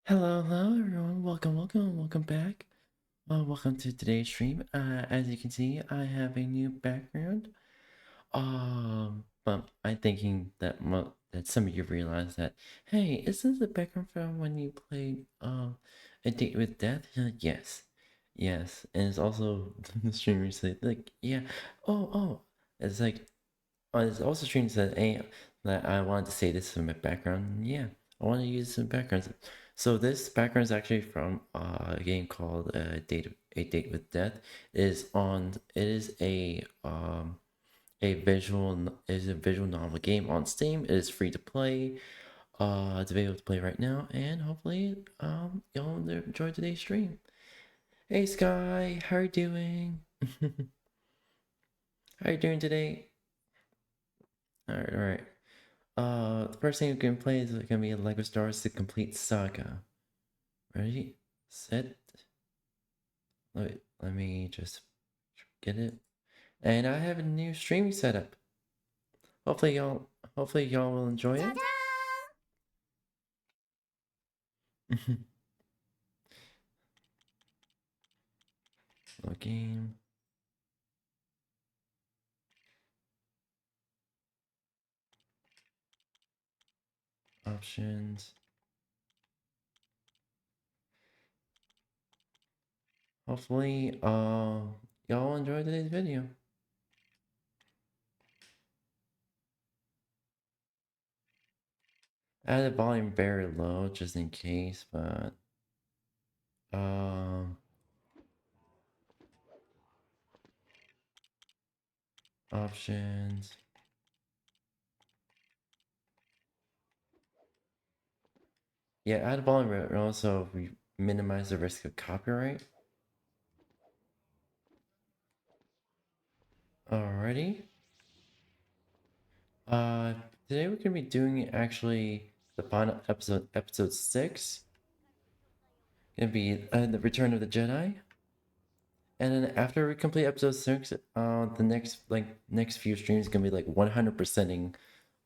Hello, everyone. Welcome back. Welcome to today's stream. As you can see, I have a new background. But I'm thinking that that some of you realize that, hey, is this the background from when you played A Date with Death? Yes, yes, and it's also the streamer said like, yeah, oh, it's like it's also strange that I wanted to say this in my background. Yeah, I want to use some backgrounds. So this background is actually from a game called A Date with Death. It is a visual novel game on Steam. It is free to play. It's available to play right now, and hopefully y'all enjoy today's stream. Hey Sky, how are you doing? How are you doing today? All right. The first thing we can play is gonna be Lego Star Wars: The Complete Saga. Ready, set. Let me just get it. And I have a new streaming setup. Hopefully y'all will enjoy it. Load game options. Hopefully y'all enjoy today's video. I had the volume very low just in case, but um options. Yeah, add volume and also we minimize the risk of copyright. Alrighty. Uh, Today we're gonna be doing actually the final episode, episode 6. Gonna be the Return of the Jedi. And then after we complete episode 6, the next few streams gonna be like 100%ing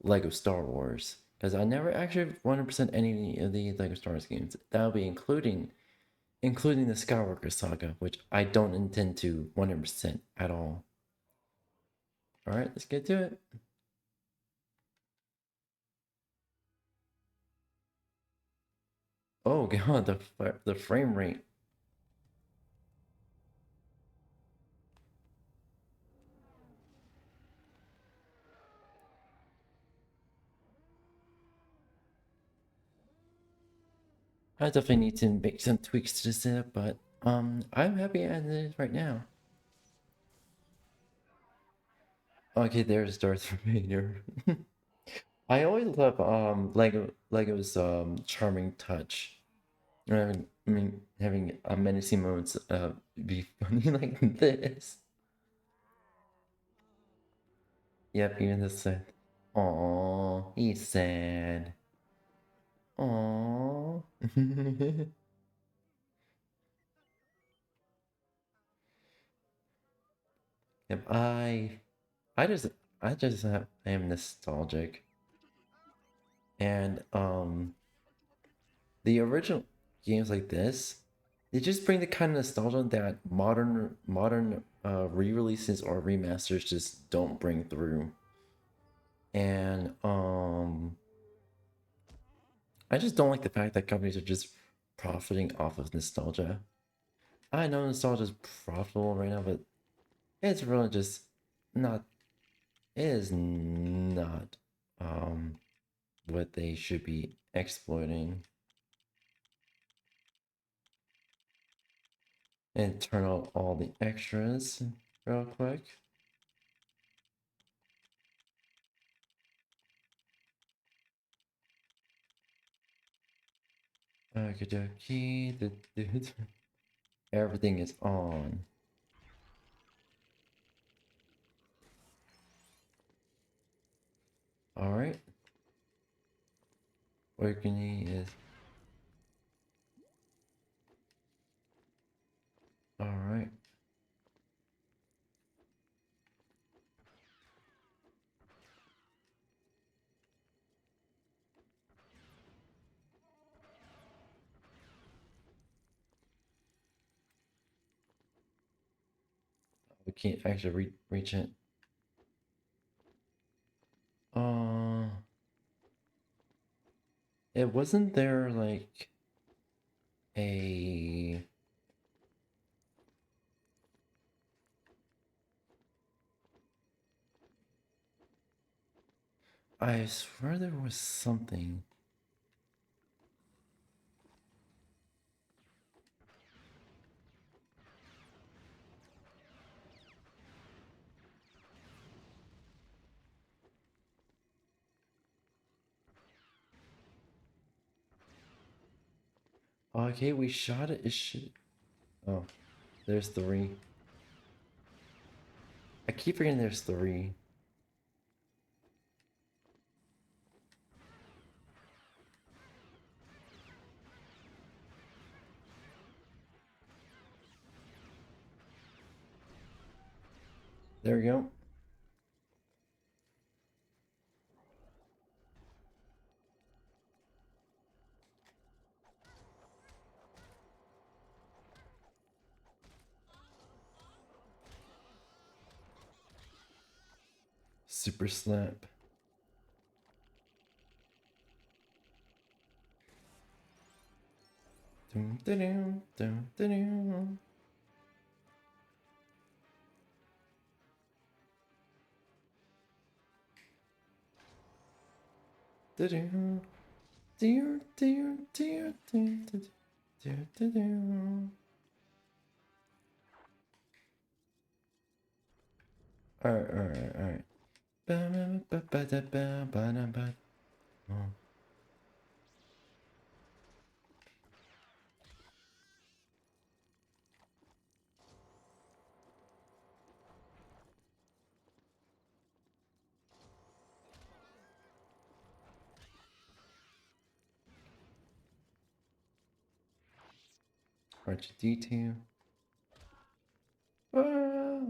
Lego Star Wars. Because I never actually 100% any of the Lego Star Wars games. That'll be including the Skywalker Saga, which I don't intend to 100% at all. Alright, let's get to it. Oh god, the frame rate. I definitely need to make some tweaks to the setup, but I'm happy as it is right now. Okay, there's Darth Vader. I always love Lego's charming touch. Having a menacing moments be funny like this. Yep, even the sad. Aww, he's sad. Aww. Yep, I just I am nostalgic. And the original games like this, they just bring the kind of nostalgia that modern re-releases or remasters just don't bring through. And I just don't like the fact that companies are just profiting off of nostalgia. I know nostalgia is profitable right now, but it's really just not, it is not what they should be exploiting. And turn out all the extras real quick. Okie dokie. Everything is on. Alright. Awakening is. Alright. We can't actually reach it. It wasn't there like a. I swear there was something. Okay, we shot it. It should. Oh, there's 3. I keep forgetting there's 3. There we go. Super slap. Dum, da-dum, dum, da-dum. Da-dum. Dear, dear, dear, dear, dear, dear, dear, dear. Alright. Ba-ba-ba-ba-da-ba-ba-da-ba. Oh. R2D2. Ah.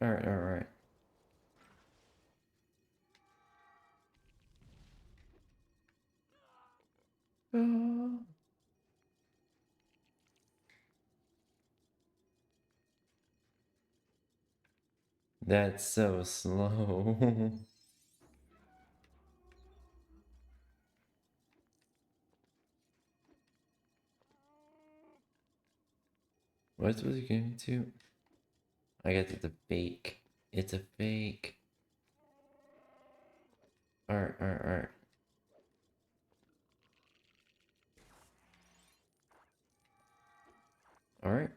Alright. Ah. That's so slow. What was it getting to? I guess it's a fake. It's a fake. Alright. Alright.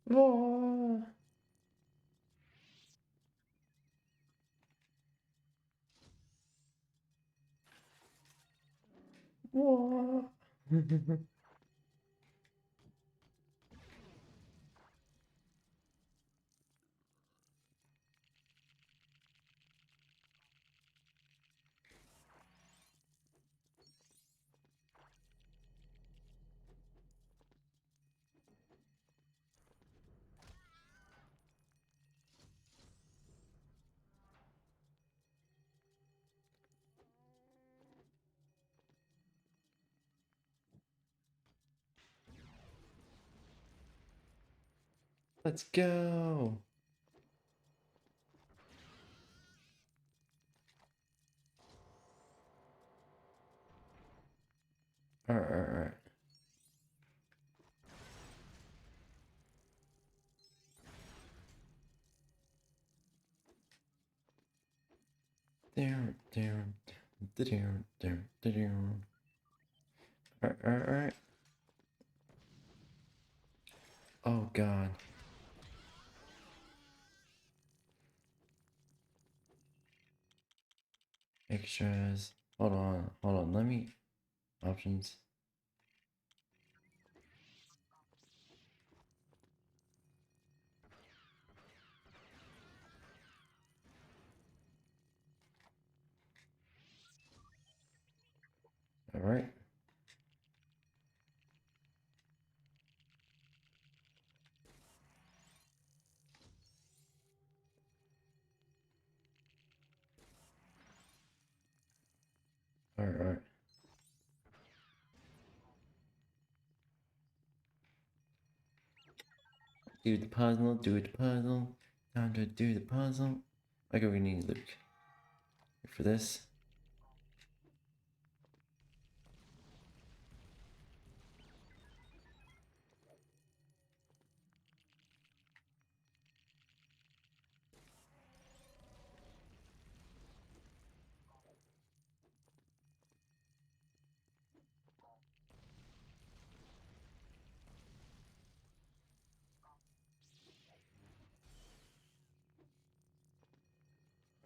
Whoa. Whoa. Let's go. Alright. There. Alright. Oh god. Extras. Hold on. Let me. Options. Alright. Alright. Do the puzzle, do the puzzle. Time to do the puzzle. Okay, we need Luke. For this.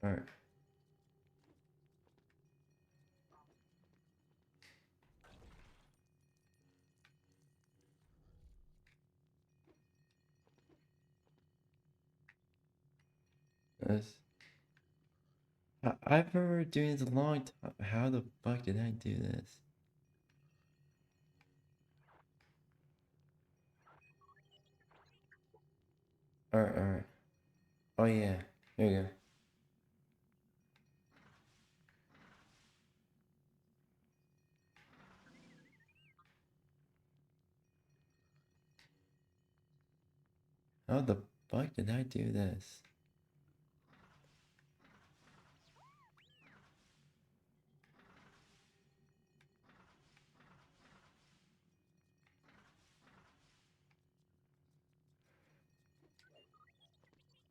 Alright. This. I remember doing this a long time. How the fuck did I do this? Alright, alright. Oh yeah. There you go. How the fuck did I do this?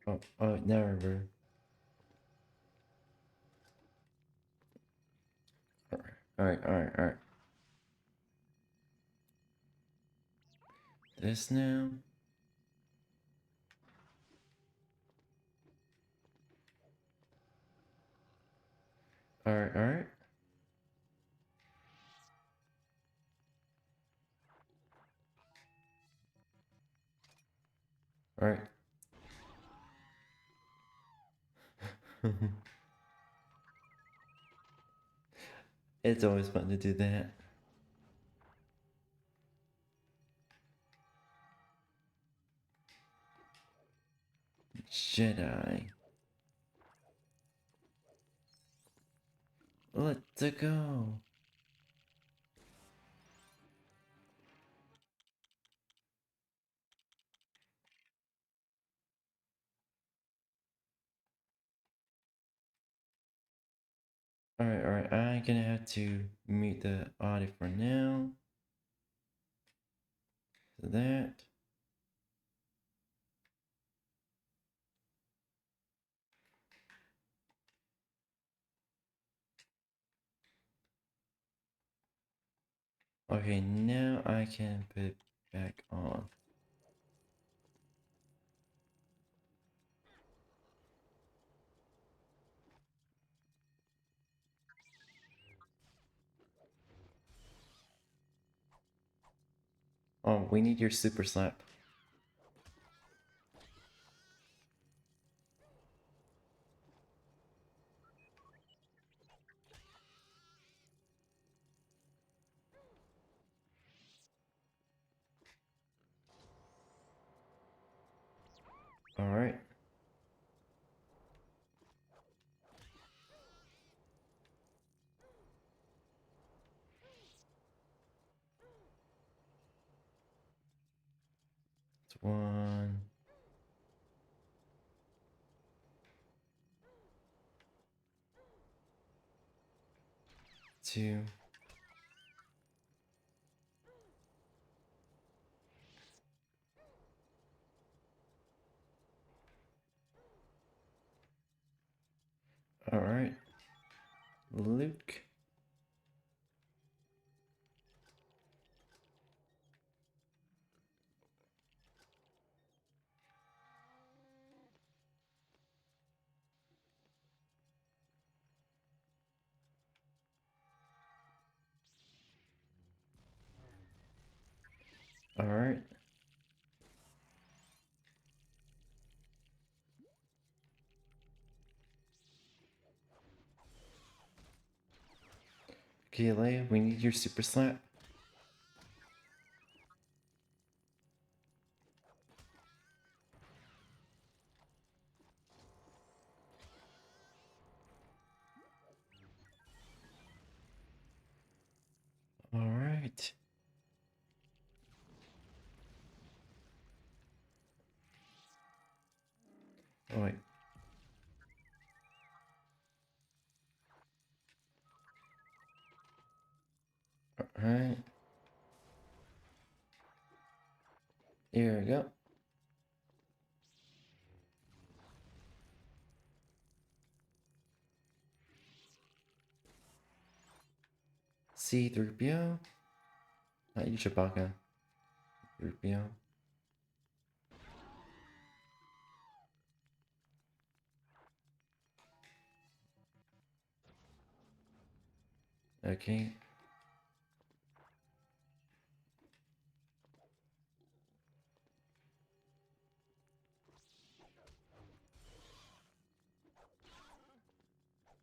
Oh, now I remember. Alright. This now. Alright. Alright. It's always fun to do that. Jedi. Let's go. Alright. I'm gonna have to mute the audio for now. So that. Okay, now I can put it back on. Oh, we need your super slap. Alright. It's 1, 2. Alright. Luke. Alright. Okay, Leia, we need your super slap. Alright. Oh, wait. Alright. Here we go. C-3PO. Not you, Chewbacca. 3PO. Okay.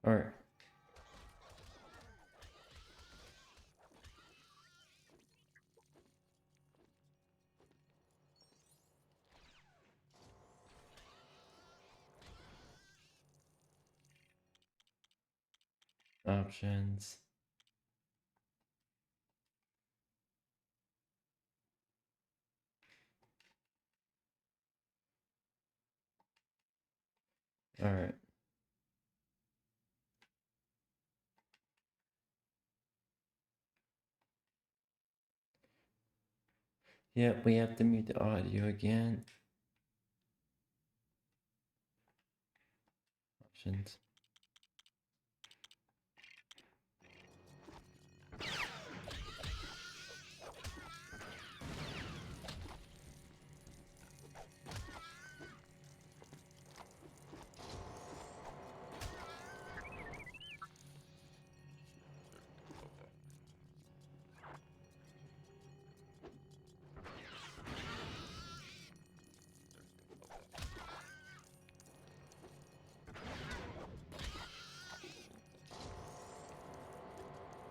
Alright. Options. Alright. Yep, we have to mute the audio again. Options.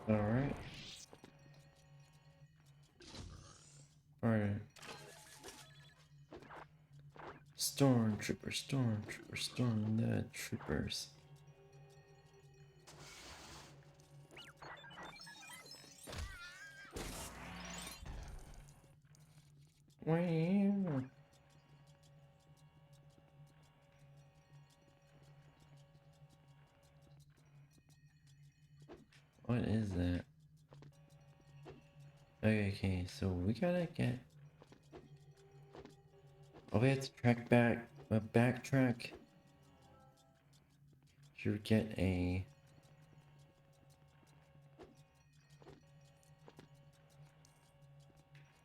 Alright. Alright. Stormtrooper, stormtrooper, storm the troopers. Wow. What is that? Okay, so we gotta get. Oh, we have to track back. Backtrack. To get a.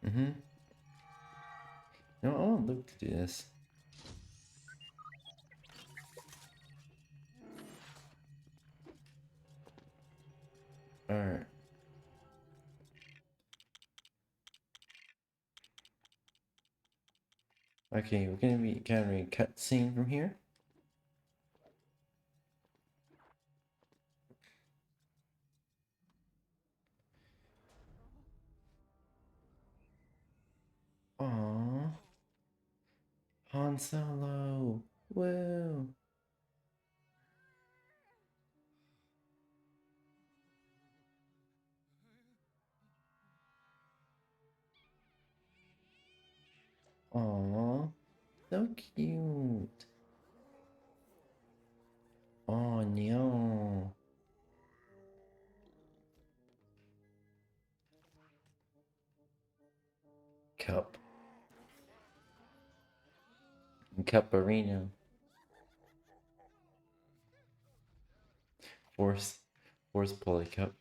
No, I want Luke to do this. Alright. Okay, we're gonna be kind of a cutscene from here. Aww. Han Solo. Woo. Aww. So cute. Oh no. Cup. Cuparino. Force. Force pulley cup.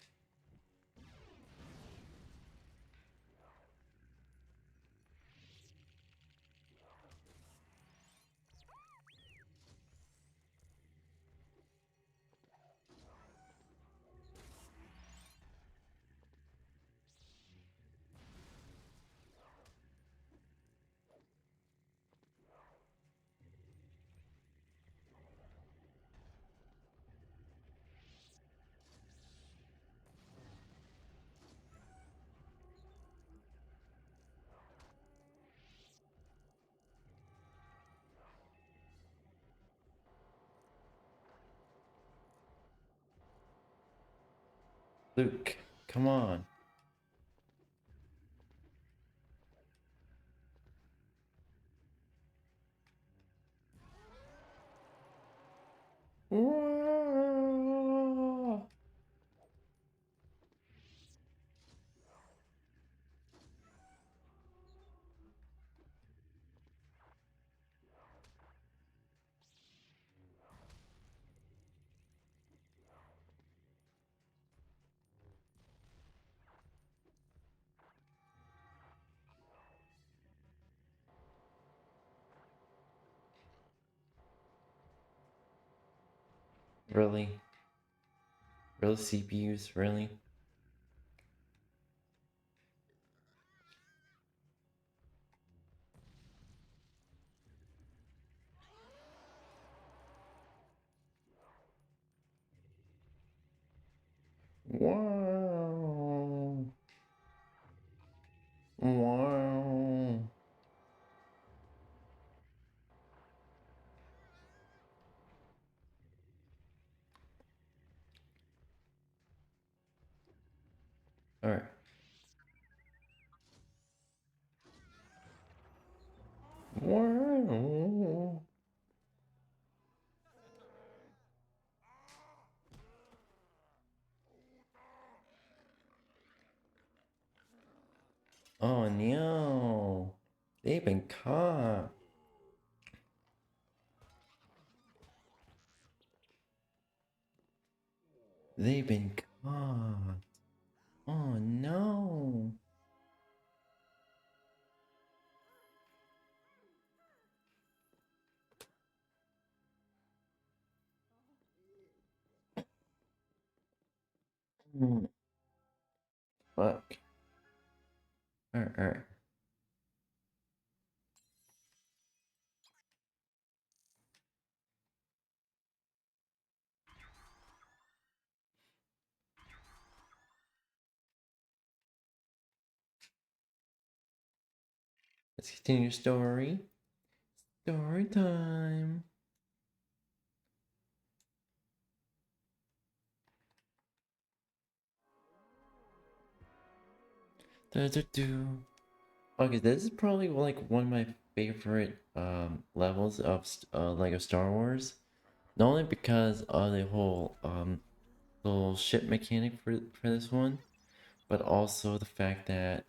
Luke, come on. Whoa. Really? Really CPUs? Really? Wow. Wow. Alright. Wow. Oh no. They've been caught. They've been caught. Oh no. Hmm, fuck. Alright. Let's continue story. Story time. Do. Okay, this is probably like one of my favorite levels of Lego Star Wars. Not only because of the whole little ship mechanic for this one, but also the fact that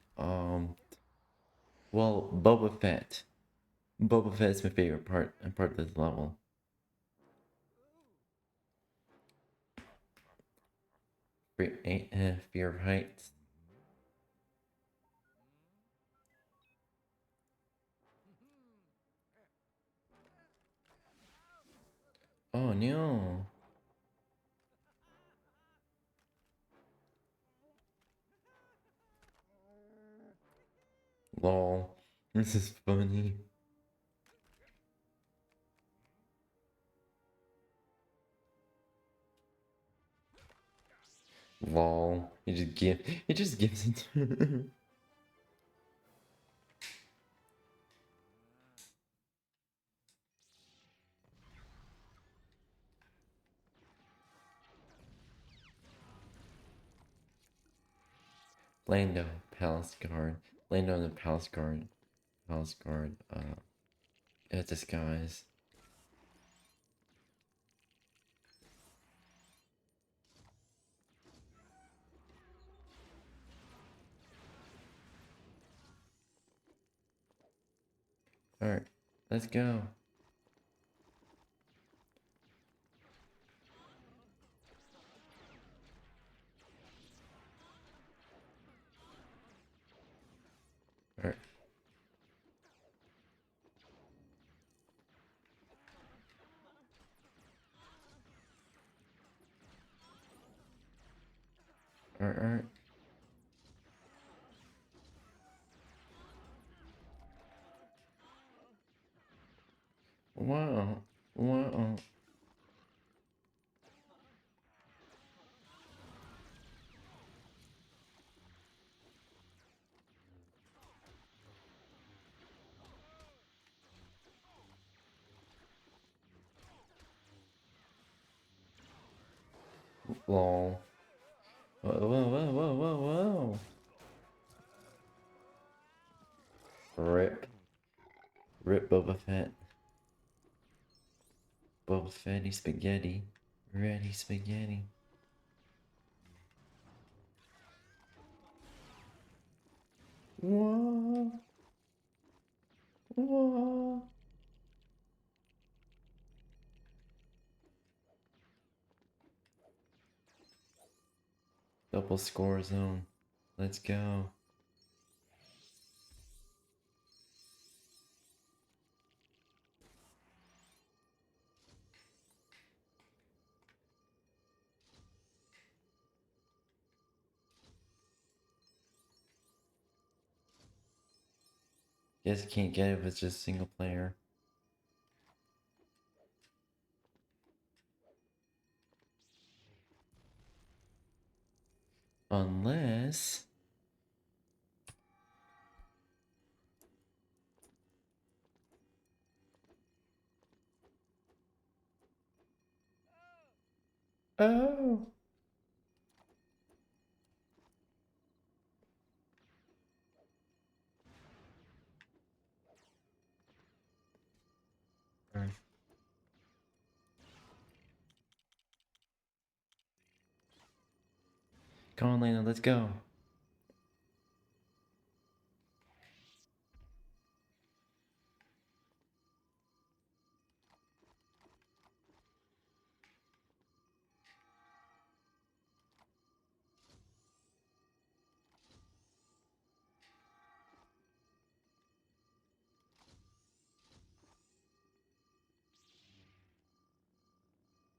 well, Boba Fett. Boba Fett is my favorite part of this level. Fear of heights. Oh no. Lol. This is funny. Lol. He just gives it to Lando, Palace Guard. Lando and the Palace Guard. Palace Guard, disguise. Alright, let's go. Alright. Alright. Wow. Wow. Lol. Whoa, whoa, whoa, whoa, whoa, whoa. Rip. Rip Boba Fett. Boba Fetty spaghetti. Ready spaghetti. Whoa. Whoa. Double score zone. Let's go. Guess you can't get it if it's just single player. Unless... Oh! Alright. Come on, Lena, let's go.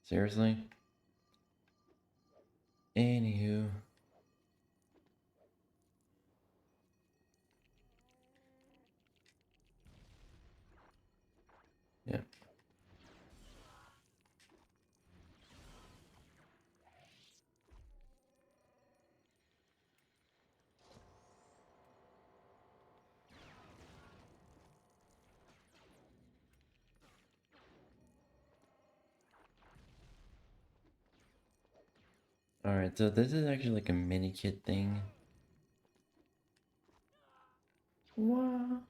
Seriously? Anywho. Yeah. Alright, so this is actually like a mini kit thing. What?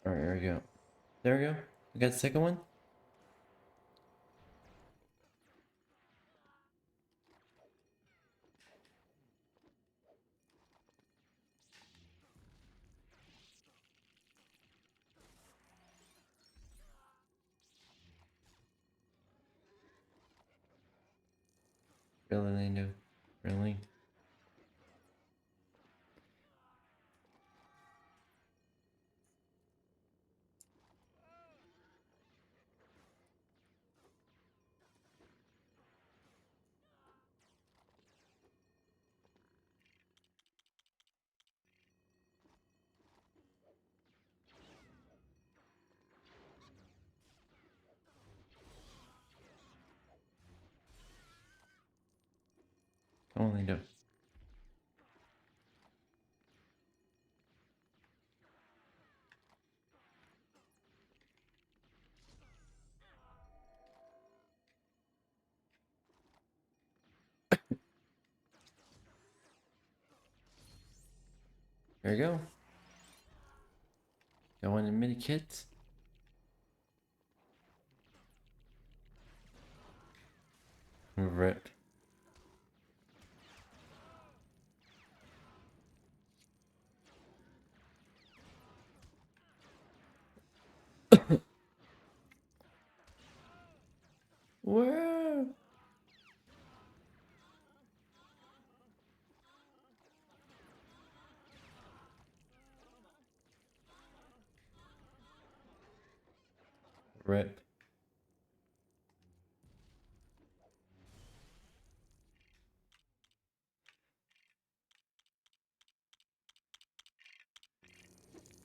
Alright, here we go. There we go. We got the second one. Really, Lando? Really? Come on, Lando. There you go. Got one in mini kit. Rip. Whoa! Rip.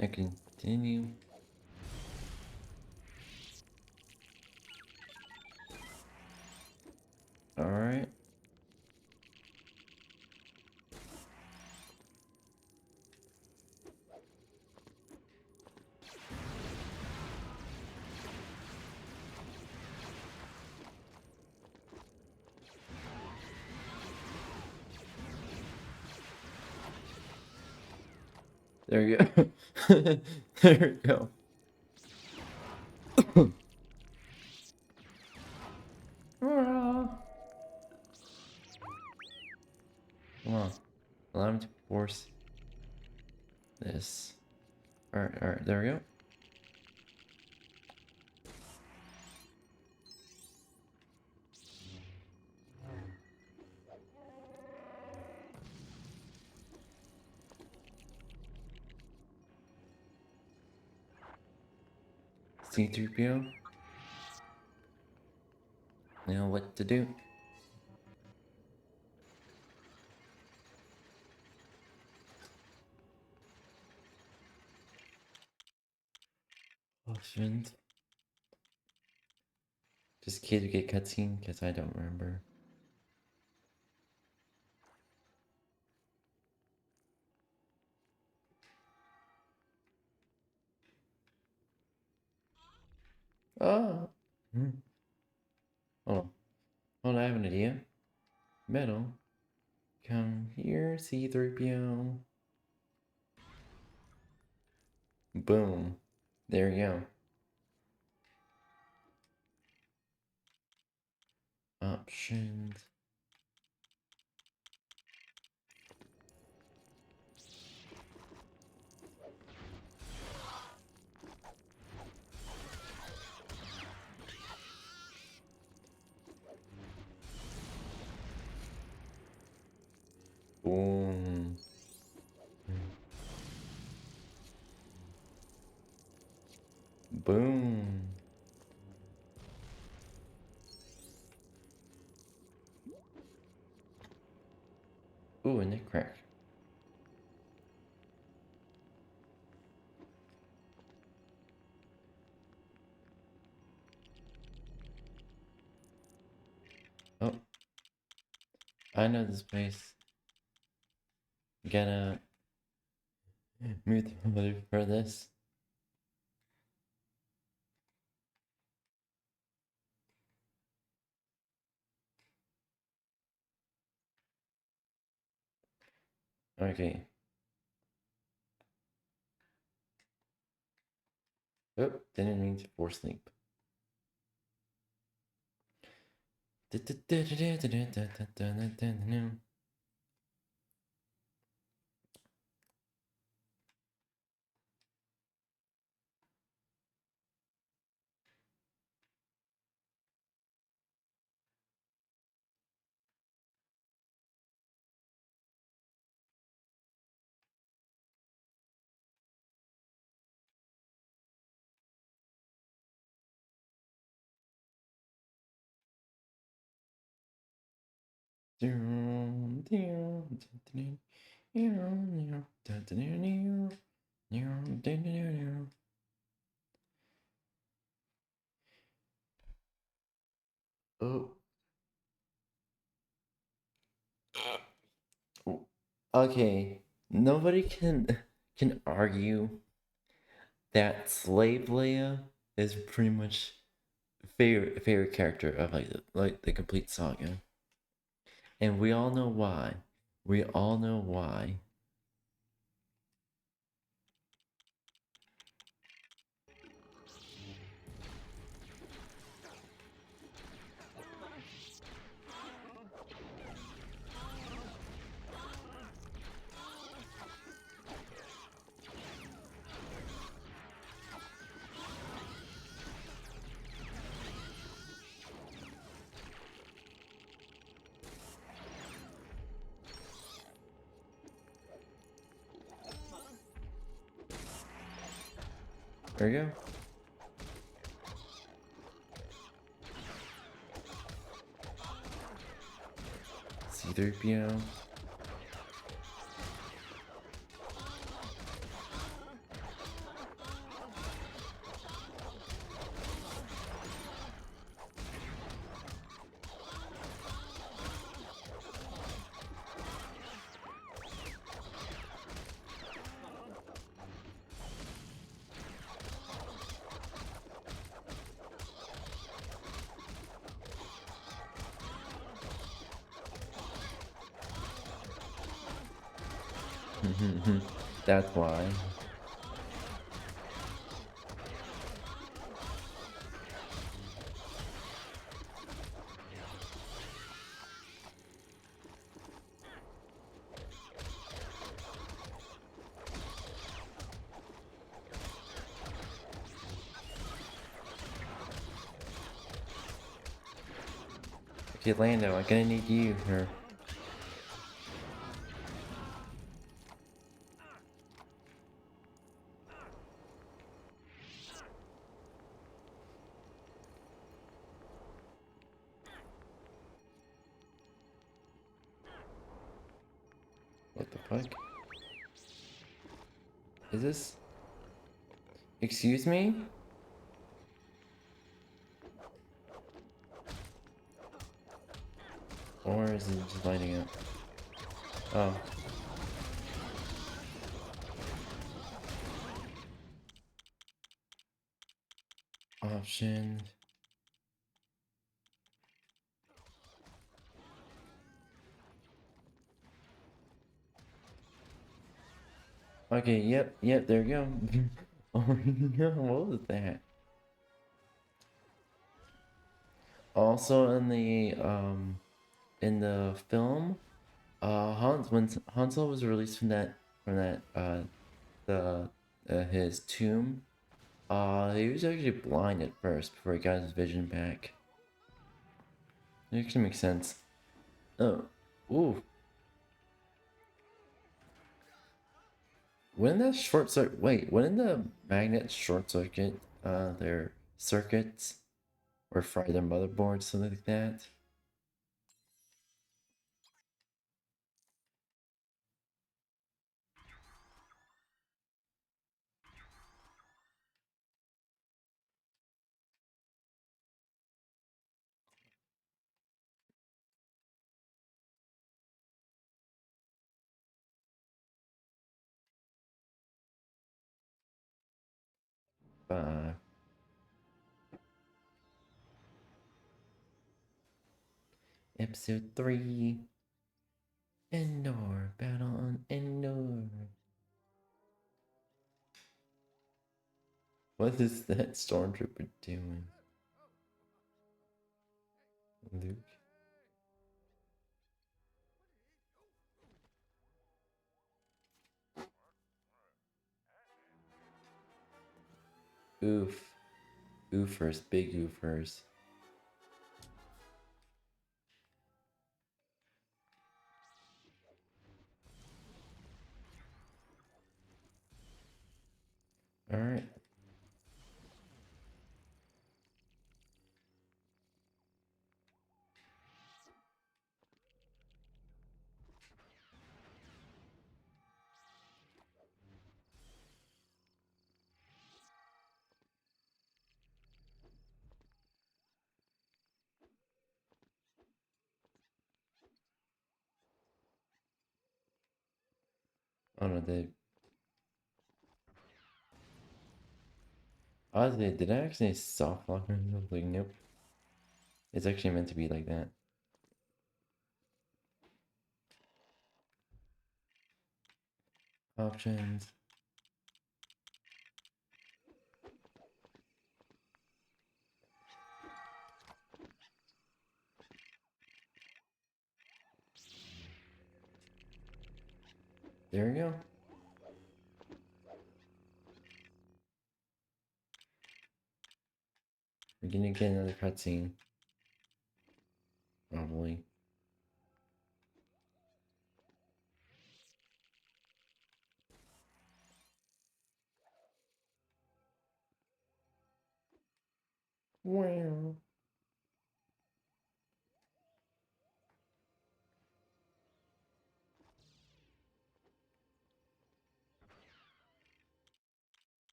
I continue. Alright. There you go. There you go. Come on. Allow me to force this. Alright, there we go. C3PO. You know what to do. Oh, shouldn't. Just kid to get cutscene, because I don't remember. Oh! Hold on. Hold on, I have an idea. Metal. Come here, C3PO. Boom. There you go. Options. Boom. Boom. Ooh, a neck crack. Oh. I know this place. Gotta mute the mother for this. Okay. Oh, didn't mean to force sleep. Oh. Okay. Nobody can argue that Slave Leia is pretty much favorite character of like the complete saga. And we all know why. We all know why. There you go. C3PO. That's why. Okay, Lando, I'm gonna need you here. What the fuck? Is this? Excuse me? Or is it just lighting up? Oh. Option. Okay, yep, there we go. Oh no, what was that? Also in the film, when Han Solo was released from his tomb, he was actually blind at first before he got his vision back. It actually makes sense. Oh, ooh. When that short circuit, wait, when the magnets short circuit, their circuits or fry their motherboards, something like that. Uh, Episode 3, Endor, Battle on Endor. What is that stormtrooper doing? Luke? Oof. Oofers, big oofers. Alright. Oh no, they. Honestly, did I actually soft lock myself? Like, nope. It's actually meant to be like that. Options. There we go. We're gonna get another cutscene. Probably. Wow.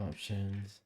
Options.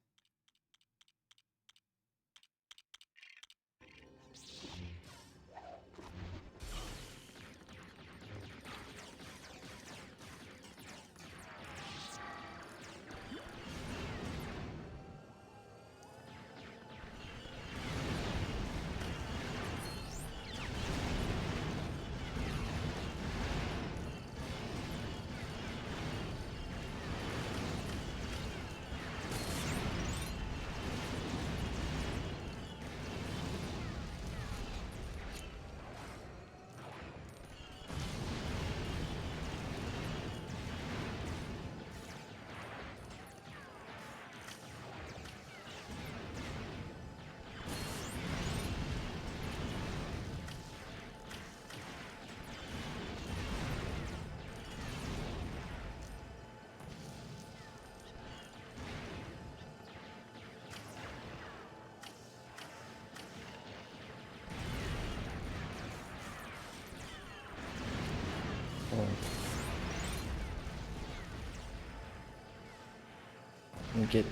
Let me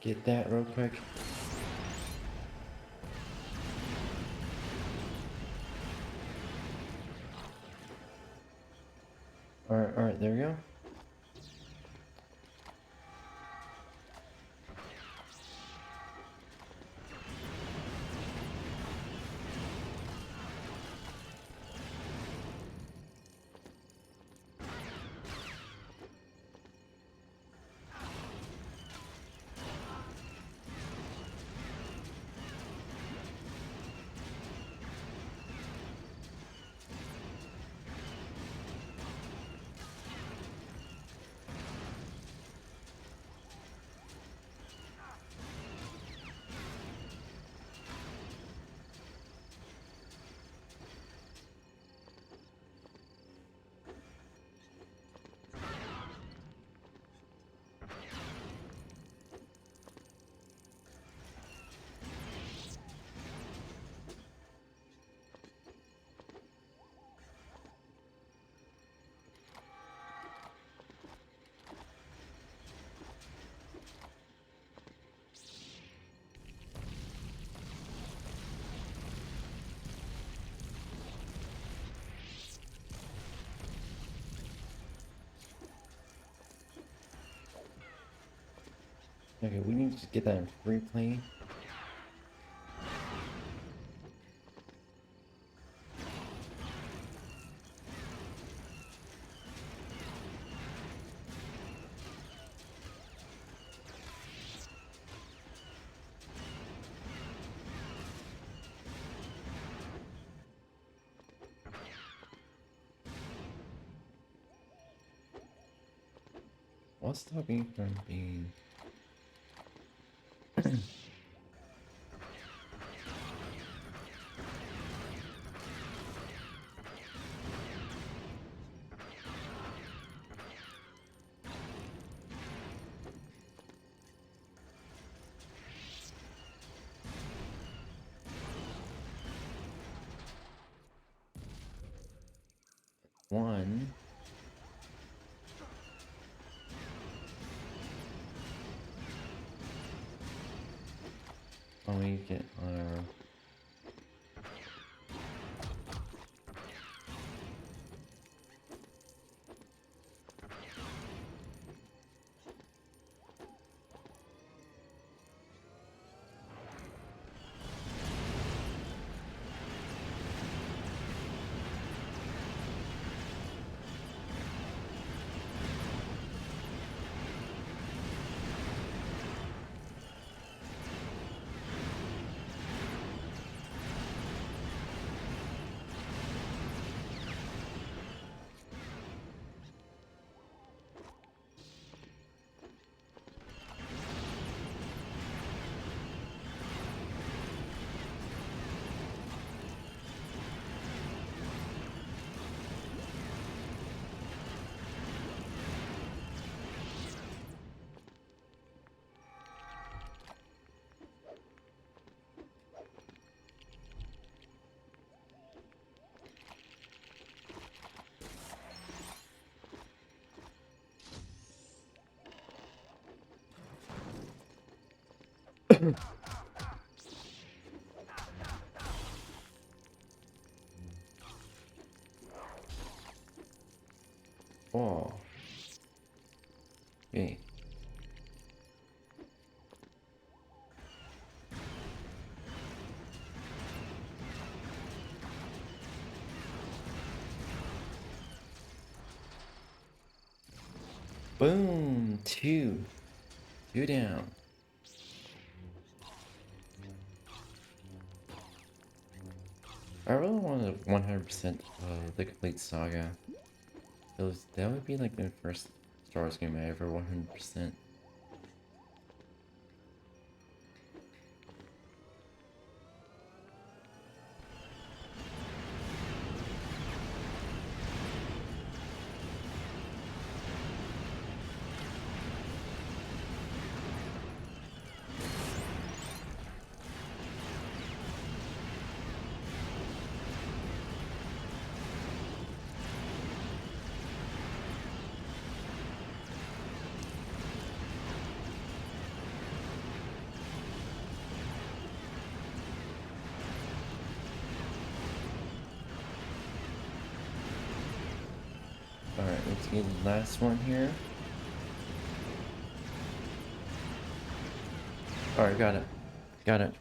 get that real quick. Alright, there we go. Okay, we need to get that in free play. What's stopping from being... One. Oh, we get our... Oh. Okay. Boom! Two down. I really wanted 100% the complete saga. That would be like the first Star Wars game I ever 100%. let's get the last one here. Alright, got it. Got it.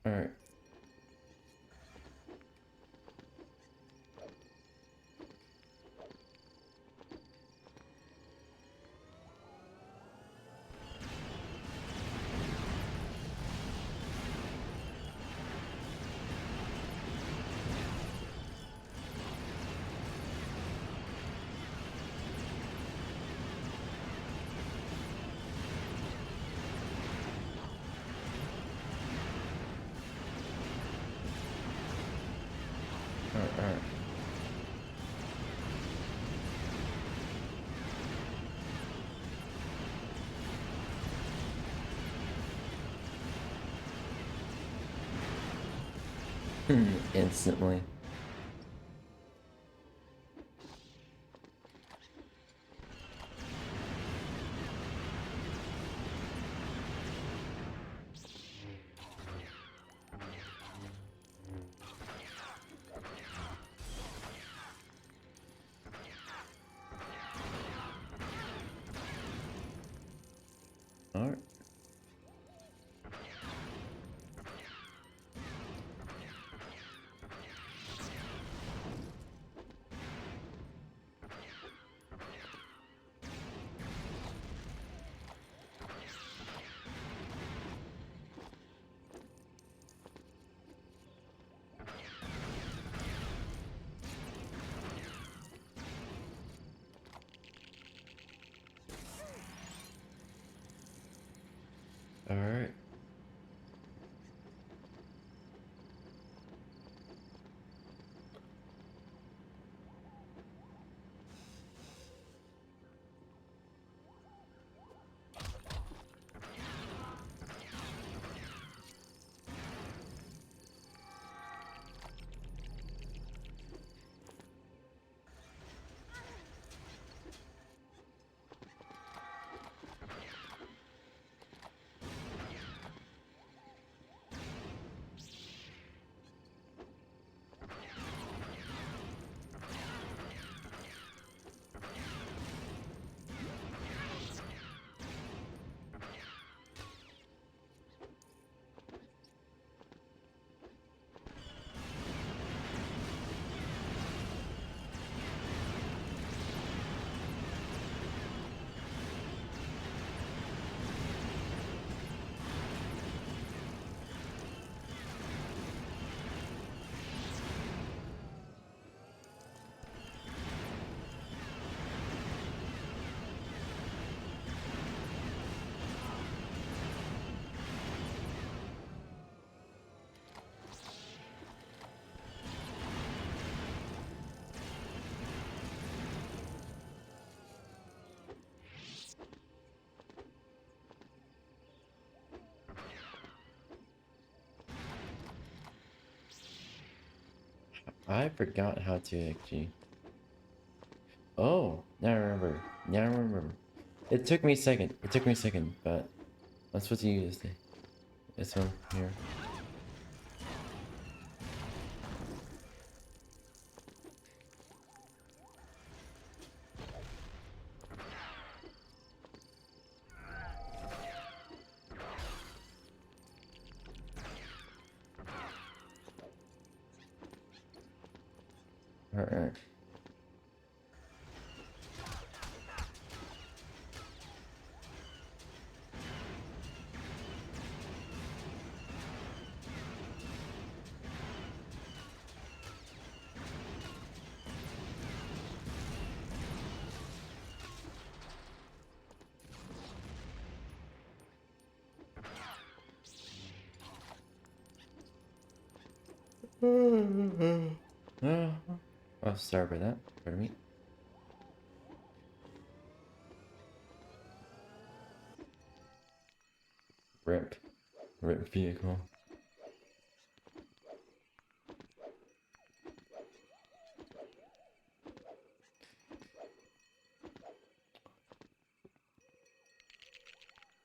Alright. Alright. Instantly. Alright. Alright. I forgot how to actually. Oh, now I remember. Now I remember. It took me a second. It took me a second, but I'm supposed to use this one here. Alright. Oh, oh, sorry about that. Pardon me. Rip. Rip vehicle.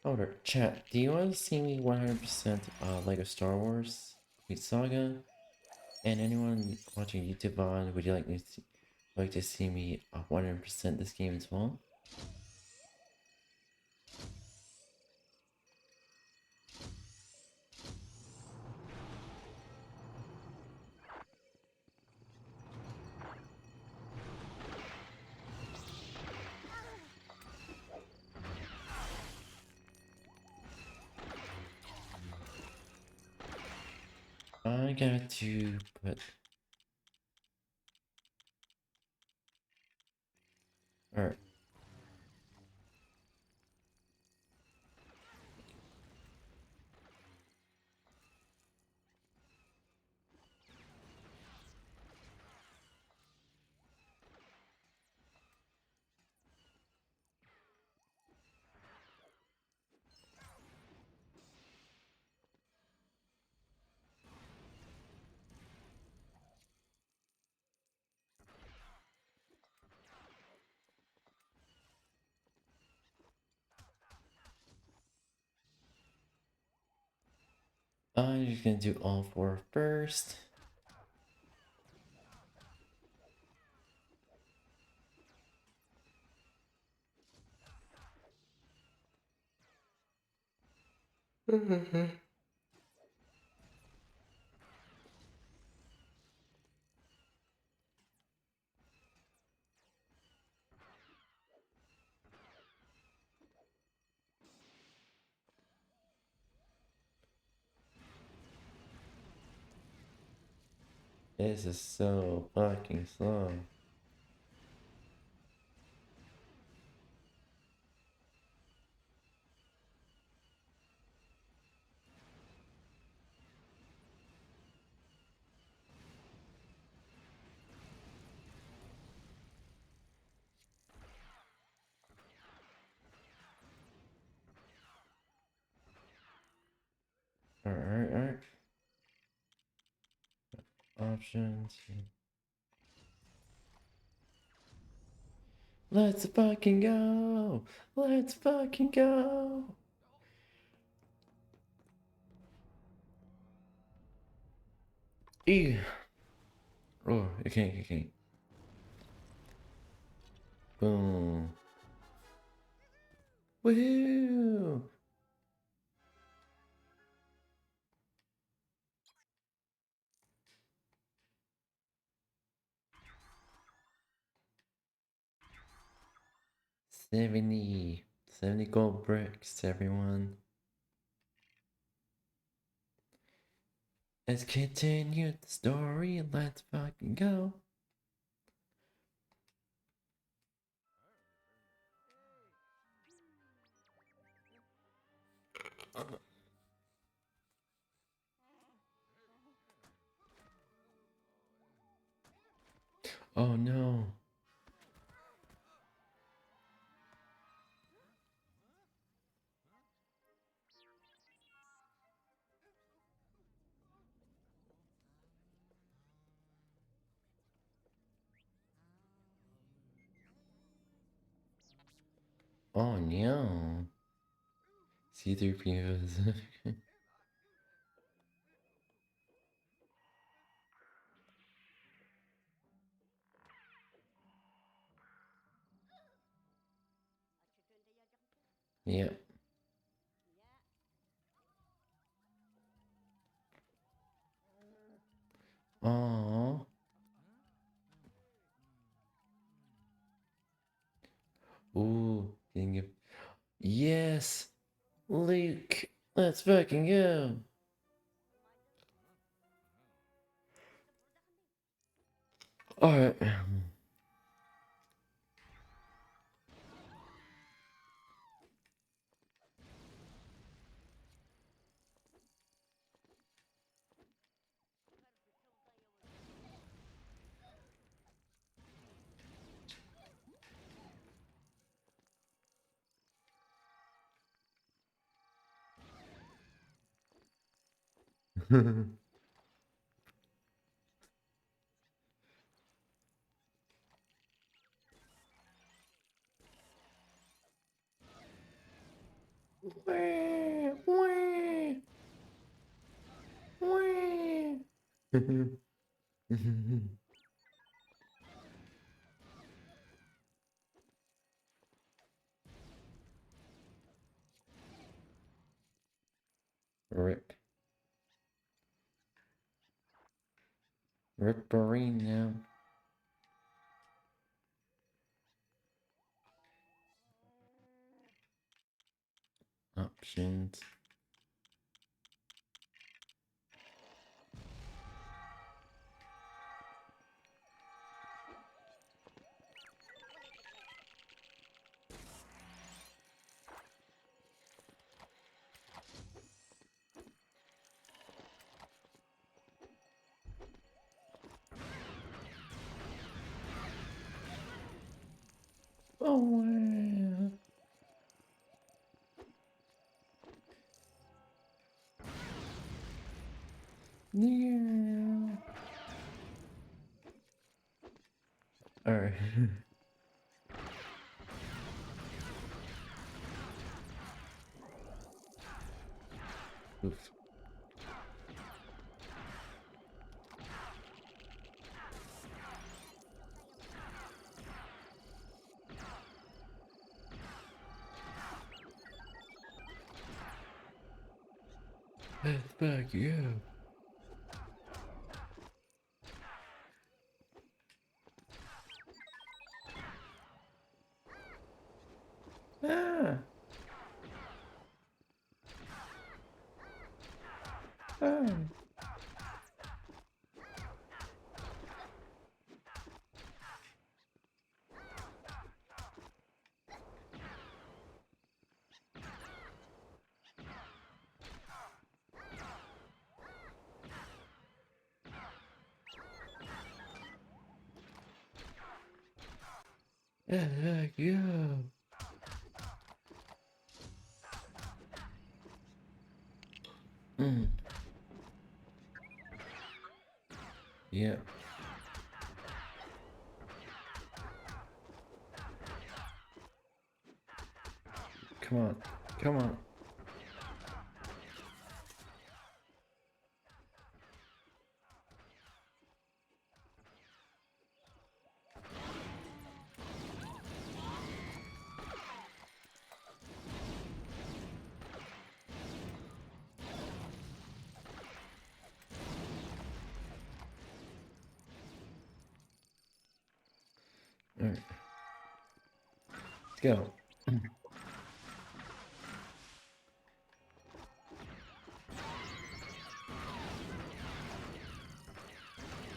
Order chat. Do you want to see me 100% Lego Star Wars Complete Saga? And anyone watching YouTube on, would you like to see me 100% this game as well? I got to put. Alright. I'm just gonna do all four first. This is so fucking slow. Alright. Options. Let's fucking go! Let's fucking go! Ew. Oh, okay. Boom. Woohoo! Seventy gold bricks, everyone. Let's continue the story and let's fucking go. Oh no. Oh no. C3POs. Yep. Aww. Ooh. Getting it. Yes! Luke! Let's fucking go! Alright. Wah, wah, wah. Rip. Ripperino. Options. Oh, wow. Yeah. Alright. Oof. Fuck you. Ah. Ah. Fuck you. Mm. Yeah. Come on. Come on. Alright. Let's go.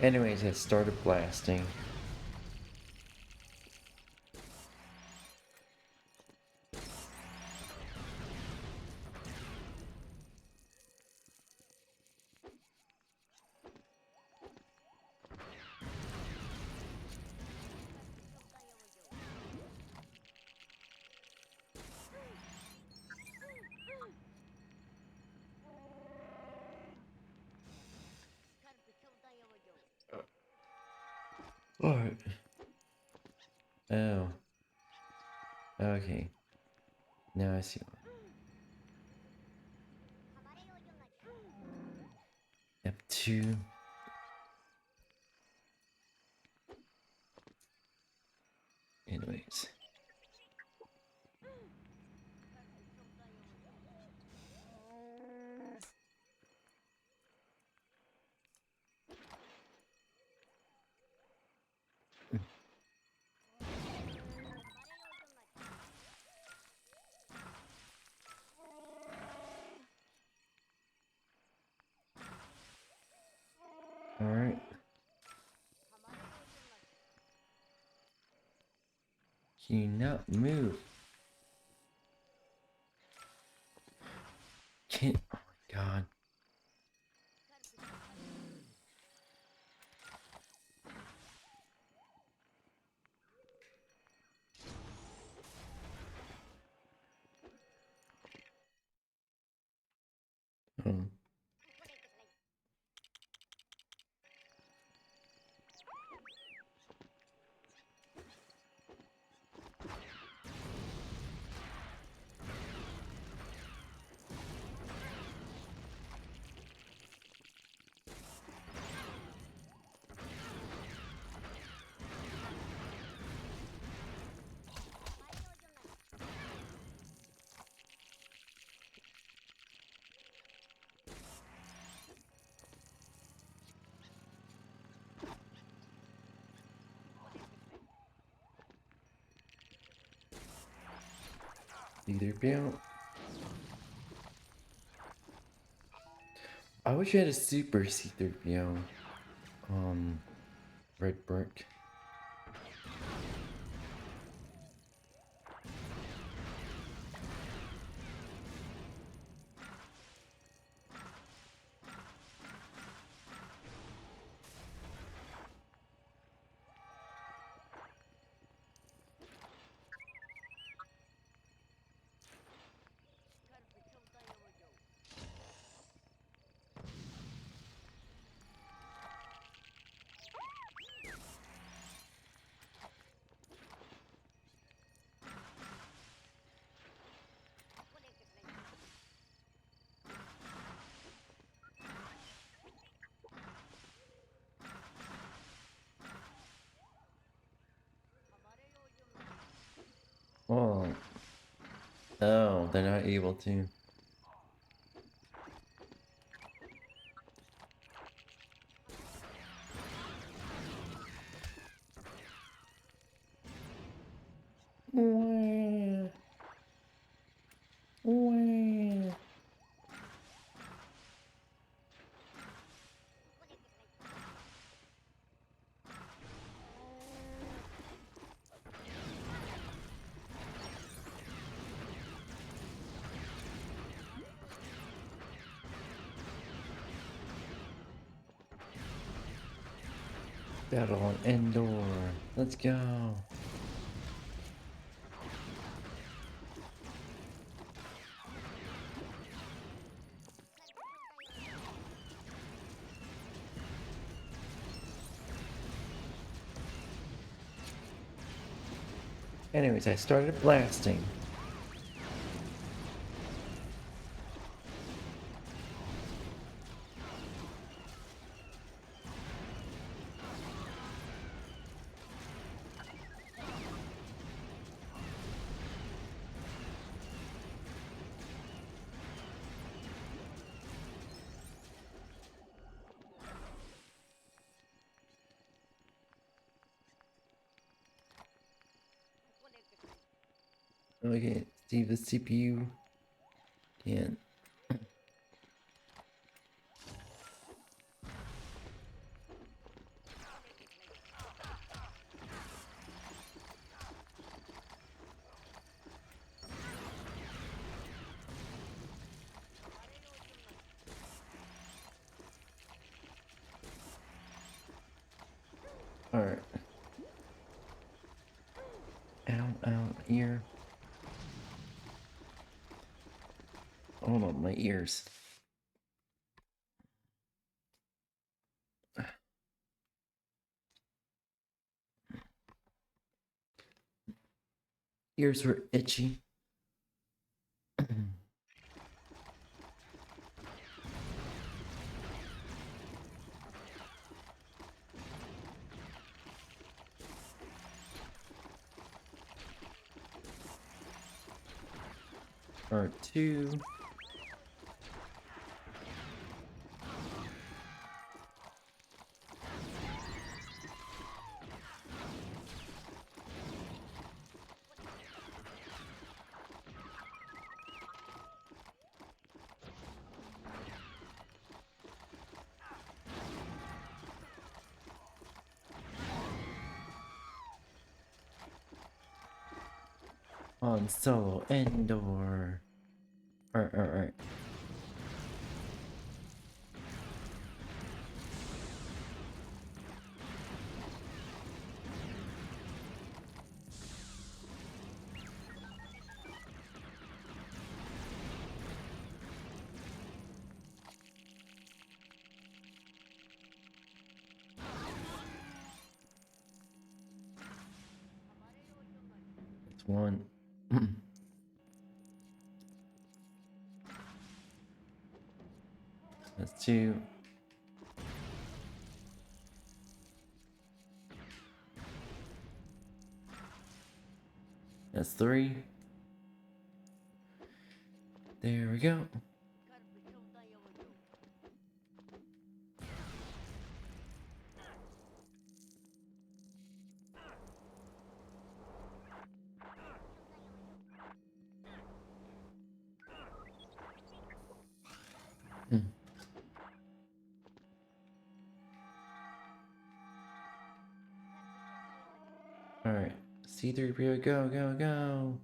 Anyways, I started blasting. Alright. Oh. Okay. Now I see. Yep, 2. Anyways. Alright. Can you not move? Can't. Oh my god. Oh. C3PO. I wish you had a super C3PO. Red brick. Oh. Oh, they're not able to. Wah. Wah. Battle on Endor. Let's go. Anyways, I started blasting. Okay, see the CPU. Can't. Alright. Ow, ow, ear. Hold on, my ears. Ears were itchy. R2. On Solo Endor. Alright. That's one. That's two. That's three. There we go. Mm. Alright. C3PO, go, go, go!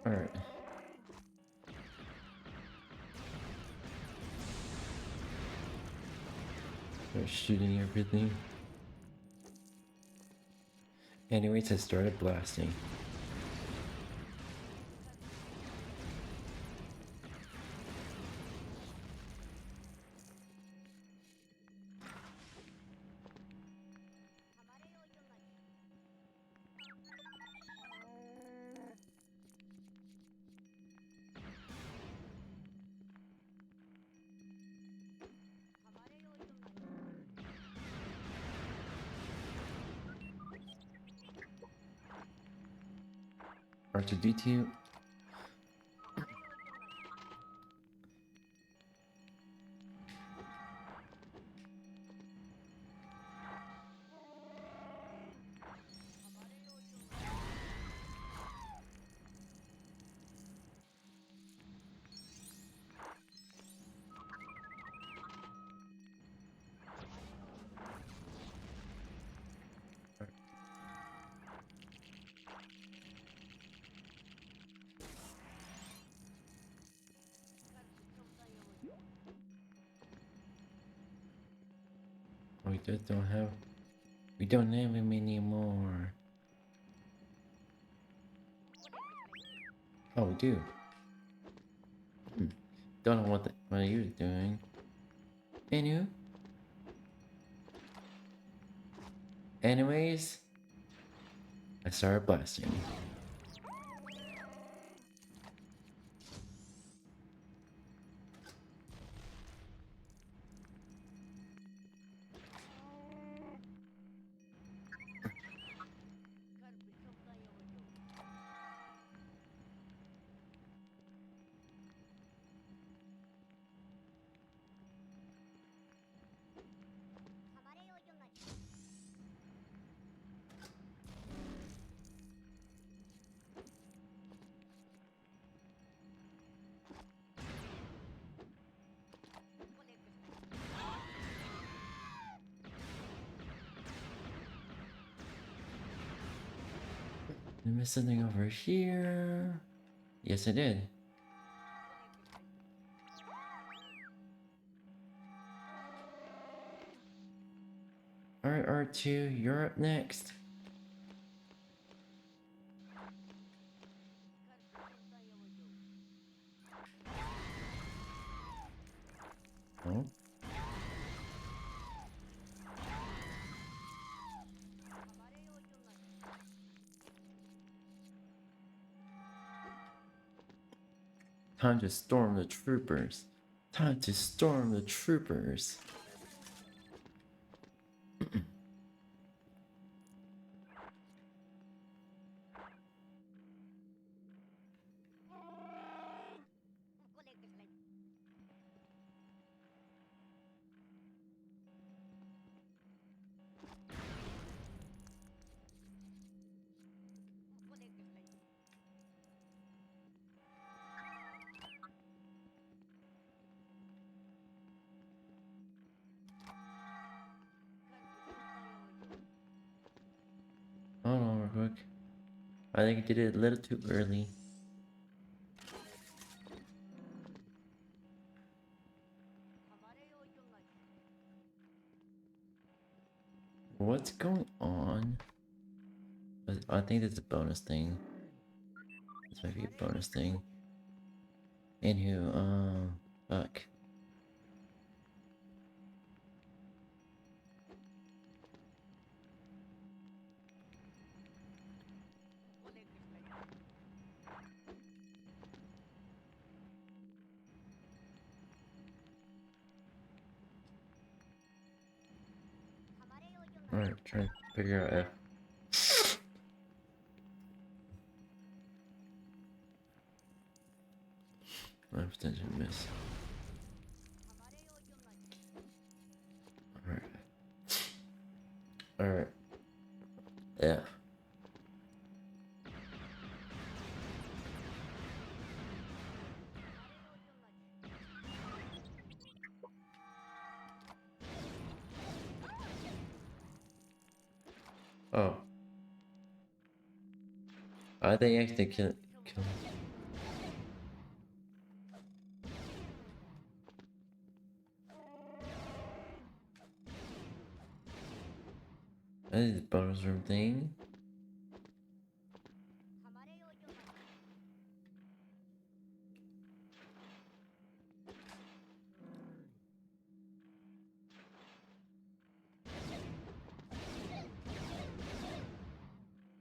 Alright. They're shooting everything. Anyways, I started blasting. R2D2. We just don't have. We don't have him anymore. Oh, we do. Don't know what are you doing. Anywho. Anyways, I started blasting. Did I miss something over here? Yes, I did. Alright, R2, you're up next. Oh. Time to storm the troopers. Time to storm the troopers. Hold on real quick. I think I did it a little too early. What's going on? I think that's a bonus thing. This might be a bonus thing. Anywho, fuck. Alright, trying to figure out F. Alright. Yeah. Oh. They actually kill. That is the bonus room thing.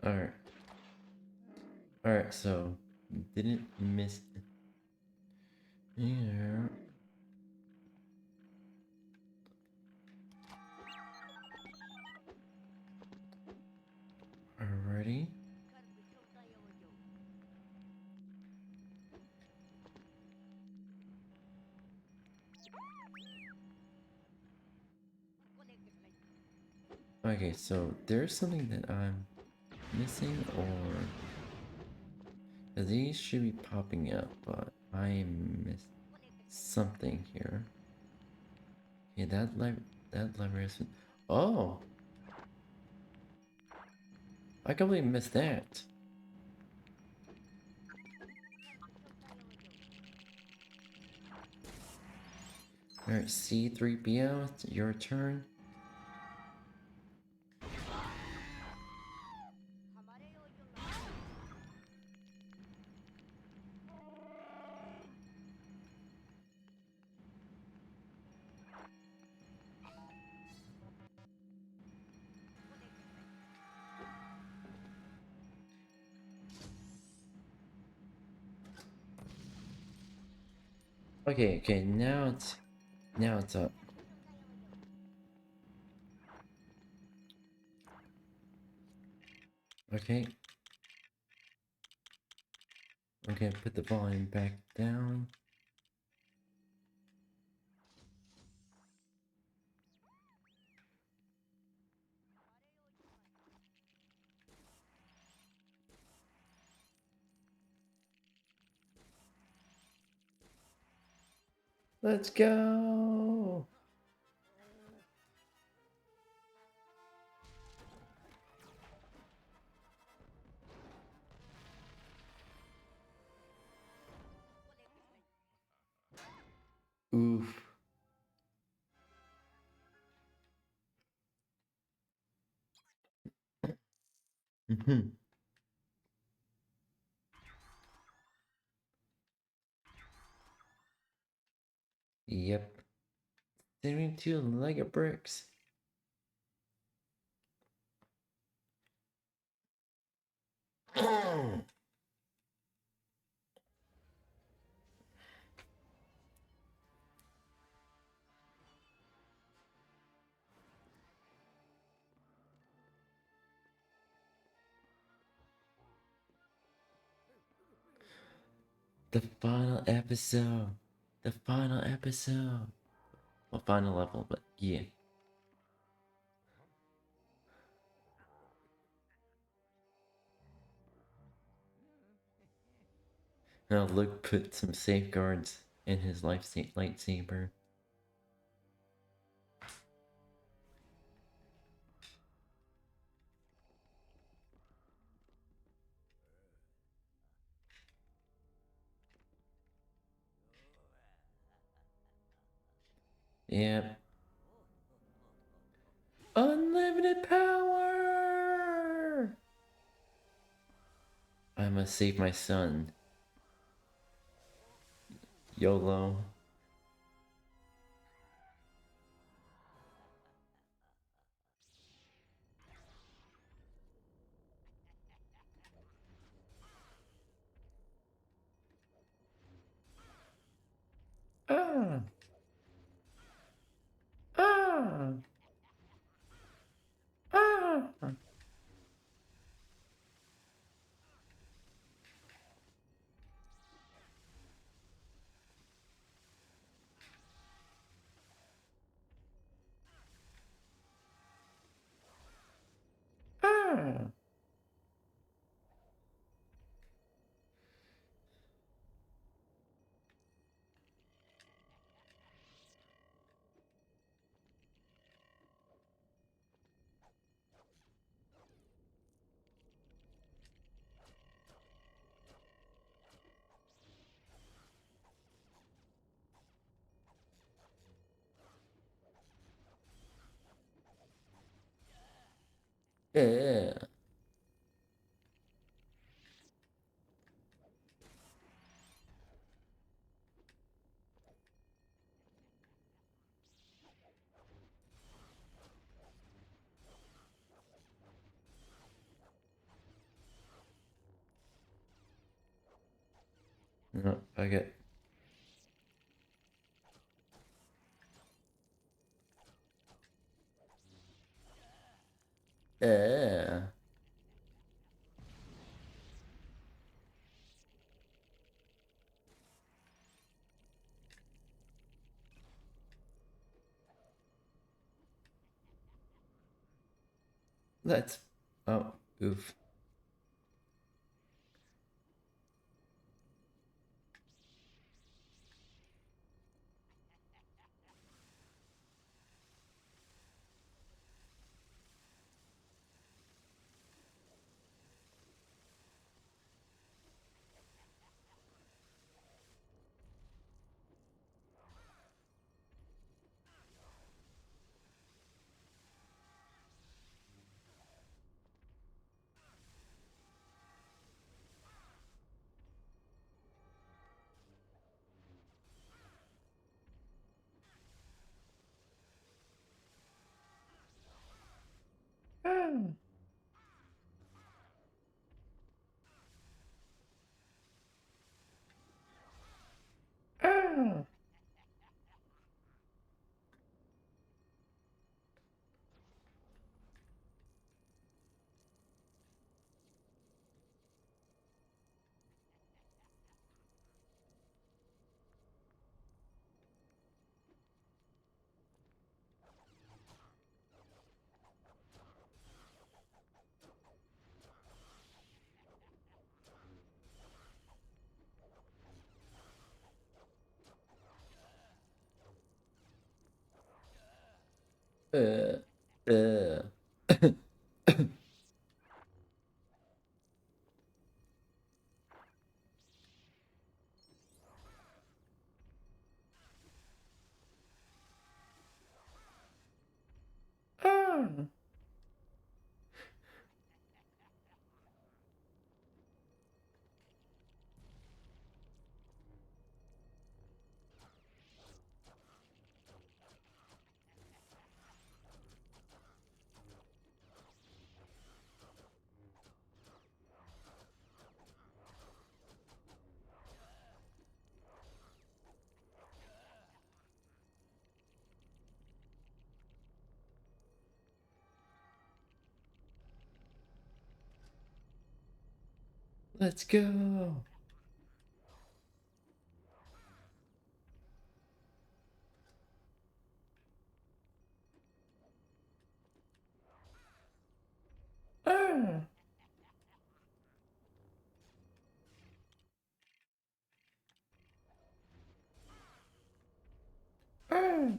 Alright. Alright, so didn't miss here. Alrighty. Okay, so there's something that I'm missing, or these should be popping up, but I missed something here. Yeah, that library is. Oh, I completely missed that. Alright, C3PO, it's your turn. Okay, now it's up. Okay. Okay, put the volume back down. Let's go! Oof. Mhm. Yep. Sending to Lego bricks. The final episode. The final episode. Well, final level, but yeah. Now Luke put some safeguards in his lightsaber. Yep. Unlimited power! I must save my son. YOLO. Ah! Ah! Ah! Ah. Yeah. No, I get. Yeah. That's. Oh, oof. Ah. Ah. Uh. Uh. Ah. Let's go. Ah. Ah.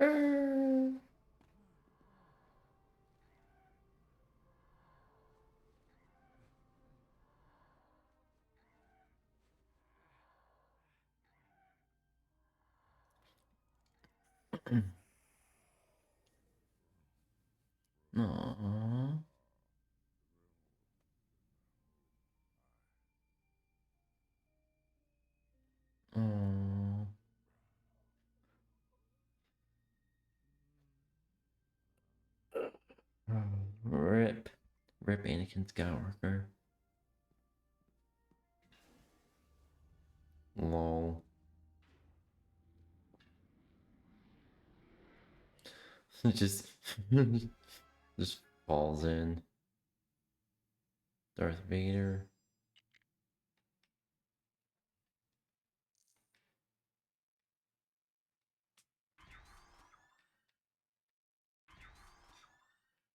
Ah. Aww. Aww. Rip. Rip Anakin Skywalker. Lol. It just just falls in. Darth Vader.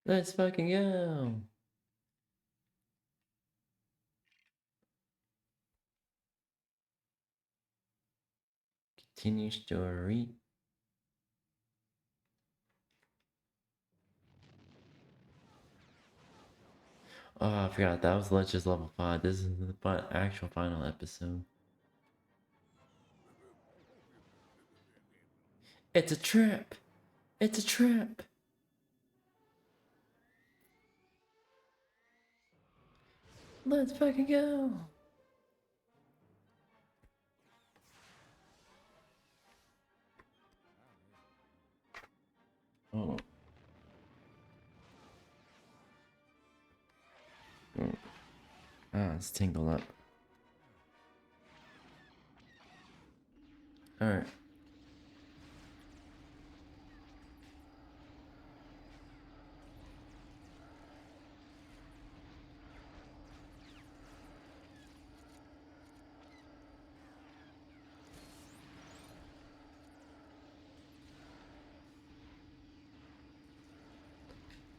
Let's fucking go! Continue story. Oh, I forgot that was Ledger's level 5. This is the actual final episode. It's a trap! It's a trap! Let's fucking go! Oh. Oh. Ah, it's tangled up. Alright.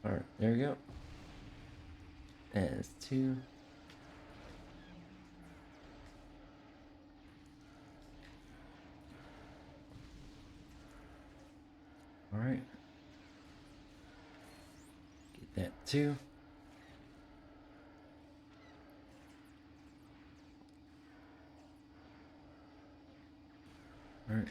Alright, there we go. That's 2. Alright. Get that 2. Alright.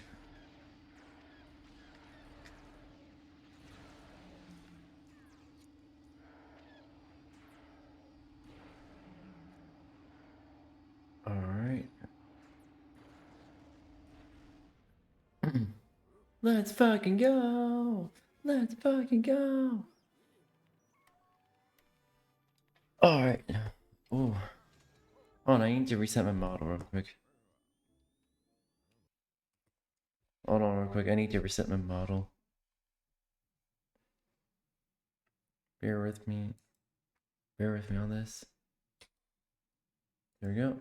Alright. Let's fucking go! Let's fucking go! Alright. Oh. Oh, and I need to reset my model real quick. Hold on real quick, I need to reset my model. Bear with me. Bear with me on this. There we go.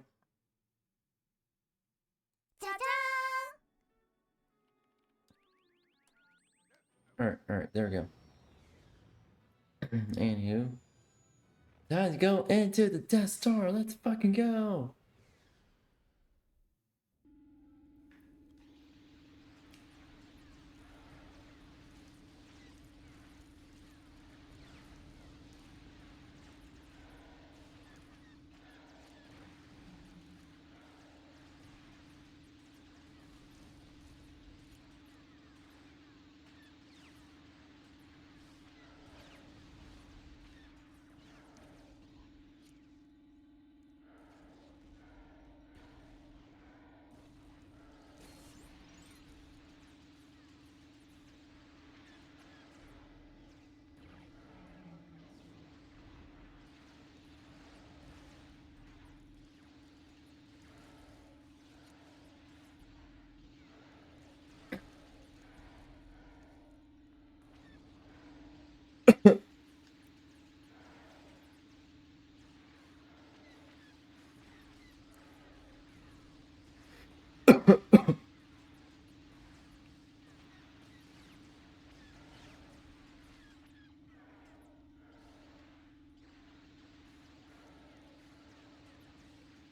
Alright, there we go. Anywho. Time to go into the Death Star. Let's fucking go.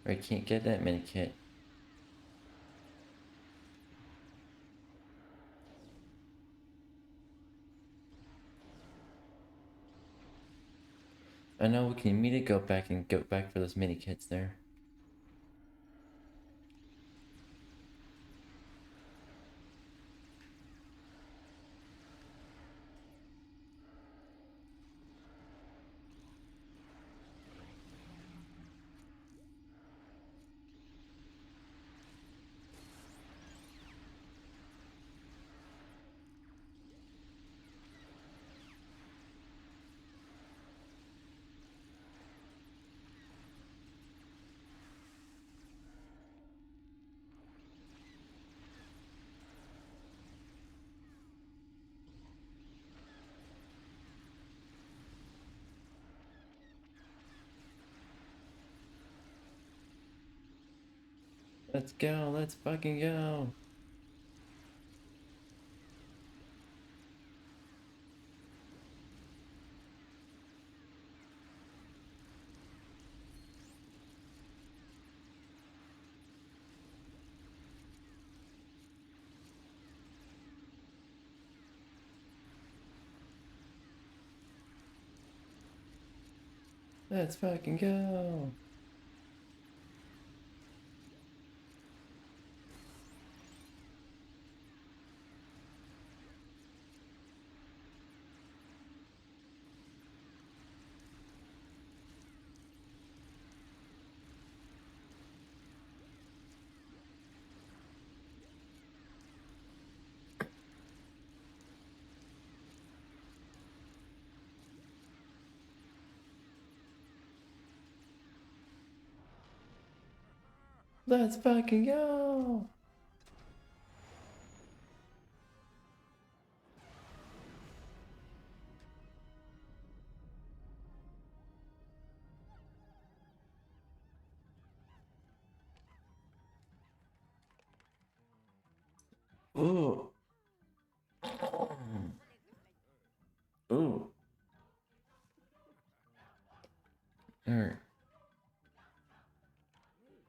I can't get that mini kit. I know we can immediately go back for those mini kits there. Let's go, let's fucking go. Let's fucking go. Let's fucking go. Ooh. Ooh. Alright.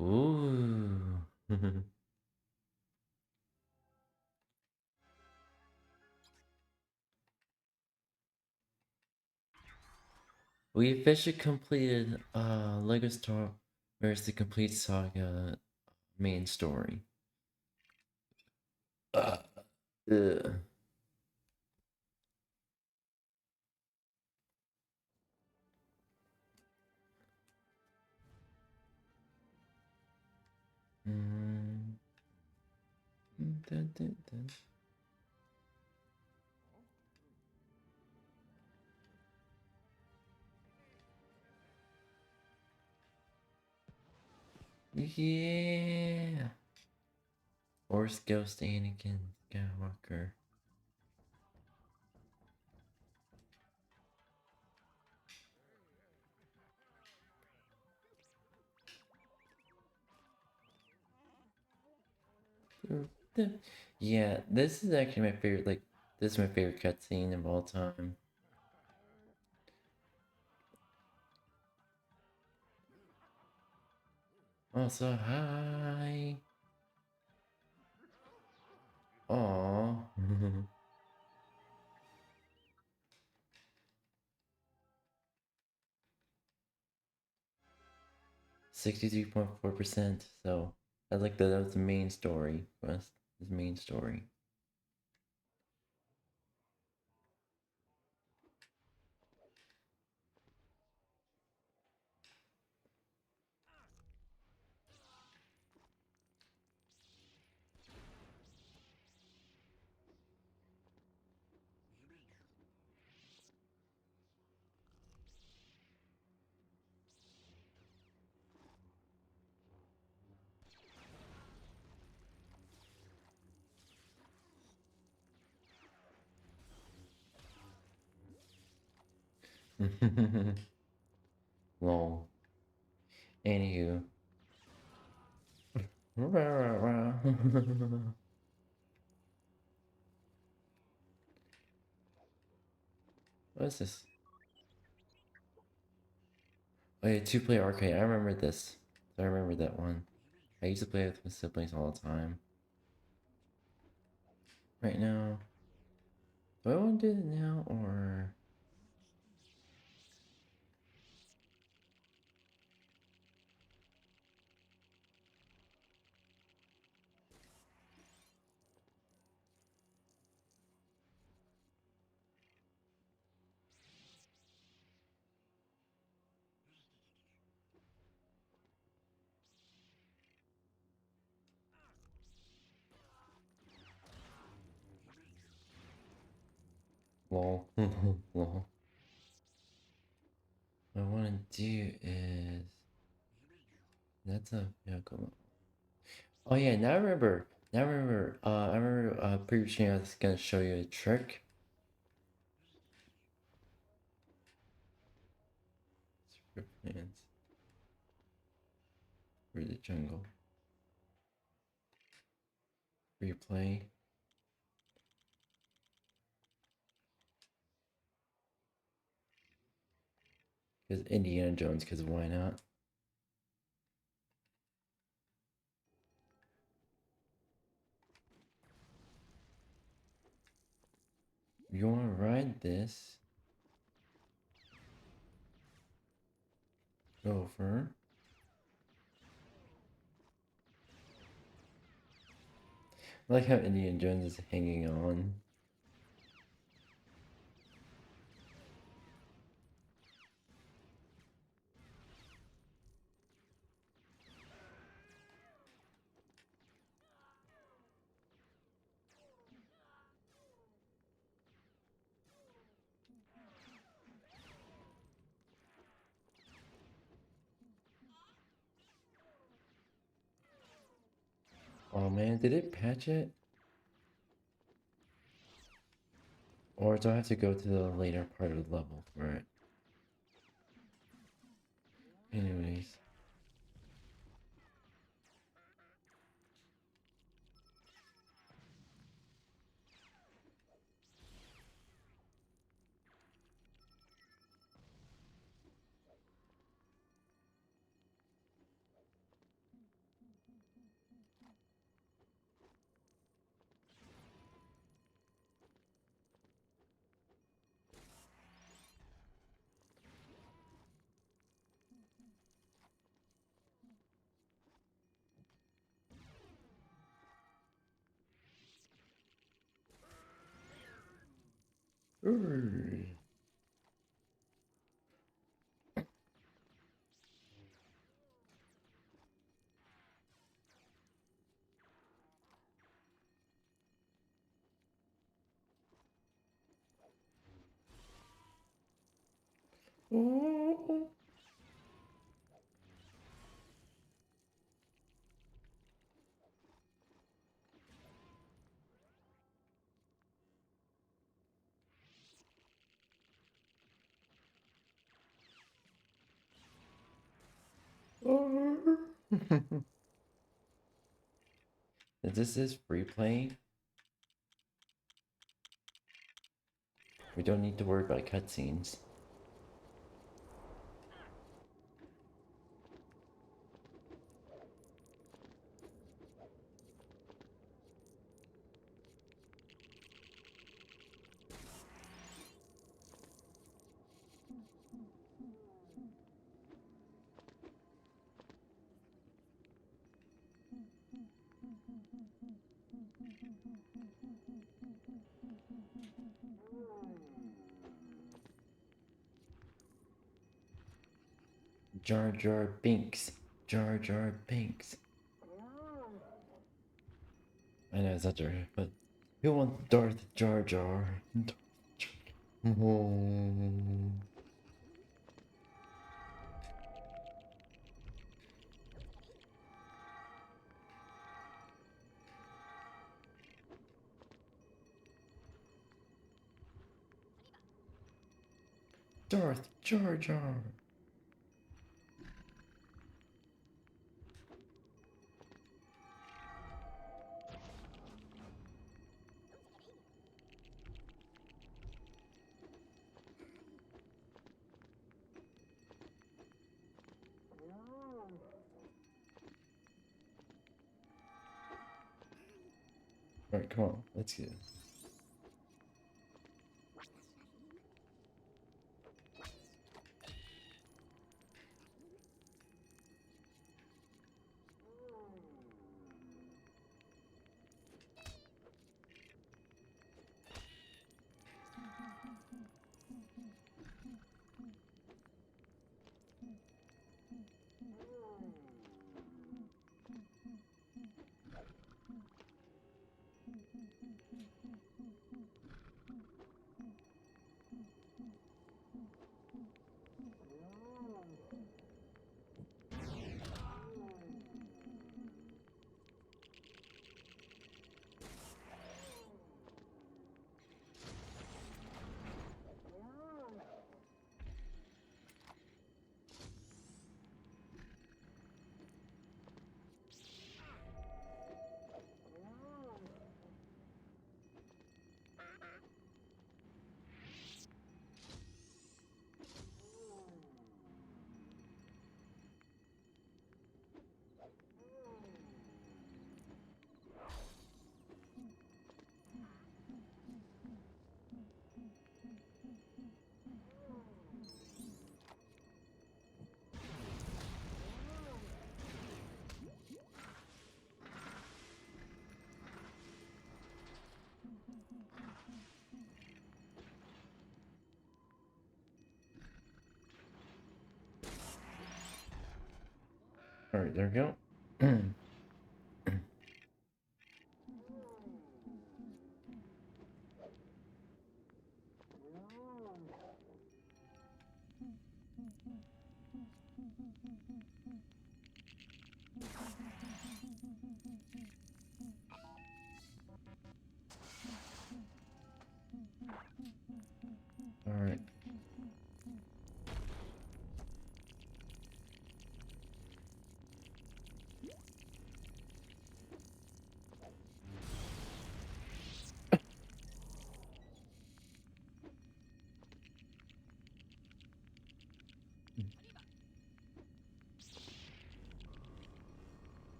Ooh. We officially completed Lego Star Wars the Complete Saga main story. Ugh. Mm. Dun, dun, dun. Yeah. Force Ghost Anakin Skywalker. Yeah, this is actually my favorite. Like, this is my favorite cutscene of all time. Also, hi. Aww. 63.4%. So, I like that. That was the main story. Was his main story. Lol. Anywho. What is this? Oh yeah, two-player arcade. I remember this. I remember that one. I used to play with my siblings all the time. Right now, do I want to do it now or? Lol. Lol. What I want to do is that's a yeah, cool. Oh yeah, now I remember. Now I remember. I remember. Previously, I was gonna show you a trick. Super plans for the jungle. replay. Because Indiana Jones, because why not? You want to ride this over? I like how Indiana Jones is hanging on. Oh man, did it patch it? Or do I have to go to the later part of the level for it? Anyways. Ooh. Oh. Oh. This is free play. We don't need to worry about cutscenes. Jar Jar Binks. Jar Jar Binks. I know it's not Jar, but who wants Darth Jar Jar? Oh. Darth Jar Jar. Alright, come on, let's get it. Alright, there we go. Alright.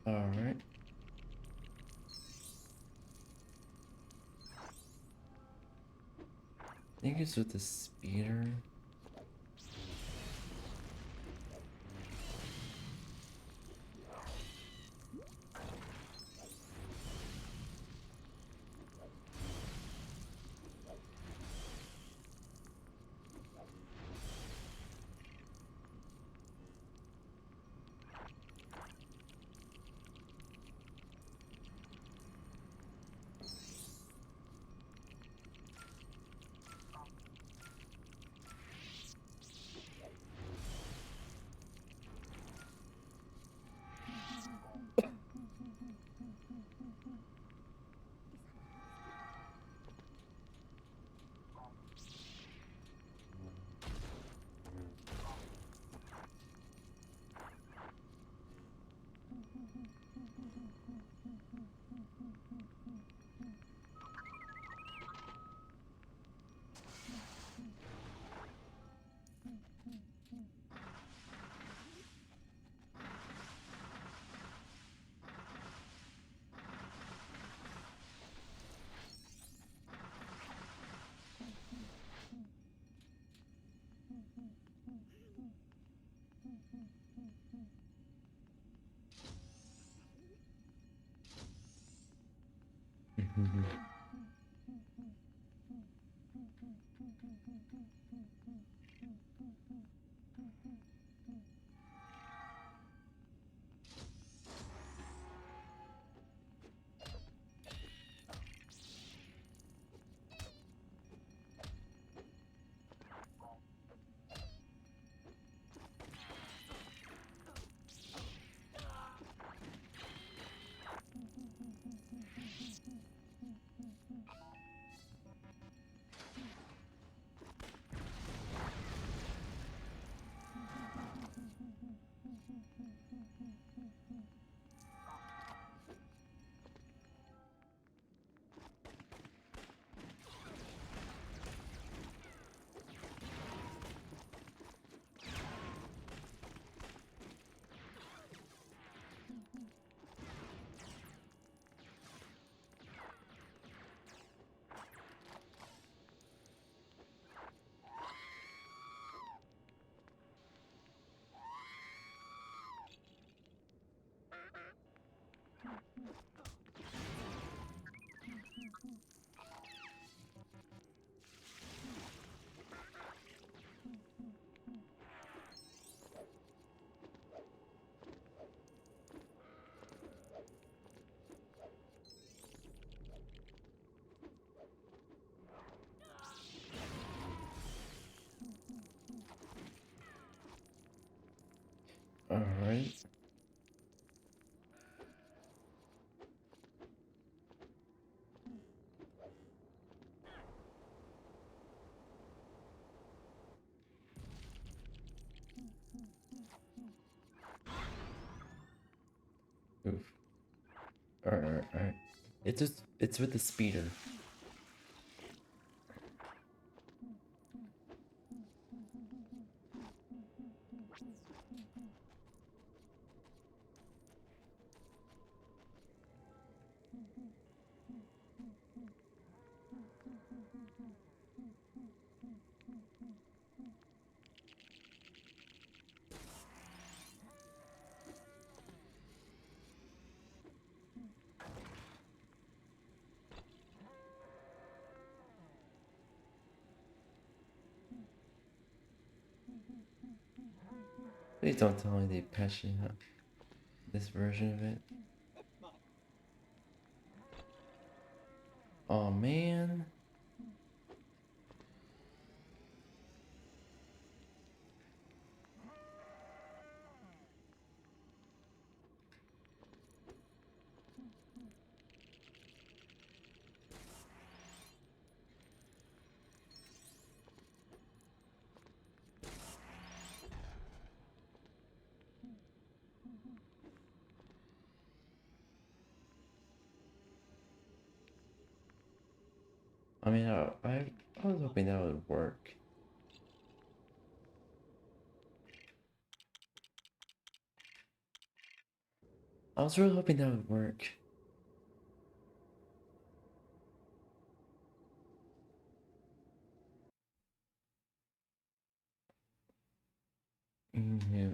Alright. I think it's with the speeder. Alright. Oof. Alright. It's with the speeder. Please don't tell me they patched it up. This version of it. Oh man. I mean, I was hoping that would work. I was really hoping that would work. Yeah.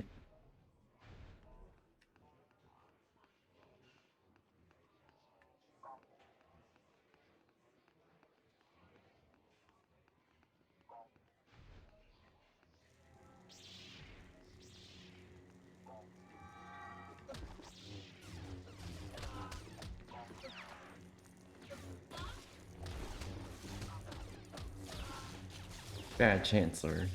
Bad Chancellor.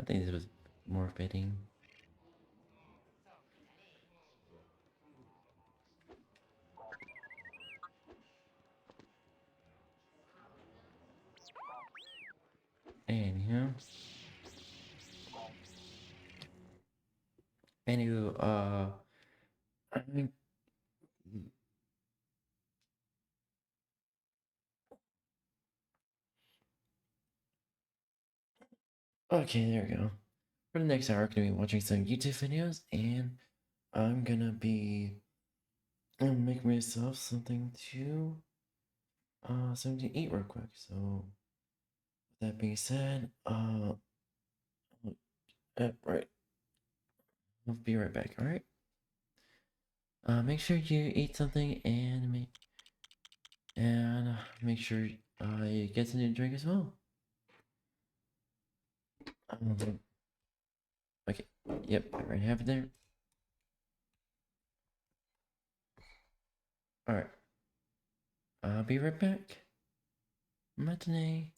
I think this was more fitting. Anyhow. Anywho, I mean, okay, there we go. For the next hour, I'm gonna be watching some YouTube videos, and I'm gonna be make myself something to eat real quick. So, with that being said, right, I'll be right back. All right. Make sure you eat something and make sure you get something to drink as well. Okay. Yep. I already have it there. All right. I'll be right back. Matinee.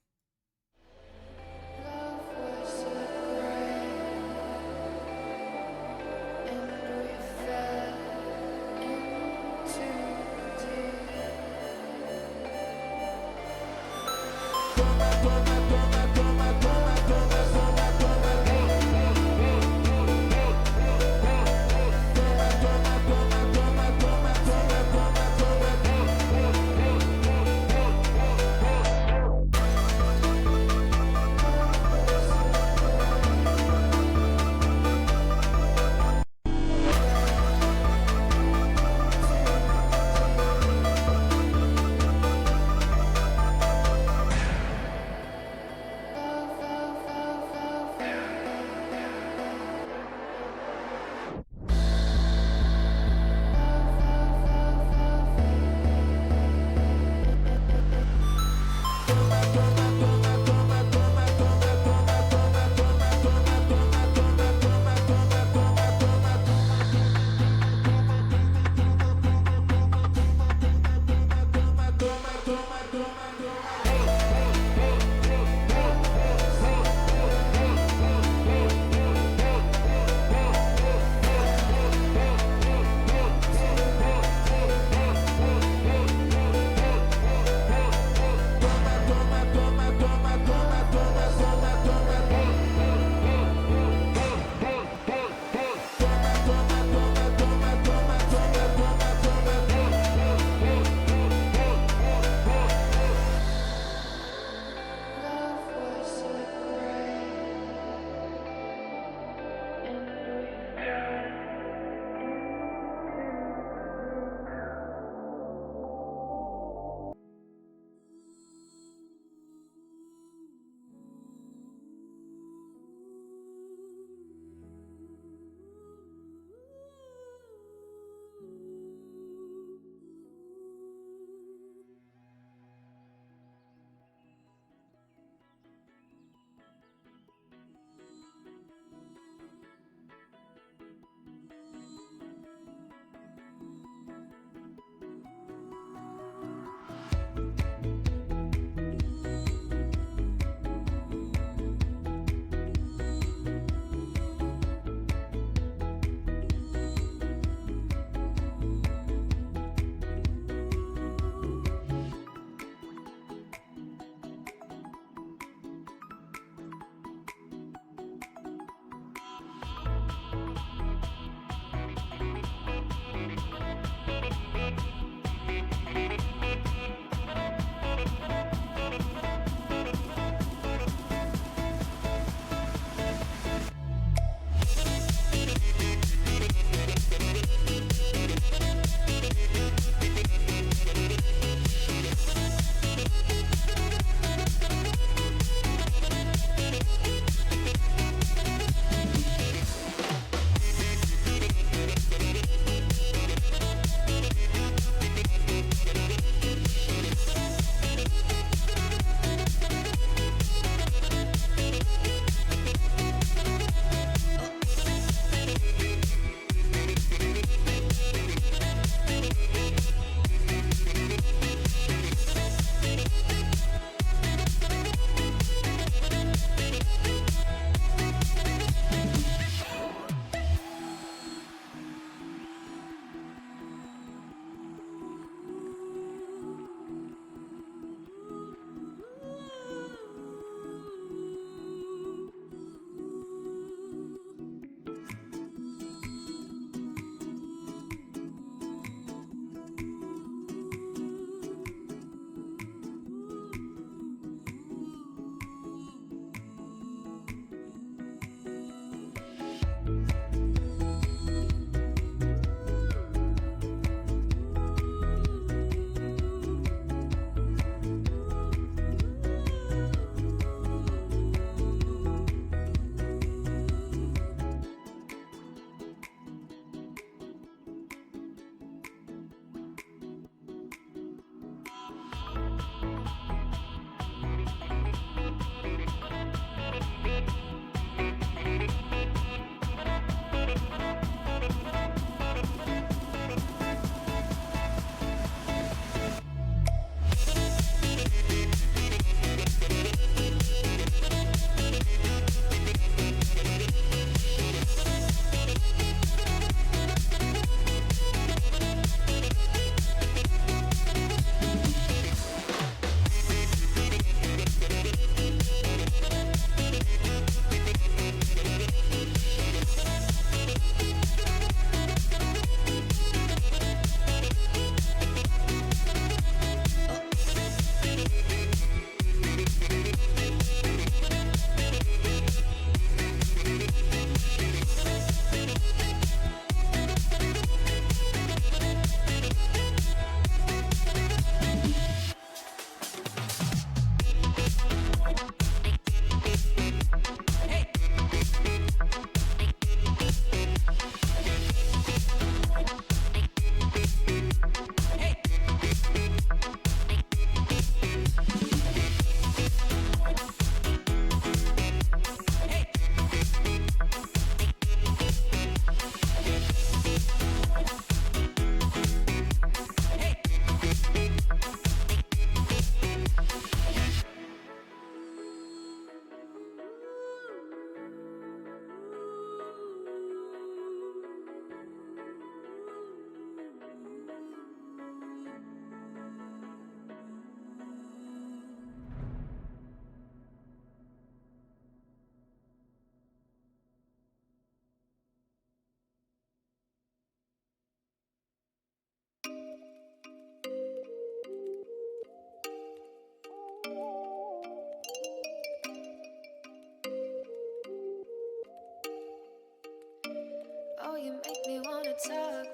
Oh, you make me wanna talk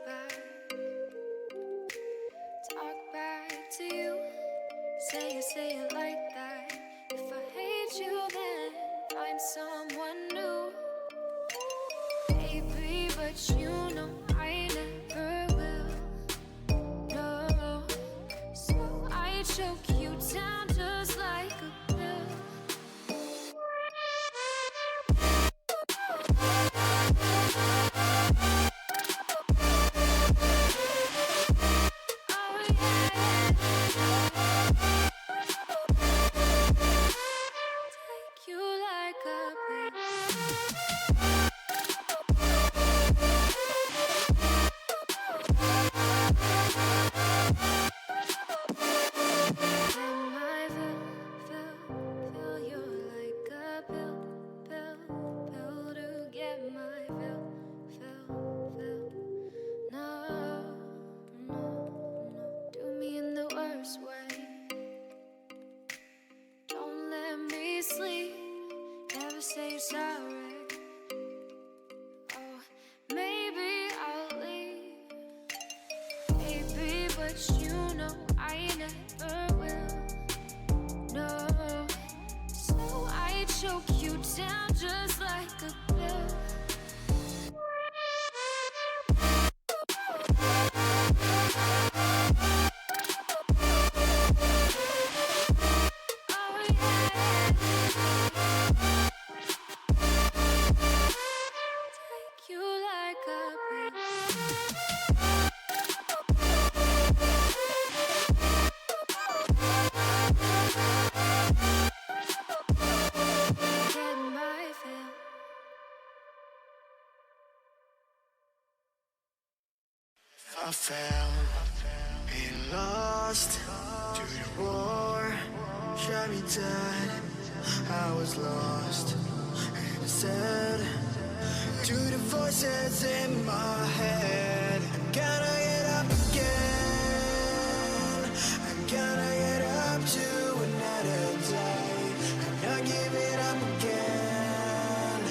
back to you. Say it like that. If I hate you, then find someone new. Baby, but you know I never will. No, so I choke you down just like a pill. Oh yeah, take you like a pill. Then I feel you're like a pill to get my fill. No, do me in the worst way. Don't let me sleep, never say sorry. Oh, maybe I'll leave, baby, but you know I never will. No, so I choke you down just like a pill. Oh yeah, take you like a pill. Get my fill. I fell and lost to the war, shot me dead. I was lost and said to the voices in my head, I'm gonna get up again. I'm gonna get up to another day. I'm not giving up again.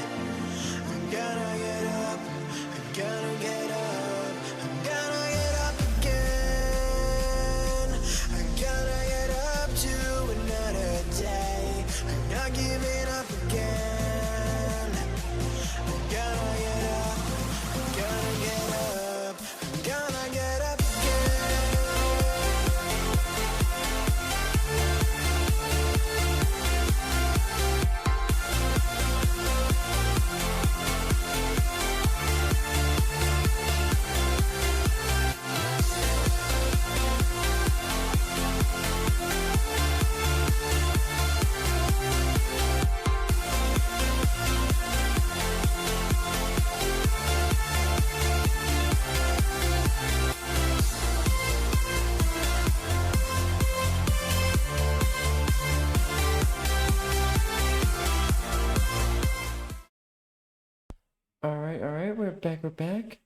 I'm gonna get up. I'm gonna get up. I'm gonna get up again. I'm gonna get up to another day. I'm not giving up again. I'm gonna get up. I'm gonna get up. I'm gonna get up again. Alright, we're back.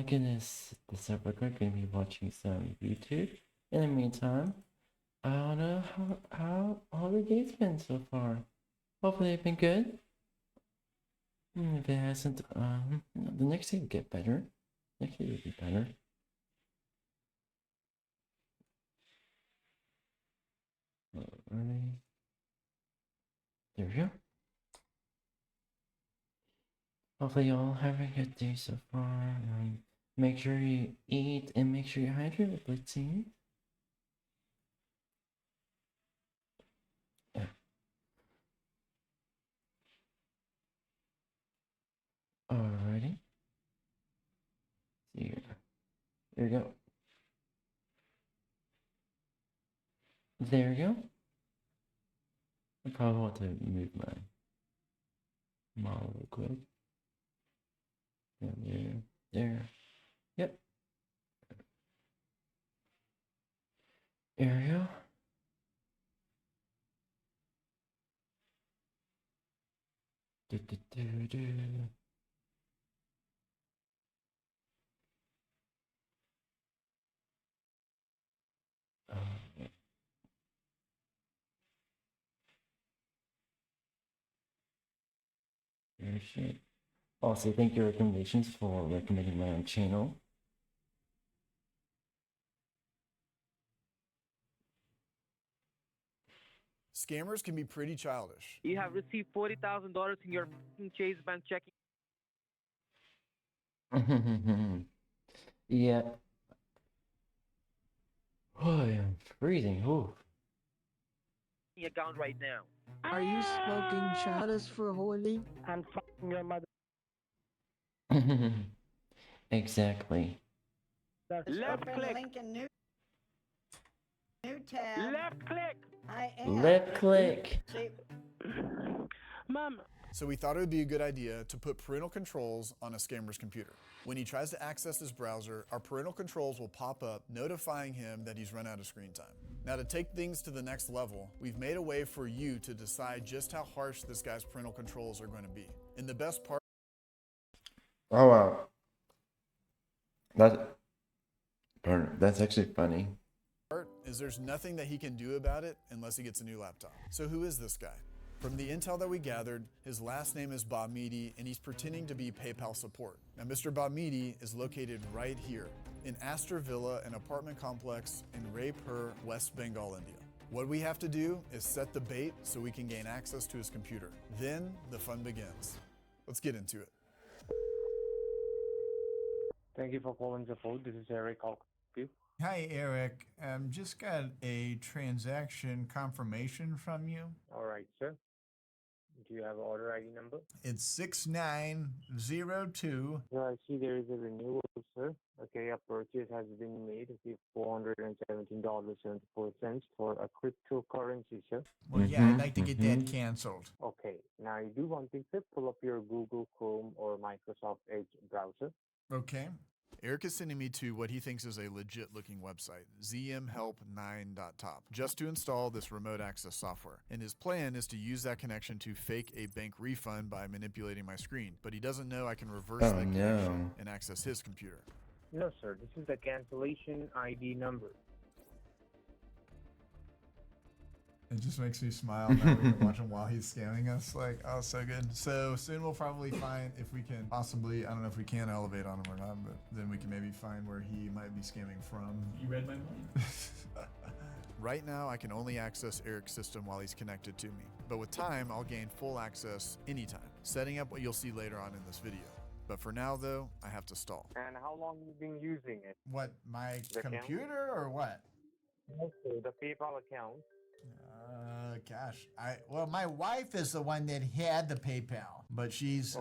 Gonna set this up real quick. Gonna be watching some YouTube. In the meantime, I don't know how all the days been so far. Hopefully they've been good. If it hasn't, the next day will get better. Next day will be better. Alright. There we go. Hopefully y'all have a good day so far. Make sure you eat and make sure you hydrate with blitzing. Yeah. Alrighty. See here. There we go. There we go. I probably want to move my model real quick. There. Yep. There we go. Do, do, do, do. There shit. Also, thank you recommendations for recommending my own channel. Scammers can be pretty childish. You have received $40,000 in your f***ing Chase Bank checking Yeah. Oh, I'm freezing. Ooh. account right now. Are you smoking shadows for Holy? And f***ing your mother. Exactly. Left Open click. link in new tab. Left click. I am. Left click. See, Mom. So we thought it would be a good idea to put parental controls on a scammer's computer. When he tries to access his browser, our parental controls will pop up notifying him that he's run out of screen time. Now to take things to the next level, we've made a way for you to decide just how harsh this guy's parental controls are going to be. And the best part Oh wow. That's actually funny. is there's nothing that he can do about it unless he gets a new laptop. So who is this guy? From the intel that we gathered, his last name is Bamidi, and he's pretending to be PayPal support. Now, Mr. Bamidi is located right here in Astor Villa, an apartment complex in Raipur, West Bengal, India. What we have to do is set the bait so we can gain access to his computer. Then the fun begins. Let's get into it. Thank you for calling the phone. This is Eric. I'll help you. Hi, Eric. Just got a transaction confirmation from you. All right, sir. Do you have order ID number? It's 6902. Yeah, I see there is a renewal, sir. Okay, a purchase has been made. It's $417.74 for a cryptocurrency, sir. Well, yeah, I'd like to get that canceled. Okay, now you do one thing, sir. Pull up your Google Chrome or Microsoft Edge browser. Okay. Eric is sending me to what he thinks is a legit looking website, zmhelp9.top, just to install this remote access software. And his plan is to use that connection to fake a bank refund by manipulating my screen. But he doesn't know I can reverse Oh, that no. connection and access his computer. No, sir. This is the cancellation ID number. It just makes me smile now we can watch him while he's scamming us. Like, oh, so good. So soon we'll probably find if we can possibly, I don't know if we can elevate on him or not, but then we can maybe find where he might be scamming from. You read my mind. Right now, I can only access Eric's system while he's connected to me. But with time, I'll gain full access anytime, setting up what you'll see later on in this video. But for now, though, I have to stall. And how long you been using it? What, my The account? computer or what? No, sir. The PayPal account. Gosh, well, my wife is the one that had the PayPal, but she's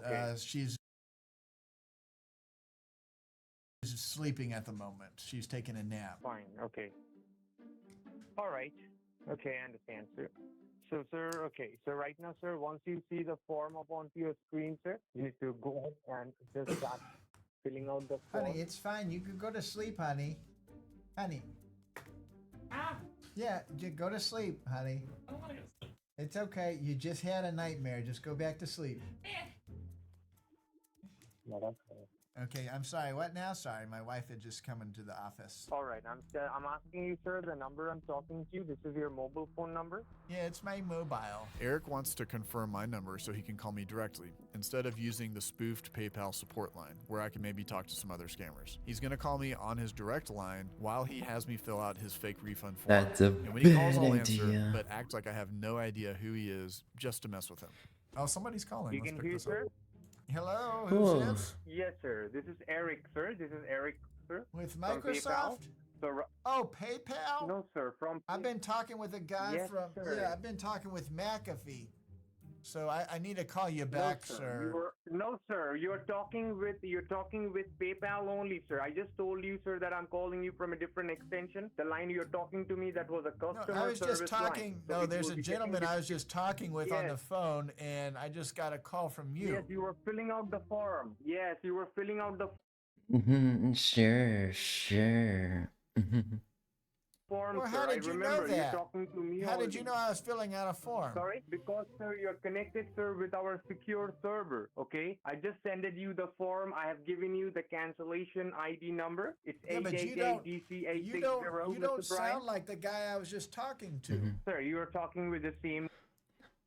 sleeping at the moment. She's taking a nap. Fine. Okay. All right. Okay, I understand, sir. So, sir, okay. So right now, sir, once you see the form up onto your screen, sir, you need to go ahead and just start filling out the form. Honey, it's fine. You can go to sleep, honey. Honey. Yeah, go to sleep, honey. I don't want to go to sleep. It's okay. You just had a nightmare. Just go back to sleep. No, that's fine. Okay, I'm sorry. What now? Sorry, my wife had just come into the office. All right. I'm asking you, sir, the number I'm talking to you. This is your mobile phone number. Yeah, it's my mobile. Eric wants to confirm my number so he can call me directly, instead of using the spoofed PayPal support line, where I can maybe talk to some other scammers. He's going to call me on his direct line while he has me fill out his fake refund form. That's a And when he calls, bad I'll answer, idea. but act like I have no idea who he is, just to mess with him. Oh, somebody's calling. You Let's can pick hear, this up. sir? Hello, Cool. who's this? Yes, sir. This is Eric, sir. This is Eric, sir. With From Microsoft? PayPal? So, Oh, PayPal? no, sir. From I've been talking with a guy Yes, from sir. yeah, I've been talking with McAfee. So I need to call you back, no, sir. No, sir. You're talking with PayPal only, sir. I just told you, sir, that I'm calling you from a different extension. The line you're talking to me, that was a No, customer I was just service talking. line. So No, it there's will a be gentleman getting I was just talking with on the Yes. phone, and I just got a call from you. Yes, you were filling out the form. Yes, you were filling out the Sure, sure. form, Well, sir. how did I you know remember that? you talking to me. How did you already. know I was filling out a form? Sorry, because sir, you're connected, sir, with our secure server. Okay, I just sended you the form. I have given you the cancellation ID number. It's Yeah, but you 888-DC860. You don't Mr. Brian. sound like the guy I was just talking to. Sir, you are talking with the same.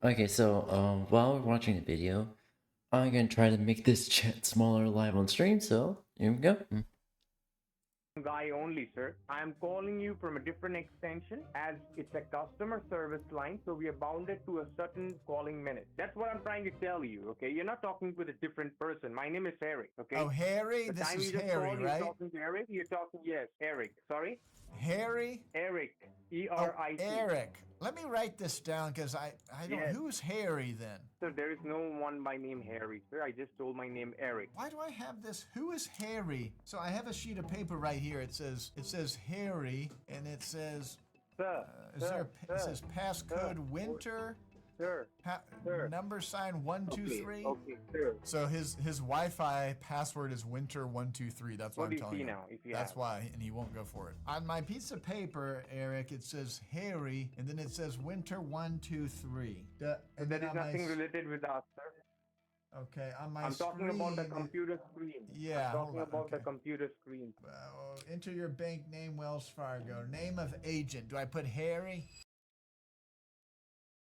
Okay, so while we're watching the video, I'm gonna try to make this chat smaller live on stream, so here we go. Guy only, sir. I'm calling you from a different extension as it's a customer service line, so we are bounded to a certain calling minute. That's what I'm trying to tell you, okay? You're not talking with a different person. My name is Eric, okay? Oh, Harry? The This time is you just Harry, called, right? you're talking to Eric? You're talking, yes, Eric. Sorry? Harry? Eric. Oh, E-R-I-C. Eric. Let me write this down because I don't. Yes. Who's Harry then? Sir, there is no one by name Harry, sir. I just told my name Eric. Why do I have this? Who is Harry? So I have a sheet of paper right here. It says Harry, and it says Sir, it says passcode winter. Sir, sir. Number sign 123. Okay, sir. So his Wi-Fi password is winter123. That's what What I'm do you telling see you. now, if you That's have? why, and he won't go for it. On my piece of paper, Eric, it says Harry, and then it says winter123. And That then is on my nothing related with us, sir. Okay, on my I'm talking about the screen, computer screen. Yeah, I'm hold talking on, about the okay. computer screen. Enter your bank name, Wells Fargo. Name of agent. Do I put Harry?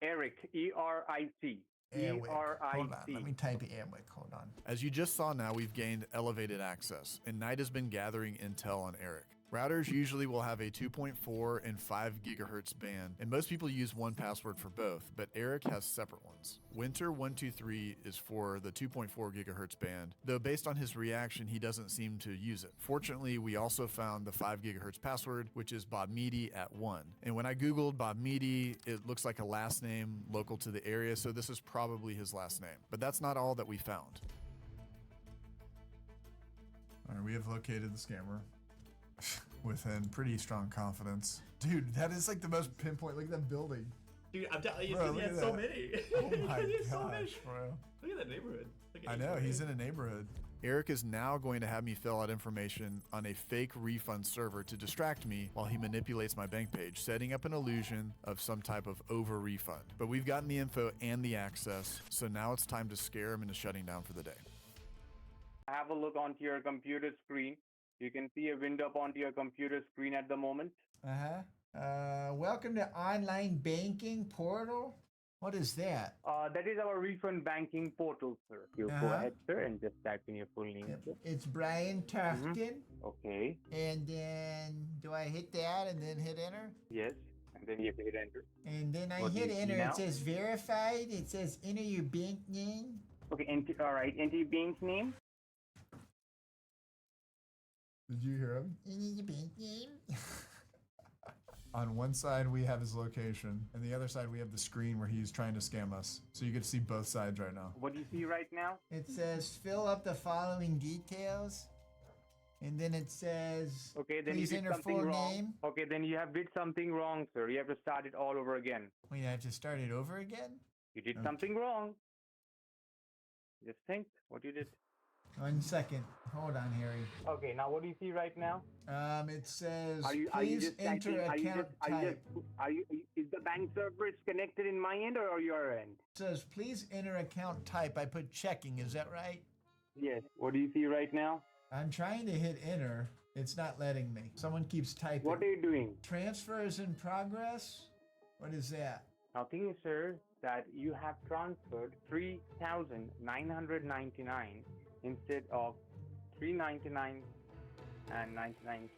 Eric, E-R-I-C. Airwick. Hold on, E-R-I-C. let me type Airwick. Hold on. As you just saw now, we've gained elevated access, and Knight has been gathering intel on Eric. Routers usually will have a 2.4 and 5 gigahertz band, and most people use one password for both, but Eric has separate ones. Winter123 is for the 2.4 gigahertz band, though based on his reaction, he doesn't seem to use it. Fortunately, we also found the 5 gigahertz password, which is Bob Meady at 1. And when I Googled Bob Meady, it looks like a last name local to the area, so this is probably his last name. But that's not all that we found. All right, we have located the scammer. Within pretty strong confidence. Dude, that is like the most pinpoint. Look at that building. Dude, I'm telling you, Bro, he look had at so that. many. Oh my He had so gosh, many. bro. Look at that neighborhood. Look at I know, he's in a neighborhood. Eric is now going to have me fill out information on a fake refund server to distract me while he manipulates my bank page, setting up an illusion of some type of over refund. But we've gotten the info and the access, so now it's time to scare him into shutting down for the day. Have a look onto your computer screen. You can see a window up onto your computer screen at the moment. Welcome to online banking portal. What is that? That is our refund banking portal, sir. You go ahead, sir, and just type in your full name. Sir. It's Brian Tufkin. Okay. And then do I hit that and then hit enter? Yes. And then you have to hit enter. And then I What do hit you see enter. now? It says verified. It says enter your bank name. Okay. All right. Enter your bank's name. Did you hear him? Enter your bank name. On one side we have his location, and the other side we have the screen where he's trying to scam us. So you get to see both sides right now. What do you see right now? It says fill up the following details, and then it says Okay. Then please you did enter something full wrong. name. Okay. Then you have did something wrong, sir. You have to start it all over again. Wait, I have to start it over again? You did Okay. something wrong. Just think what you did. 1 second. Hold on, Harry. Okay. Now what do you see right now? It says Are you please just enter typing, account type. is the bank server is connected in my end or your end? It says please enter account type. I put checking. Is that right? Yes. What do you see right now? I'm trying to hit enter. It's not letting me. Someone keeps typing. What are you doing? Transfer is in progress? What is that? Now, thing is, sir, that you have transferred 3,999 instead of 399 and 99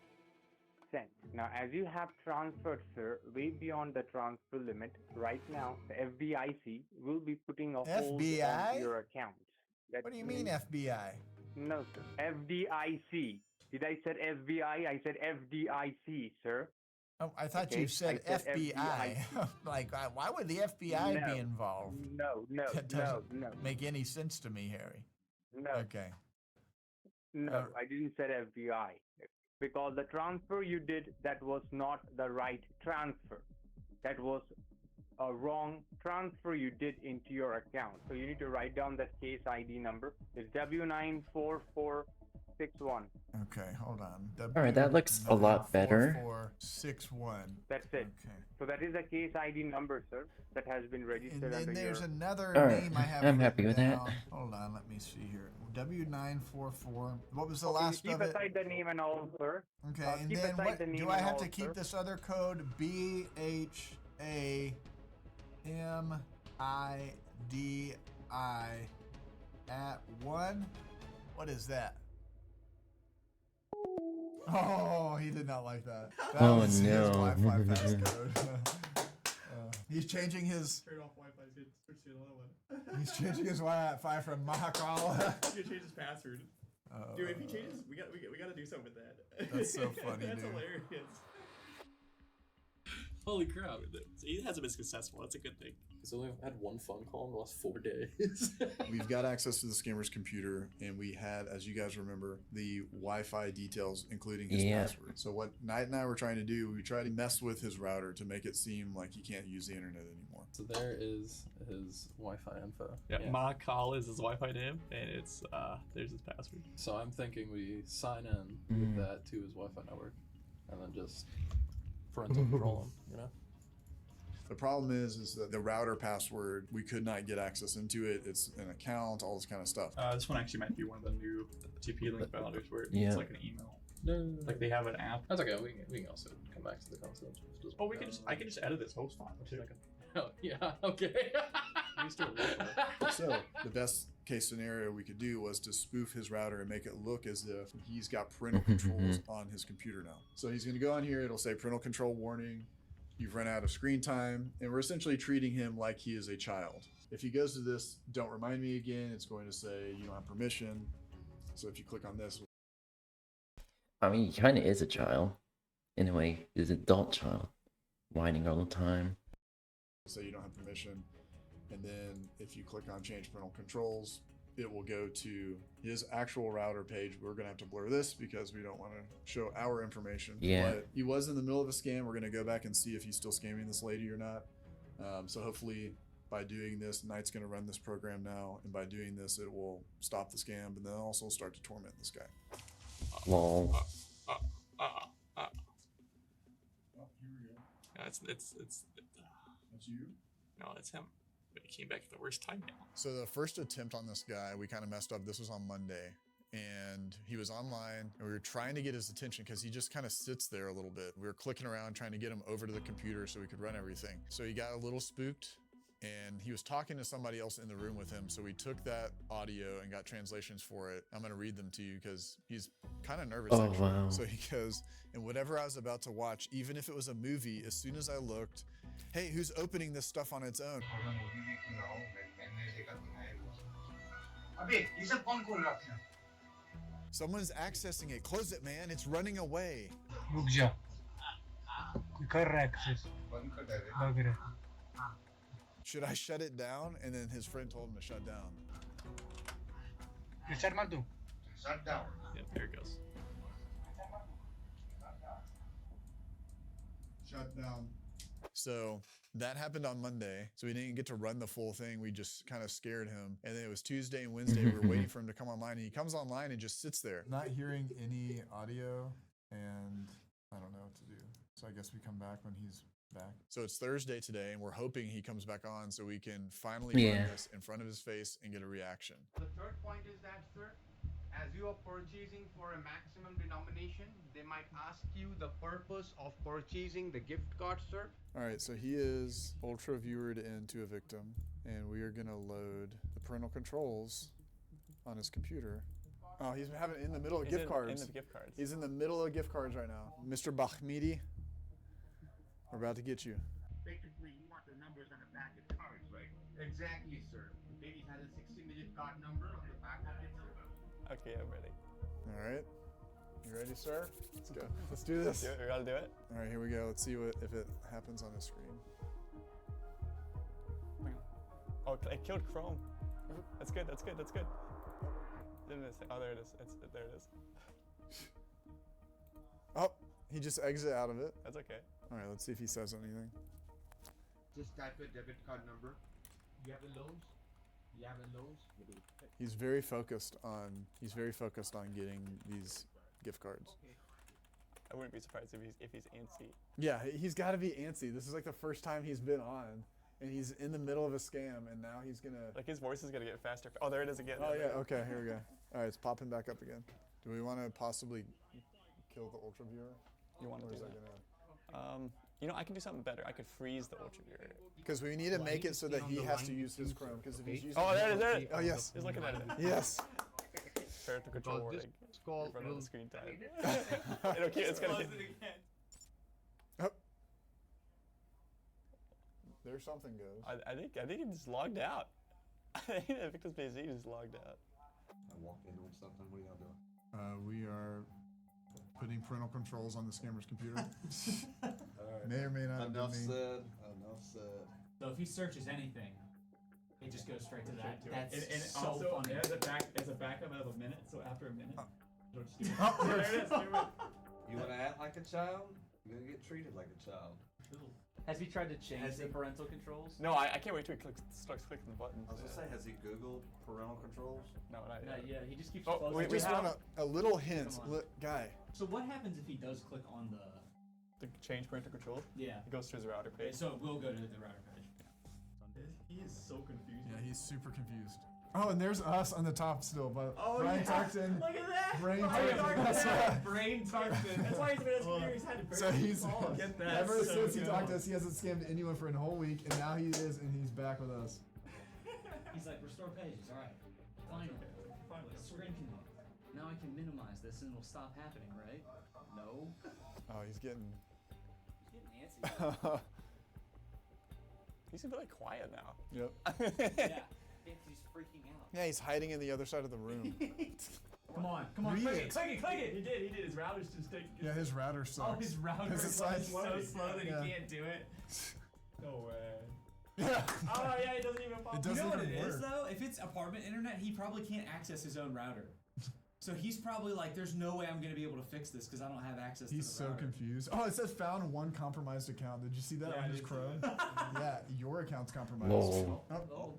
cents. Now, as you have transferred, sir, way beyond the transfer limit, right now, the FDIC will be putting a hold FBI? on your account. That What do you mean means- FBI? No, sir. FDIC. Did I said FBI? I said FDIC, sir. Oh, I thought Okay, you said I said FBI. Like, why would the FBI No. be involved? No, That no, doesn't no, make any sense to me, Harry. no. Okay. No, I didn't say FBI. Because the transfer you did, that was not the right transfer. That was a wrong transfer you did into your account. So you need to write down that case ID number. It's W94461. Okay, hold on. All right, that looks a lot better. 4461. That's it. Okay. So that is a case ID number, sir, that has been And registered then under there's your... another All right, name I have. I'm happy written with that. down. Hold on, let me see here. W944. What was the Okay, last keep of it? aside the name and all, sir. Okay, and keep then aside what the name do I and have all, to keep sir. this other code? BHAMIDI at 1. What is that? Oh, he did not like that. That Oh, was his no. Wi-Fi passcode. He's changing his. Turn off Wi-Fi. Switch to another one. He's changing his Wi-Fi from Mahakala. He's gonna change his password. Dude, if he changes, we gotta do something with that. That's so funny, That's dude. hilarious. Holy crap! He hasn't been successful. That's a good thing. He's only had one phone call in the last 4 days. We've got access to the scammer's computer, and we had, as you guys remember, the Wi-Fi details, including his Yeah. password. So what Knight and I were trying to do, we tried to mess with his router to make it seem like he can't use the internet anymore. So there is his Wi-Fi info. Yeah, my call is his Wi-Fi name, and it's there's his password. So I'm thinking we sign in with that to his Wi-Fi network, and then just parental control him. You know. The problem is that the router password, we could not get access into it. It's an account, all this kind of stuff. This one actually might be one of the new TP link founders where Yeah. it's like an email. No. Like they have an app. That's okay. We can also come back to the console. Oh, I can just edit this host file too. Oh yeah. Okay. We used to work with it. So the best case scenario we could do was to spoof his router and make it look as if he's got parental controls on his computer now. So he's going to go on here. It'll say parental control warning. You've run out of screen time, and we're essentially treating him like he is a child. If he goes to this, don't remind me again, it's going to say you don't have permission. So if you click on this, I mean, he kind of is a child. In a way, he's an adult child. Whining all the time. say you don't have permission. And then if you click on change parental controls, it will go to his actual router page. We're going to have to blur this because we don't want to show our information. Yeah. But he was in the middle of a scam. We're going to go back and see if he's still scamming this lady or not. So hopefully by doing this, Knight's going to run this program now. And by doing this, it will stop the scam and then also start to torment this guy. Lol. Oh, here we go. It's That's you? no, it's him. But he came back at the worst time now. So the first attempt on this guy, we kind of messed up. This was on Monday, and he was online, and we were trying to get his attention because he just kind of sits there a little bit. We were clicking around trying to get him over to the computer so we could run everything. So he got a little spooked, and he was talking to somebody else in the room with him. So we took that audio and got translations for it. I'm going to read them to you because he's kind of nervous. Oh, actually. wow. So he goes, and whatever I was about to watch, even if it was a movie, as soon as I looked, hey, who's opening this stuff on its own? Someone's accessing it. Close it, man. It's running away. Should I shut it down? And then his friend told him to shut down. Yeah, there it goes. Shut down. So that happened on Monday. So we didn't get to run the full thing. We just kind of scared him. And then it was Tuesday and Wednesday. We were waiting for him to come online. And he comes online and just sits there. Not hearing any audio, and I don't know what to do. So I guess we come back when he's back. So it's Thursday today, and we're hoping he comes back on so we can finally Yeah. run this in front of his face and get a reaction. The third point is that, sir, as you are purchasing for a maximum denomination, they might ask you the purpose of purchasing the gift card, sir. All right, so he is ultra viewered into a victim, and we are gonna load the parental controls on his computer. Oh, he's having it in the middle of gift cards. In the gift cards. He's in the middle of gift cards right now. Mr. Bahmidi, we're about to get you. Basically, you want the numbers on the back of the cards, right? Exactly, sir. The baby has a 16-digit card number on the back of it, sir. Okay, I'm ready. All right, you ready, sir? Let's go. Let's do this. We gotta do it. All right, here we go. Let's see if it happens on the screen. Oh, I killed Chrome. That's good. That's good. That's good. Oh, there it is. There it is. Oh, he just exited out of it. That's okay. All right, let's see if he says anything. Just type a debit card number. You have a loans? You have a loans? He's very focused on getting these gift cards. I wouldn't be surprised if he's antsy. Yeah, he's got to be antsy. This is like the first time he's been on, and he's in the middle of a scam, and now he's gonna. Like his voice is gonna get faster. Oh, there it is again. Oh yeah. Okay, here we go. All right, it's popping back up again. Do we want to possibly kill the ultra viewer? You want to Or do is that that? gonna? You know, I can do something better. I could freeze the ultra viewer. Because we need to make it so that he has to use his Chrome. Because if he's using Oh, there it is. Oh, yes. He's looking at it. Yes. Parental control Because warning. this call In front of will the screen time. It's gonna hit. Oh. There something goes. I think he just logged out. I think Victor's PC just logged out. I walked into him something. What are y'all doing? We are putting parental controls on the scammer's computer. Alright. May or may not have been Enough me. said. Enough said. So if he searches anything, it just goes straight to that. That's and so also, funny. as a backup of a minute, so after a minute, don't just do it. Oh, there it is. Do it. You wanna act like a child? You're gonna get treated like a child. Has he tried to change the parental controls? No, I can't wait till he starts clicking the buttons. I was gonna say, has he Googled parental controls? No, not Not yet. yet. He just keeps Oh, closing we it. Just have- want a little hint. Come on. Guy. So what happens if he does click on the? To change parental control, Yeah. it goes to his router page. So it will go to the router page. He is so confused. Yeah, he's super confused. Oh, and there's us on the top still, but Oh, Brian yeah. Tarkton. Look at that. Brain Brian Tarkton. That's right. Brain Tarkton. That's why he's been as confused. He's had to So he's get that. ever so since he good. talked to us, he hasn't scammed anyone for a whole week, and now he is, and he's back with us. He's like, restore pages. All right. Finally. Finally. Screen can. Now I can minimize this and it'll stop happening, right? No. Oh, he's getting. He's getting antsy. He's really quiet now. Yep. Yeah. He's freaking out. Yeah, he's hiding in the other side of the room. Come on, Read click it. it, click it, click it. He did. His router's just taking. Yeah, his router sucks. Oh, his router 'Cause is it's like like- so slow that Yeah. he can't do it. No way. Yeah. Oh yeah, he doesn't even pop. It You doesn't know what even it is work. though? If it's apartment internet, he probably can't access his own router. So he's probably like, "There's no way I'm gonna be able to fix this because I don't have access to the He's so router." confused. Oh, it says found one compromised account. Did you see that Yeah, I on his did see Chrome? Yeah, your account's compromised. Whoa. Oh, Oh,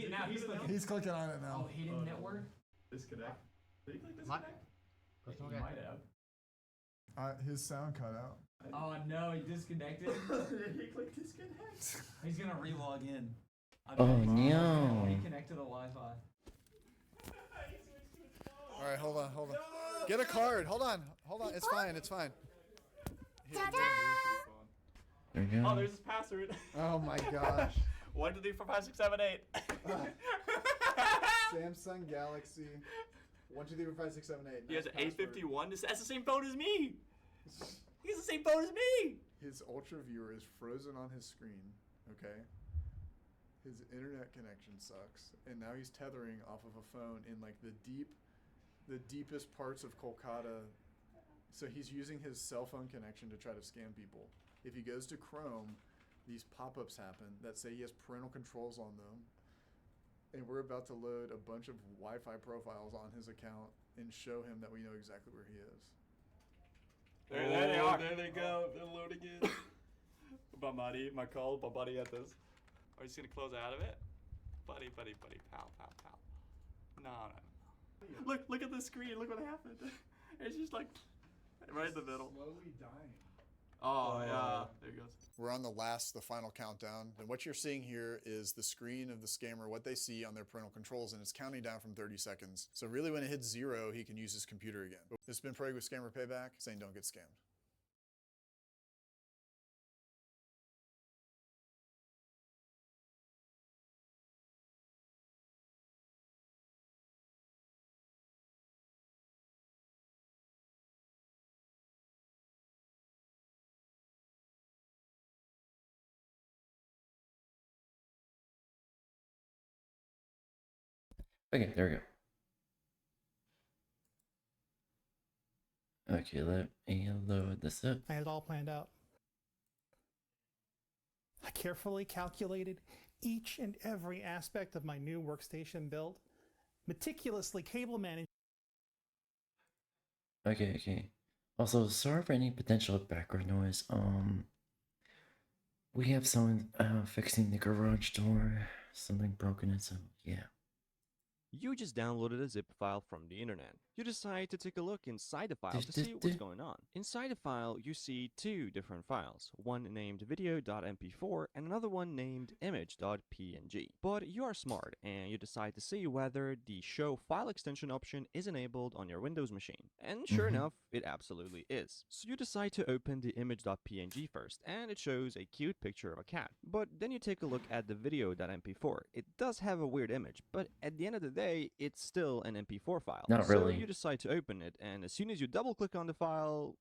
now he's clicking. he's clicking on it Oh, now. hidden network. Disconnect. Did he click What? disconnect? He might have. His sound cut out. Oh no, he disconnected. He clicked disconnect. He's gonna relog in. I Oh, bet he's gonna no. reconnect to the Wi-Fi. All right, hold on. Get a card. Hold on. It's fine. There you go. Oh, there's his password. Oh my gosh. 1, 2, 3, 4, 5, 6, 7, 8. Samsung Galaxy 1, 2, 3, 4, 5, 6, 7, 8. He has an 851. That's the same phone as me. He has the same phone as me. His Ultra viewer is frozen on his screen. Okay. His internet connection sucks, and now he's tethering off of a phone in like the deepest parts of Kolkata. So he's using his cell phone connection to try to scam people. If he goes to Chrome, these pop-ups happen that say he has parental controls on them. And we're about to load a bunch of Wi-Fi profiles on his account and show him that we know exactly where he is. There they are. There they go. They're loading in. Bamadi, my buddy at this. Are you just gonna close out of it? Buddy, pal. No. Look at the screen. Look what happened. It's just like right in the middle. Slowly dying. Oh yeah. There he goes. We're on the final countdown. And what you're seeing here is the screen of the scammer, what they see on their parental controls, and it's counting down from 30 seconds. So really when it hits 0, he can use his computer again. This has been Preg with Scammer Payback, saying don't get scammed. Okay, there we go. Okay, let me load this up. I had it all planned out. I carefully calculated each and every aspect of my new workstation build, meticulously cable managed. Okay. Also, sorry for any potential background noise. We have someone fixing the garage door. Something broken in, so yeah. You just downloaded a zip file from the internet. You decide to take a look inside the file to see what's going on. Inside the file, you see two different files, one named video.mp4 and another one named image.png. But you are smart and you decide to see whether the show file extension option is enabled on your Windows machine. And sure enough, it absolutely is. So you decide to open the image.png first, and it shows a cute picture of a cat. But then you take a look at the video.mp4. It does have a weird image, but at the end of the day, it's still an MP4 file. Not so really. you decide to open it, and as soon as you double click on the file,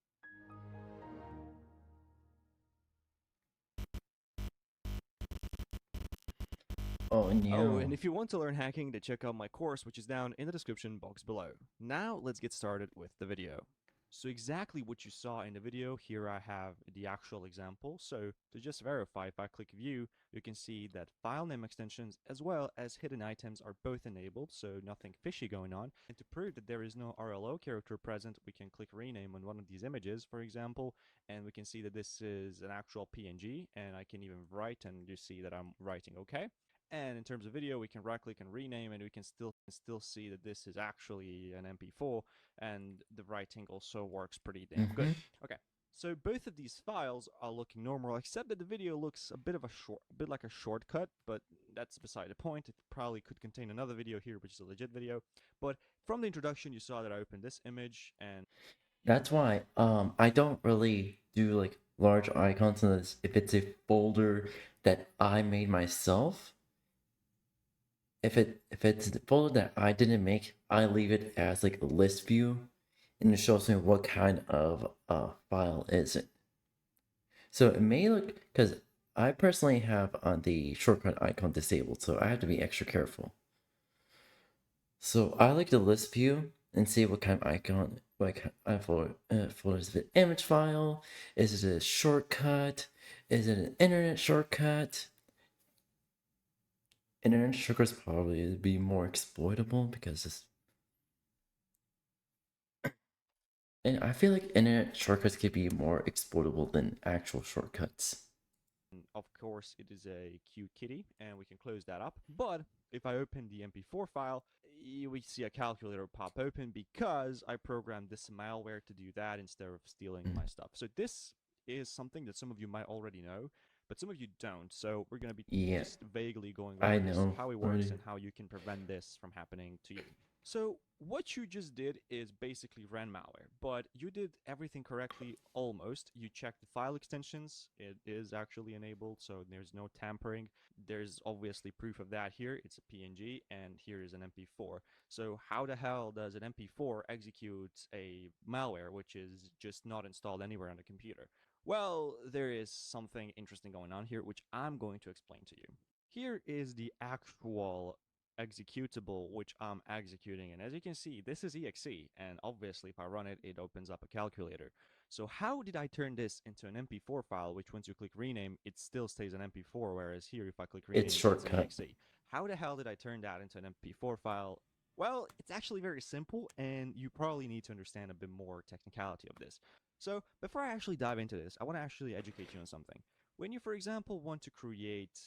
Oh no. Oh, and if you want to learn hacking, then check out my course, which is down in the description box below. Now, let's get started with the video. So exactly what you saw in the video, here I have the actual example. So to just verify, if I click view, you can see that file name extensions as well as hidden items are both enabled, so nothing fishy going on. And to prove that there is no RLO character present, we can click rename on one of these images, for example, and we can see that this is an actual PNG, and I can even write, and you see that I'm writing okay. And in terms of video, we can right click and rename, and we can still see that this is actually an MP4, and the writing also works pretty damn good. Okay, so both of these files are looking normal, except that the video looks a bit like a shortcut, but that's beside the point. It probably could contain another video here, which is a legit video. But from the introduction, you saw that I opened this image, and That's why I don't really do like large icons unless if it's a folder that I made myself. If it's a folder that I didn't make, I leave it as like a list view, and it shows me what kind of file is it. So it may look, because I personally have the shortcut icon disabled, so I have to be extra careful. So I like the list view and see what kind of icon, like folder is it an image file? Is it a shortcut? Is it an internet shortcut? Internet shortcuts probably be more exploitable because it's... And I feel like internet shortcuts could be more exploitable than actual shortcuts. Of course, it is a cute kitty, and we can close that up. But if I open the MP4 file, we see a calculator pop open because I programmed this malware to do that instead of stealing my stuff. So this is something that some of you might already know, but some of you don't. So we're going to be just vaguely going over this, how it works, and how you can prevent this from happening to you. So what you just did is basically ran malware, but you did everything correctly almost. You checked the file extensions. It is actually enabled, so there's no tampering. There's obviously proof of that here. It's a PNG, and here is an MP4. So how the hell does an MP4 execute a malware which is just not installed anywhere on the computer? Well, there is something interesting going on here, which I'm going to explain to you. Here is the actual executable which I'm executing, and as you can see, this is exe, and obviously if I run it, it opens up a calculator. So how did I turn this into an MP4 file, which once you click rename, it still stays an MP4, whereas here if I click rename, it's shortcut. an exe. How the hell did I turn that into an MP4 file? Well, it's actually very simple, and you probably need to understand a bit more technicality of this. So before I actually dive into this, I want to actually educate you on something. When you, for example, want to create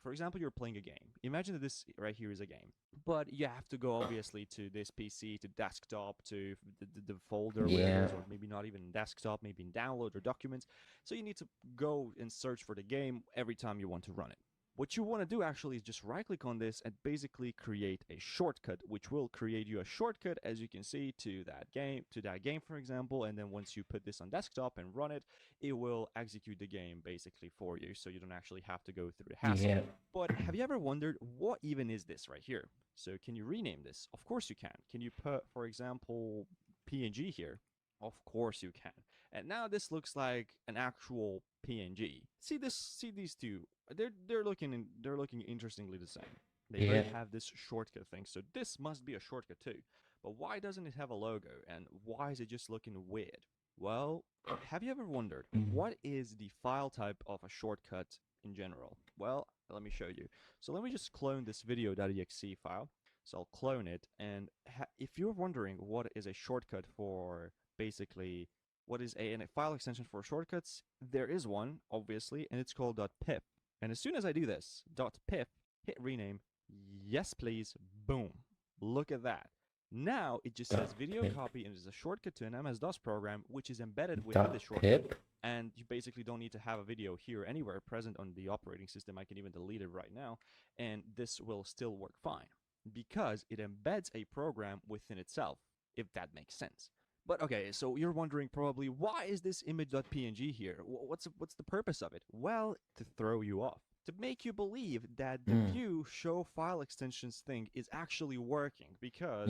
for example, you're playing a game. Imagine that this right here is a game, but you have to go obviously to this PC, to desktop, to the folder, where it is, or maybe not even in desktop, maybe in download or documents. So you need to go and search for the game every time you want to run it. What you want to do actually is just right click on this and basically create a shortcut, which will create you a shortcut, as you can see, to that game, for example. And then once you put this on desktop and run it, it will execute the game basically for you, so you don't actually have to go through the hassle. But have you ever wondered what even is this right here? So can you rename this? Of course you can. Can you put, for example, PNG here? Of course you can. And now this looks like an actual PNG. See these two. They're looking interestingly the same. They both have this shortcut thing. So this must be a shortcut too. But why doesn't it have a logo, and why is it just looking weird? Well, have you ever wondered what is the file type of a shortcut in general? Well, let me show you. So let me just clone this video.exe file. So I'll clone it, and if you're wondering what is a shortcut for basically what is a file extension for shortcuts, there is one, obviously, and it's called .pip. And as soon as I do this, .pip, hit rename, yes please, boom. Look at that. Now it just says video .pip. copy and is a shortcut to an MS-DOS program which is embedded within the shortcut. .pip. And you basically don't need to have a video here anywhere present on the operating system. I can even delete it right now, and this will still work fine because it embeds a program within itself, if that makes sense. But okay, so you're wondering probably, why is this image.png here? What's the purpose of it? Well, to throw you off, to make you believe that the view show file extensions thing is actually working, because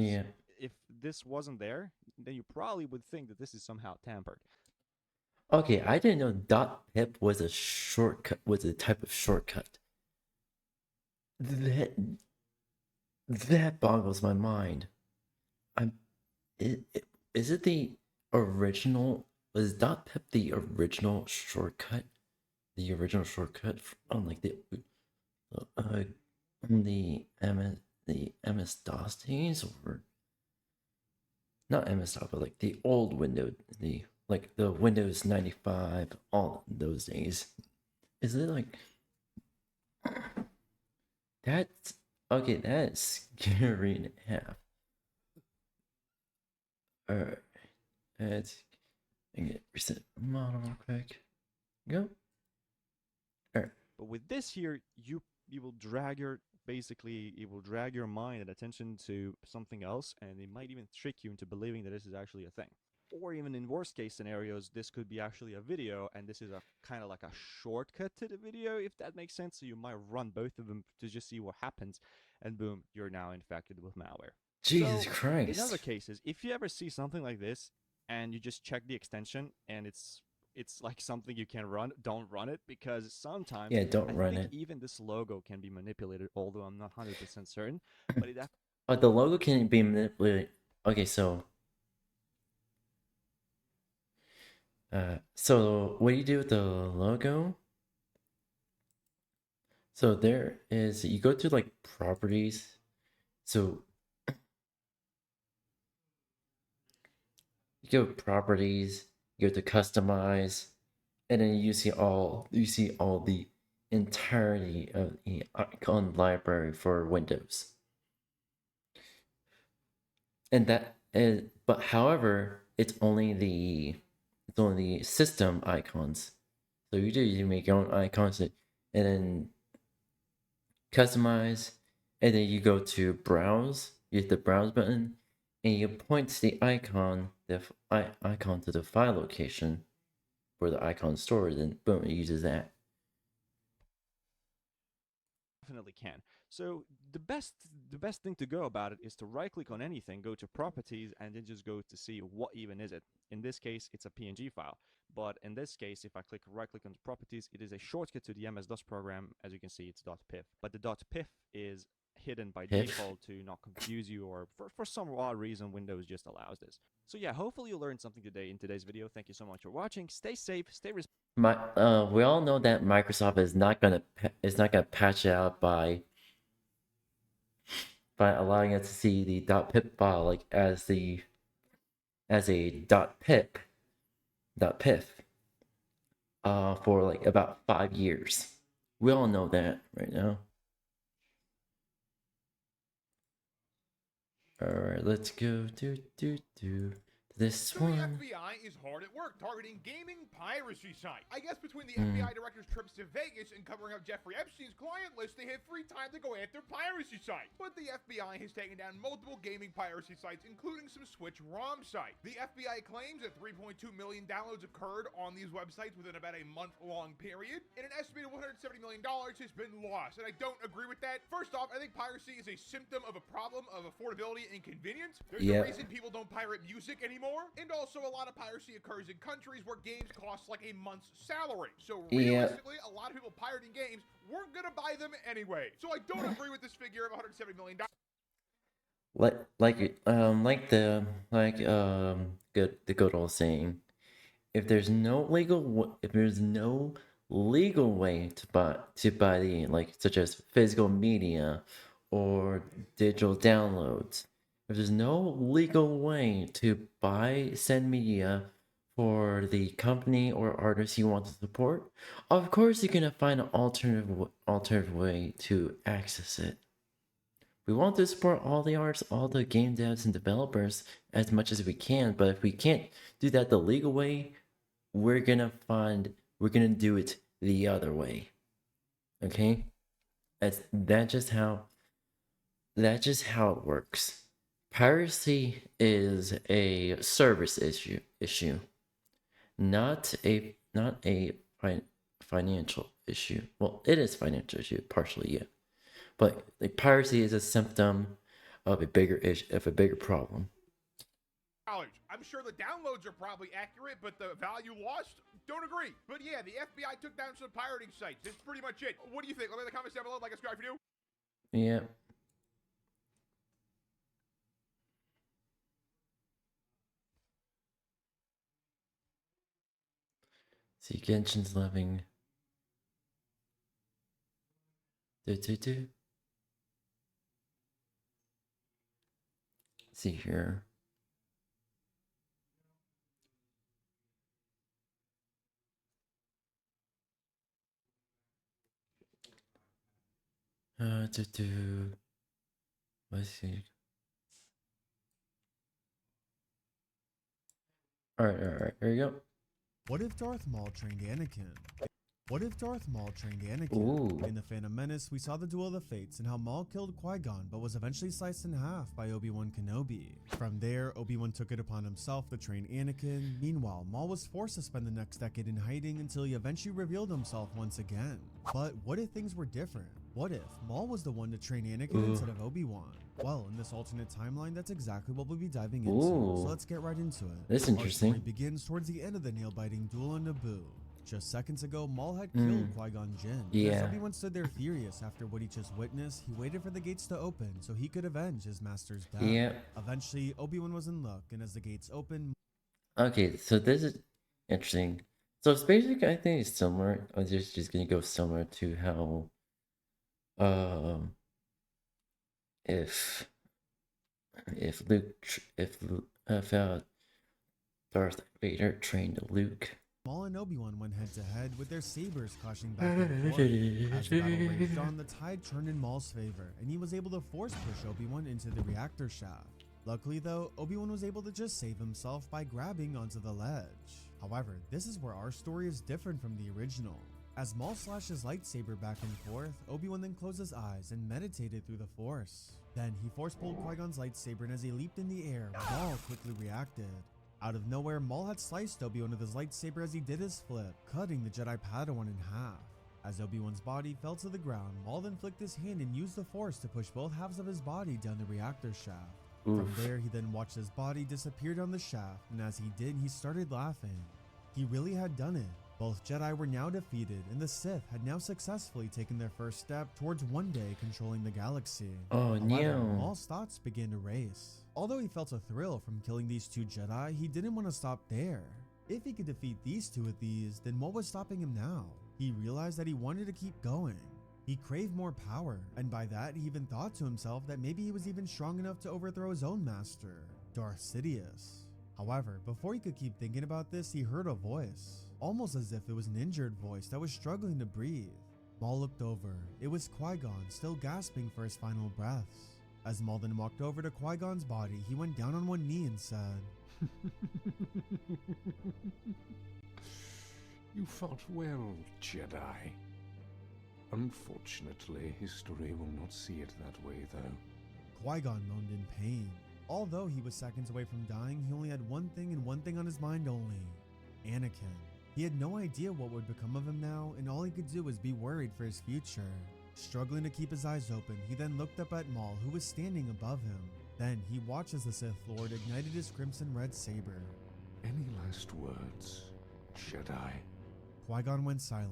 if this wasn't there, then you probably would think that this is somehow tampered. Okay, I didn't know .pip was a shortcut, was a type of shortcut. That boggles my mind. Is it the original? Was .pip the original shortcut? The original shortcut on like the MS DOS days, or not MS DOS, but like the old Windows, like the Windows 95, all those days. Is it like that's okay? That's scary and a half. Alright, let's get reset model real quick. Go. Alright. But with this here, you will drag your mind and attention to something else, and it might even trick you into believing that this is actually a thing. Or even in worst case scenarios, this could be actually a video, and this is a kind of like a shortcut to the video, if that makes sense. So you might run both of them to just see what happens, and boom, you're now infected with malware. Jesus So, Christ. In other cases, if you ever see something like this, and you just check the extension, and it's like something you can run, don't run it, because sometimes don't I run think it. even this logo can be manipulated, although I'm not 100% certain. But it the logo can be manipulated. Okay, so what do you do with the logo? So there is, you go to like properties. So you go to properties, you go to customize, and then you see all the entirety of the icon library for Windows. And that is, but however, it's only the system icons. So you make your own icons, and then customize, and then you go to browse, use the browse button, and you point the icon to the file location where the icon is stored, and boom, it uses that. definitely can. So the best thing to go about it is to right click on anything, go to properties, and then just go to see what even is it. In this case, it's a PNG file. But in this case, if I right click on the properties, it is a shortcut to the MS-DOS program. As you can see, it's .pif. But the .pif is hidden by default to not confuse you, or for some odd reason, Windows just allows this. So yeah, hopefully you learned something today in today's video. Thank you so much for watching. Stay safe, stay responsible. We all know that Microsoft is not gonna patch it out by allowing us to see the .pip file like as a .pip for like about 5 years. We all know that right now. Alright, let's go to this So one. the FBI is hard at work targeting gaming piracy sites. I guess between the FBI director's trips to Vegas and covering up Jeffrey Epstein's client list, they had free time to go after piracy sites. But the FBI has taken down multiple gaming piracy sites, including some Switch ROM sites. The FBI claims that $3.2 million occurred on these websites within about a month-long period, and an estimated $170 million has been lost. And I don't agree with that. First off, I think piracy is a symptom of a problem of affordability and convenience. There's a reason people don't pirate music anymore. And also, a lot of piracy occurs in countries where games cost like a month's salary. So realistically, a lot of people pirating games weren't gonna buy them anyway. So I don't agree with this figure of $170 million. The good old saying, if there's no legal way to buy the, like, such as physical media or digital downloads, if there's no legal way to buy said media for the company or artist you want to support, of course you're gonna find an alternative way to access it. We want to support all the arts, all the game devs and developers as much as we can, but if we can't do that the legal way, we're gonna do it the other way. Okay? That's just how it works. Piracy is a service issue, not a financial issue. Well, it is financial issue partially, yeah, but piracy is a symptom of a bigger problem. I'm sure the downloads are probably accurate, but the value lost, don't agree. But yeah, the FBI took down some pirating sites. That's pretty much it. What do you think? Let me know in the comments down below. Like and subscribe if you do. Yeah. See, Genshin's loving. See here. Let's see. Alright, here you go. What if Darth Maul trained Anakin? Ooh. In The Phantom Menace, we saw the Duel of the Fates and how Maul killed Qui-Gon but was eventually sliced in half by Obi-Wan Kenobi. From there, Obi-Wan took it upon himself to train Anakin. Meanwhile, Maul was forced to spend the next decade in hiding until he eventually revealed himself once again. But what if things were different? What if Maul was the one to train Anakin instead of Obi-Wan? Well, in this alternate timeline, that's exactly what we'll be diving into, so let's get right into it. That's interesting. Our story begins towards the end of the nail-biting duel on Naboo. Just seconds ago, Maul had killed Qui-Gon Jinn. Yeah. As everyone stood there furious after what he just witnessed, he waited for the gates to open so he could avenge his master's death. Yeah. Eventually, Obi-Wan was in luck, and as the gates opened... Okay, so this is interesting. So it's basically, I think it's similar. I'm just gonna go similar to how, if Darth Vader trained Luke. Maul and Obi-Wan went head-to-head with their sabers clashing back and forth. As the battle raged on, the tide turned in Maul's favor, and he was able to force push Obi-Wan into the reactor shaft. Luckily though, Obi-Wan was able to just save himself by grabbing onto the ledge. However, this is where our story is different from the original. As Maul slashed his lightsaber back and forth, Obi-Wan then closed his eyes and meditated through the Force. Then he force-pulled Qui-Gon's lightsaber, and as he leaped in the air, Maul quickly reacted. Out of nowhere, Maul had sliced Obi-Wan with his lightsaber as he did his flip, cutting the Jedi Padawan in half. As Obi-Wan's body fell to the ground, Maul then flicked his hand and used the Force to push both halves of his body down the reactor shaft. From there, he then watched his body disappear down the shaft, and as he did, he started laughing. He really had done it. Both Jedi were now defeated, and the Sith had now successfully taken their first step towards one day controlling the galaxy. Oh, However, no. Maul's thoughts began to race. Although he felt a thrill from killing these two Jedi, he didn't want to stop there. If he could defeat these two with these, then what was stopping him now? He realized that he wanted to keep going. He craved more power, and by that he even thought to himself that maybe he was even strong enough to overthrow his own master, Darth Sidious. However, before he could keep thinking about this, he heard a voice, almost as if it was an injured voice that was struggling to breathe. Maul looked over. It was Qui-Gon, still gasping for his final breaths. As Maul then walked over to Qui-Gon's body, he went down on one knee and said, You fought well, Jedi. Unfortunately, history will not see it that way, though. Qui-Gon moaned in pain. Although he was seconds away from dying, he only had one thing and one thing on his mind only: Anakin. He had no idea what would become of him now, and all he could do was be worried for his future. Struggling to keep his eyes open, he then looked up at Maul, who was standing above him. Then he watched as the Sith Lord ignited his crimson red saber. Any last words, Jedi? Qui-Gon went silent.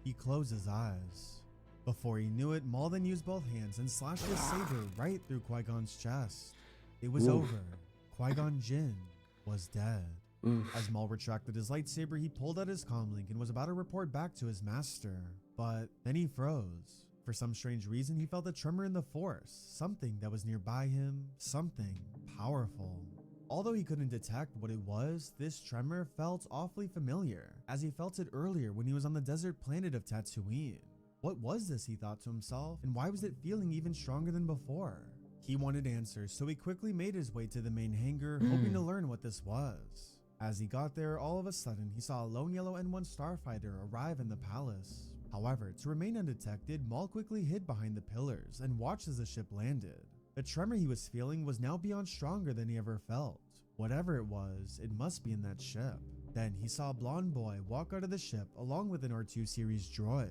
He closed his eyes. Before he knew it, Maul then used both hands and slashed his saber right through Qui-Gon's chest. It was over. Qui-Gon Jinn was dead. As Maul retracted his lightsaber, he pulled out his comlink and was about to report back to his master. But then he froze. For some strange reason, he felt a tremor in the Force, something that was nearby him, something powerful. Although he couldn't detect what it was, this tremor felt awfully familiar, as he felt it earlier when he was on the desert planet of Tatooine. What was this, he thought to himself, and why was it feeling even stronger than before? He wanted answers, so he quickly made his way to the main hangar, hoping to learn what this was. As he got there, all of a sudden, he saw a lone yellow N1 starfighter arrive in the palace. However, to remain undetected, Maul quickly hid behind the pillars and watched as the ship landed. The tremor he was feeling was now beyond stronger than he ever felt. Whatever it was, it must be in that ship. Then he saw a blonde boy walk out of the ship along with an R2 series droid.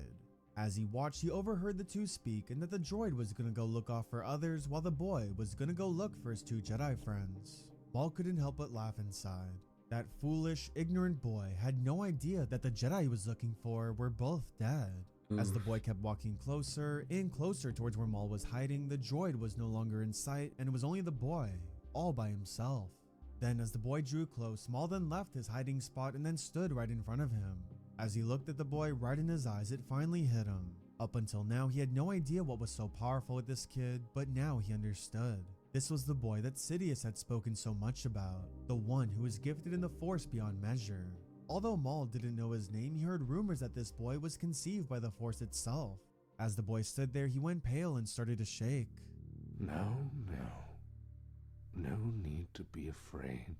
As he watched, he overheard the two speak and that the droid was gonna go look off for others while the boy was gonna go look for his two Jedi friends. Maul couldn't help but laugh inside. That foolish, ignorant boy had no idea that the Jedi he was looking for were both dead. As the boy kept walking closer and closer towards where Maul was hiding, the droid was no longer in sight and it was only the boy, all by himself. Then as the boy drew close, Maul then left his hiding spot and then stood right in front of him. As he looked at the boy right in his eyes, it finally hit him. Up until now, he had no idea what was so powerful with this kid, but now he understood. This was the boy that Sidious had spoken so much about, the one who was gifted in the Force beyond measure. Although Maul didn't know his name, he heard rumors that this boy was conceived by the Force itself. As the boy stood there, he went pale and started to shake. No. No need to be afraid.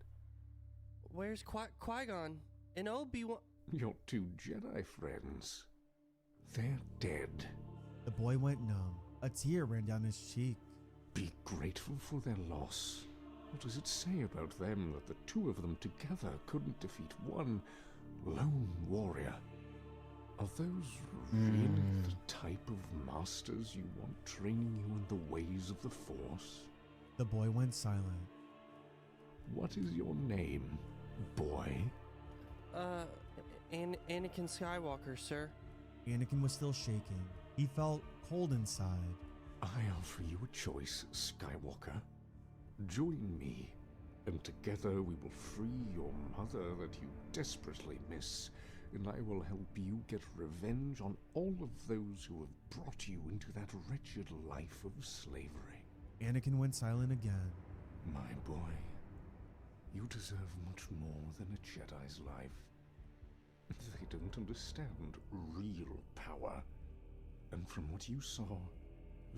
Where's Qui-Gon and Obi-Wan? Your two Jedi friends. They're dead. The boy went numb. A tear ran down his cheek. Be grateful for their loss. What does it say about them that the two of them together couldn't defeat one lone warrior? Are those really the type of masters you want training you in the ways of the Force? The boy went silent. What is your name, boy? Anakin Skywalker, sir. Anakin was still shaking. He felt cold inside. I offer you a choice, Skywalker. Join me, and together we will free your mother that you desperately miss, and I will help you get revenge on all of those who have brought you into that wretched life of slavery. Anakin went silent again. My boy, you deserve much more than a Jedi's life. They don't understand real power, and from what you saw,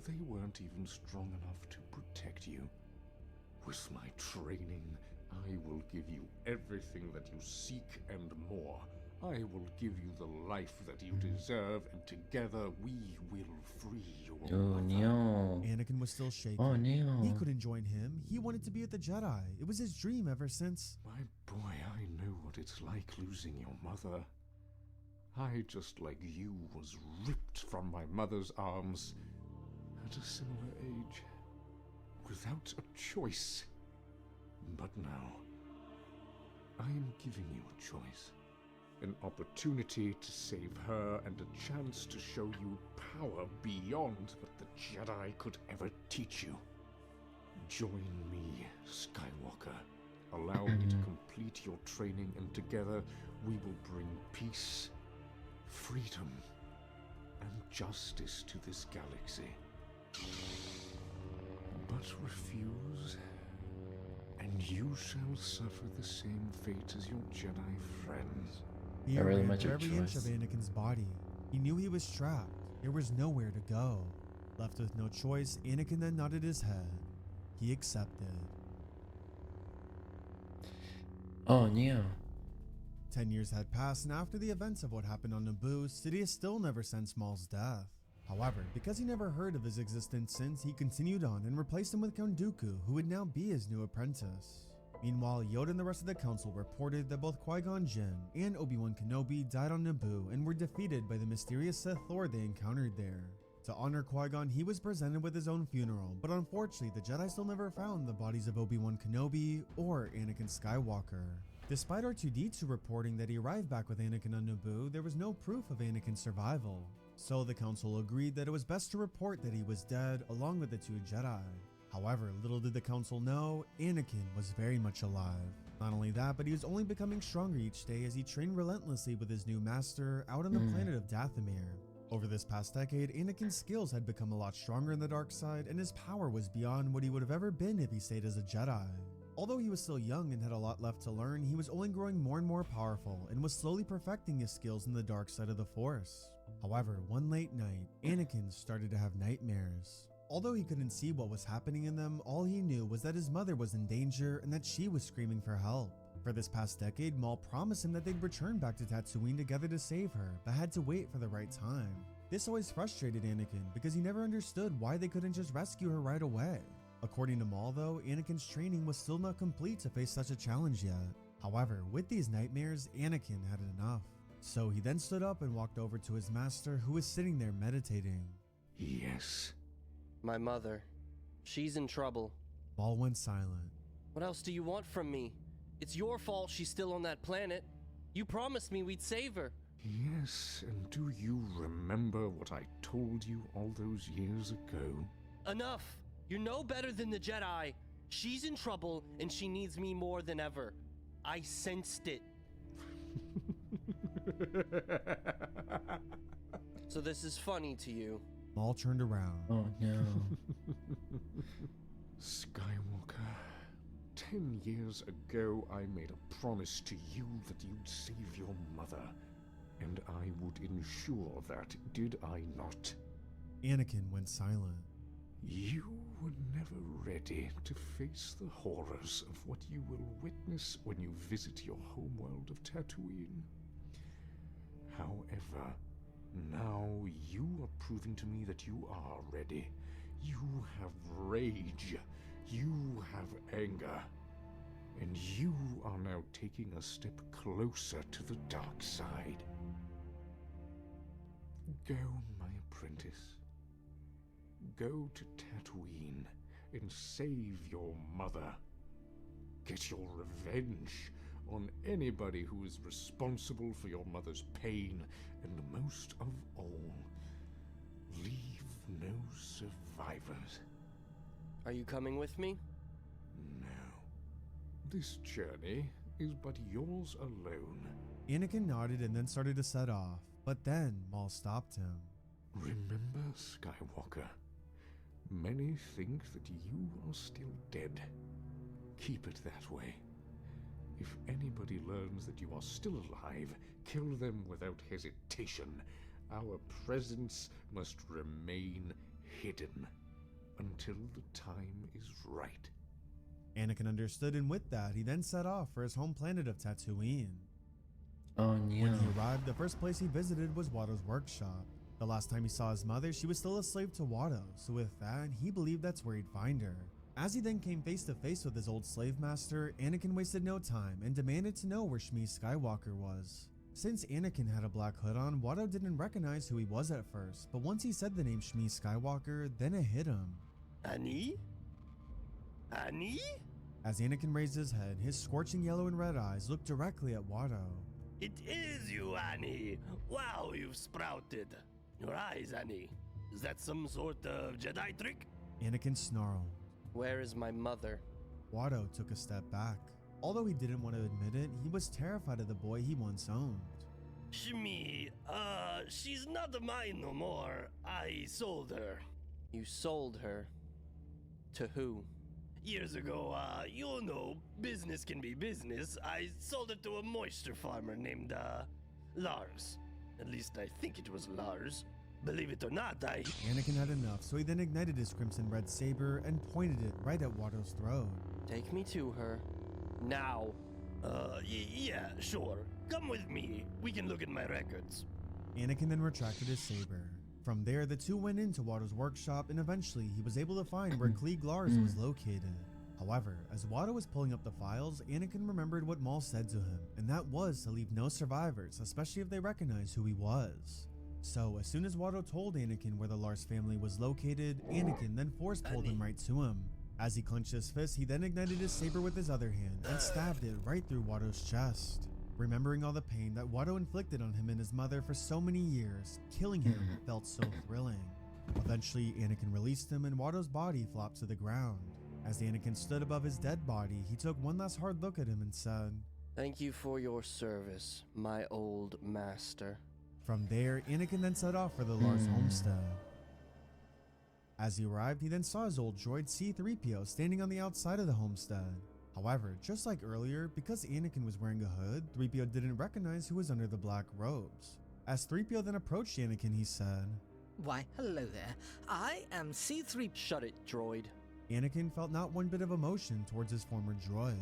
they weren't even strong enough to protect you. With my training, I will give you everything that you seek and more. I will give you the life that you deserve, and together we will free your mother. No. Anakin was still shaking. Oh no. He couldn't join him. He wanted to be with the Jedi. It was his dream ever since. My boy, I know what it's like losing your mother. I, just like you, was ripped from my mother's arms at a similar age, without a choice. But now, I am giving you a choice. An opportunity to save her and a chance to show you power beyond what the Jedi could ever teach you. Join me, Skywalker. Allow me to complete your training, and together we will bring peace, freedom, and justice to this galaxy. But refuse, and you shall suffer the same fate as your Jedi friends. Fear ran through every inch of Anakin's body. He knew he was trapped. There was nowhere to go. Left with no choice, Anakin then nodded his head. He accepted. Oh no. 10 years had passed, and after the events of what happened on Naboo, Sidious still never sensed Maul's death. However, because he never heard of his existence since, he continued on and replaced him with Count Dooku, who would now be his new apprentice. Meanwhile, Yoda and the rest of the council reported that both Qui-Gon Jinn and Obi-Wan Kenobi died on Naboo and were defeated by the mysterious Sith Lord they encountered there. To honor Qui-Gon, he was presented with his own funeral, but unfortunately the Jedi still never found the bodies of Obi-Wan Kenobi or Anakin Skywalker. Despite R2-D2 reporting that he arrived back with Anakin on Naboo, there was no proof of Anakin's survival. So the council agreed that it was best to report that he was dead along with the two Jedi. However, little did the council know, Anakin was very much alive. Not only that, but he was only becoming stronger each day as he trained relentlessly with his new master out on the planet of Dathomir. Over this past decade, Anakin's skills had become a lot stronger in the dark side, and his power was beyond what he would have ever been if he stayed as a Jedi. Although he was still young and had a lot left to learn, he was only growing more and more powerful and was slowly perfecting his skills in the dark side of the Force. However, one late night, Anakin started to have nightmares. Although he couldn't see what was happening in them, all he knew was that his mother was in danger and that she was screaming for help. For this past decade, Maul promised him that they'd return back to Tatooine together to save her, but had to wait for the right time. This always frustrated Anakin because he never understood why they couldn't just rescue her right away. According to Maul though, Anakin's training was still not complete to face such a challenge yet. However, with these nightmares, Anakin had enough. So he then stood up and walked over to his master, who was sitting there meditating. Yes. My mother. She's in trouble. Maul went silent. What else do you want from me? It's your fault she's still on that planet. You promised me we'd save her. Yes, and do you remember what I told you all those years ago? Enough! You're no better than the Jedi. She's in trouble and she needs me more than ever. I sensed it. So this is funny to you. Maul turned around. Oh no. Skywalker, 10 years ago I made a promise to you that you'd save your mother, and I would ensure that, did I not? Anakin went silent. You were never ready to face the horrors of what you will witness when you visit your homeworld of Tatooine. However, now you are proving to me that you are ready. You have rage. You have anger. And you are now taking a step closer to the dark side. Go, my apprentice. Go to Tatooine and save your mother. Get your revenge on anybody who is responsible for your mother's pain, and most of all, leave no survivors. Are you coming with me? No. This journey is but yours alone. Anakin nodded and then started to set off, but then Maul stopped him. Remember, Skywalker, many think that you are still dead. Keep it that way. If anybody learns that you are still alive, kill them without hesitation. Our presence must remain hidden until the time is right. Anakin understood, and with that, he then set off for his home planet of Tatooine. Oh no. When he arrived, the first place he visited was Watto's workshop. The last time he saw his mother, she was still a slave to Watto, so with that, he believed that's where he'd find her. As he then came face to face with his old slave master, Anakin wasted no time and demanded to know where Shmi Skywalker was. Since Anakin had a black hood on, Watto didn't recognize who he was at first, but once he said the name Shmi Skywalker, then it hit him. Annie? Annie? As Anakin raised his head, his scorching yellow and red eyes looked directly at Watto. It is you, Annie. Wow, you've sprouted. Your eyes, Annie. Is that some sort of Jedi trick? Anakin snarled. Where is my mother? Watto took a step back. Although he didn't want to admit it, he was terrified of the boy he once owned. Shmi, she's not mine no more. I sold her. You sold her? To who? Years ago, you know, business can be business. I sold it to a moisture farmer named, Lars. At least I think it was Lars. Believe it or not, Anakin had enough, so he then ignited his crimson red saber and pointed it right at Watto's throat. Take me to her. Now. Yeah, sure. Come with me. We can look at my records. Anakin then retracted his saber. From there, the two went into Watto's workshop, and eventually he was able to find where Klieg Lars was located. However, as Watto was pulling up the files, Anakin remembered what Maul said to him, and that was to leave no survivors, especially if they recognized who he was. So, as soon as Watto told Anakin where the Lars family was located, Anakin then force-pulled him right to him. As he clenched his fist, he then ignited his saber with his other hand and stabbed it right through Watto's chest. Remembering all the pain that Watto inflicted on him and his mother for so many years, killing him felt so thrilling. Eventually, Anakin released him and Watto's body flopped to the ground. As Anakin stood above his dead body, he took one last hard look at him and said, Thank you for your service, my old master. From there, Anakin then set off for the Lars homestead. As he arrived, he then saw his old droid C-3PO standing on the outside of the homestead. However, just like earlier, because Anakin was wearing a hood, 3PO didn't recognize who was under the black robes. As 3PO then approached Anakin, he said, Why, hello there. I am C3. Shut it, droid. Anakin felt not one bit of emotion towards his former droid.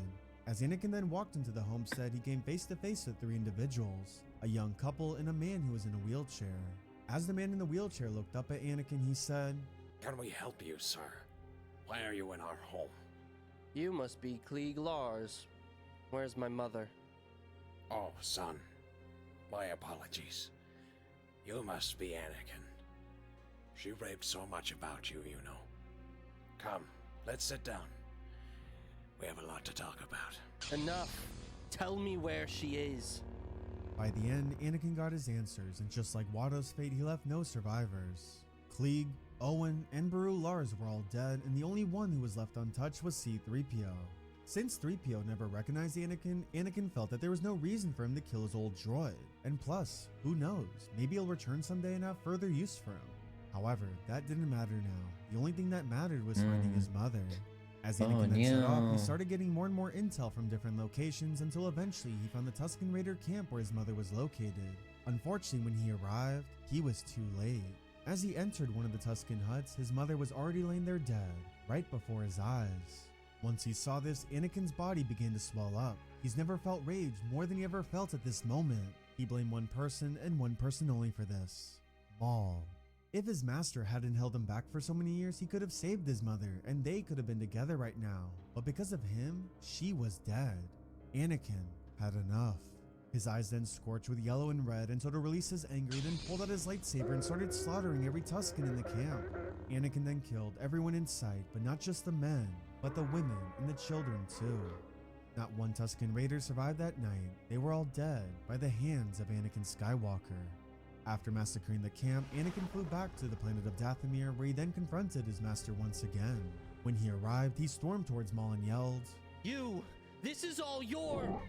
As Anakin then walked into the homestead, he came face to face with three individuals, a young couple and a man who was in a wheelchair. As the man in the wheelchair looked up at Anakin, he said, "Can we help you, sir? Why are you in our home?" You must be Klieg Lars. Where's my mother? Oh, son. My apologies. You must be Anakin. She raved so much about you, you know. Come, let's sit down. We have a lot to talk about. Enough. Tell me where she is. By the end, Anakin got his answers, and just like Watto's fate, he left no survivors. Klieg, Owen, and Beru Lars were all dead, and the only one who was left untouched was C-3PO. Since 3PO never recognized Anakin, Anakin felt that there was no reason for him to kill his old droid. And plus, who knows, maybe he'll return someday and have further use for him. However, that didn't matter now. The only thing that mattered was finding his mother. As Anakin then set off, he started getting more and more intel from different locations until eventually he found the Tusken Raider camp where his mother was located. Unfortunately, when he arrived, he was too late. As he entered one of the Tusken huts, his mother was already laying there dead, right before his eyes. Once he saw this, Anakin's body began to swell up. He's never felt rage more than he ever felt at this moment. He blamed one person and one person only for this: Maul. If his master hadn't held him back for so many years, he could have saved his mother and they could have been together right now. But because of him, she was dead. Anakin had enough. His eyes then scorched with yellow and red, and so to release his anger, he then pulled out his lightsaber and started slaughtering every Tusken in the camp. Anakin then killed everyone in sight, but not just the men, but the women and the children too. Not one Tusken Raider survived that night. They were all dead by the hands of Anakin Skywalker. After massacring the camp, Anakin flew back to the planet of Dathomir, where he then confronted his master once again. When he arrived, he stormed towards Maul and yelled, "You! This is all your..."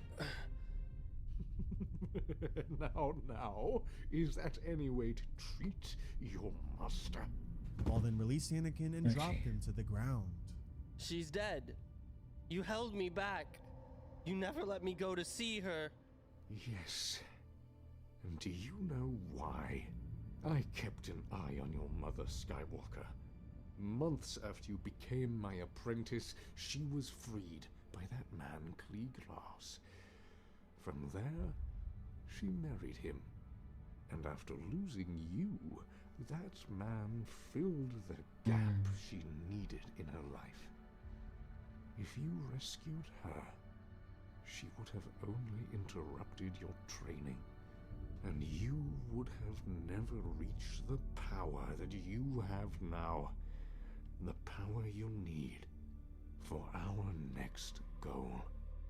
Now, is that any way to treat your master? Maul then released Anakin and dropped him to the ground. She's dead. You held me back. You never let me go to see her. Yes. And do you know why? I kept an eye on your mother, Skywalker. Months after you became my apprentice, she was freed by that man, Klieg Lars. From there, she married him. And after losing you, that man filled the gap she needed in her life. If you rescued her, she would have only interrupted your training. And you would have never reached the power that you have now. The power you need for our next goal.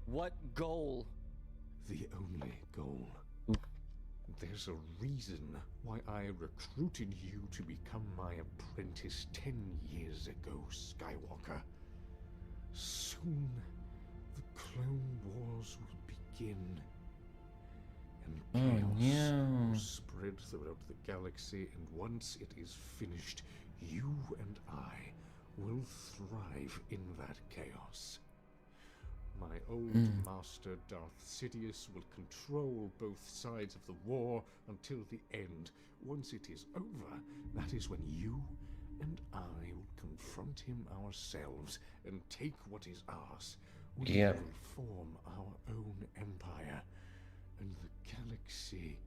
What goal? The only goal. There's a reason why I recruited you to become my apprentice 10 years ago, Skywalker. Soon, the Clone Wars will begin. And chaos will spread throughout the galaxy, and once it is finished, you and I will thrive in that chaos. My old master, Darth Sidious, will control both sides of the war until the end. Once it is over, that is when you and I will confront him ourselves and take what is ours. We will form our own empire, and the galaxy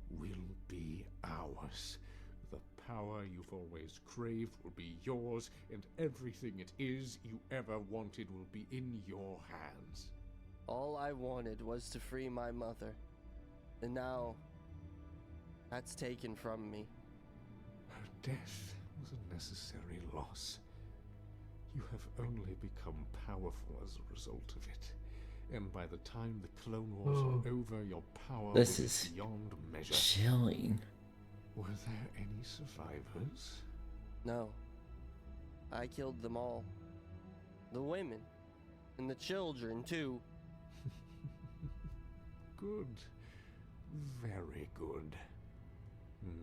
will be ours. The power you've always craved will be yours, and everything it is you ever wanted will be in your hands. All I wanted was to free my mother. And now, that's taken from me. Her death was a necessary loss. You have only become powerful as a result of it. And by the time the Clone Wars are over, your power will be beyond measure. Chilling. Were there any survivors? No. I killed them all. The women. And the children, too. Good. Very good.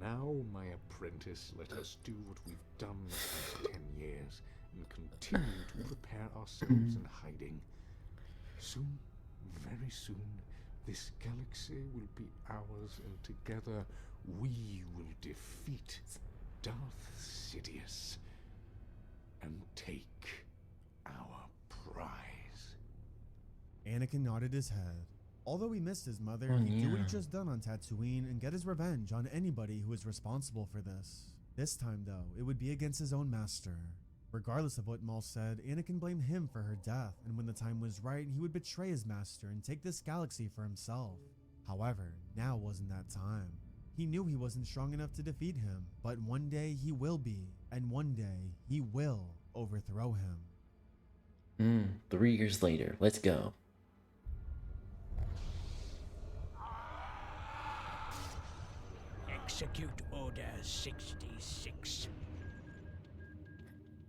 Now, my apprentice, let us do what we've done for 10 years and continue to prepare ourselves in hiding. Soon, very soon, this galaxy will be ours, and together we will defeat Darth Sidious and take our prize. Anakin nodded his head. Although he missed his mother, Oh, he'd do what yeah. he'd just done on Tatooine and get his revenge on anybody who was responsible for this. This time, though, it would be against his own master. Regardless of what Maul said, Anakin blamed him for her death, and when the time was right, he would betray his master and take this galaxy for himself. However, now wasn't that time. He knew he wasn't strong enough to defeat him, but one day he will be, and one day he will overthrow him. 3 years later, let's go. Execute Order 66.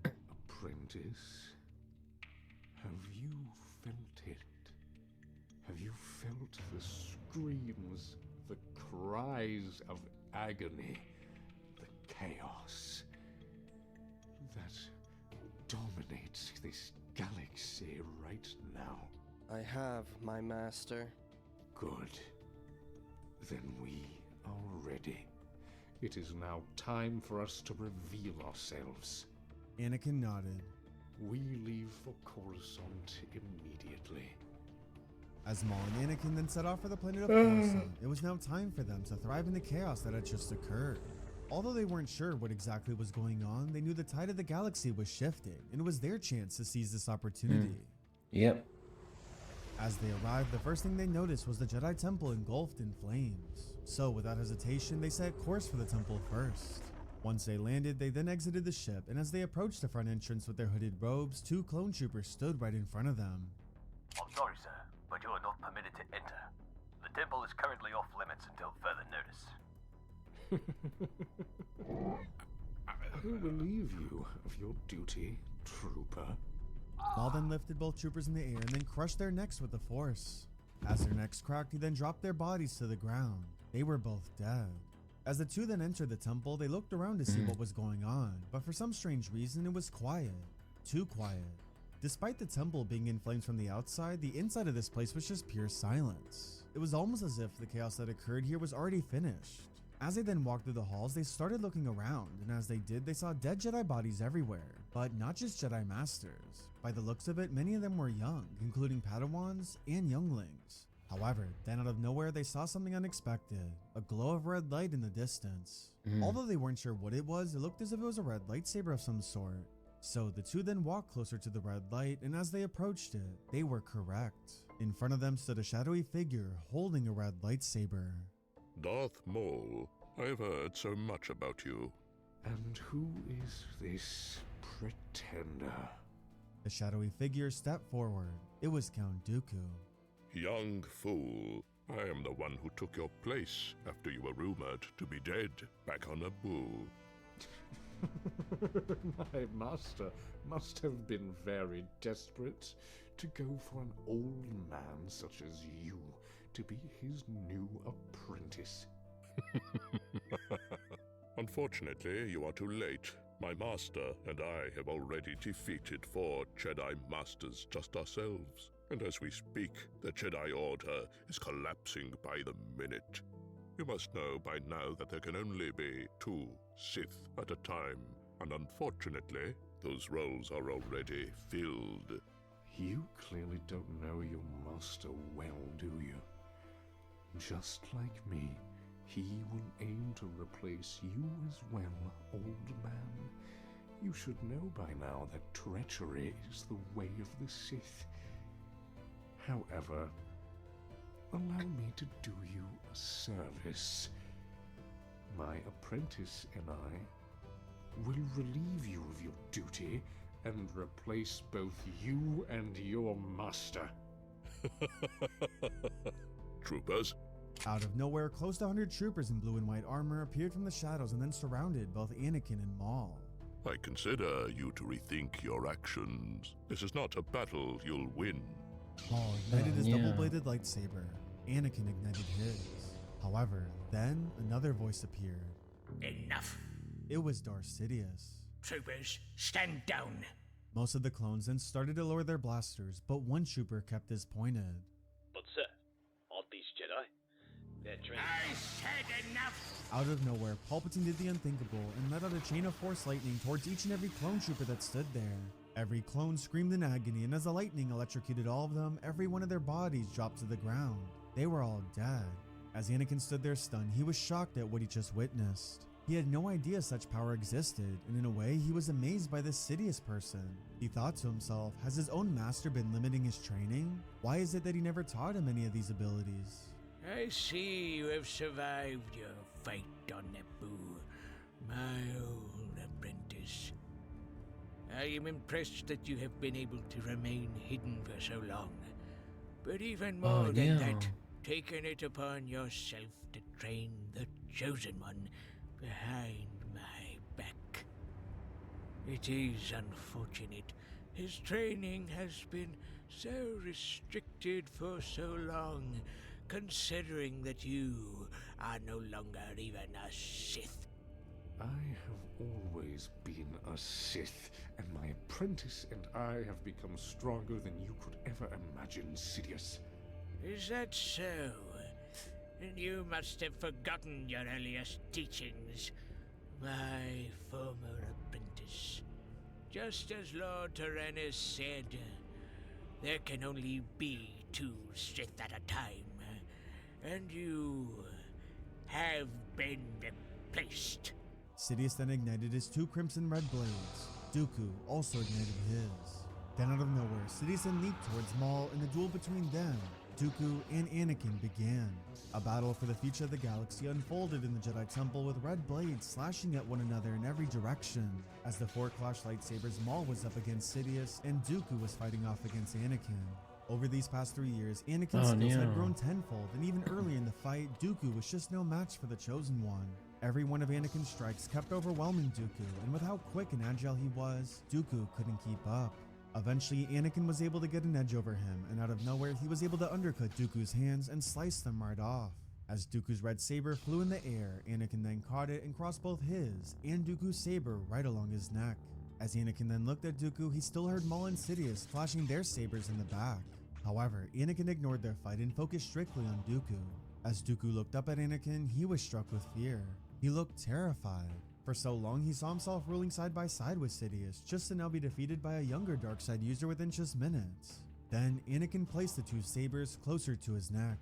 Apprentice, have you felt it? Have you felt the screams, the cries of agony, the chaos that dominates this galaxy right now? I have, my master. Good. Then we are ready. It is now time for us to reveal ourselves. Anakin nodded. We leave for Coruscant immediately. As Maul and Anakin then set off for the planet of Coruscant, it was now time for them to thrive in the chaos that had just occurred. Although they weren't sure what exactly was going on, they knew the tide of the galaxy was shifting, and it was their chance to seize this opportunity. Yep. As they arrived, the first thing they noticed was the Jedi Temple engulfed in flames. So without hesitation, they set course for the temple first. Once they landed, they then exited the ship, and as they approached the front entrance with their hooded robes, 2 clone troopers stood right in front of them. I'm sorry, sir, but you are not permitted to enter. The temple is currently off limits until further notice. Who relieve you of your duty, trooper? Maul then lifted both troopers in the air and then crushed their necks with the force. As their necks cracked, he then dropped their bodies to the ground. They were both dead. As the 2 then entered the temple, they looked around to see what was going on, but for some strange reason, it was quiet. Too quiet. Despite the temple being in flames from the outside, the inside of this place was just pure silence. It was almost as if the chaos that occurred here was already finished. As they then walked through the halls, they started looking around, and as they did, they saw dead Jedi bodies everywhere, but not just Jedi Masters. By the looks of it, many of them were young, including Padawans and younglings. However, then out of nowhere, they saw something unexpected, a glow of red light in the distance. Although they weren't sure what it was, it looked as if it was a red lightsaber of some sort. So the 2 then walked closer to the red light, and as they approached it, they were correct. In front of them stood a shadowy figure holding a red lightsaber. Darth Maul, I've heard so much about you. And who is this pretender? The shadowy figure stepped forward. It was Count Dooku. Young fool, I am the one who took your place after you were rumored to be dead back on Naboo. My master must have been very desperate to go for an old man such as you to be his new apprentice. Unfortunately, you are too late. My master and I have already defeated 4 Jedi Masters just ourselves. And as we speak, the Jedi Order is collapsing by the minute. You must know by now that there can only be 2 Sith at a time, and unfortunately, those roles are already filled. You clearly don't know your master well, do you? Just like me, he will aim to replace you as well, old man. You should know by now that treachery is the way of the Sith. However, allow me to do you a service. My apprentice and I will relieve you of your duty and replace both you and your master. Troopers? Out of nowhere, close to 100 troopers in blue and white armor appeared from the shadows and then surrounded both Anakin and Maul. I consider you to rethink your actions. This is not a battle you'll win. Maul ignited his double-bladed lightsaber. Anakin ignited his. However, then another voice appeared. Enough. It was Darth Sidious. Troopers, stand down. Most of the clones then started to lower their blasters, but one trooper kept his pointed. But sir, aren't these Jedi? I said enough! Out of nowhere, Palpatine did the unthinkable and let out a chain of force lightning towards each and every clone trooper that stood there. Every clone screamed in agony, and as the lightning electrocuted all of them, every one of their bodies dropped to the ground. They were all dead. As Anakin stood there stunned, he was shocked at what he just witnessed. He had no idea such power existed, and in a way, he was amazed by this Sidious person. He thought to himself, has his own master been limiting his training? Why is it that he never taught him any of these abilities? I see you have survived your fight on Naboo, my old apprentice. I am impressed that you have been able to remain hidden for so long. But even more than that, taken it upon yourself to train the Chosen One behind my back. It is unfortunate. His training has been so restricted for so long, considering that you are no longer even a Sith. I have always been a Sith, and my apprentice and I have become stronger than you could ever imagine, Sidious. Is that so? And you must have forgotten your earliest teachings, my former apprentice. Just as Lord Tyrannus said, there can only be 2 Sith at a time, and you have been replaced. Sidious then ignited his 2 crimson red blades. Dooku also ignited his. Then out of nowhere, Sidious then leaped towards Maul, and the duel between them, Dooku and Anakin, began. A battle for the future of the galaxy unfolded in the Jedi Temple with red blades slashing at one another in every direction. As the 4 clash lightsabers, Maul was up against Sidious, and Dooku was fighting off against Anakin. Over these past 3 years, Anakin's skills had grown tenfold, and even early in the fight, Dooku was just no match for the Chosen One. Every one of Anakin's strikes kept overwhelming Dooku, and with how quick and agile he was, Dooku couldn't keep up. Eventually, Anakin was able to get an edge over him, and out of nowhere, he was able to undercut Dooku's hands and slice them right off. As Dooku's red saber flew in the air, Anakin then caught it and crossed both his and Dooku's saber right along his neck. As Anakin then looked at Dooku, he still heard Maul and Sidious flashing their sabers in the back. However, Anakin ignored their fight and focused strictly on Dooku. As Dooku looked up at Anakin, he was struck with fear. He looked terrified. For so long, he saw himself ruling side by side with Sidious, just to now be defeated by a younger Darkseid user within just minutes. Then, Anakin placed the 2 sabers closer to his neck.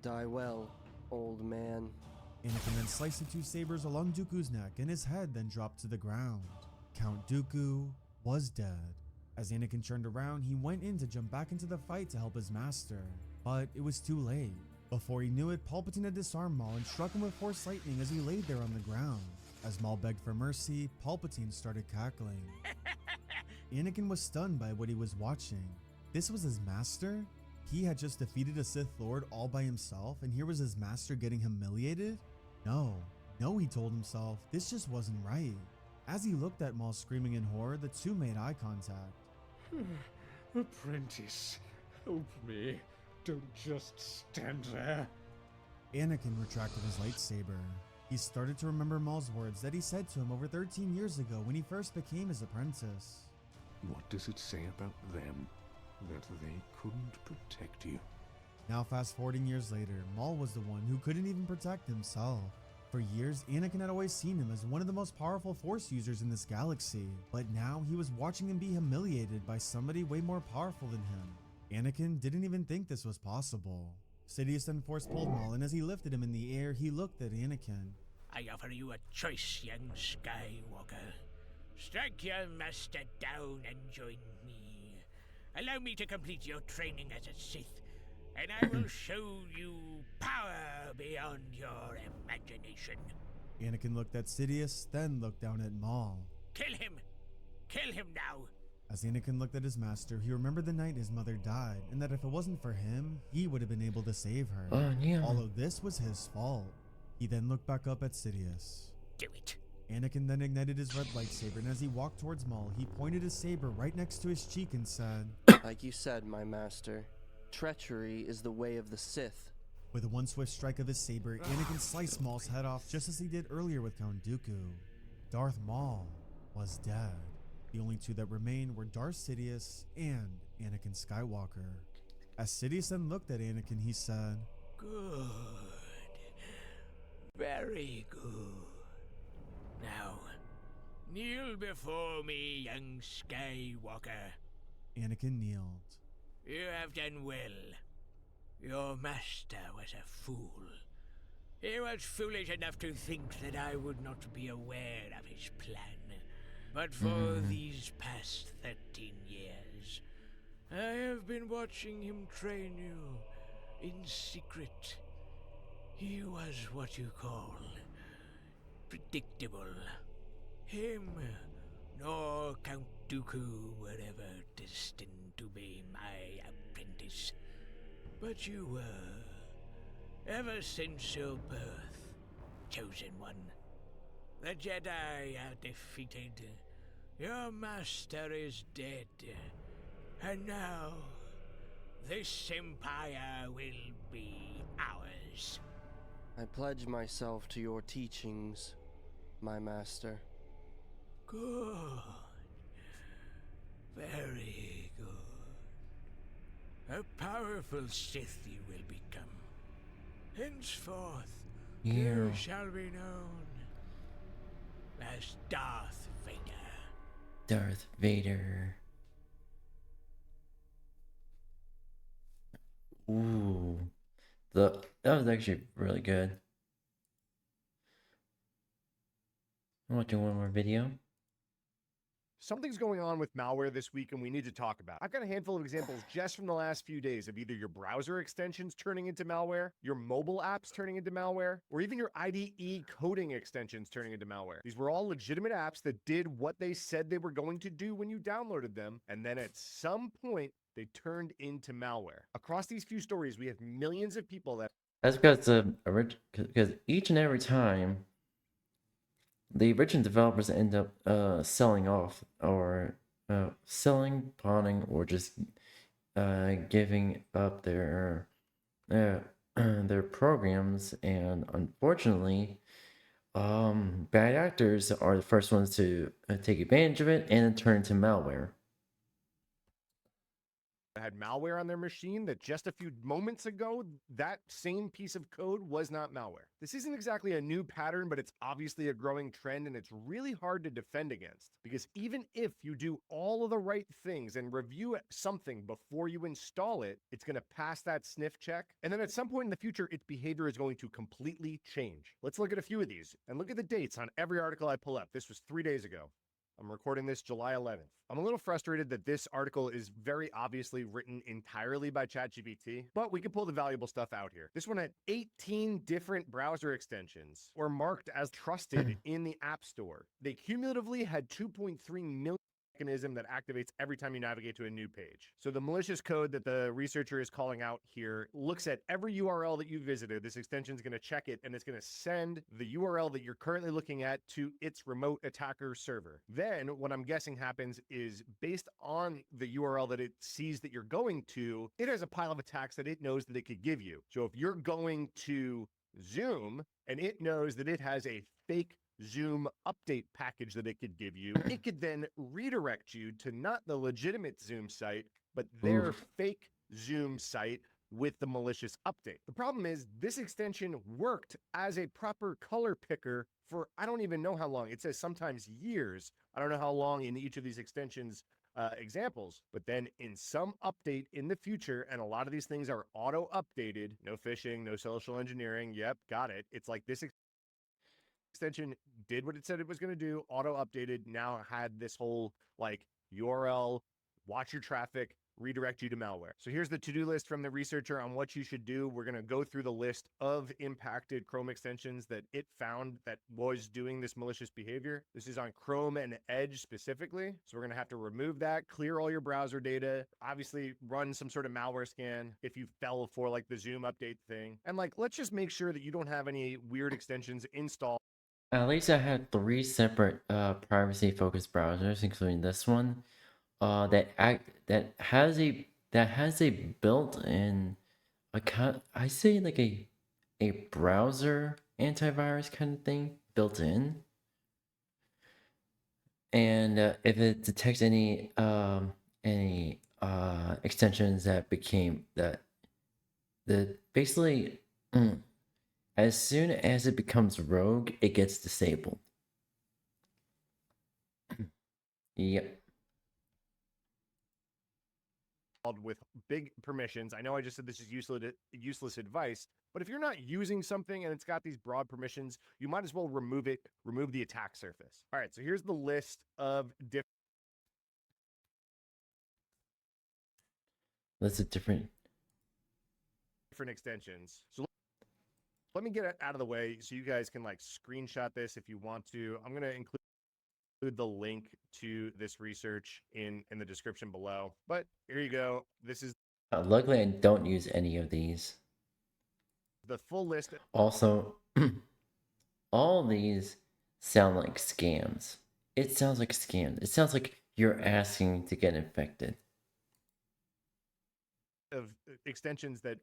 Die well, old man. Anakin then sliced the 2 sabers along Dooku's neck, and his head then dropped to the ground. Count Dooku was dead. As Anakin turned around, he went in to jump back into the fight to help his master. But it was too late. Before he knew it, Palpatine had disarmed Maul and struck him with Force Lightning as he laid there on the ground. As Maul begged for mercy, Palpatine started cackling. Anakin was stunned by what he was watching. This was his master? He had just defeated a Sith Lord all by himself, and here was his master getting humiliated? No, he told himself, this just wasn't right. As he looked at Maul screaming in horror, the 2 made eye contact. Apprentice, help me. Don't just stand there. Anakin retracted his lightsaber. He started to remember Maul's words that he said to him over 13 years ago when he first became his apprentice. What does it say about them? That they couldn't protect you? Now fast forwarding years later, Maul was the one who couldn't even protect himself. For years, Anakin had always seen him as one of the most powerful Force users in this galaxy, but now he was watching him be humiliated by somebody way more powerful than him. Anakin didn't even think this was possible. Sidious then force-pulled Maul, and as he lifted him in the air, he looked at Anakin. I offer you a choice, young Skywalker. Strike your master down and join me. Allow me to complete your training as a Sith, and I will show you power beyond your imagination. Anakin looked at Sidious, then looked down at Maul. Kill him! Kill him now! As Anakin looked at his master, he remembered the night his mother died, and that if it wasn't for him, he would have been able to save her. All of this was his fault. He then looked back up at Sidious. Do it. Anakin then ignited his red lightsaber, and as he walked towards Maul, he pointed his saber right next to his cheek and said, Like you said, my master, treachery is the way of the Sith. With one swift strike of his saber, Anakin sliced Maul's head off just as he did earlier with Count Dooku. Darth Maul was dead. The only 2 that remained were Darth Sidious and Anakin Skywalker. As Sidious then looked at Anakin, he said, Good. Very good. Now, kneel before me, young Skywalker. Anakin kneeled. You have done well. Your master was a fool. He was foolish enough to think that I would not be aware of his plan. But for these past 13 years, I have been watching him train you in secret. He was what you call predictable. Him nor Count Dooku were ever destined to be my apprentice. But you were, ever since your birth, chosen one. The Jedi are defeated. Your master is dead. And now, this empire will be ours. I pledge myself to your teachings, my master. Good. Very good. A powerful Sith you will become. Henceforth, you shall be known as Darth Vader. Darth Vader. Ooh. That was actually really good. I'm watching one more video. Something's going on with malware this week and we need to talk about it. I've got a handful of examples just from the last few days of either your browser extensions turning into malware, your mobile apps turning into malware, or even your IDE coding extensions turning into malware. These were all legitimate apps that did what they said they were going to do when you downloaded them, and then at some point, they turned into malware. Across these few stories, we have millions of people that... That's because each and every time the original developers end up selling off or selling, pawning, or just giving up their programs, and unfortunately, bad actors are the first ones to take advantage of it and then turn into malware. had malware on their machine that just a few moments ago, that same piece of code was not malware. This isn't exactly a new pattern, but it's obviously a growing trend, and it's really hard to defend against, because even if you do all of the right things and review something before you install it, it's going to pass that sniff check, and then at some point in the future, its behavior is going to completely change. Let's look at a few of these, and look at the dates on every article I pull up. This was 3 days ago. I'm recording this July 11th. I'm a little frustrated that this article is very obviously written entirely by ChatGPT, but we can pull the valuable stuff out here. This one had 18 different browser extensions or marked as trusted in the App Store. They cumulatively had 2.3 million mechanism that activates every time you navigate to a new page. So the malicious code that the researcher is calling out here looks at every URL that you visited. This extension is going to check it, and it's going to send the URL that you're currently looking at to its remote attacker server. Then what I'm guessing happens is, based on the URL that it sees that you're going to, it has a pile of attacks that it knows that it could give you. So if you're going to Zoom and it knows that it has a fake Zoom update package that it could give you, it could then redirect you to not the legitimate Zoom site, but their fake Zoom site with the malicious update. The problem is this extension worked as a proper color picker for I don't even know how long. It says sometimes years. I don't know how long in each of these extensions examples, but then in some update in the future, and a lot of these things are auto updated, no phishing, no social engineering. Yep, got it. It's like this extension did what it said it was going to do, auto updated, now had this whole like URL, watch your traffic, redirect you to malware. So here's the to-do list from the researcher on what you should do. We're going to go through the list of impacted Chrome extensions that it found that was doing this malicious behavior. This is on Chrome and Edge specifically. So we're going to have to remove that, clear all your browser data, obviously run some sort of malware scan if you fell for like the Zoom update thing. And like, let's just make sure that you don't have any weird extensions installed. At least I had 3 separate privacy-focused browsers, including this one, that has a built-in I say like a browser antivirus kind of thing built in, and if it detects any extensions that basically As soon as it becomes rogue, it gets disabled. Yep. With big permissions. I know I just said this is useless advice, but if you're not using something and it's got these broad permissions, you might as well remove the attack surface. All right, so here's the list of That's a different extensions. So let me get it out of the way so you guys can like screenshot this if you want to. I'm going to include the link to this research in the description below. But here you go. This is luckily I don't use any of these. the full list. Also, all these sound like scams. It sounds like a scam. It sounds like you're asking to get infected. Of extensions that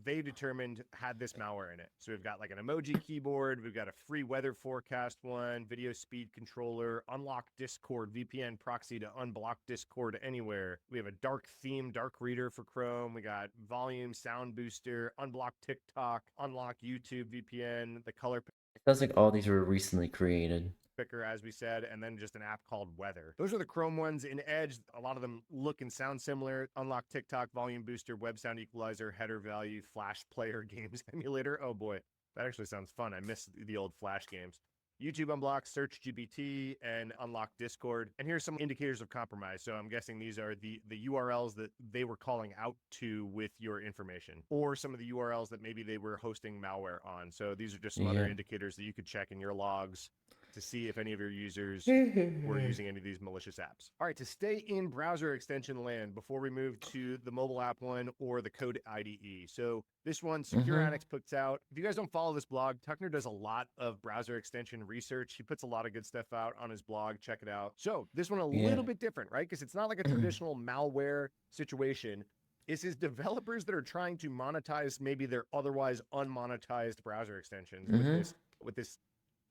they determined had this malware in it. So we've got like an emoji keyboard, we've got a free weather forecast one, video speed controller, unlock Discord, VPN proxy to unblock Discord anywhere. We have a dark theme, dark reader for Chrome. We got volume, sound booster, unblock TikTok, unlock YouTube VPN, the color It sounds like all these were recently created. picker, as we said, and then just an app called Weather. Those are the Chrome ones. In Edge, a lot of them look and sound similar. Unlock TikTok, volume booster, web sound equalizer, header value, Flash player, games emulator. Oh boy, that actually sounds fun. I miss the old Flash games. YouTube unblock, search GPT, and unlock Discord. And here's some indicators of compromise. So I'm guessing these are the URLs that they were calling out to with your information, or some of the URLs that maybe they were hosting malware on. So these are just some other indicators that you could check in your logs to see if any of your users were using any of these malicious apps. All right, to stay in browser extension land before we move to the mobile app one or the code IDE. So this one, Secure Annex puts out. If you guys don't follow this blog, Tuckner does a lot of browser extension research. He puts a lot of good stuff out on his blog. Check it out. So this one a little bit different, right? Because it's not like a traditional malware situation. This is developers that are trying to monetize maybe their otherwise unmonetized browser extensions with this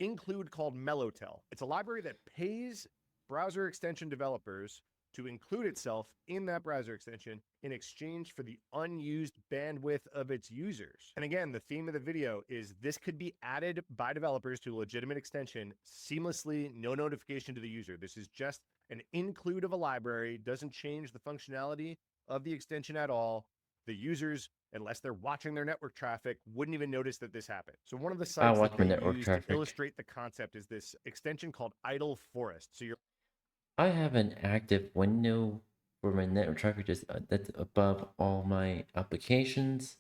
include called Mellotel. It's a library that pays browser extension developers to include itself in that browser extension in exchange for the unused bandwidth of its users. And again, the theme of the video is this could be added by developers to a legitimate extension seamlessly, no notification to the user. This is just an include of a library, doesn't change the functionality of the extension at all. The users, unless they're watching their network traffic, wouldn't even notice that this happened. So one of the sites that they use to illustrate the concept is this extension called Idle Forest. So I have an active window where my network traffic is that's above all my applications.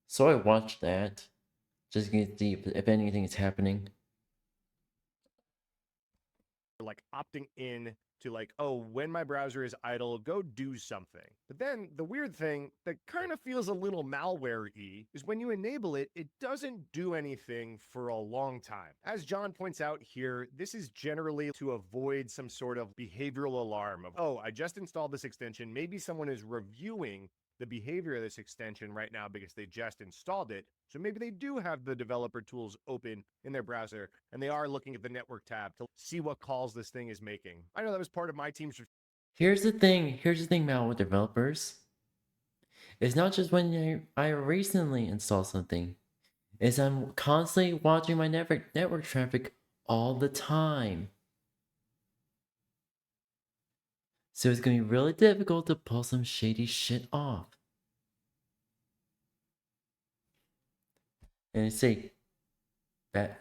So I watch that just to see if anything is happening. Like opting in to like, oh, when my browser is idle, go do something. But then the weird thing that kind of feels a little malware-y is when you enable it, it doesn't do anything for a long time. As John points out here, this is generally to avoid some sort of behavioral alarm of, oh, I just installed this extension. Maybe someone is reviewing the behavior of this extension right now because they just installed it. So maybe they do have the developer tools open in their browser and they are looking at the network tab to see what calls this thing is making. I know that was part of my team's. Here's the thing, Mal, with developers. It's not just when I recently install something. It's I'm constantly watching my network traffic all the time. So it's going to be really difficult to pull some shady shit off. And say, good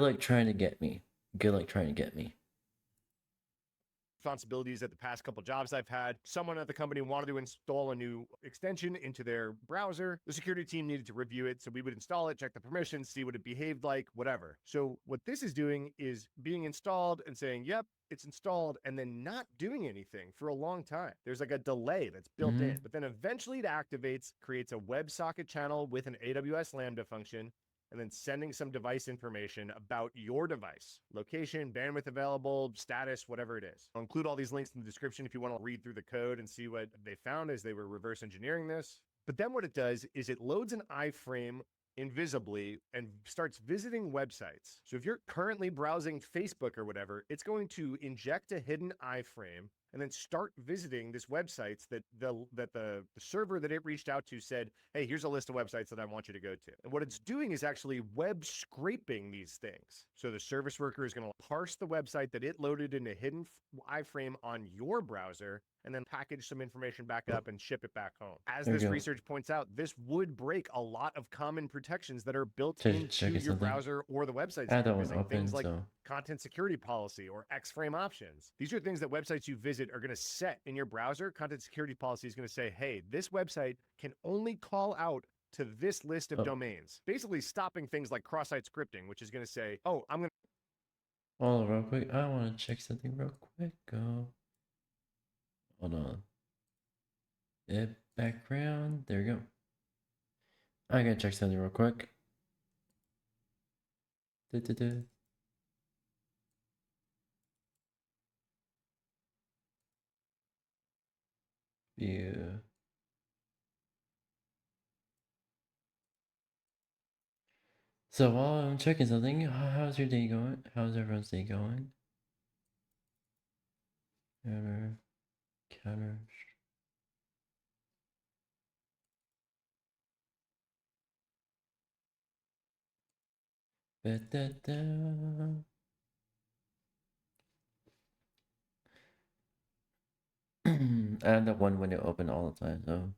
luck trying to get me. Good luck trying to get me. Responsibilities at the past couple jobs I've had. Someone at the company wanted to install a new extension into their browser. The security team needed to review it, so we would install it, check the permissions, see what it behaved like, whatever. So what this is doing is being installed and saying, yep, it's installed, and then not doing anything for a long time. There's like a delay that's built in, but then eventually it activates, creates a WebSocket channel with an AWS Lambda function, and then sending some device information about your device, location, bandwidth available, status, whatever it is. I'll include all these links in the description if you want to read through the code and see what they found as they were reverse engineering this. But then what it does is it loads an iframe invisibly and starts visiting websites. So if you're currently browsing Facebook or whatever, it's going to inject a hidden iframe and then start visiting this websites that the server that it reached out to said, hey, here's a list of websites that I want you to go to. And what it's doing is actually web scraping these things. So the service worker is going to parse the website that it loaded in a hidden iframe on your browser, and then package some information back up and ship it back home. As There we this go. research points out, this would break a lot of common protections that are built Just into checking your something. browser or the websites I that you're don't visiting. open, Things like so content security policy or X-frame options. These are things that websites you visit are going to set in your browser. Content security policy is going to say, hey, this website can only call out to this list of domains. Basically stopping things like cross-site scripting, which is going to say, oh, I'm going to hold on real quick. I want to check something real quick. Hold on. Background. There we go. I gotta check something real quick. Da-da-da. Yeah. So while I'm checking something, how's your day going? How's everyone's day going? Counter. Da-da-da. I have that one window open all the time, so.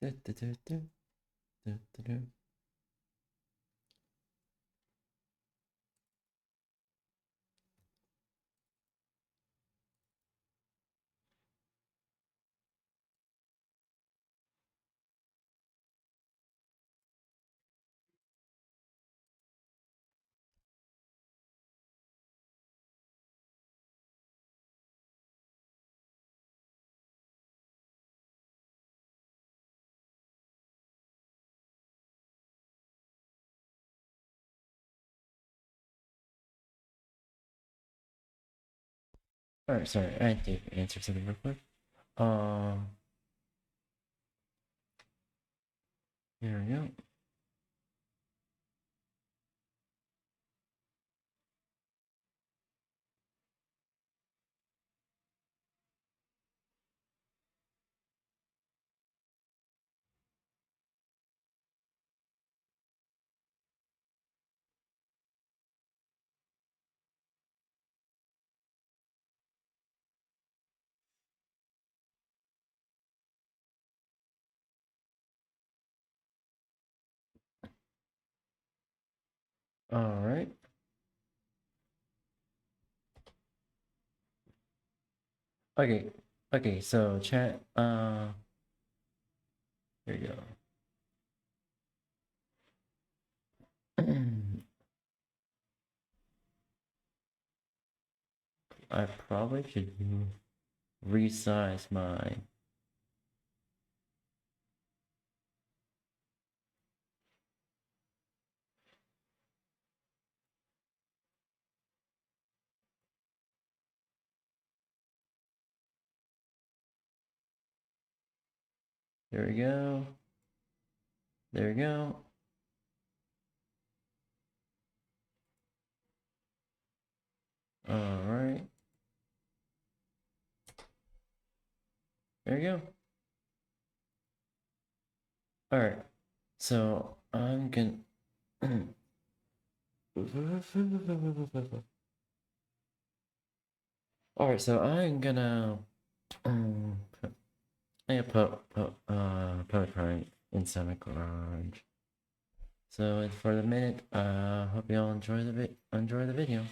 Da-da-da-da. Da-da-da. Alright, sorry, I had to answer something real quick. Here we go. Alright. Okay. Okay, so chat, here you go. I probably should resize my There we go. There we go. All right. There you go. All right. So I'm gonna. All right. So I'm gonna. I put Prime inside my garage. So for the minute, hope you all enjoy the video.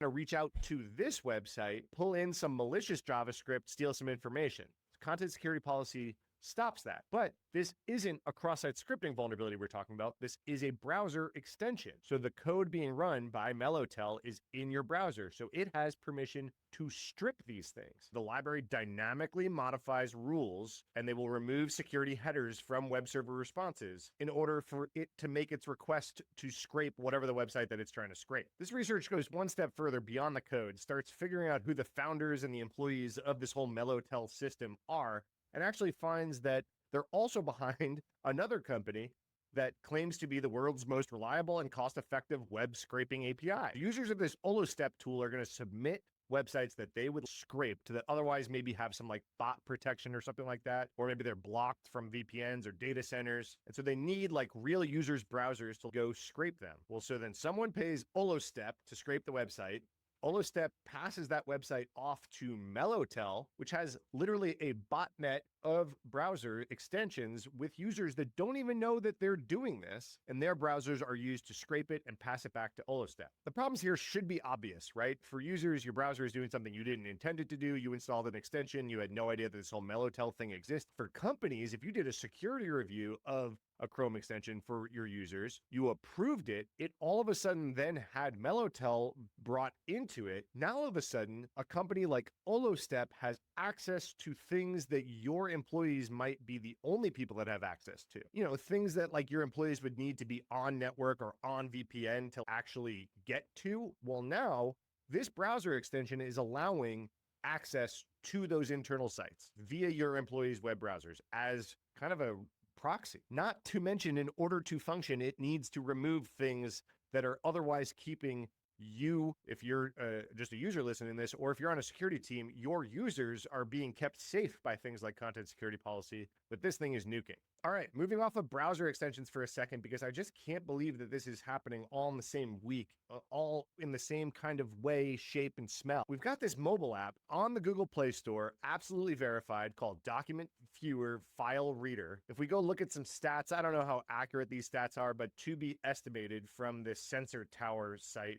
To reach out to this website, pull in some malicious JavaScript, steal some information. Content security policy stops that. But this isn't a cross-site scripting vulnerability we're talking about. This is a browser extension. So the code being run by Mellotel is in your browser. So it has permission to strip these things. The library dynamically modifies rules, and they will remove security headers from web server responses in order for it to make its request to scrape whatever the website that it's trying to scrape. This research goes one step further beyond the code, starts figuring out who the founders and the employees of this whole Mellotel system are, and actually finds that they're also behind another company that claims to be the world's most reliable and cost-effective web scraping API. Users of this Olostep tool are going to submit websites that they would scrape to that otherwise maybe have some like bot protection or something like that, or maybe they're blocked from VPNs or data centers, and so they need like real users' browsers to go scrape them. Well, so then someone pays Olostep to scrape the website. Olostep passes that website off to Mellotel, which has literally a botnet of browser extensions with users that don't even know that they're doing this, and their browsers are used to scrape it and pass it back to Olostep. The problems here should be obvious, right? For users, your browser is doing something you didn't intend it to do. You installed an extension. You had no idea that this whole Mellotel thing exists. For companies, if you did a security review of a Chrome extension for your users, you approved it, it all of a sudden then had Mellotel brought into it. Now all of a sudden, a company like Olostep has access to things that your employees might be the only people that have access to. You know, things that like your employees would need to be on network or on VPN to actually get to. Well, now this browser extension is allowing access to those internal sites via your employees' web browsers as kind of a proxy. Not to mention, in order to function, it needs to remove things that are otherwise keeping you, if you're just a user listening to this, or if you're on a security team, your users are being kept safe by things like content security policy, but this thing is nuking. All right, moving off of browser extensions for a second, because I just can't believe that this is happening all in the same week, all in the same kind of way, shape, and smell. We've got this mobile app on the Google Play Store, absolutely verified, called Document Viewer File Reader. If we go look at some stats, I don't know how accurate these stats are, but to be estimated from this Sensor Tower site,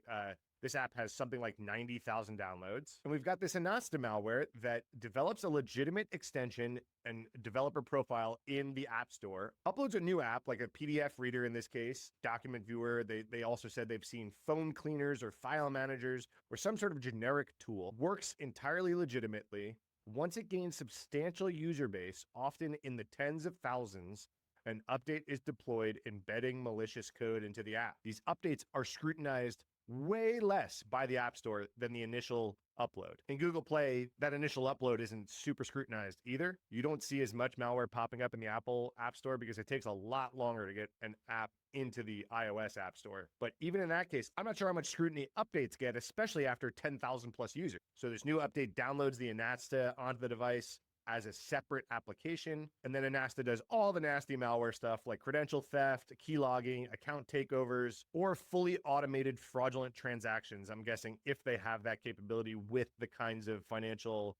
this app has something like 90,000 downloads. And we've got this Anasta malware that develops a legitimate extension and developer profile in the App Store, uploads a new app, like a PDF reader in this case, document viewer. They also said they've seen phone cleaners or file managers or some sort of generic tool. Works entirely legitimately. Once it gains substantial user base, often in the tens of thousands, an update is deployed embedding malicious code into the app. These updates are scrutinized way less by the App Store than the initial upload. In Google Play, that initial upload isn't super scrutinized either. You don't see as much malware popping up in the Apple App Store because it takes a lot longer to get an app into the iOS App Store. But even in that case, I'm not sure how much scrutiny updates get, especially after 10,000 plus users. So this new update downloads the Anasta onto the device as a separate application, and then Anasta does all the nasty malware stuff like credential theft, key logging, account takeovers, or fully automated fraudulent transactions. I'm guessing if they have that capability with the kinds of financial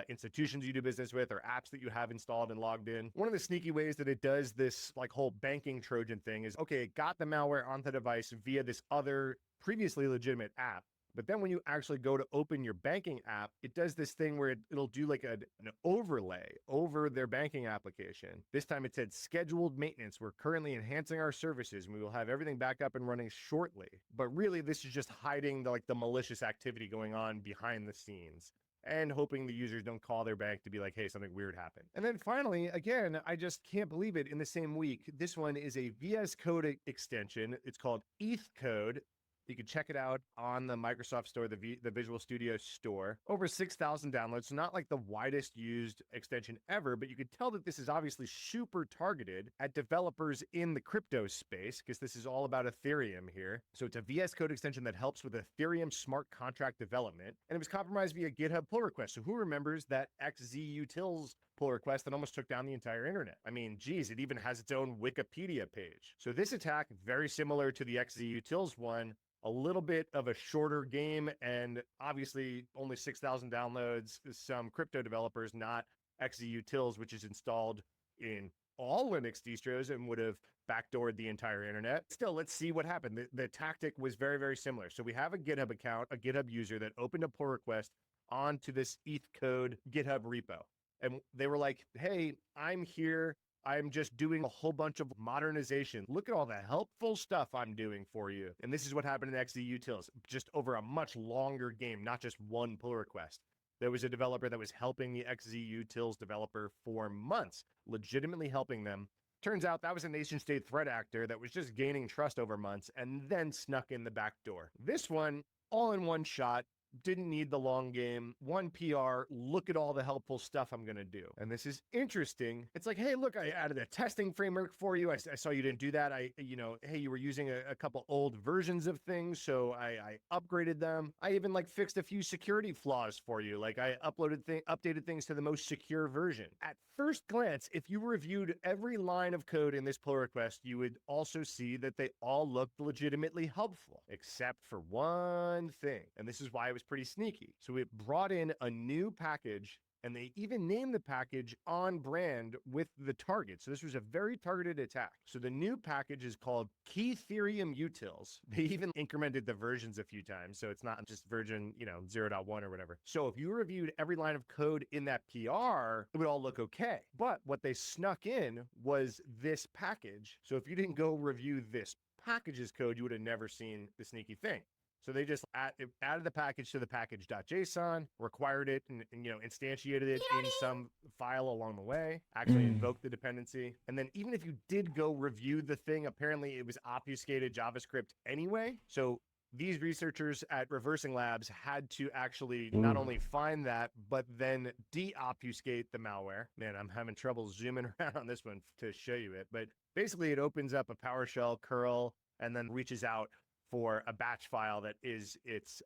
institutions you do business with or apps that you have installed and logged in. One of the sneaky ways that it does this like whole banking Trojan thing is, okay, it got the malware onto the device via this other previously legitimate app. But then when you actually go to open your banking app, it does this thing where it'll do like an overlay over their banking application. This time it said scheduled maintenance. We're currently enhancing our services and we will have everything back up and running shortly. But really, this is just hiding the malicious activity going on behind the scenes and hoping the users don't call their bank to be like, hey, something weird happened. And then finally, again, I just can't believe it, in the same week, this one is a VS Code extension. It's called ETH Code. You can check it out on the Microsoft Store, the Visual Studio Store. Over 6,000 downloads, so not like the widest used extension ever, but you can tell that this is obviously super targeted at developers in the crypto space, because this is all about Ethereum here. So it's a VS Code extension that helps with Ethereum smart contract development, and it was compromised via GitHub pull request. So who remembers that XZUtils pull request that almost took down the entire internet? I mean, geez, it even has its own Wikipedia page. So this attack, very similar to the XZUtils one, a little bit of a shorter game, and obviously only 6,000 downloads. Some crypto developers, not XZUtils, which is installed in all Linux distros and would have backdoored the entire internet. Still, let's see what happened. The tactic was very, very similar. So we have a GitHub account, a GitHub user that opened a pull request onto this ETH code GitHub repo. And they were like, hey, I'm here. I'm just doing a whole bunch of modernization. Look at all the helpful stuff I'm doing for you. And this is what happened in XZUtils, just over a much longer game, not just one pull request. There was a developer that was helping the XZUtils developer for months, legitimately helping them. Turns out that was a nation state threat actor that was just gaining trust over months and then snuck in the back door. This one, all in one shot, didn't need the long game. One PR, look at all the helpful stuff I'm going to do. And this is interesting. It's like, hey, look, I added a testing framework for you. I saw you didn't do that. Hey, you were using a couple old versions of things, so I upgraded them. I even fixed a few security flaws for you. Like I updated things to the most secure version. At first glance, if you reviewed every line of code in this pull request, you would also see that they all looked legitimately helpful, except for one thing. And this is why it was pretty sneaky. So it brought in a new package, and they even named the package on brand with the target. So this was a very targeted attack. So the new package is called Keytherium Utils. They even incremented the versions a few times. So it's not just version, 0.1 or whatever. So if you reviewed every line of code in that PR, it would all look okay. But what they snuck in was this package. So if you didn't go review this package's code, you would have never seen the sneaky thing. So they just added the package to the package.json, required it, and instantiated it in some file along the way, actually invoked the dependency. And then even if you did go review the thing, apparently it was obfuscated JavaScript anyway. So these researchers at Reversing Labs had to actually not only find that, but then de-obfuscate the malware. Man, I'm having trouble zooming around on this one to show you it. But basically it opens up a PowerShell curl and then reaches out for a batch file that is its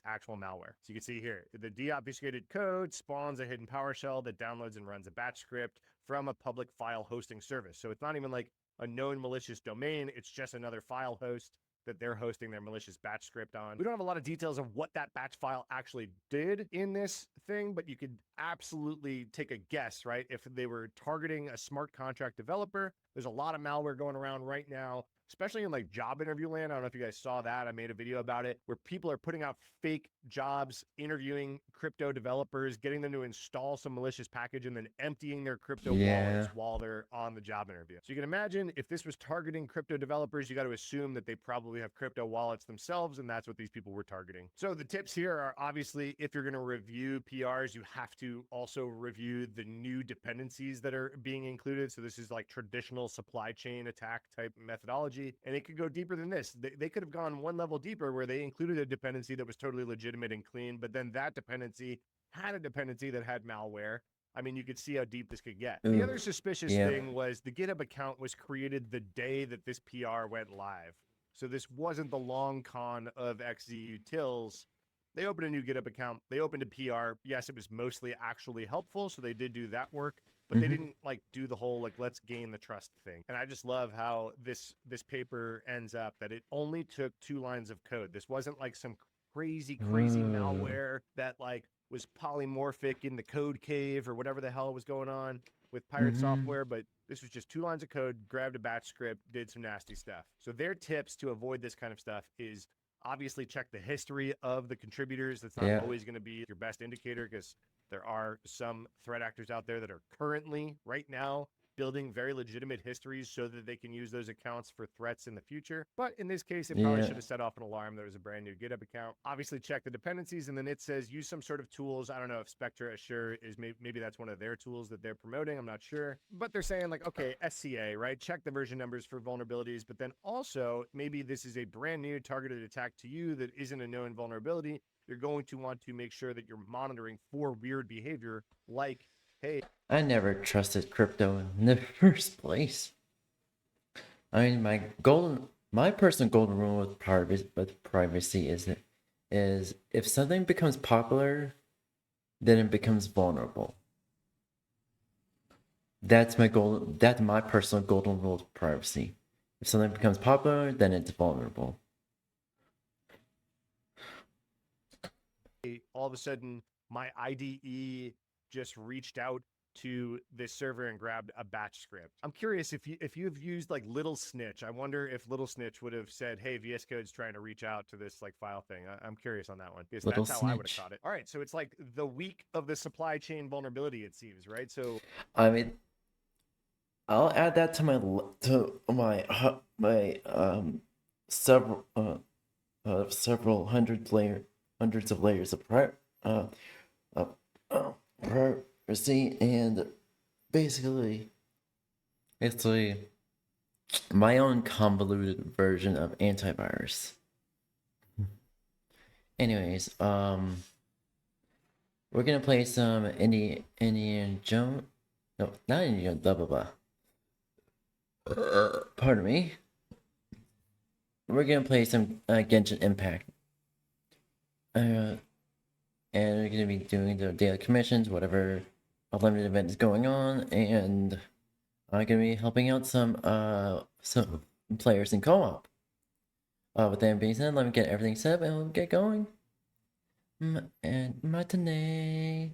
actual malware. So you can see here, the deobfuscated code spawns a hidden PowerShell that downloads and runs a batch script from a public file hosting service. So it's not even like a known malicious domain, it's just another file host that they're hosting their malicious batch script on. We don't have a lot of details of what that batch file actually did in this thing, but you could absolutely take a guess, right? If they were targeting a smart contract developer, there's a lot of malware going around right now, especially in job interview land. I don't know if you guys saw that. I made a video about it where people are putting out fake jobs, interviewing crypto developers, getting them to install some malicious package and then emptying their crypto wallets while they're on the job interview. So you can imagine if this was targeting crypto developers, you got to assume that they probably have crypto wallets themselves, and that's what these people were targeting. So the tips here are obviously, if you're going to review PRs, you have to also review the new dependencies that are being included. So this is traditional supply chain attack type methodology. And it could go deeper than this. They could have gone one level deeper where they included a dependency that was totally legitimate and clean, but then that dependency had a dependency that had malware. I mean, you could see how deep this could get. The other suspicious thing was the GitHub account was created the day that this PR went live. So this wasn't the long con of XZUtils. They opened a new GitHub account. They opened a PR. Yes, it was mostly actually helpful, so they did do that work. But they didn't do the whole let's gain the trust thing. And I just love how this paper ends up, that it only took 2 lines of code. This wasn't some crazy malware that was polymorphic in the code cave or whatever the hell was going on with pirate software, but this was just 2 lines of code, grabbed a batch script, did some nasty stuff. So their tips to avoid this kind of stuff is obviously check the history of the contributors. That's not always going to be your best indicator, because there are some threat actors out there that are currently, right now, building very legitimate histories so that they can use those accounts for threats in the future. But in this case, it probably should have set off an alarm that it was a brand new GitHub account. Obviously, check the dependencies, and then it says use some sort of tools. I don't know if Spectre Assure is maybe that's one of their tools that they're promoting. I'm not sure. But they're saying like, okay, SCA, right? Check the version numbers for vulnerabilities, but then also maybe this is a brand new targeted attack to you that isn't a known vulnerability. You're going to want to make sure that you're monitoring for weird behavior like, hey, I never trusted crypto in the first place. I mean, my personal golden rule with privacy is if something becomes popular, then it becomes vulnerable. That's my personal golden rule of privacy. If something becomes popular, then it's vulnerable. all of a sudden my IDE just reached out to this server and grabbed a batch script. I'm curious if you've used like Little Snitch. I wonder if Little Snitch would have said, "Hey, VS Code's trying to reach out to this like file thing." I'm curious on that one because that's how I would have caught it. All right, so it's like the week of the supply chain vulnerability, it seems, right? So I mean, I'll add that to my several hundreds of layers of privacy, and basically my own convoluted version of antivirus. Anyways, we're gonna play some Indiana Jones. No, not Indiana. Blah blah blah. Pardon me. We're gonna play some Genshin Impact. And we're gonna be doing the daily commissions, whatever a limited event is going on, and I'm gonna be helping out some players in co-op. With that being said, let me get everything set up and we'll get going. And matinee.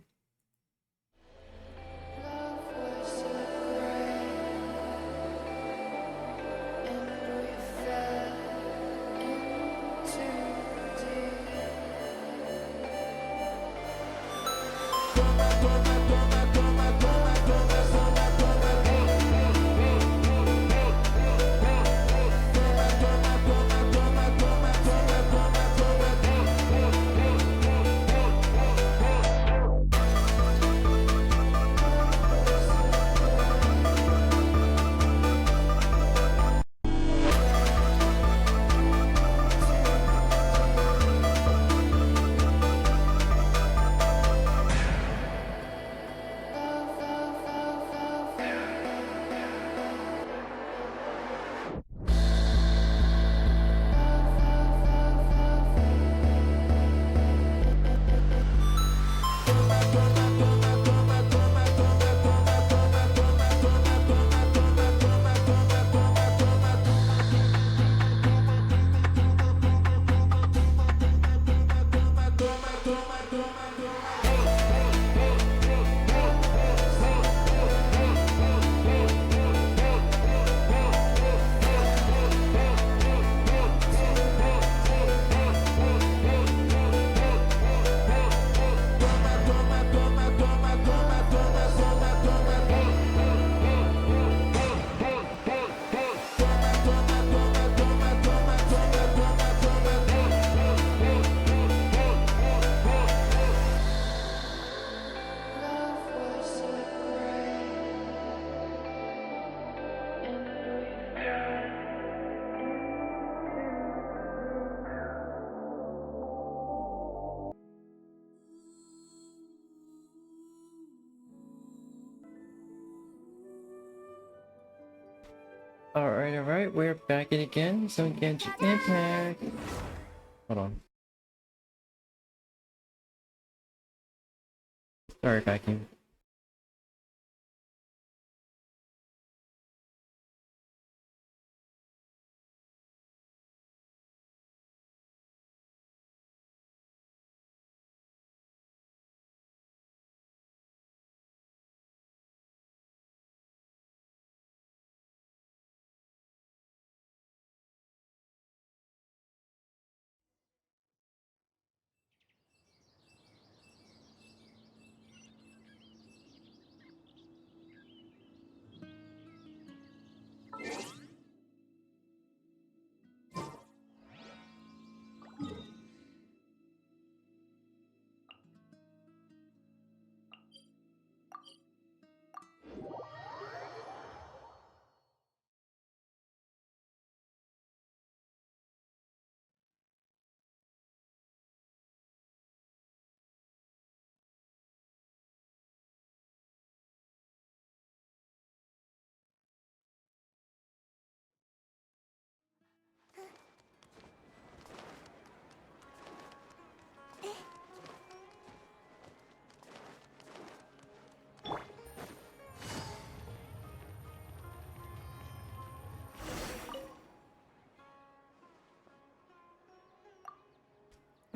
Alright, we're back in again. So Genshin Impact. Hold on. Sorry, vacuum.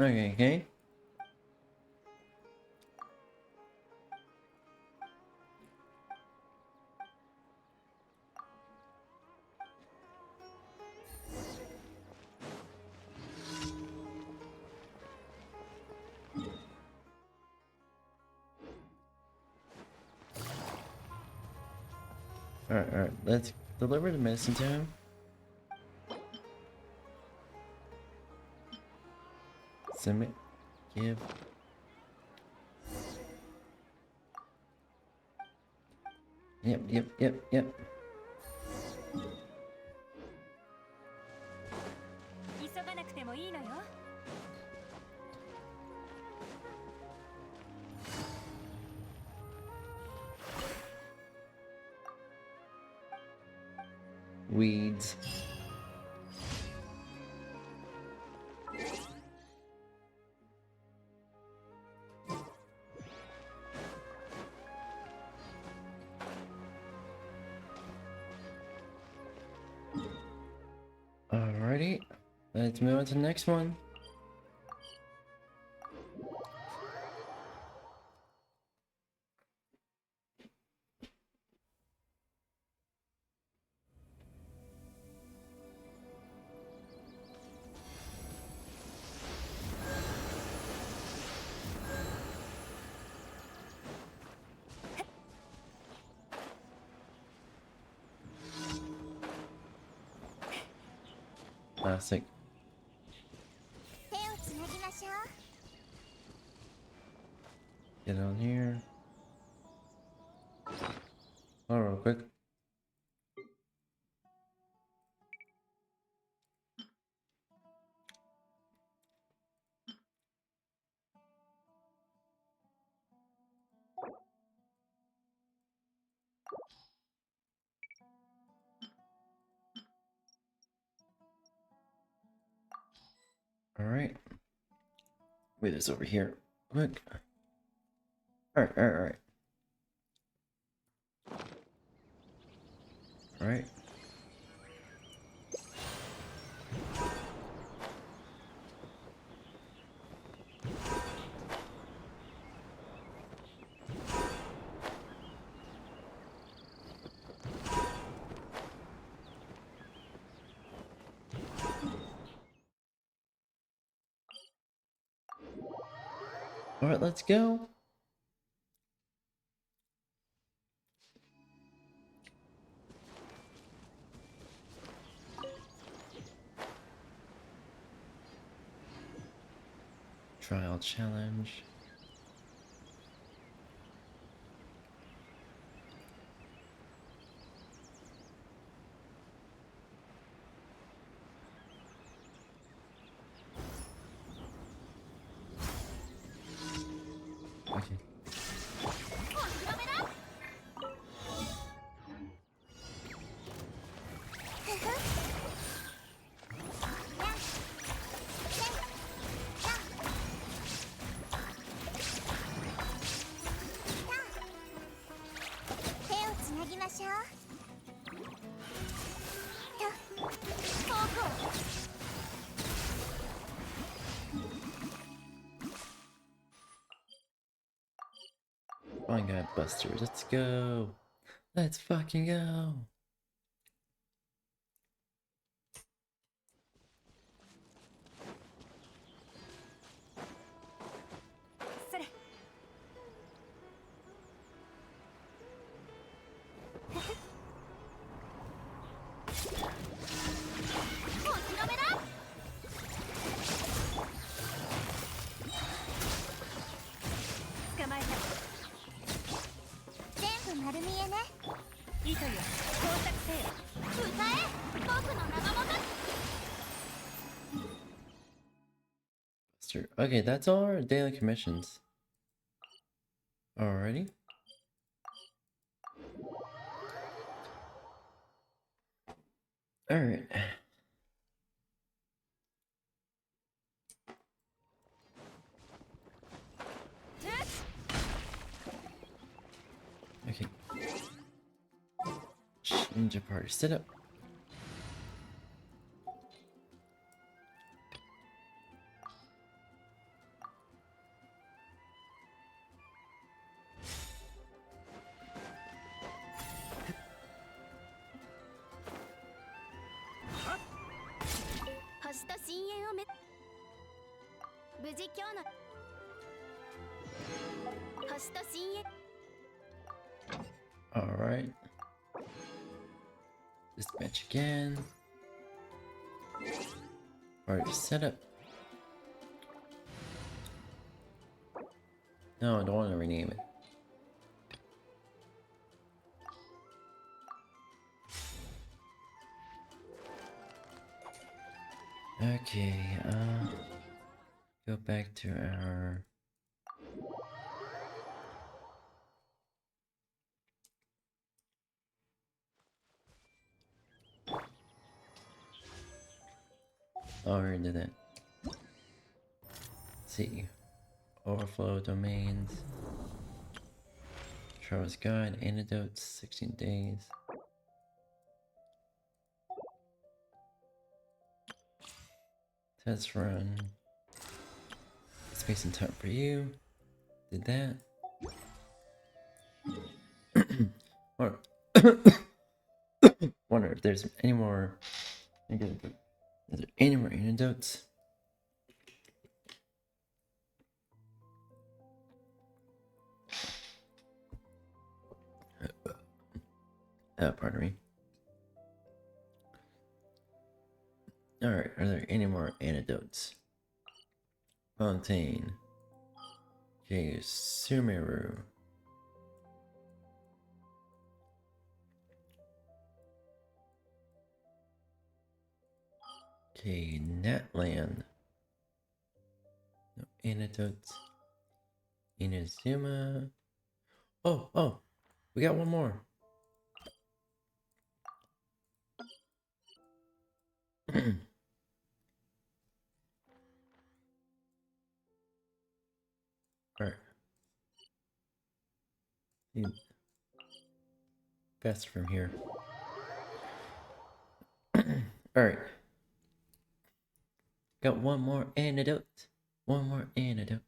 Okay, okay. Alright, let's deliver the medicine to him. Submit. Give. Yep. 急がなくてもいいのよ。Weeds. Alrighty, let's move on to the next one. Classic. 手をつなぎましょう。 Get on here. Oh, real quick. Alright. Wait, this over here. Quick. Alright. Alright. Alright, let's go. Trial challenge. Okay. Fine guy busters, let's go. Let's fucking go. Okay, that's all our daily commissions. Alrighty. Alright. Okay. Ninja party sit up. め無事今日の星と深淵 Alright. Dispatch again. Already set up. No, I don't want to rename it. Okay, go back to our oh, we already did that. Let's see. Overflow domains. Travis Guide, antidotes, 16 days. Test run. Space and time for you. Did that. Or wonder if there's any more. Is there any more antidotes? Pardon me. Alright, are there any more antidotes? Fontaine. Okay, Sumeru. Okay, Natland. No antidotes. Inazuma. Oh, we got one more. Alright. Best from here. Alright. Got one more antidote. One more antidote.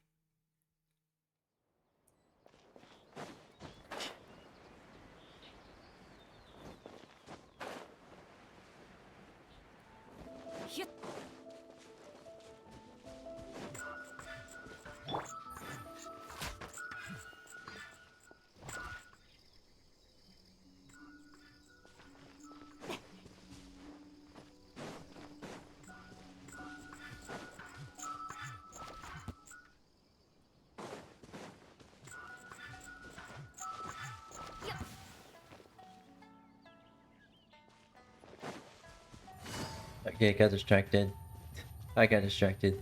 Okay, got distracted. I got distracted.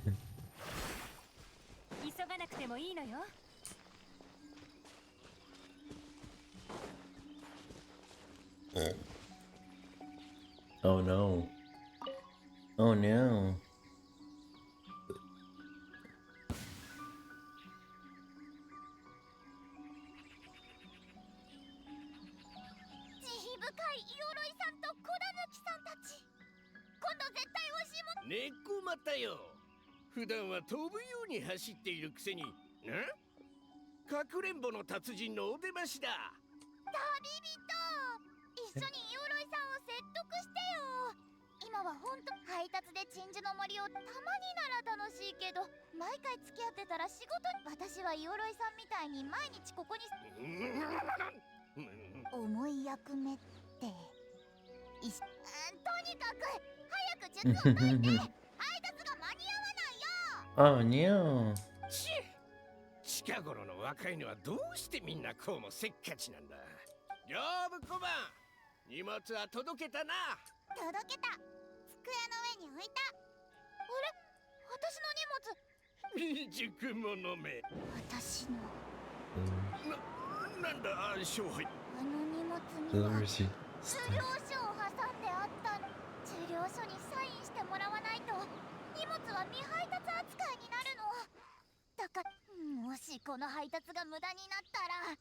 急がなくてもいいのよ Oh no. Oh no. .猫またよ。普段は飛ぶように走っているくせに、かくれんぼの達人のお出ましだ。旅人、一緒にヨロイさんを説得してよ。今は本当配達で鎮守の森をたまになら楽しいけど、毎回付き合ってたら仕事に。私はヨロイさんみたいに毎日ここに重い役目ってとにかく早く術を解いて配達が間に合わないよ。 Oh no. 近頃の若いのはどうしてみんなこうもせっかちなんだ。両部小判、荷物は届けたな。届けた。机の上に置いた。あれ、私の荷物。未熟者め。私のなんだ勝敗。あの荷物には受領書を挟んであったの。受領書にサインしてもらわないと荷物は未配達扱いになるの。だからもしこの配達が無駄になったら、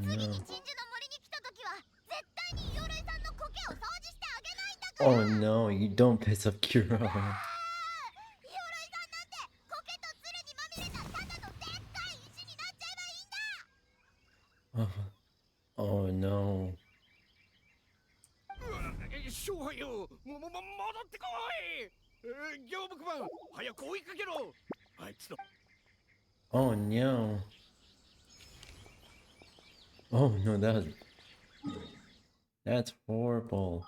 次に鎮守の森に来た時は絶対にヨロイさんの苔を掃除してあげないんだから。 Oh no, you don't piss up Kira. ヨロイさんなんて苔とツルにまみれたただのでっかい石になっちゃえばいいんだ。 Oh no. 勝敗よ、戻ってこい。業務マン早く追いかけろあいつの Oh no. Oh no, that's horrible.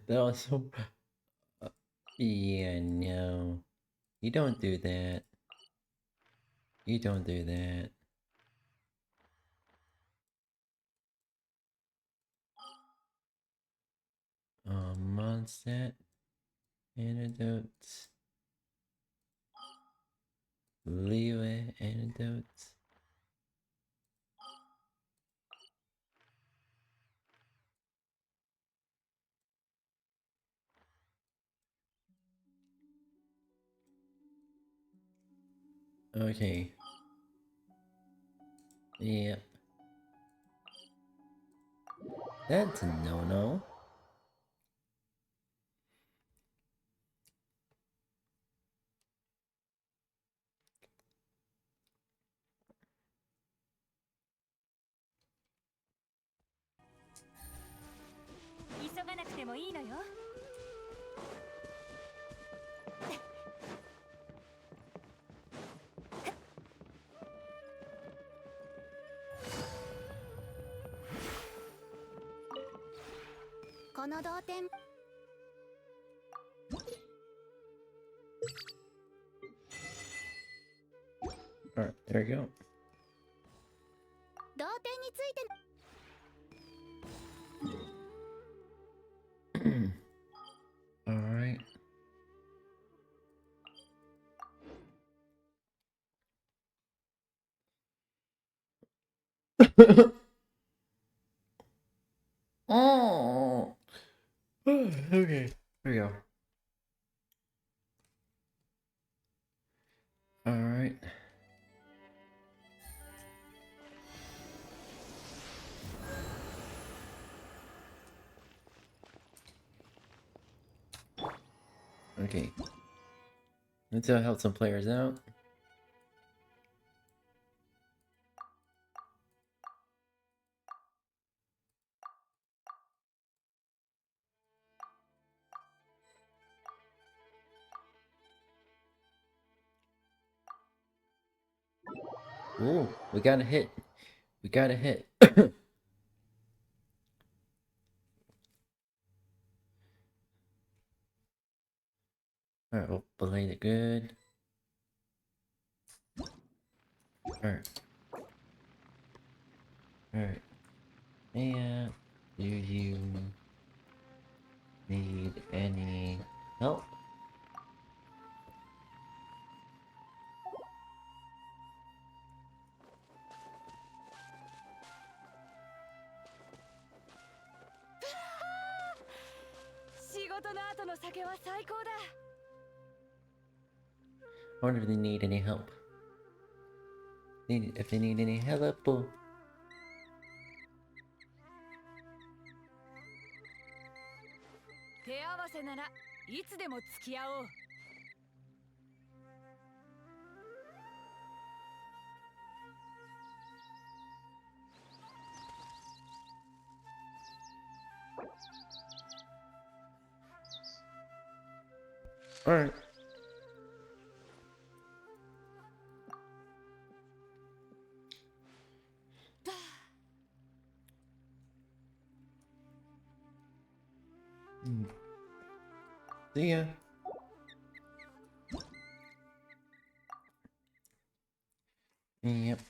That was so. Yeah, no. You don't do that. You don't do that. Mondstadt antidotes. Leeway antidotes. Okay. Yep. That's a no-no. Alright, there we go. 同点について Alright. Oh. Okay. There we go. Alright. Okay. Let's help some players out. Ooh, we got a hit. We got a hit. Alright, we'll belay it good. Alright. Alright. And do you need any help? I wonder if they need any help. If they need any help. 手合わせならいつでも付き合おう。Alright. See ya. Yep.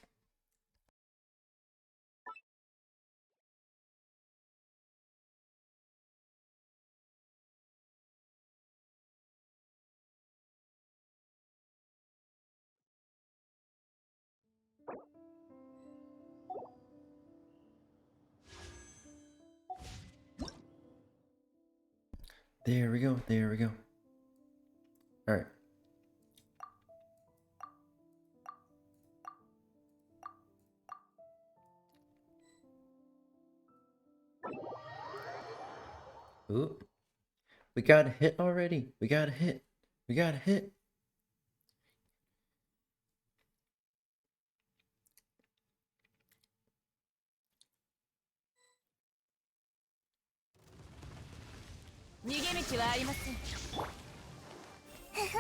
There we go. There we go. Alright. Ooh. We got a hit already. We got a hit. We got a hit. ふふ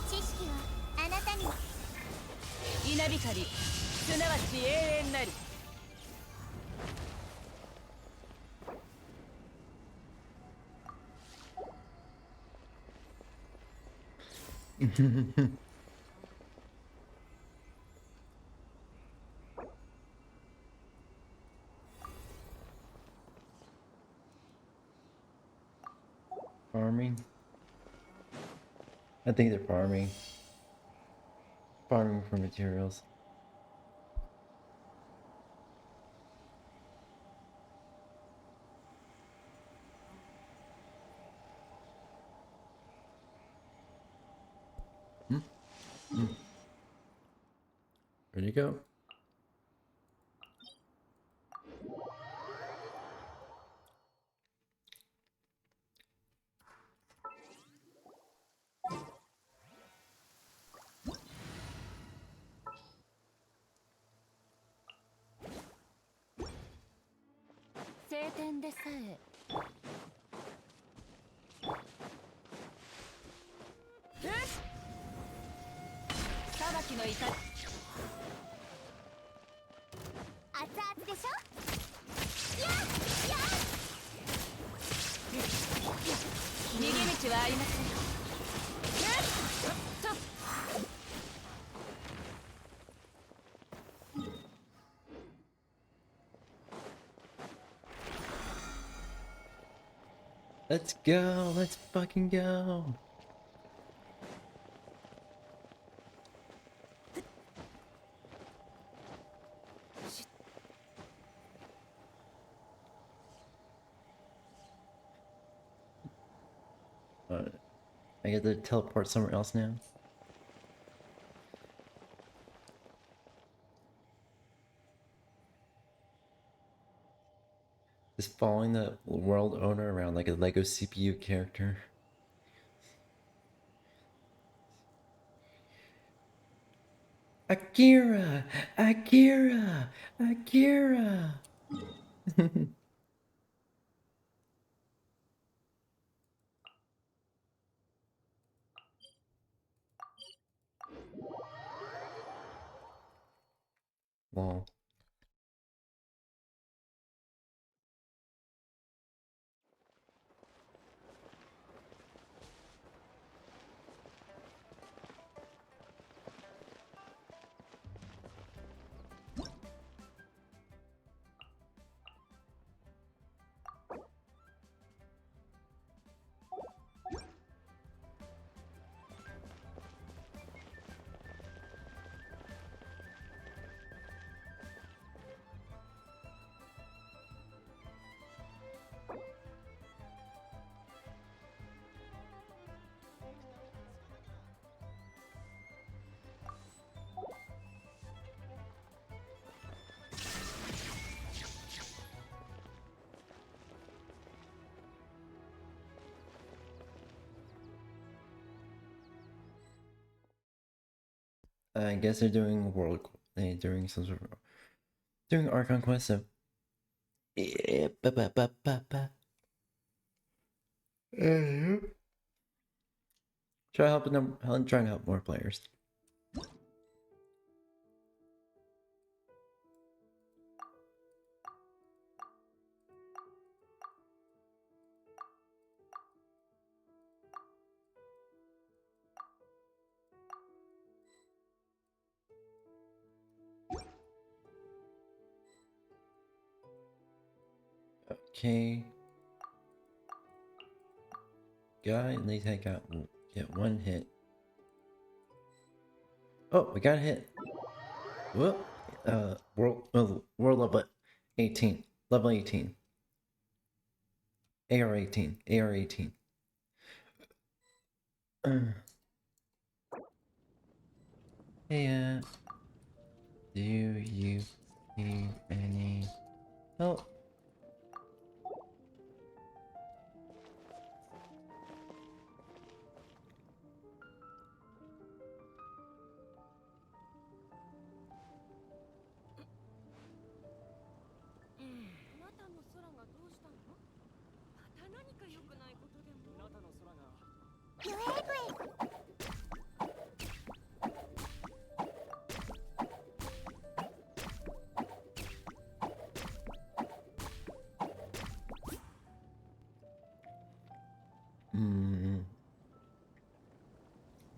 知識はあなたに稲光すなわち永遠なり。Farming? I think they're farming. Farming for materials. Where'd you go?熱々でしょ。やっやっ逃げ道はありません。Let's go! Let's fucking go! I get to teleport somewhere else now. Just following the world owner around like a Lego CPU character. Akira! Akira! Akira! Wow. I guess they're doing they're doing some sort of doing Archon quest, so yeah, trying to help more players. Okay. Guy, at least I got get one hit. Oh, we got a hit. Whoop. World level 18. Level 18. AR 18. AR 18. Hey, do you need any help?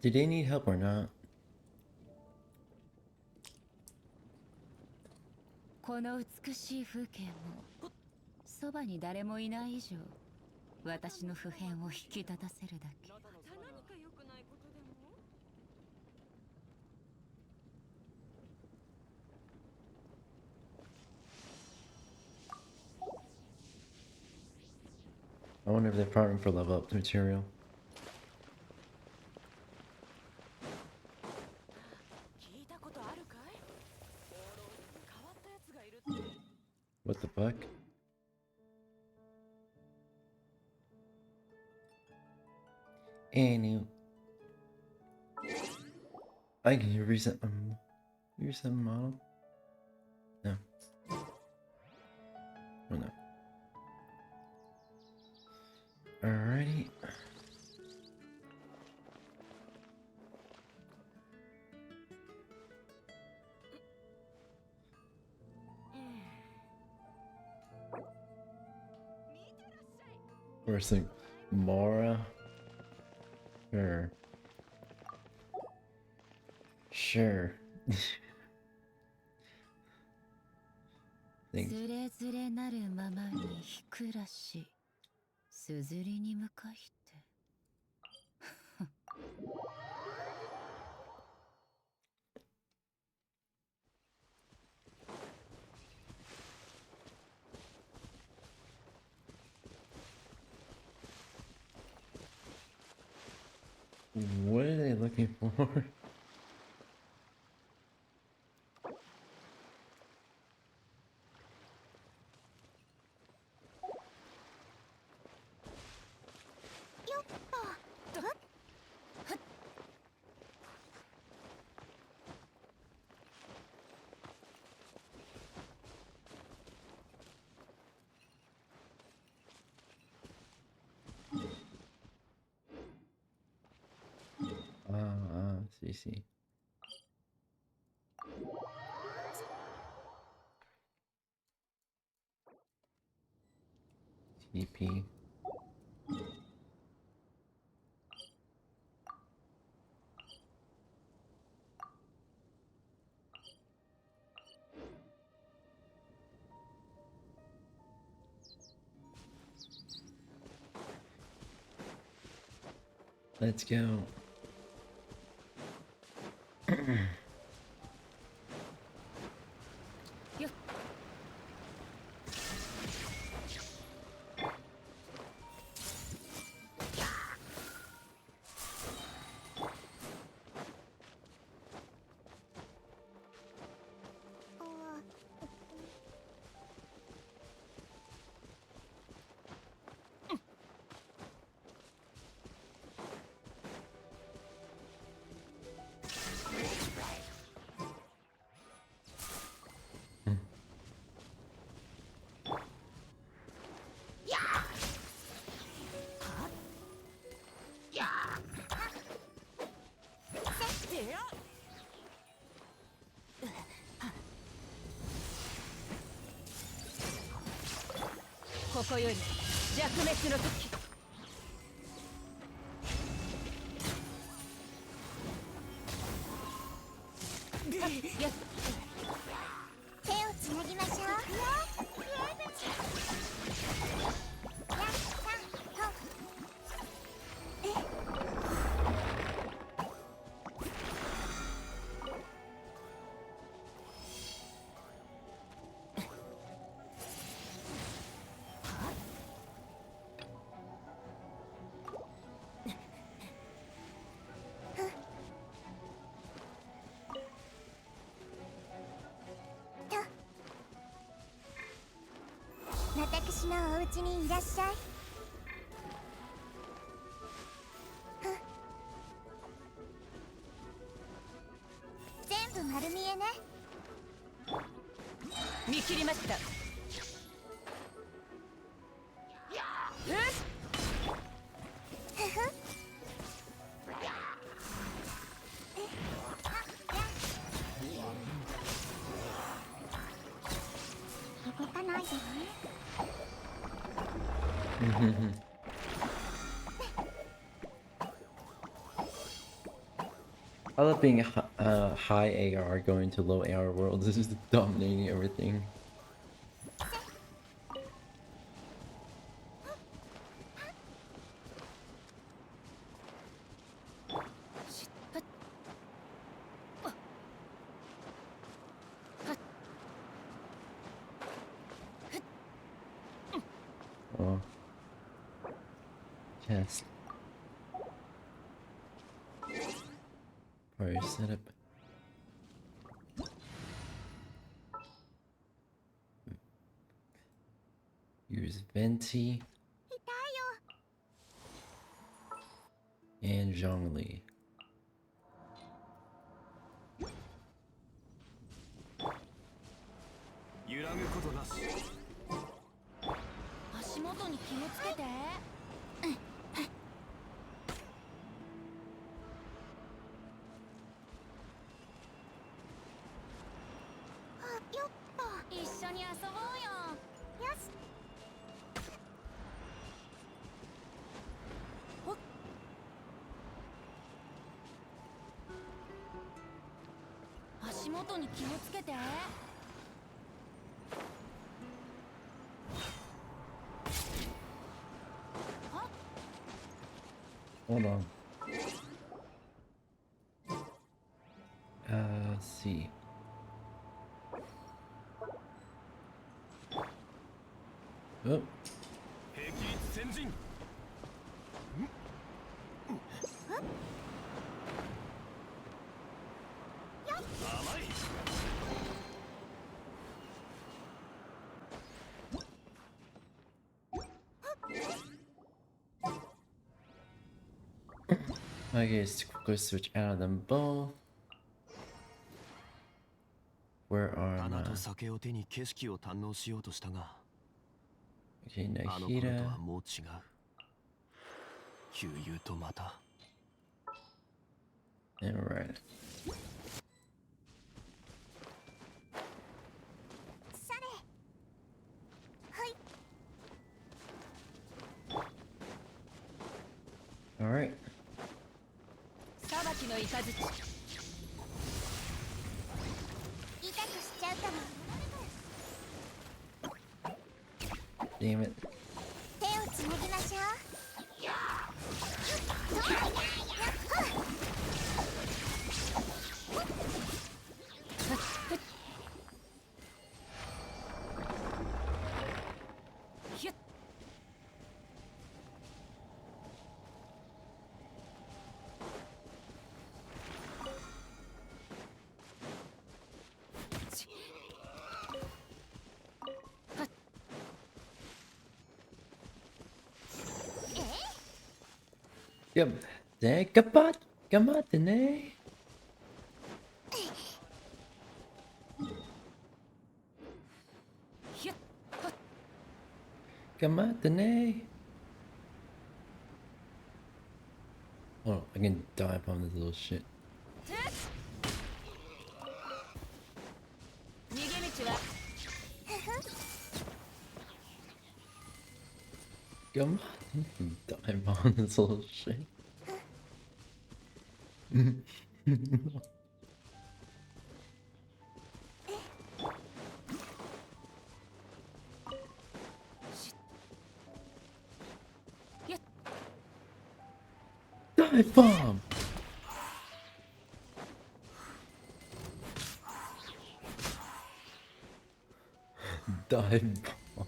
Do they need help or not? この美しい風景もそばに誰もいない以上私の普遍を引き立たせるだけ。 I wonder if they're farming for level up material. What the fuck? And I can reset model? No. Oh no. Alrighty. First thing, Mora. Sure. Sure. つれづれなるままにひくらし、すずりに向かいて。What are they looking for? See. TP. Let's go. Yeah. ここより弱滅の時。やっ手をつなぎましょう。私のお家にいらっしゃい。全部丸見えね。見切りました。動かないでね。I love being high AR going to low AR worlds. This is dominating everything. Oh. Chest. Party setup. Use Venti and Zhongli. 揺らぐことなし。足元に気をつけて。よっと一緒に遊ぼうよ。よし。足元に気をつけて。Hold on. Let's see. Oh. 兵器先陣。甘い。Okay, let's quickly switch out of them both. Where are 花 my... と酒を手に景色を堪能しようとしたが、 Okay, あの頃と Nahida. はもう違う。旧友とまた。 And right. Alright. 裁きの雷。痛くしちゃうかも。 Damn it. 手をつなぎましょう。Yep. Kapat! Kamatane! Kamatane! Oh, I can dive on this little shit. 逃げ道は。 Come on, dive on this little shit. Dive bomb! Dive bomb.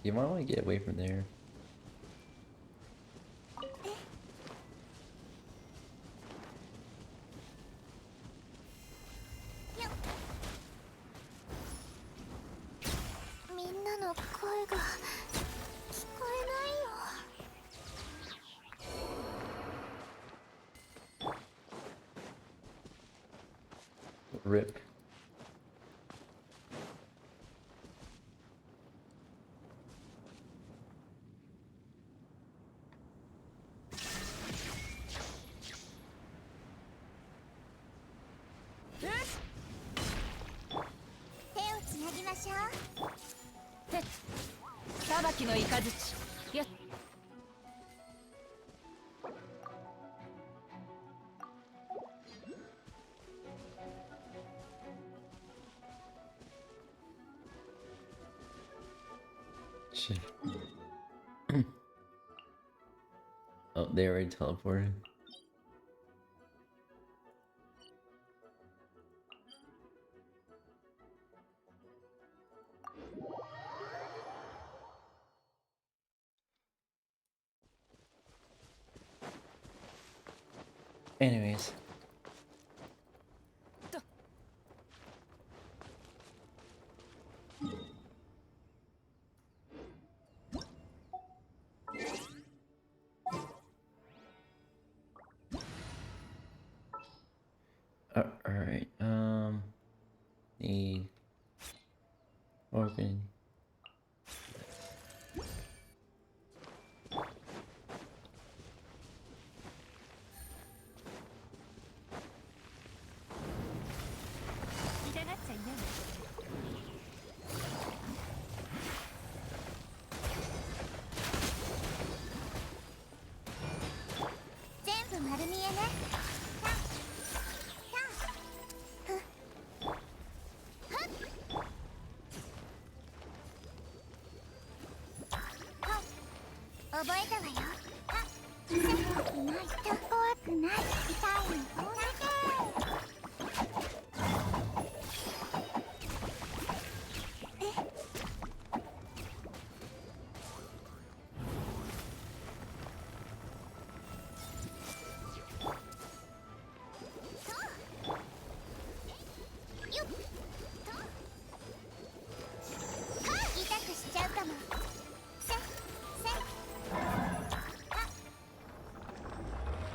You might want to get away from there. Rip. Shit. Oh, they already teleported. Anyways. Alright, need organ.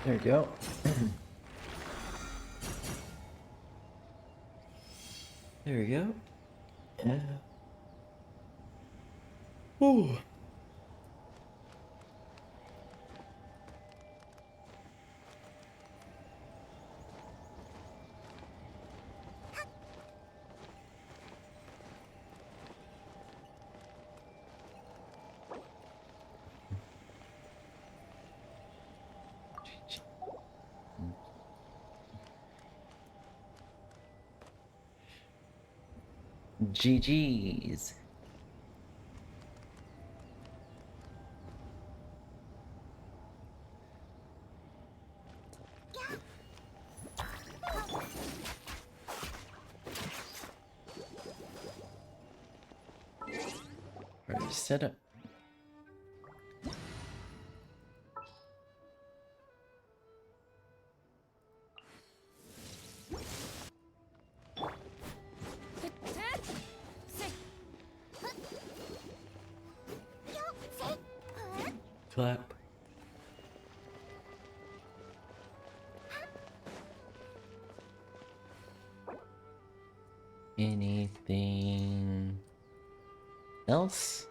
There we go. There we go. Ooh. GG's. Already set up. Clap. Anything else?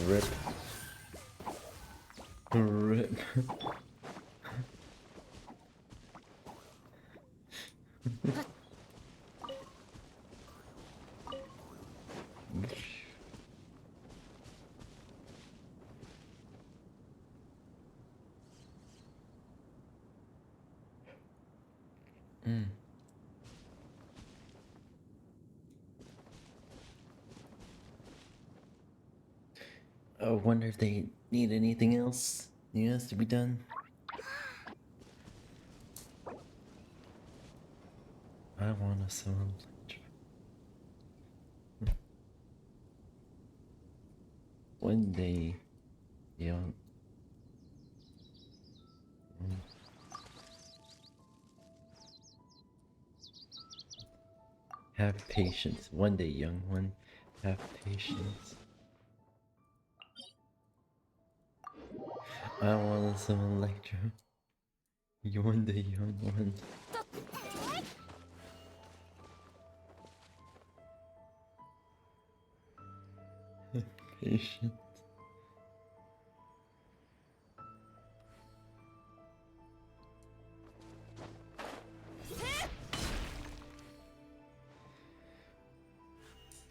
Rip. Rip. wonder if they need anything else has to be done. I want to summon one day, young. Have patience. One day, young one. Have patience. I want some Electro. You one day, young one. Have patience.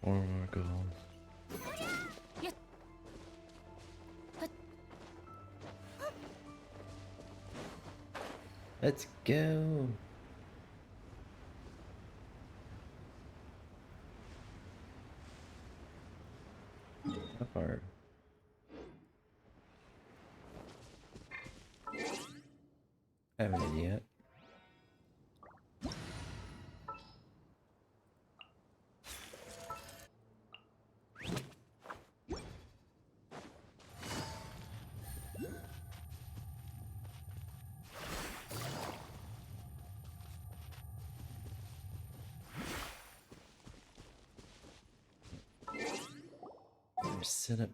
Four more gold. Let's go. How far? I haven't made it yet. Set up.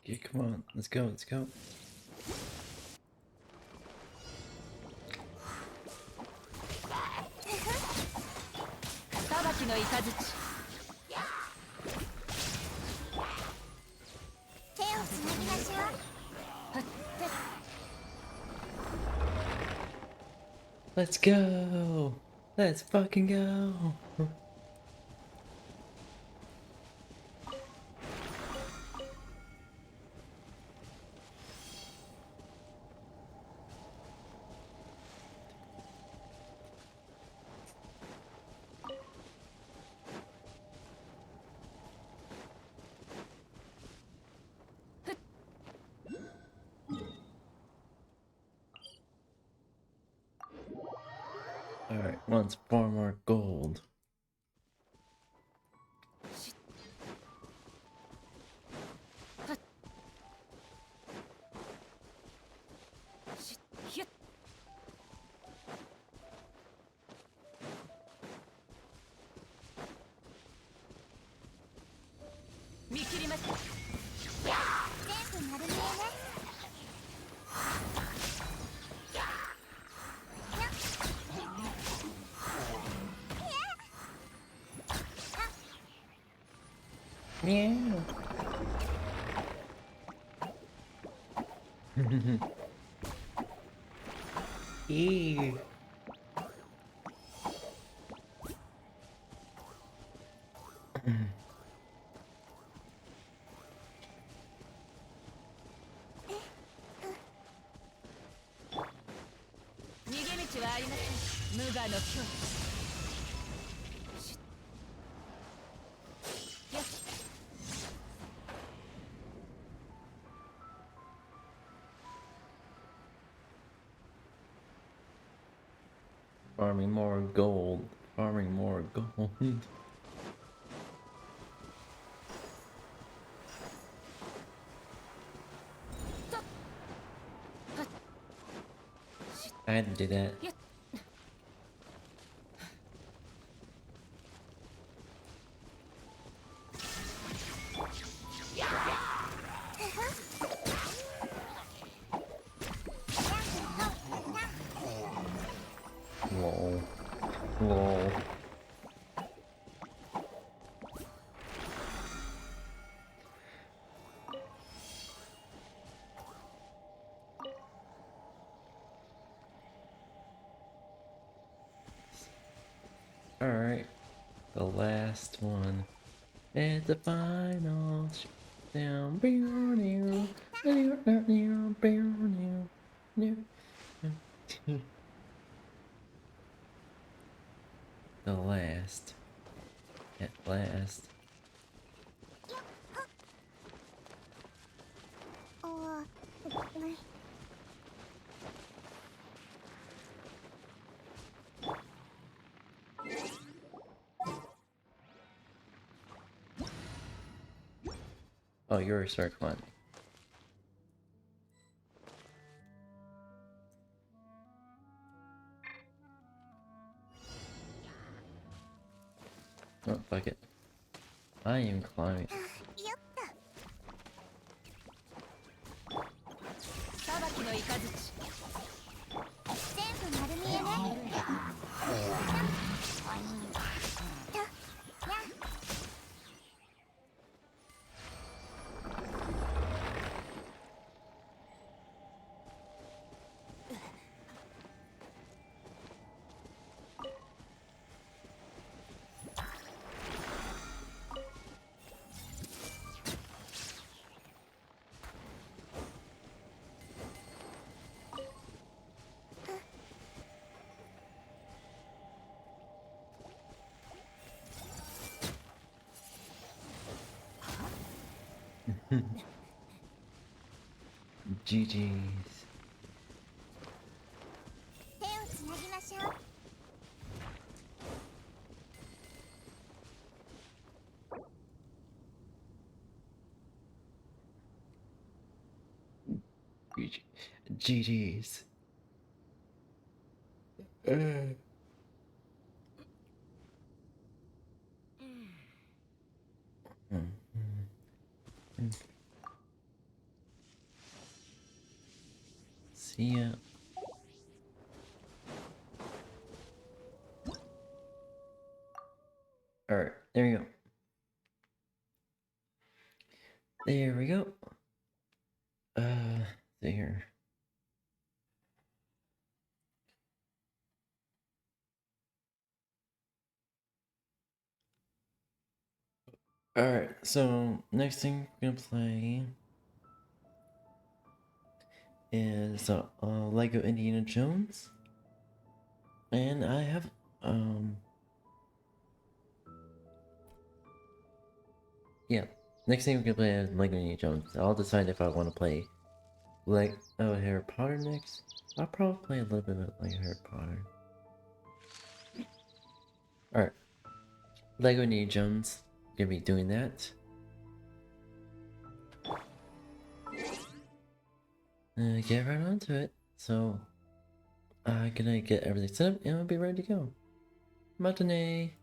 Yeah, come on, let's go, let's go. Let's go! Let's fucking go! Alright, wants 4 more gold. Meow. Ew. Farming more gold. Farming more gold. I had to do that. Lol. Lol. Alright. The last one. And the final down. The last. At last. Oh, you're a start climbing. Oh, fuck it. I am climbing. GG's. GG's. See ya. Alright, there you go. There we go. See here. Alright, so next thing we're gonna play is Lego Indiana Jones. And I have yeah, next thing we're gonna play is Lego Indiana Jones. I'll decide if I want to play Harry Potter next. I'll probably play a little bit of Harry Potter. Alright. Lego Indiana Jones. Gonna be doing that. Get right onto it. So I'm gonna get everything set up and I'll be ready to go. Matinee.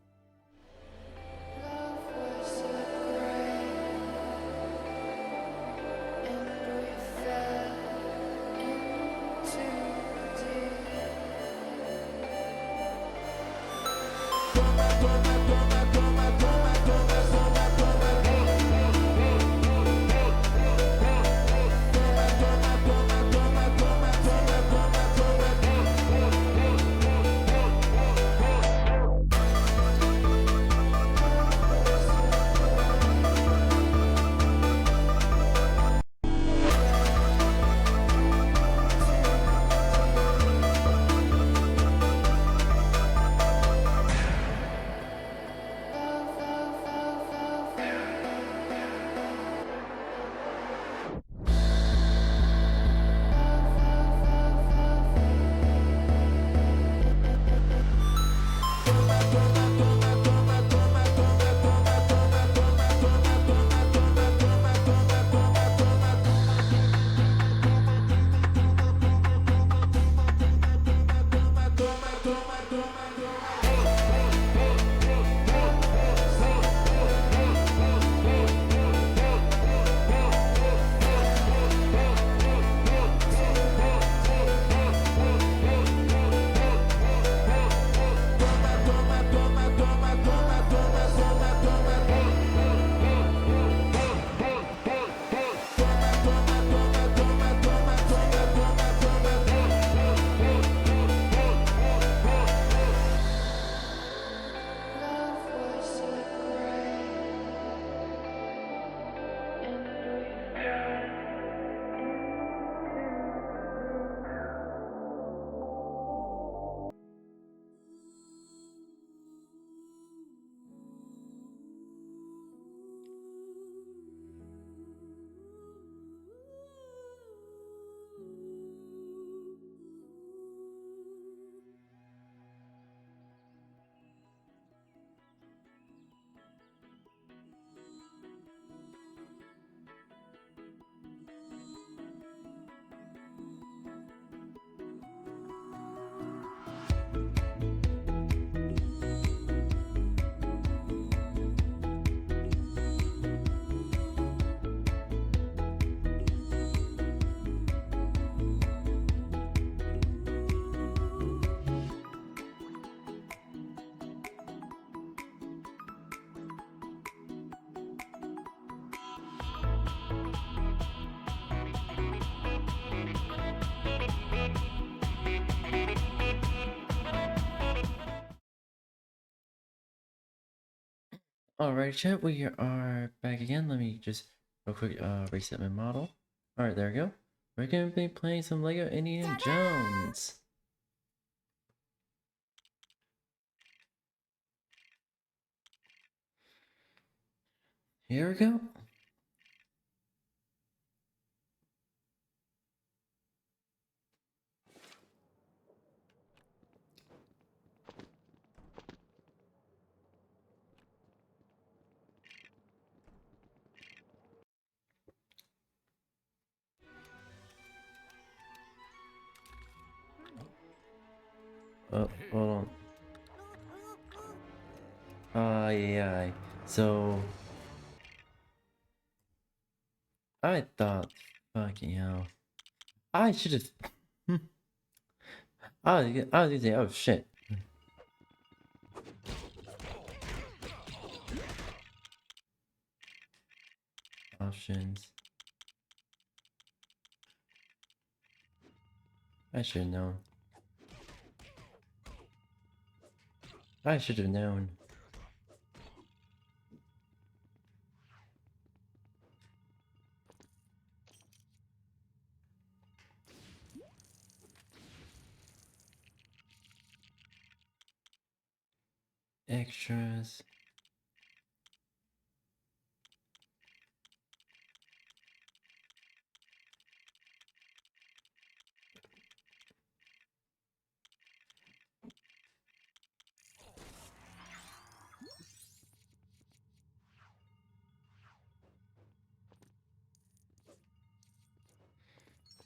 Alright, chat, we are back again. Let me just real quick reset my model. Alright, there we go. We're gonna be playing some Lego Indiana Jones. Here we go. Oh, hold on. Yeah. So I thought, fucking hell, I should have. I was gonna say, oh shit. Options. I should have known. I should have known. Extras.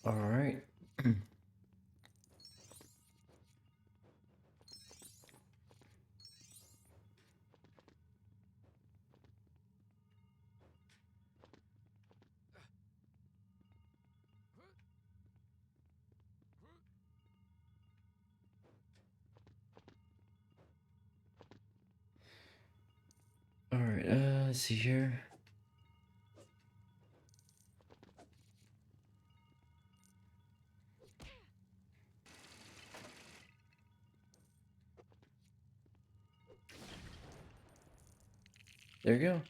All right. All right. Let's see here. There you go.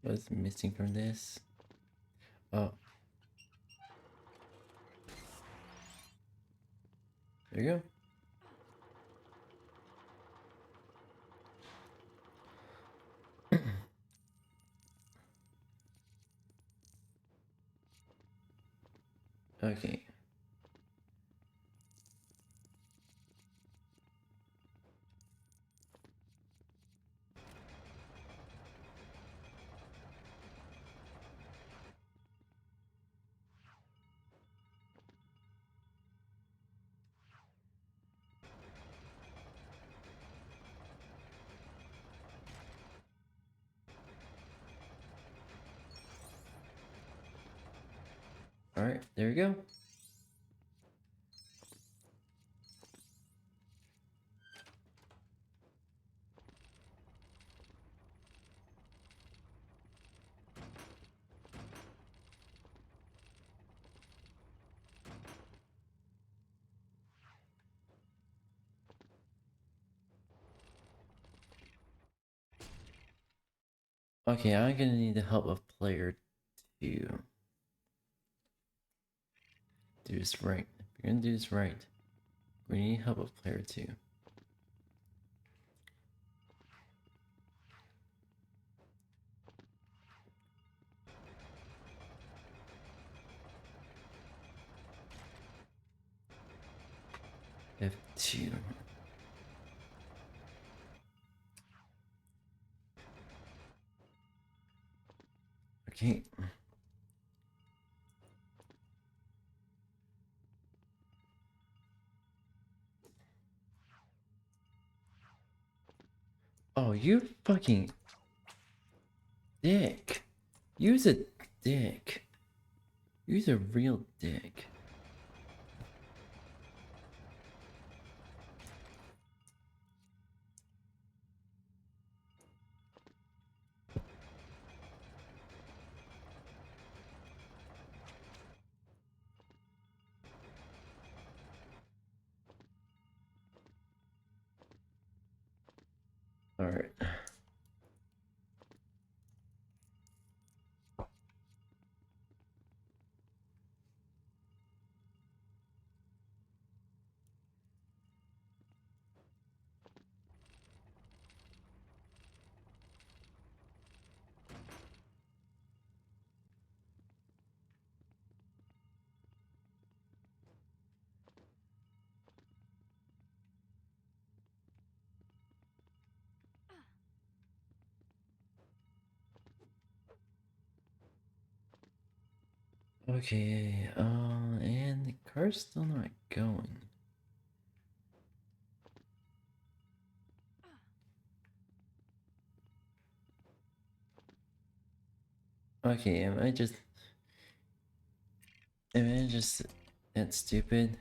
What's missing from this? Oh. There you go. Okay. All right, there you go. Okay, I'm gonna need the help of player 2. Do this right. If you're gonna do this right, we need help of player 2. F2. Okay. Oh, you fucking dick. Use a dick. Use a real dick. Okay, and the car's still not going. Okay, am I just that stupid?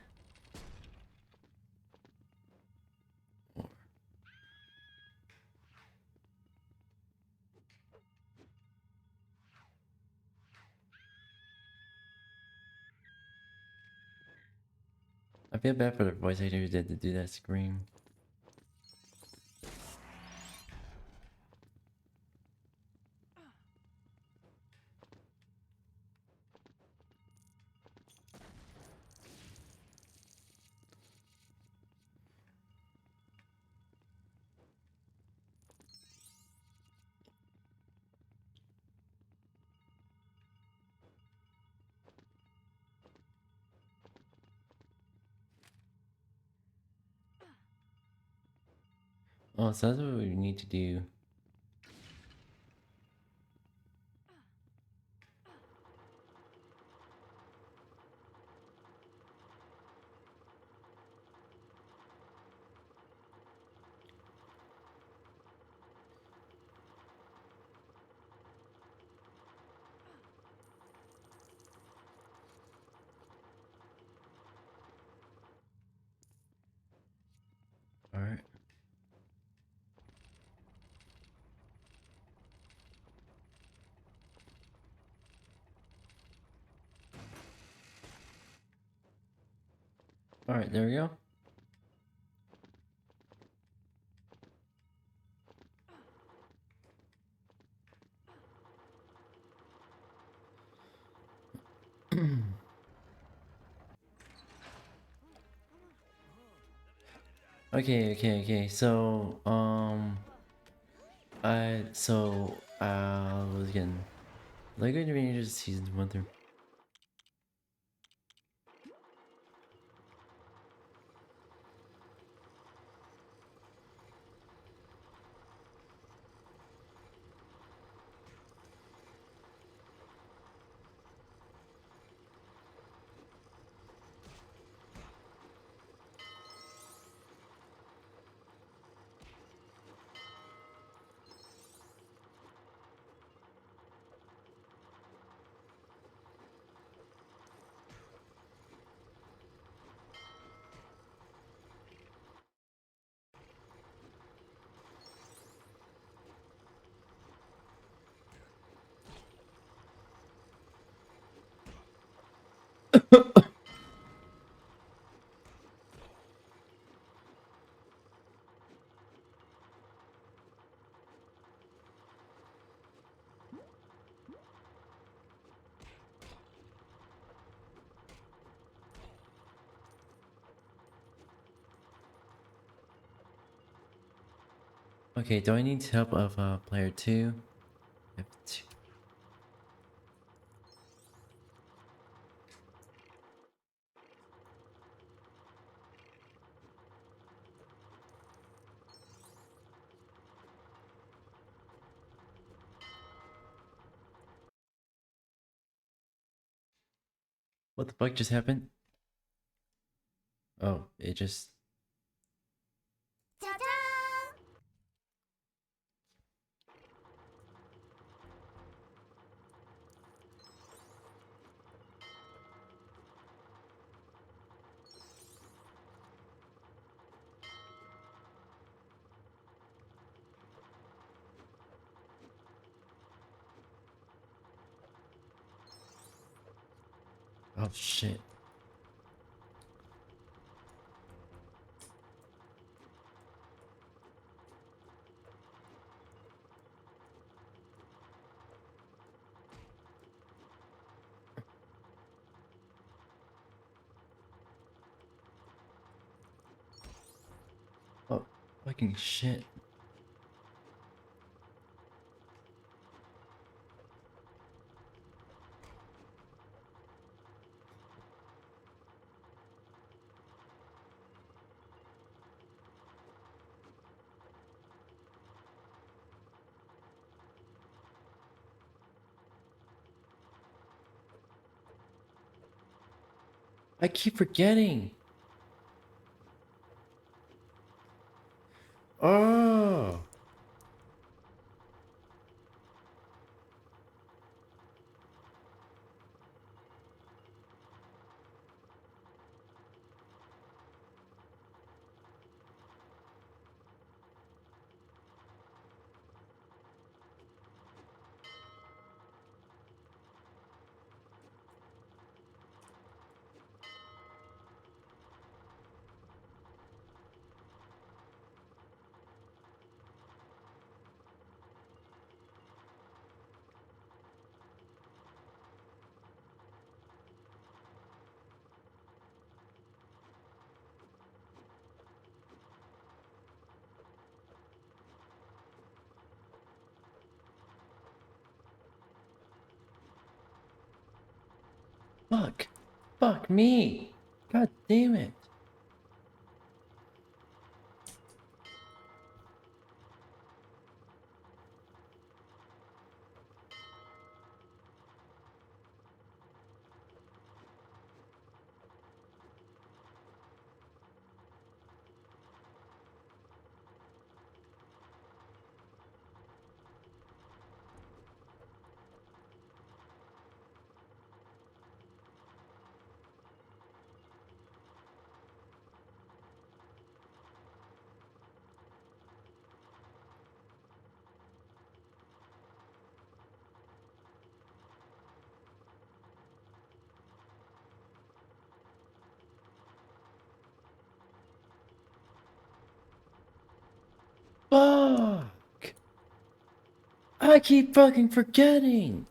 I feel bad for the voice actor who did to do that scream. Oh, so that's what we need to do. Alright. Alright, there we go. Okay. So, was again Lego Rangers seasons 1 through. Okay, do I need help of player 2? F2. What the fuck just happened? Oh, it just... Oh shit. Oh, fucking shit. I keep forgetting. Oh. Fuck. Fuck me. God damn it. Fuck. I keep fucking forgetting.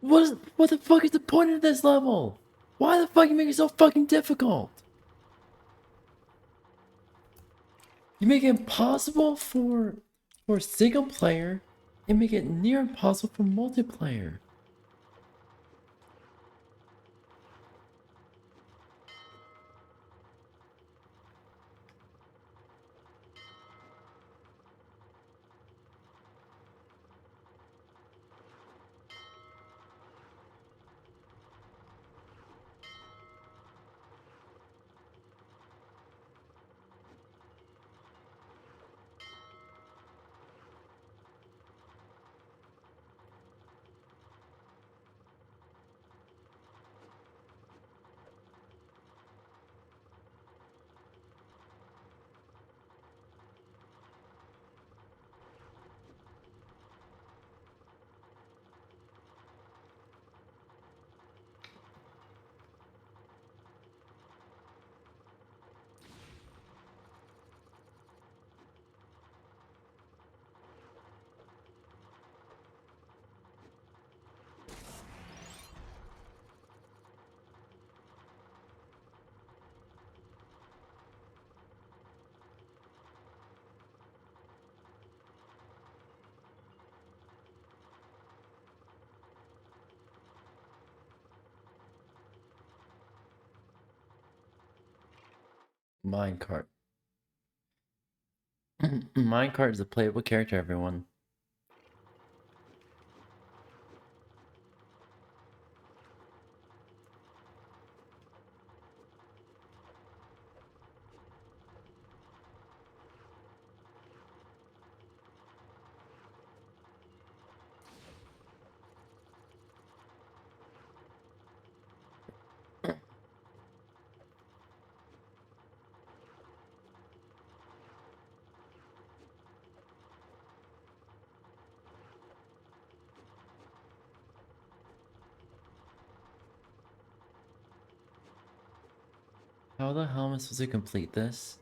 What the fuck is the point of this level? Why the fuck you make it so fucking difficult? You make it impossible for single player and make it near impossible for multiplayer. Minecart. Minecart is a playable character, everyone. How the hell am I supposed to complete this?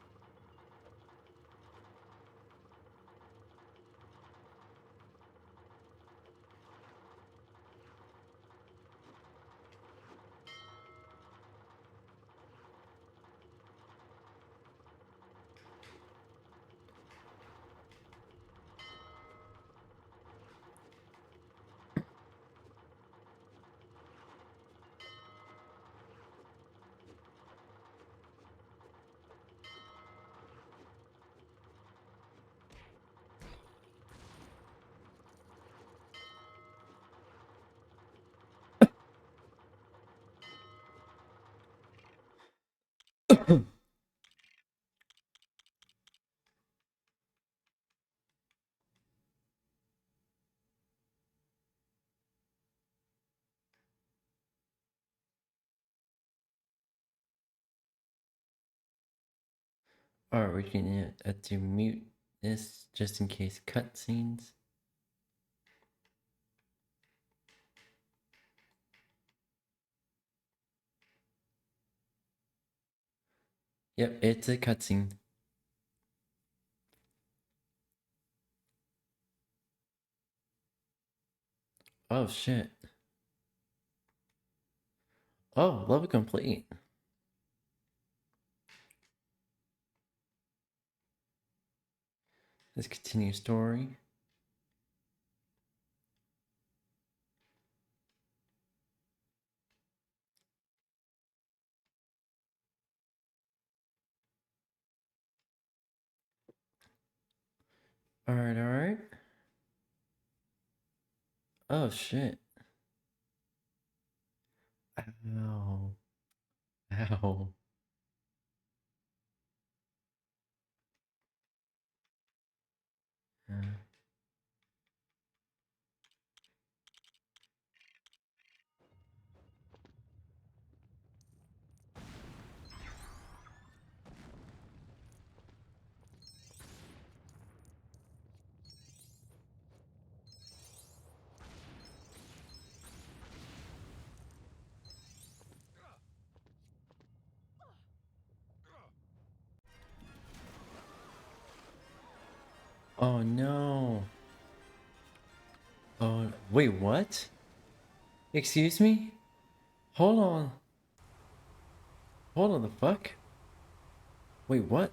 Alright, we can to mute this just in case cutscenes. Yep, it's a cutscene. Oh shit. Oh, level complete. Let's continue story. Alright, alright. Oh shit. Ow. Ow. Oh no. Oh, wait, what? Excuse me? Hold on. Hold on, the fuck? Wait, what?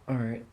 Alright.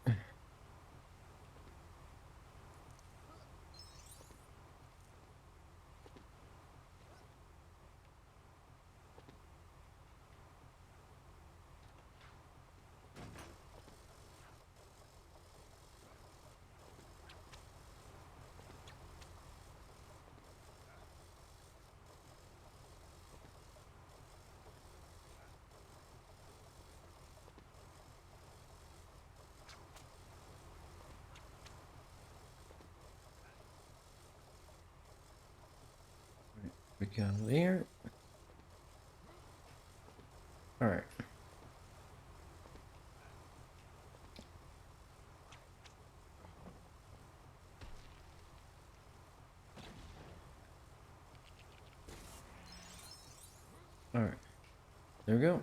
We go there. Alright. Alright. There we go.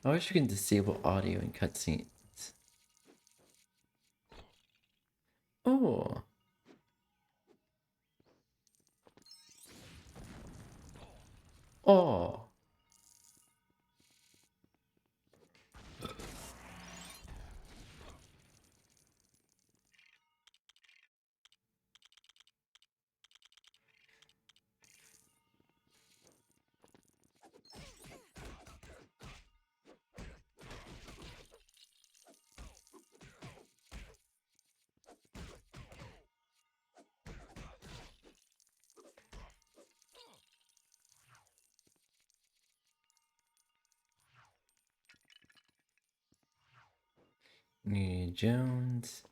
I wish you can disable audio in cutscenes. Oh. Oh. Indiana Jones.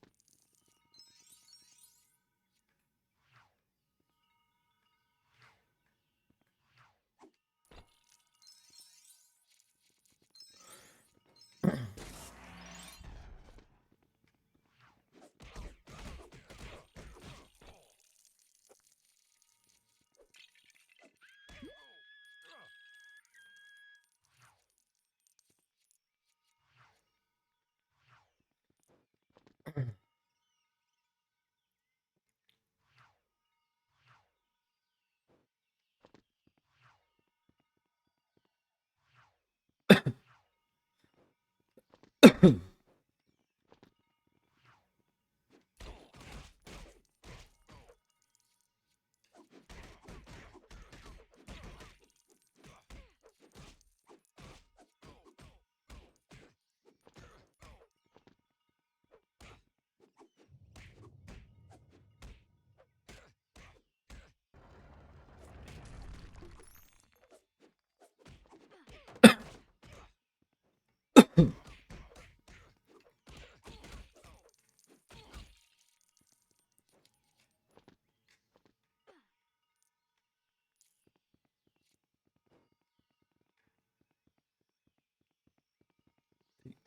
Take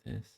this.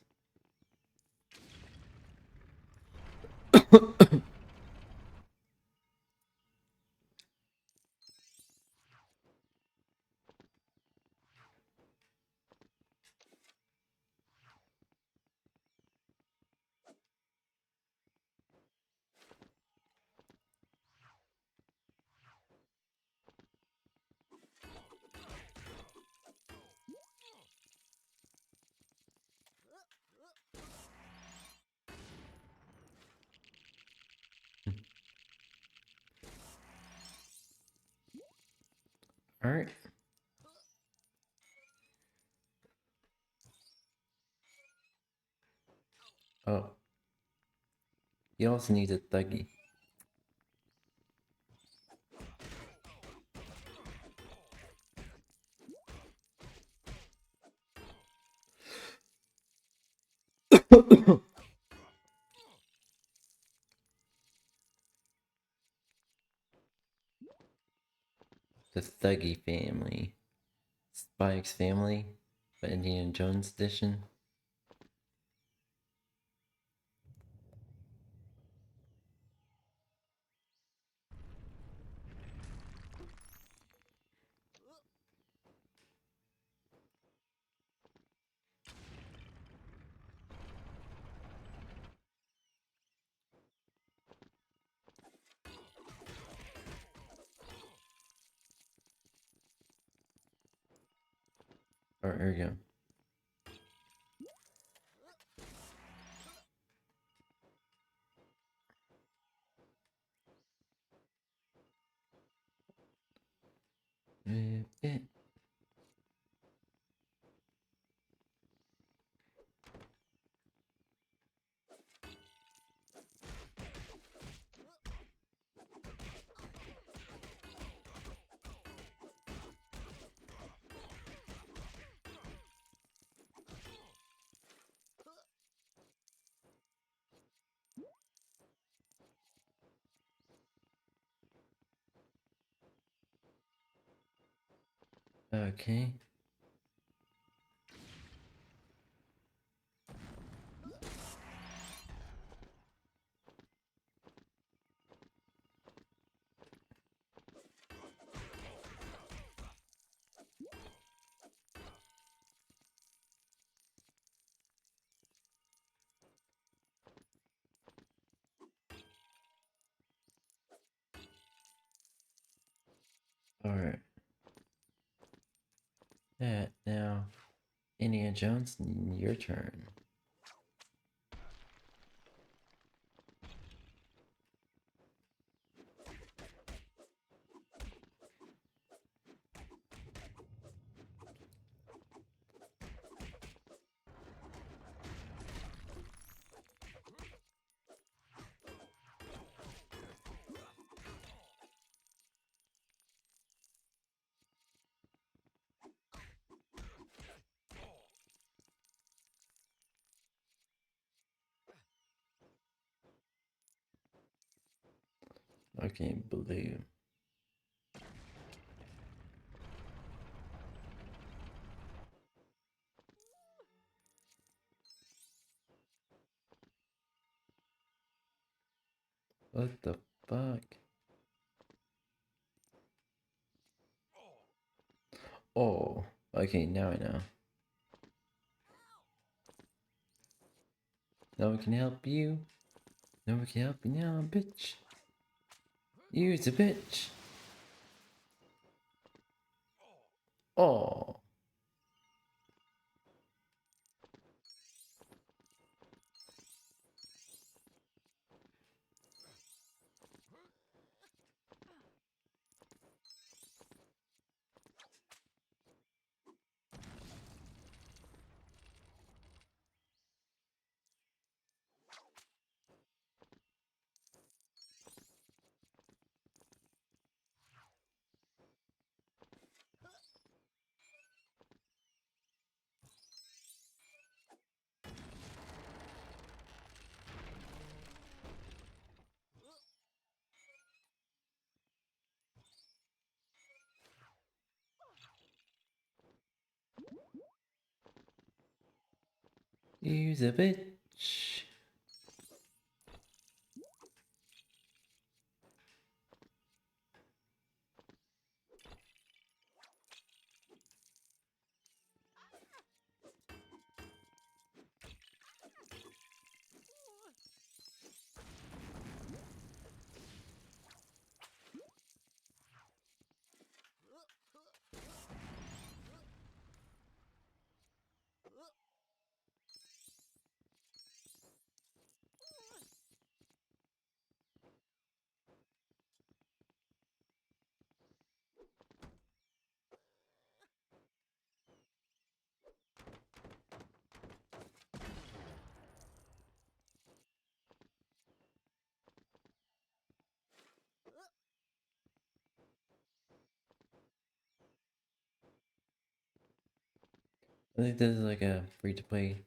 All right. Oh. You also need a thuggy. The Thuggy Family. Spy X Family, but Indiana Jones edition. Alright, here we go. Okay. Alright. Now, Indiana Jones, your turn. Okay, blue. What the fuck? Oh, okay, now I know. No one can help you. No one can help you now, bitch. You's a bitch. Oh. Use a bitch. I think this is like a free play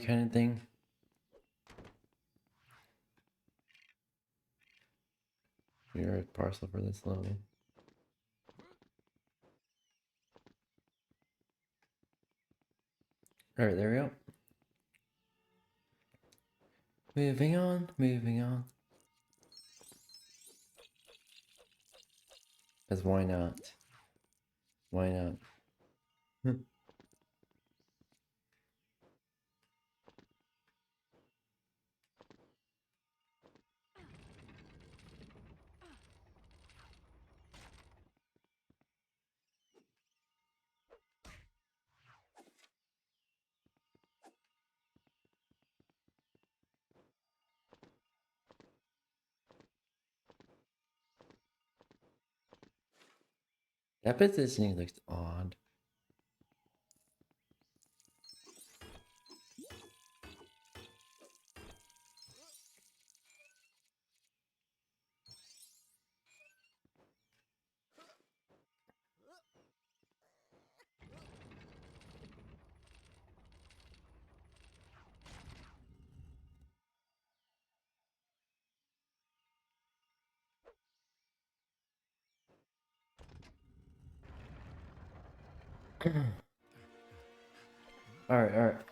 kind of thing. You're a parcel for this level. Alright, there we go. Moving on, moving on. Because why not? Why not? That positioning looks odd. Alright.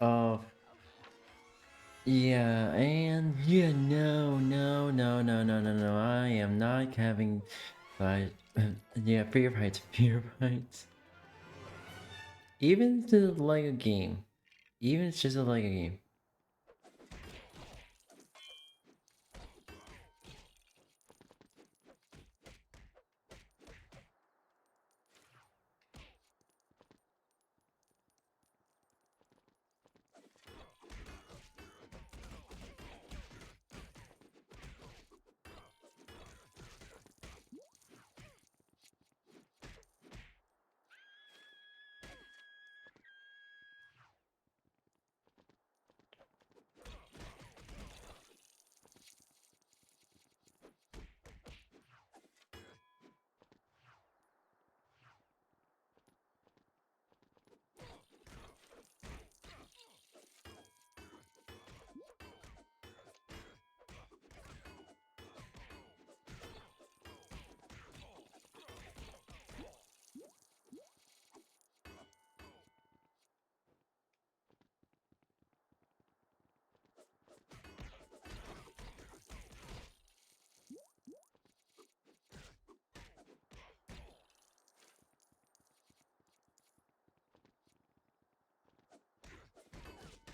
Yeah, and yeah, no. I am not having, yeah, fear fights. Even to like a game, even it's just a like a game.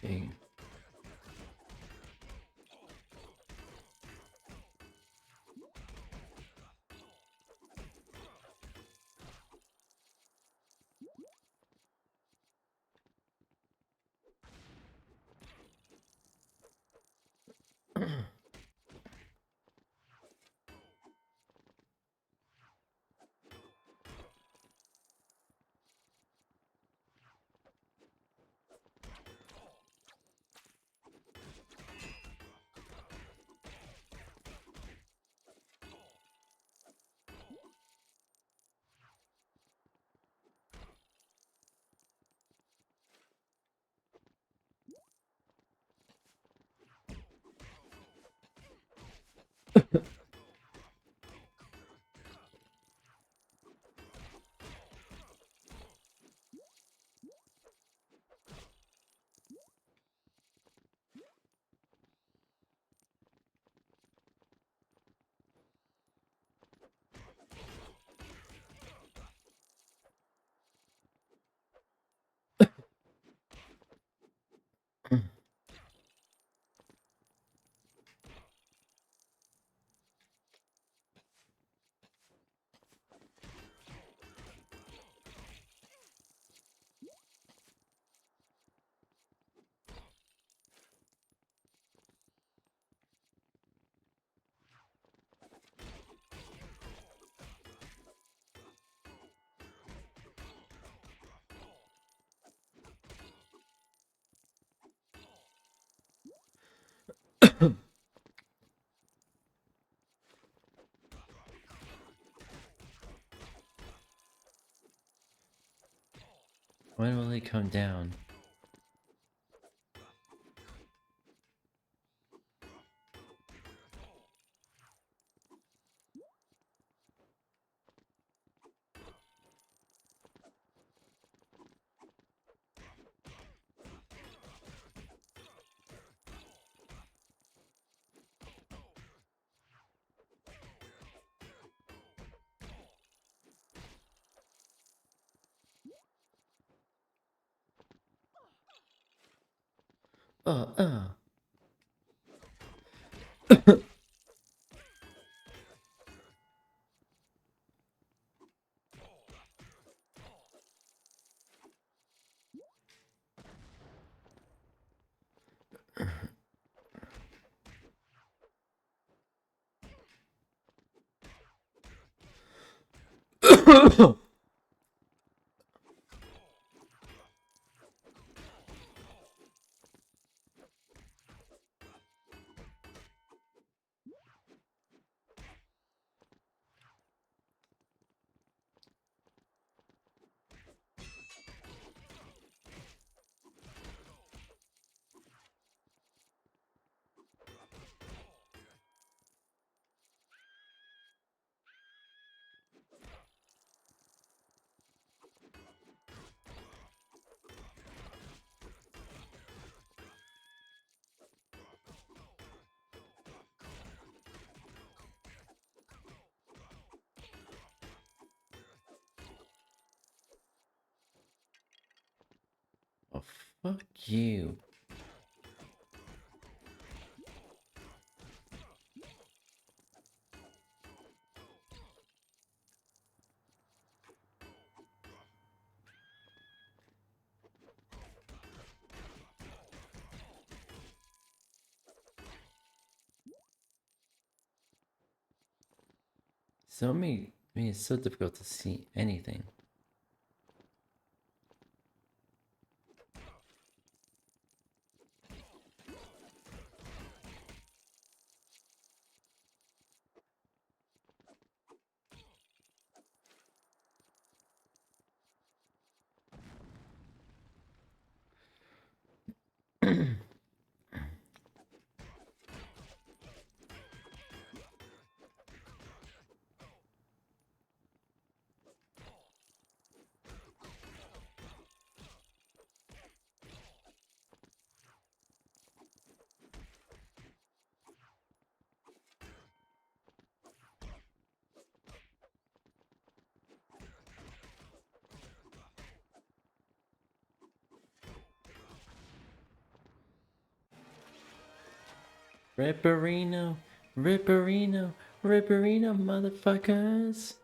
Okay. When will he come down? uh. Oh, fuck you. So many, I mean, it's so difficult to see anything. Ripperino, Ripperino, Ripperino, motherfuckers!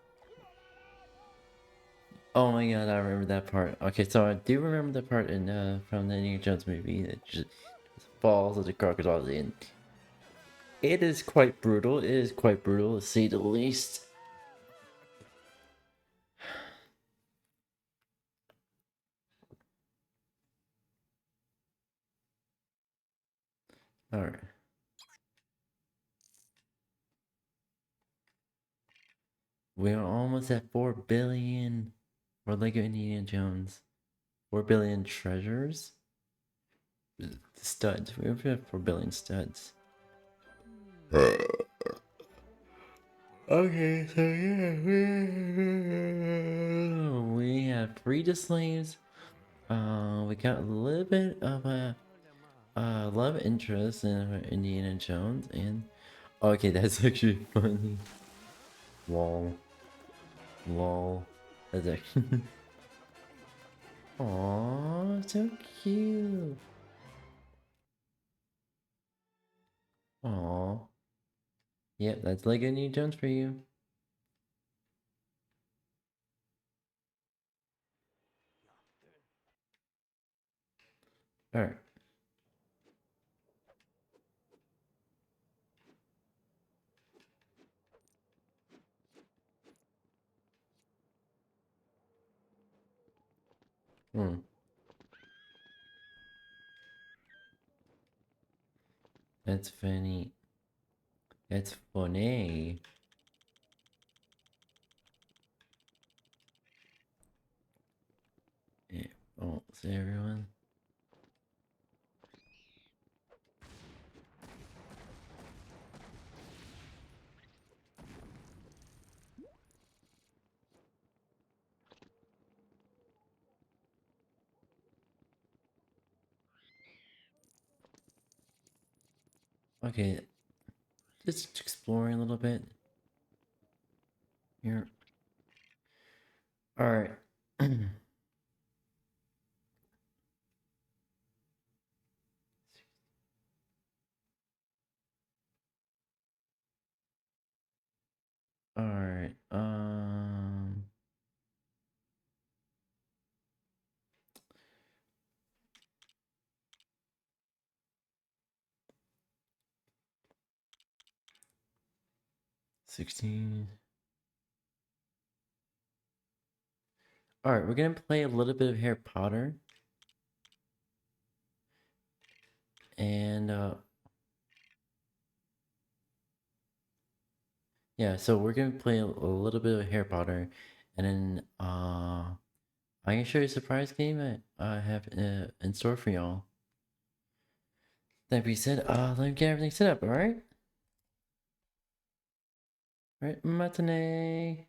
Oh my god, I remember that part. Okay, so I do remember the part in from the Indiana Jones movie that just falls of the crocodile in. It is quite brutal. It is quite brutal, to say the least. Alright. We are almost at 4 billion for Lego Indiana Jones. 4 billion treasures? Studs. We have 4 billion studs. Okay, so yeah, we have freed the slaves. We got a little bit of a love interest in Indiana Jones, and okay, that's actually funny. Lol, lol. That's actually. Aww, so cute. Aww. Yep, that's Lego Indiana Jones for you. Alright. Hmm. That's funny. That's funny. Yeah. Oh, is everyone? Okay, just exploring a little bit. Here. Alright. Alright, 16. Alright, we're gonna play a little bit of Harry Potter. And, yeah, so we're gonna play a little bit of Harry Potter. And then, I'm gonna show you a surprise game I have in store for y'all. That being said, let me get everything set up, alright? Alright, matinee.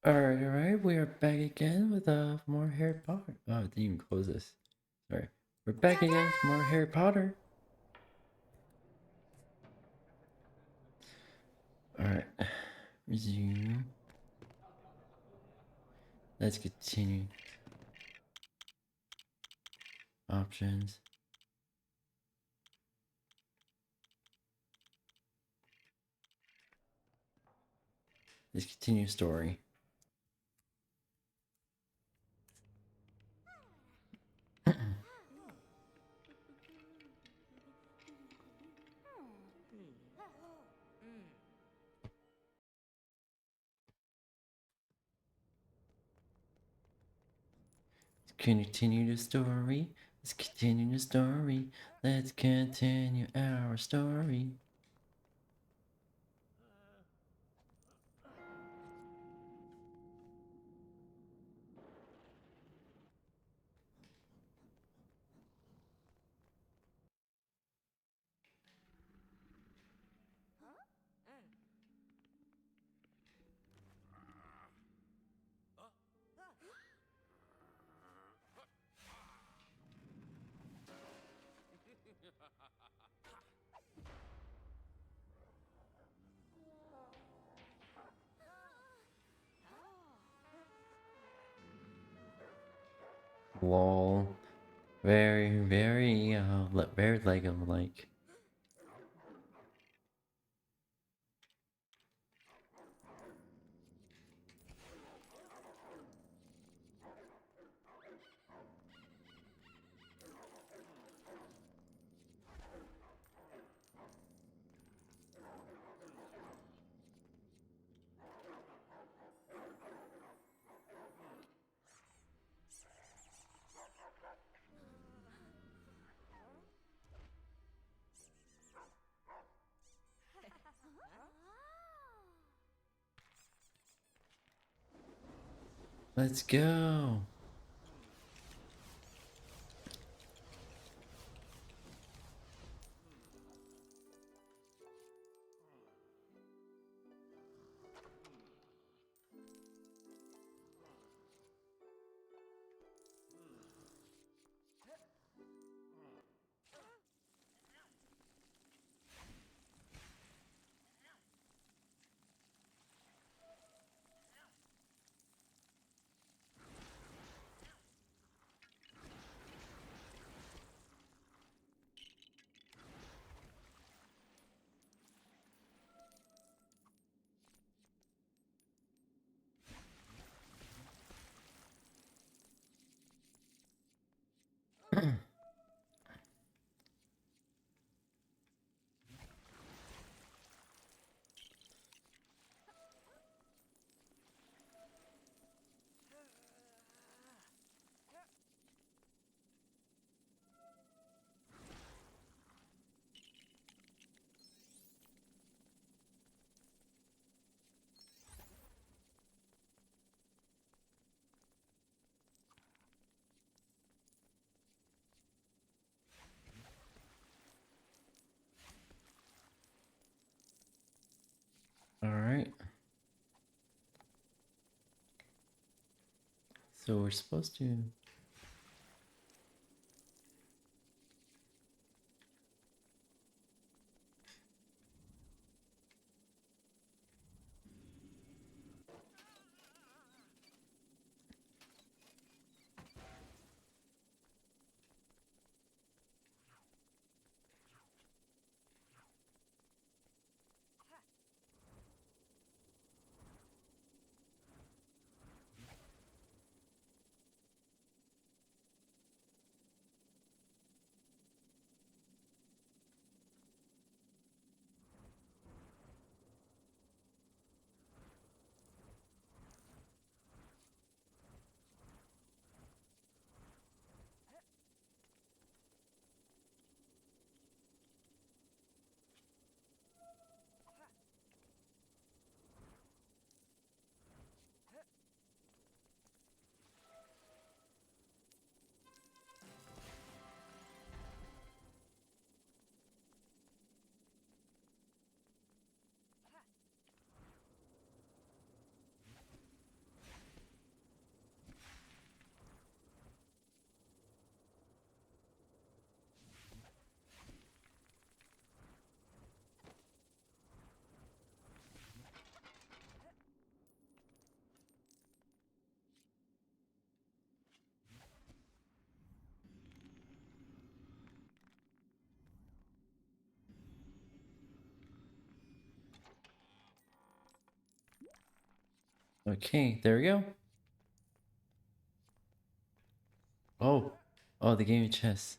Alright, we are back again with more Harry Potter. Oh, I didn't even close this. Sorry. We're back again with more Harry Potter. Alright. Resume. Let's continue. Options. Let's continue story. Continue the story. Let's continue the story. Let's continue our story. Lol. Very, very, very Lego-like. Let's go. All right. So we're supposed to. Okay, there we go. Oh, oh, they gave me chess.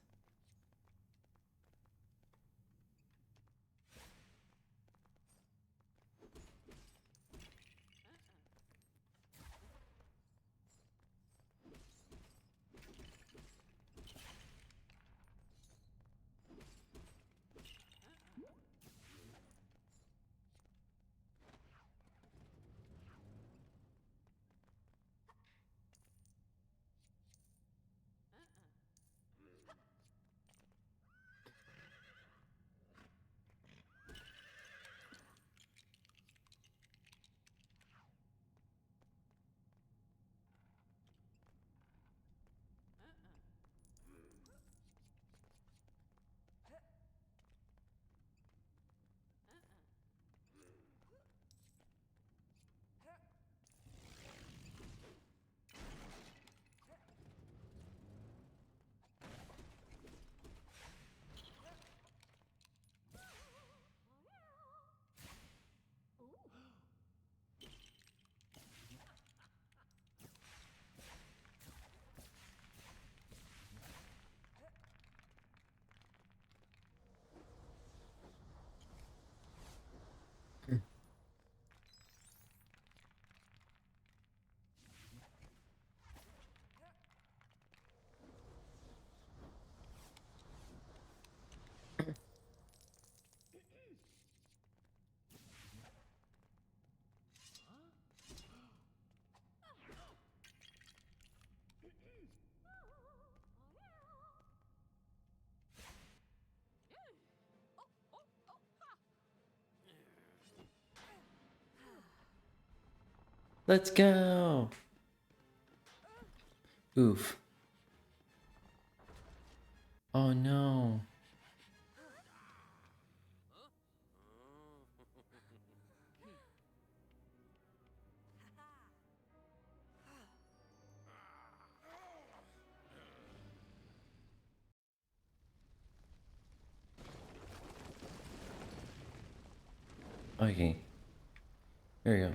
Let's go. Oof. Oh no. Okay. There you go.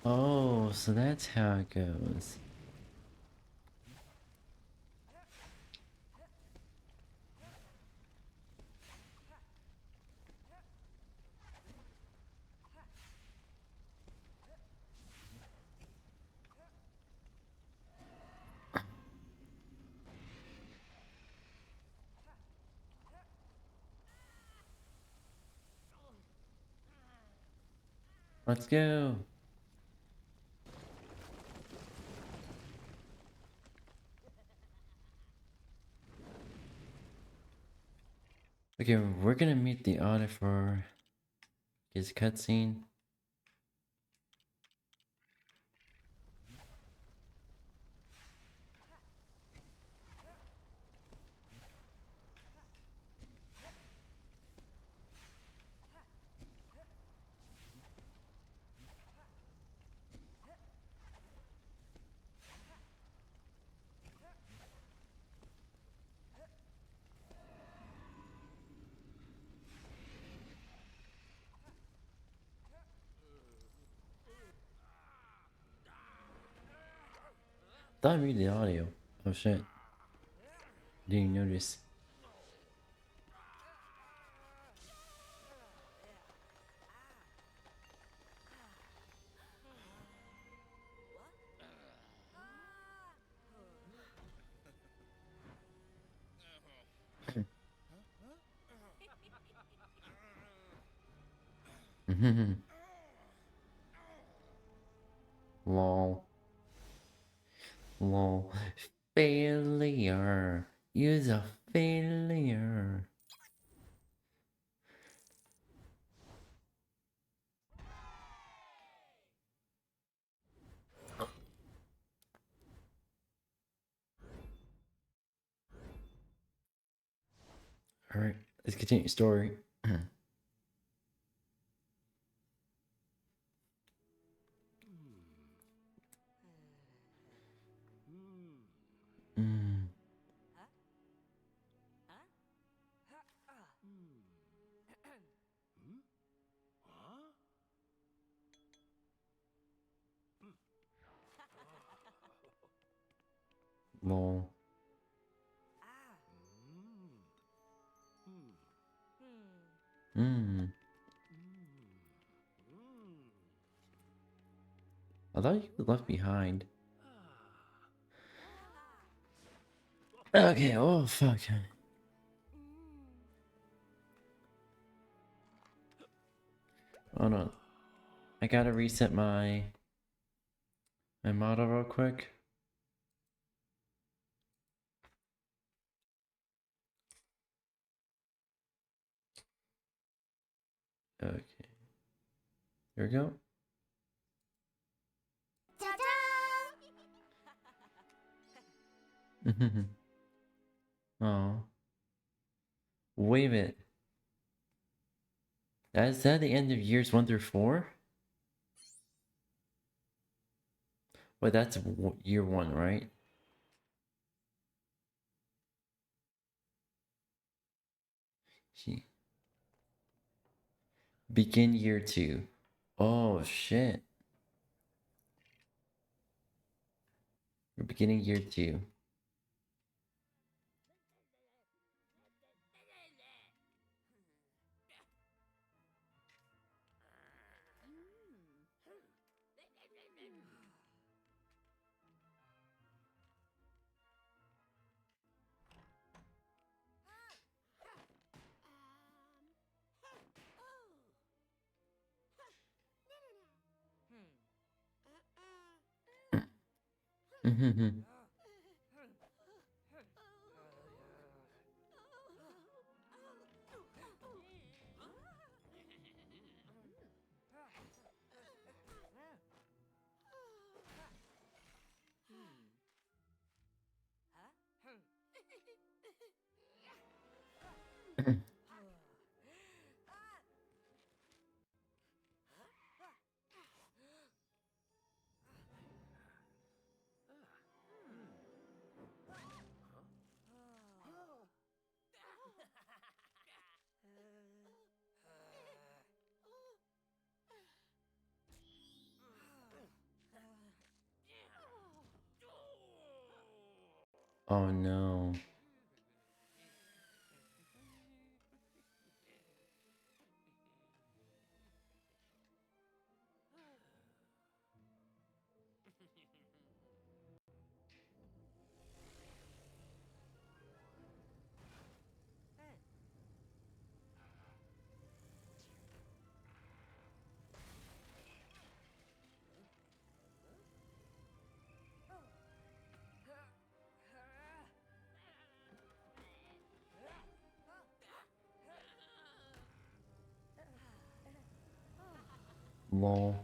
Oh, so that's how it goes. Let's go. Okay, we're gonna meet the author for his cutscene. Thought I muted the audio. Oh shit. Didn't notice. Lol. Lol. Failure. Use a failure. Alright, let's continue story. Mm. Lol. Mm. I thought you were left behind. Okay, oh fuck. Oh no. I gotta reset my model real quick. Okay. Here we go. Oh. Wait a minute. Is that the end of years 1 through 4? Wait, that's year 1, right? Begin year 2. Oh shit. beginning year 2. Oh no. Lol.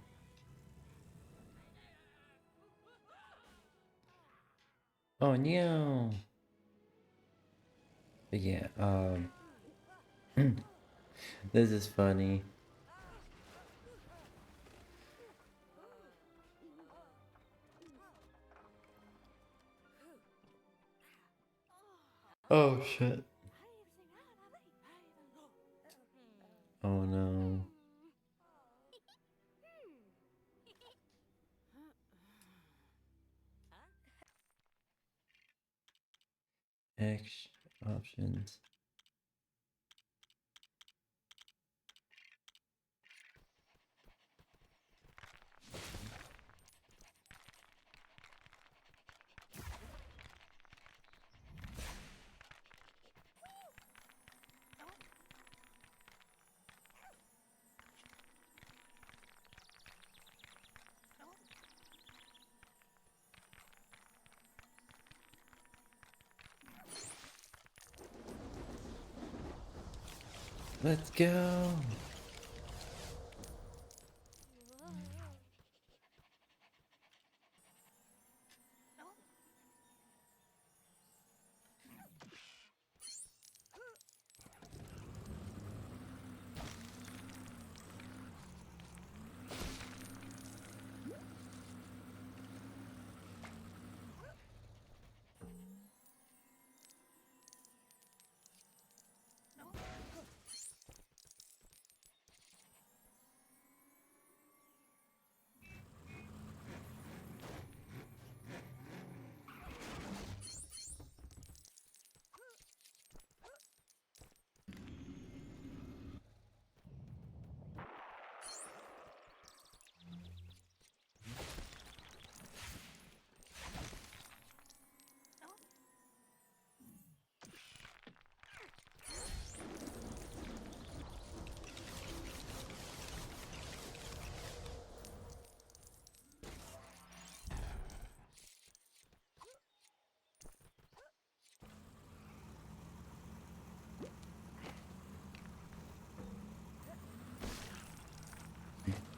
Oh no. But yeah, this is funny. Oh shit. Oh no. X options. Let's go.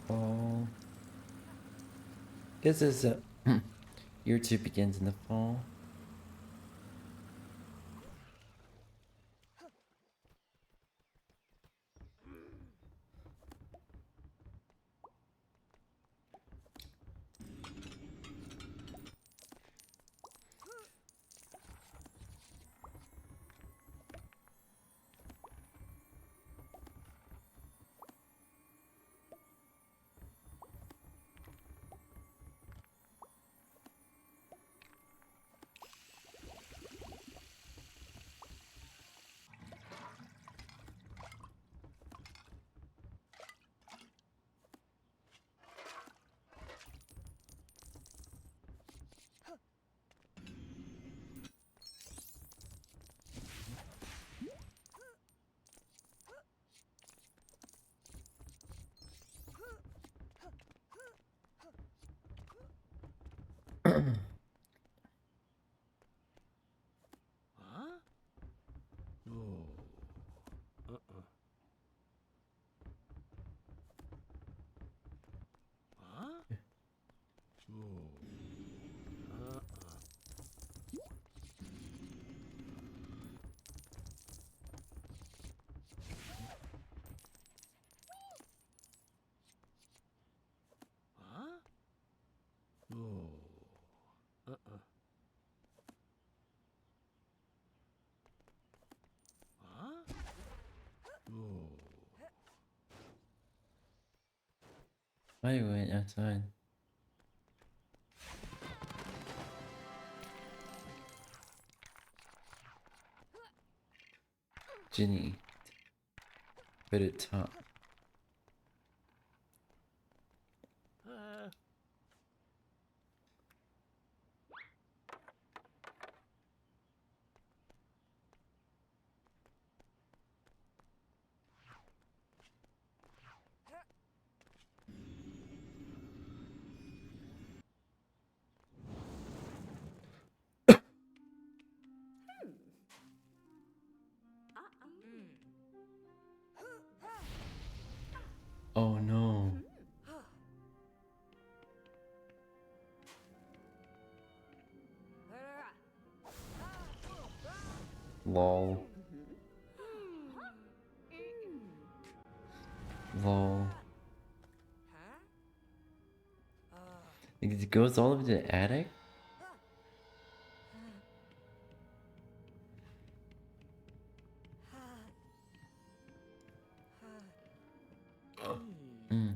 Fall. This is year 2 begins in the fall. Huh? No. Huh? No. Huh? No. Huh? No. I went outside. Ginny. Put it top. Oh no. Lol. Lol. It goes all the way to the attic? Mm.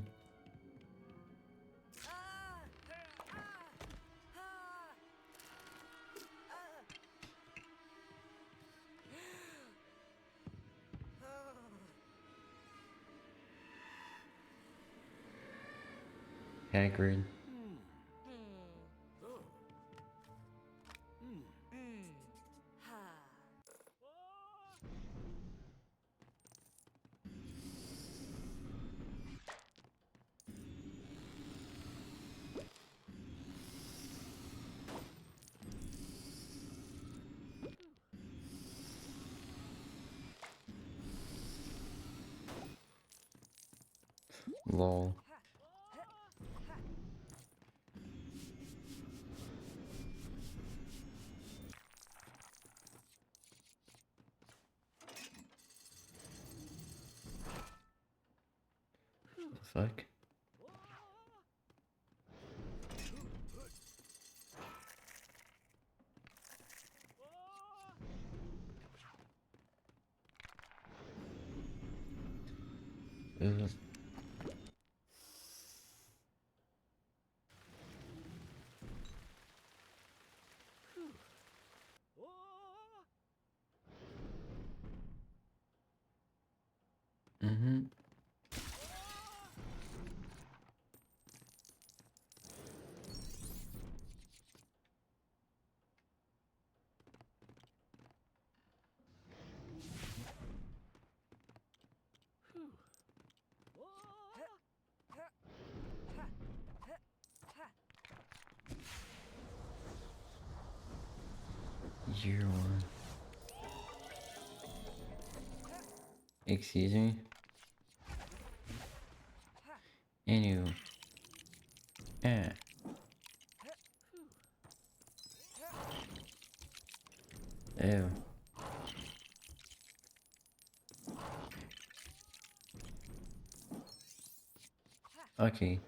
Hagrid. Lol. The fuck? Ugh. Mm-hmm. Year one. Excuse me? Anywho. Ah. Ew. Okay.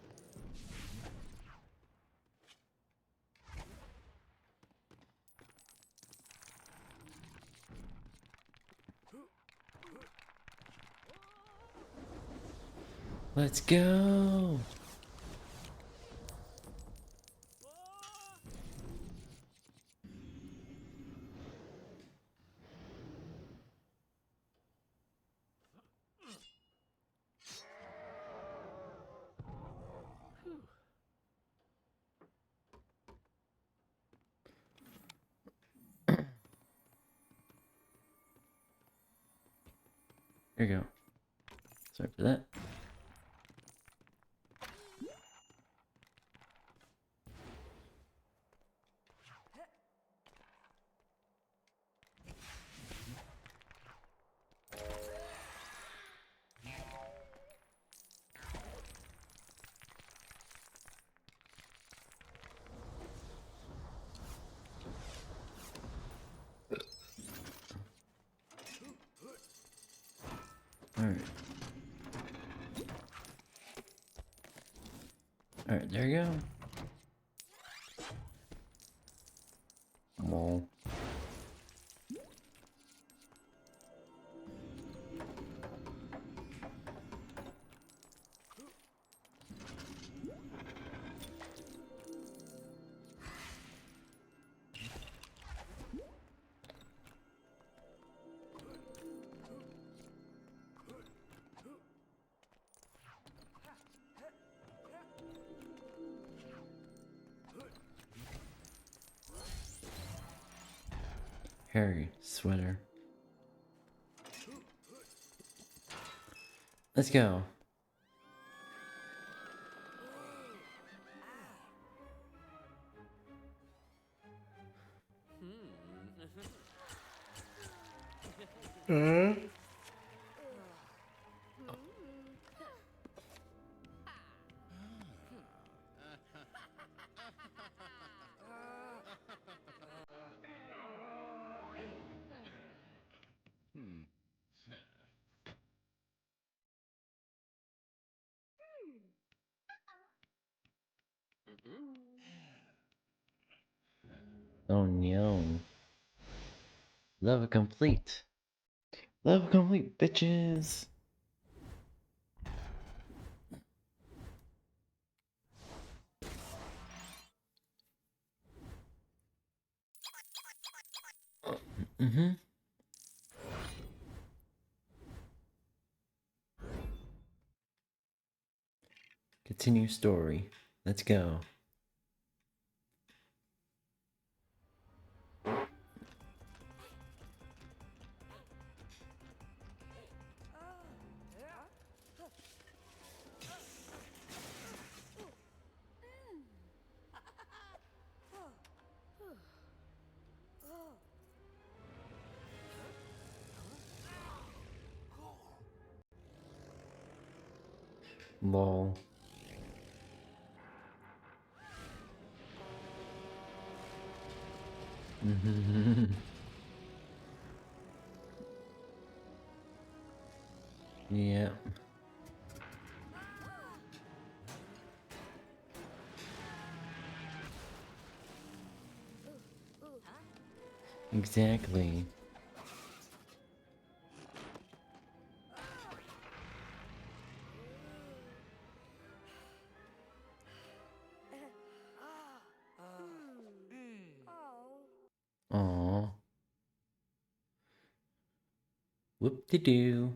Let's go! Here you go. Sorry for that. Alright, there you go. Lol. Hairy sweater. Let's go. Oh no. Level complete. Level complete, bitches. Mm-hmm. Continue story. Let's go. Lol. Yeah. Exactly. Aww. Whoop-de-doo.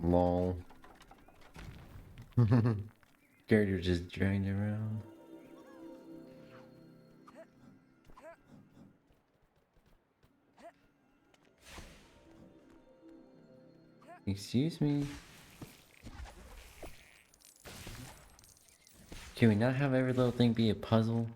Lol. Character just dragged around. Excuse me. Can we not have every little thing be a puzzle?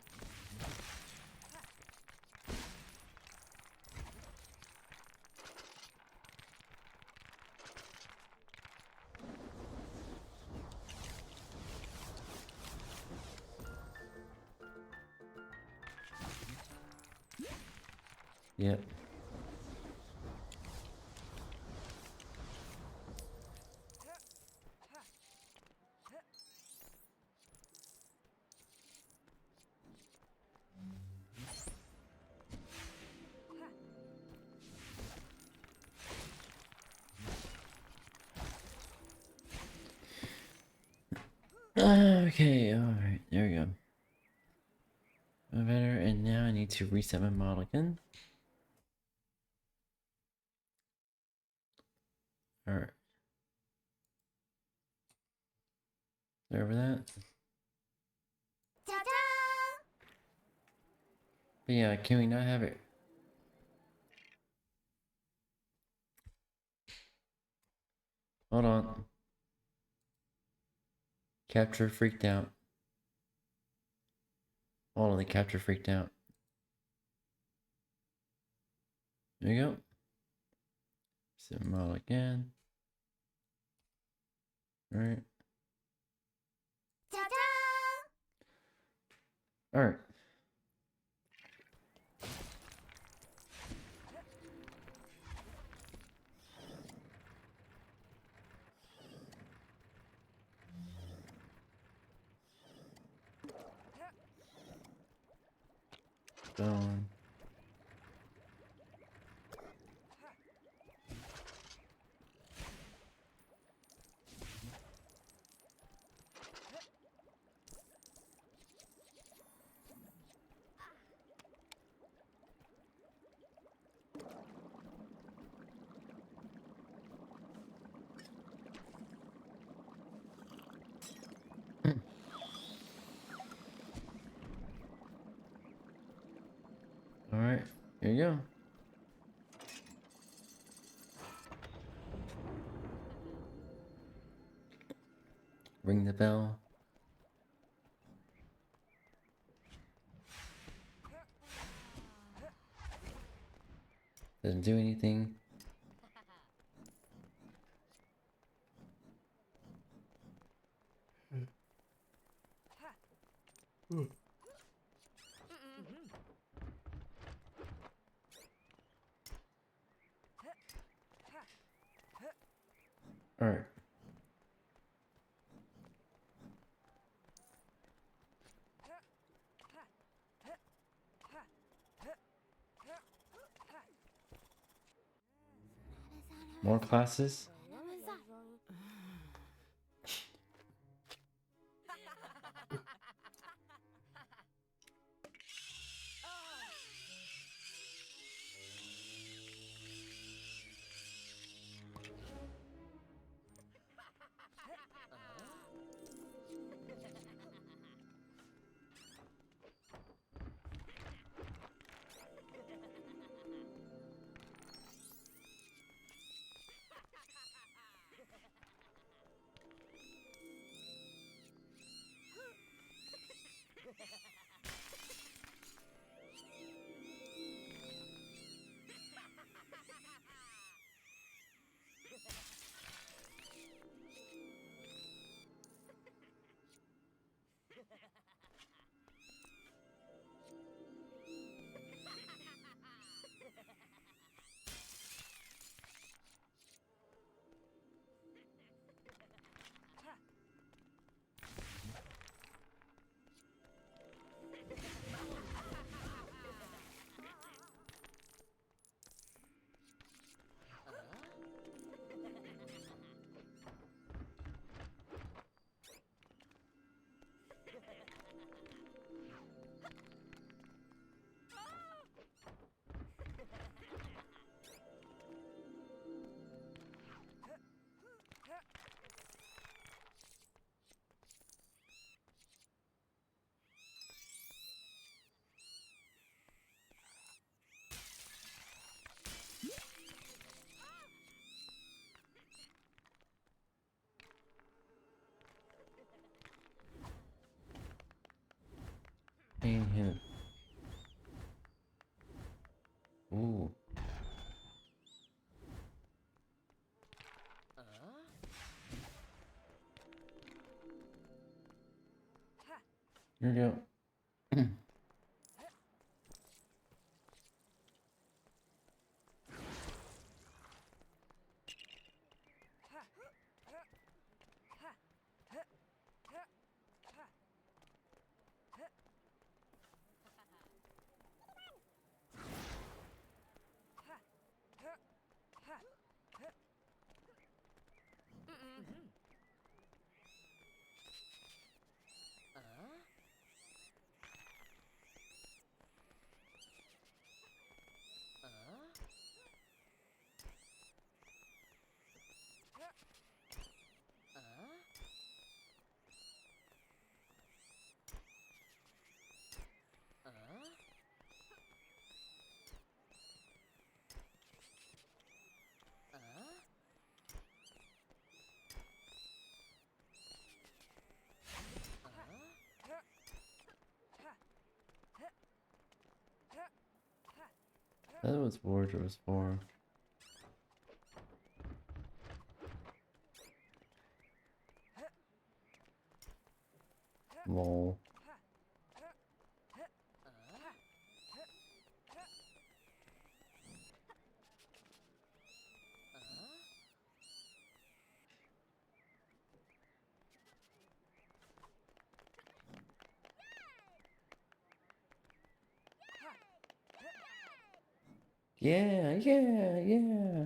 Yep. Okay, alright, there we go. Better, and now I need to reset my model again. Alright. Over that. But yeah, can we not have it? Hold on. Capture freaked out. Hold on, the capture freaked out. There you go. Set model again. Alright. Alright. Done. Alright, here you go. Ring the bell. Doesn't do anything. Alright. More classes? Pain him. Ooh. Here we go. That was Wardrobe was for. Lol. Yeah, yeah, yeah.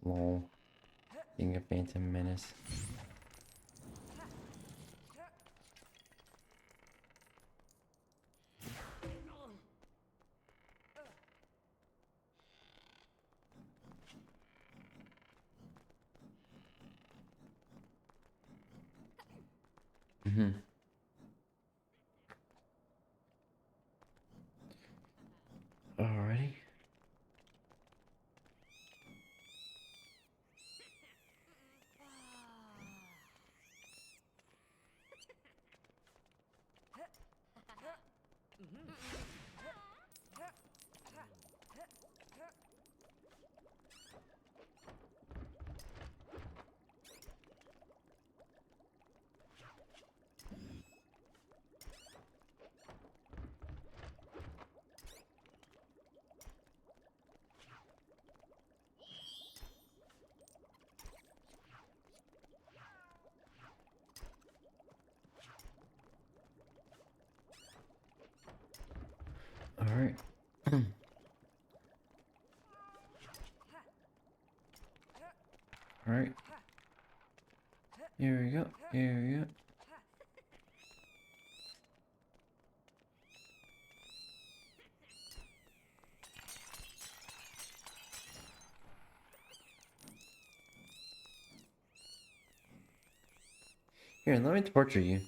Lol. Being a Phantom Menace. Mm-hmm. Alrighty. Alright. Alright. Here we go. Here we go. Here, let me torture you.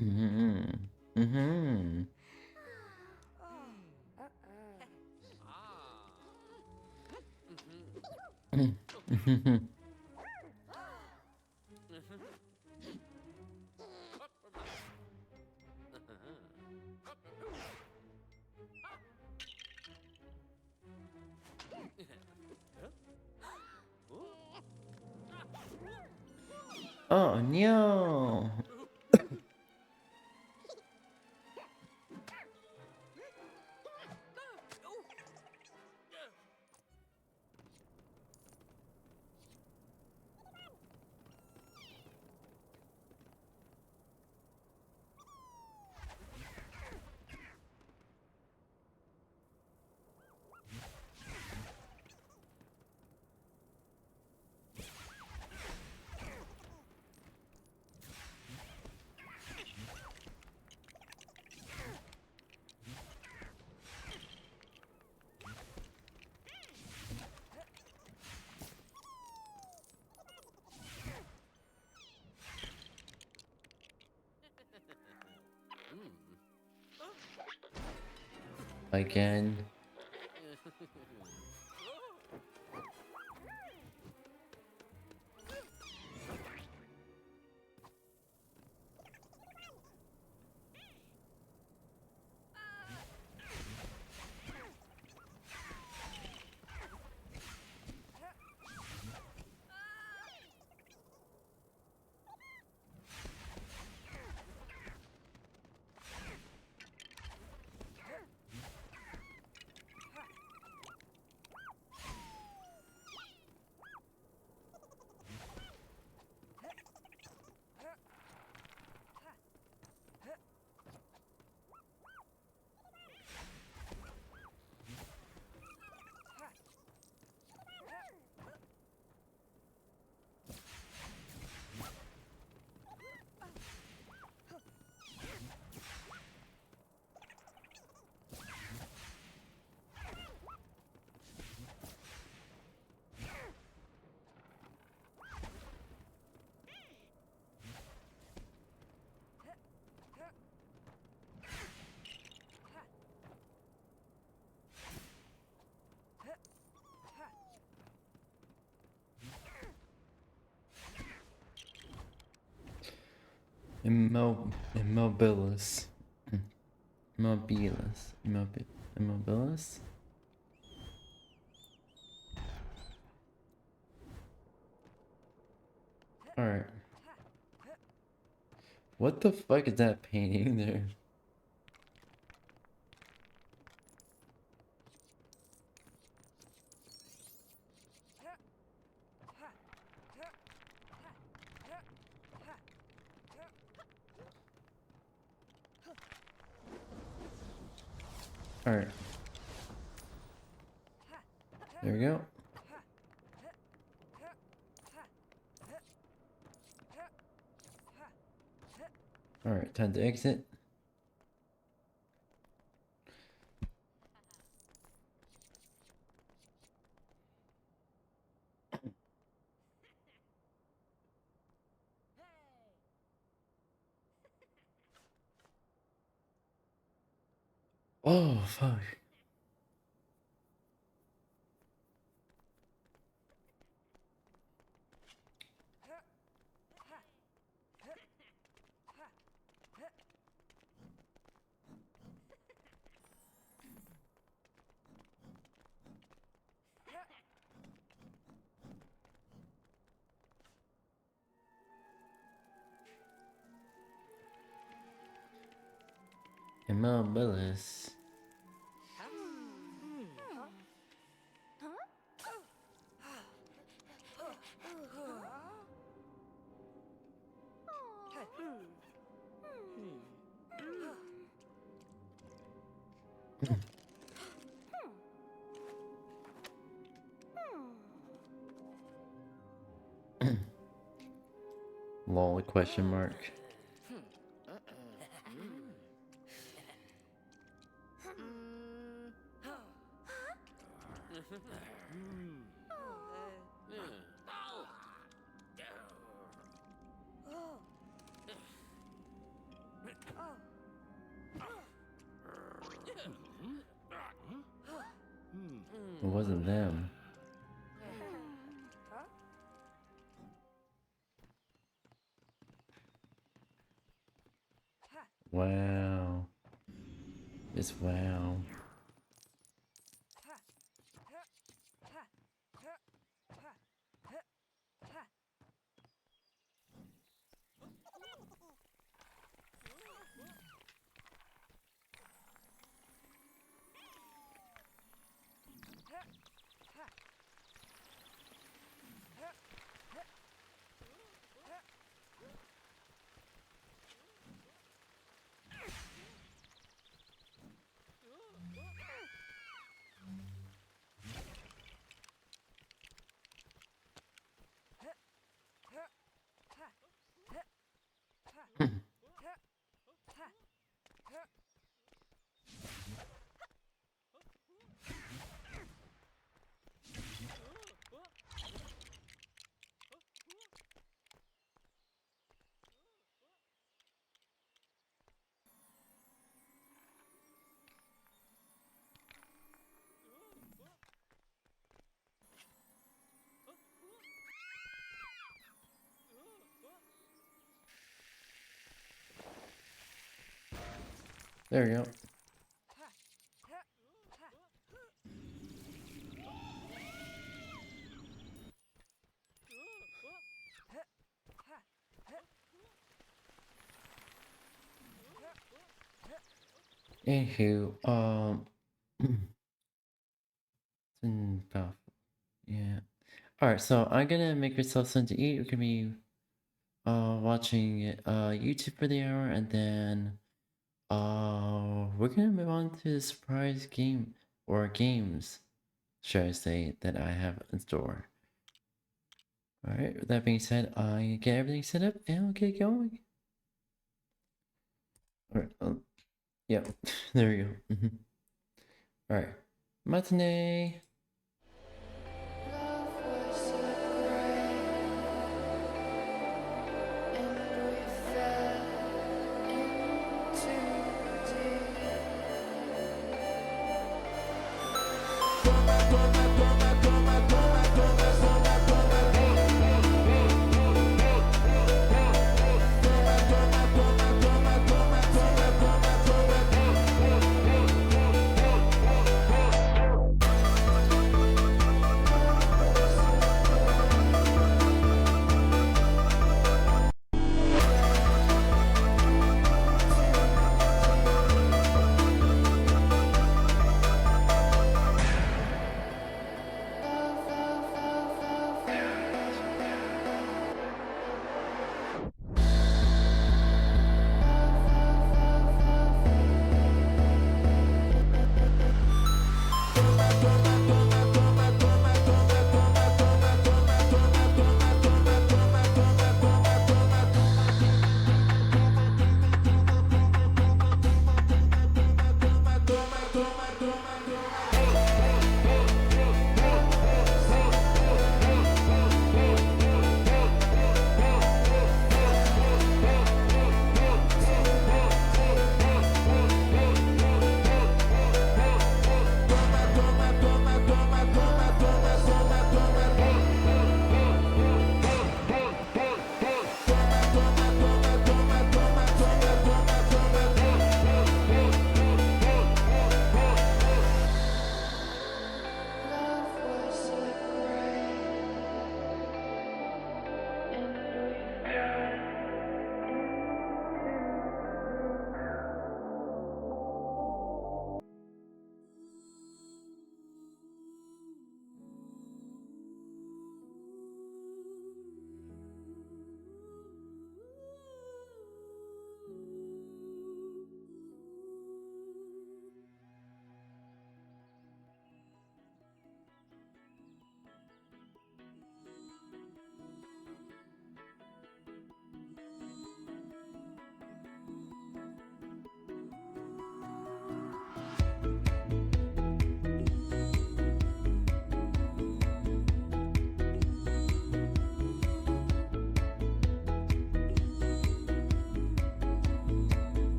Mm-hmm. Mm-hmm. Mm-hmm. Oh no! Again. Immobilis. Immobilis. Alright. What the fuck is that painting there? Alright. There we go. Alright, time to exit. Oh, fuck. Immobilis. Lol, question mark. It wasn't them. Wow. Just wow. There we go. Anywho, yeah. Alright, so I'm gonna make myself something to eat. We're gonna be watching YouTube for the hour, and then we're gonna move on to the surprise game or games, should I say, that I have in store. Alright, with that being said, I get everything set up and we'll get going. Alright, yep, there we go. Alright, matinee.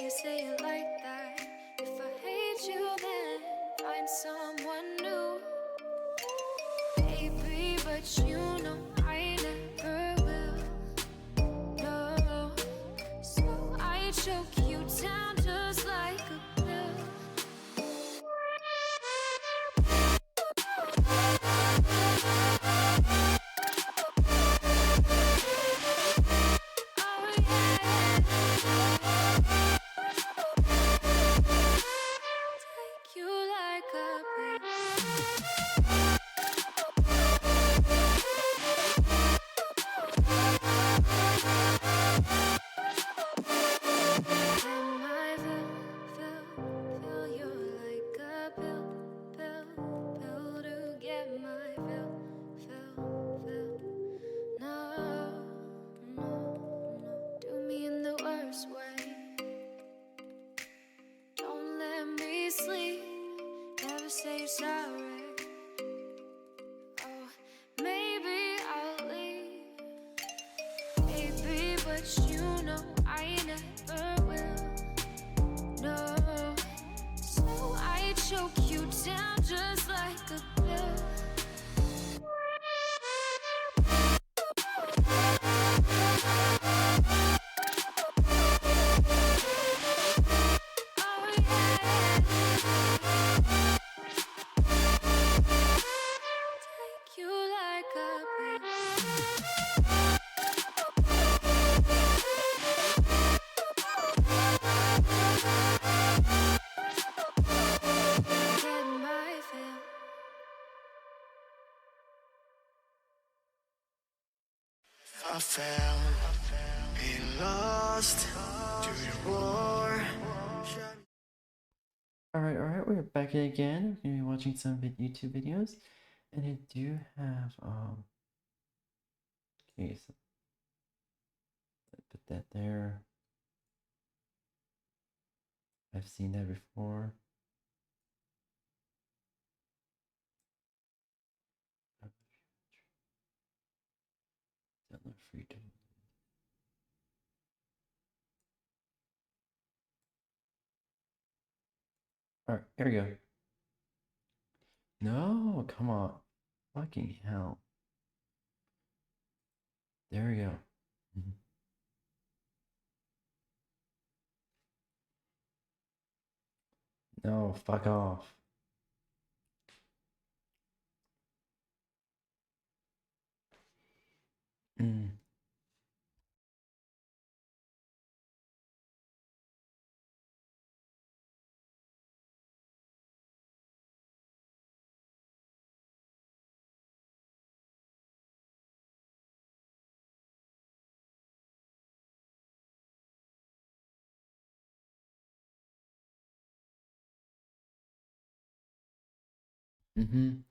say it like that. If I hate you, then find someone new. Baby, but you know I never will. No, so I choke you down just like a pill. Take you like a Can I feel you like a pill to get my fill. No, do me in the worst way. Don't let me sleep. Never say you're sorry. Oh, maybe I'll leave. Baby, but you know I never will. No, so I choke you down just like a pill. Take you like a Get my fill. I fell, be lost to the war. Alright, we're back again. We're gonna be watching some YouTube videos. And I do have, okay, so put that there. I've seen that before. Download freedom. Alright, here we go. No, come on. Fucking hell. There we go. No, fuck off. Mm. Mm-hmm.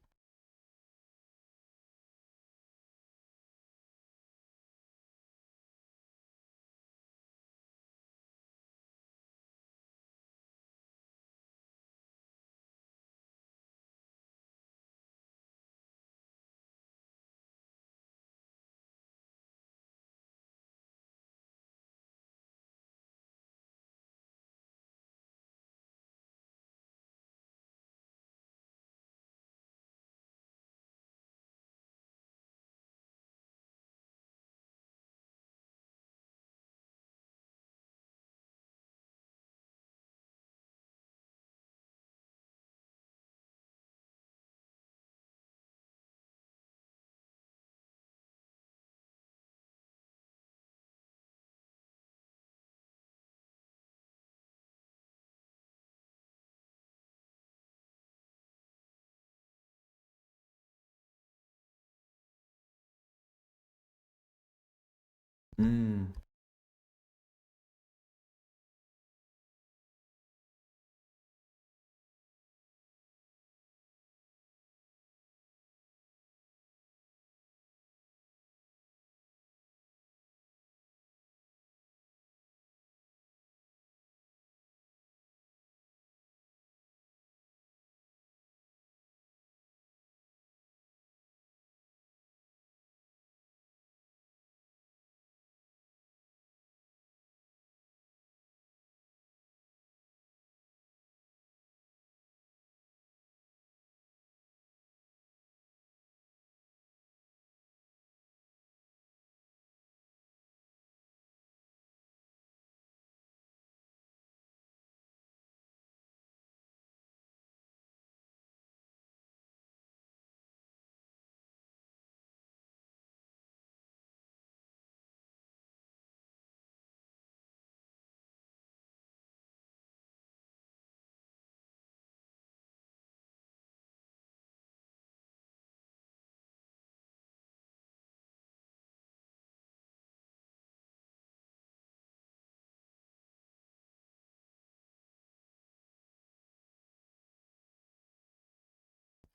Mm.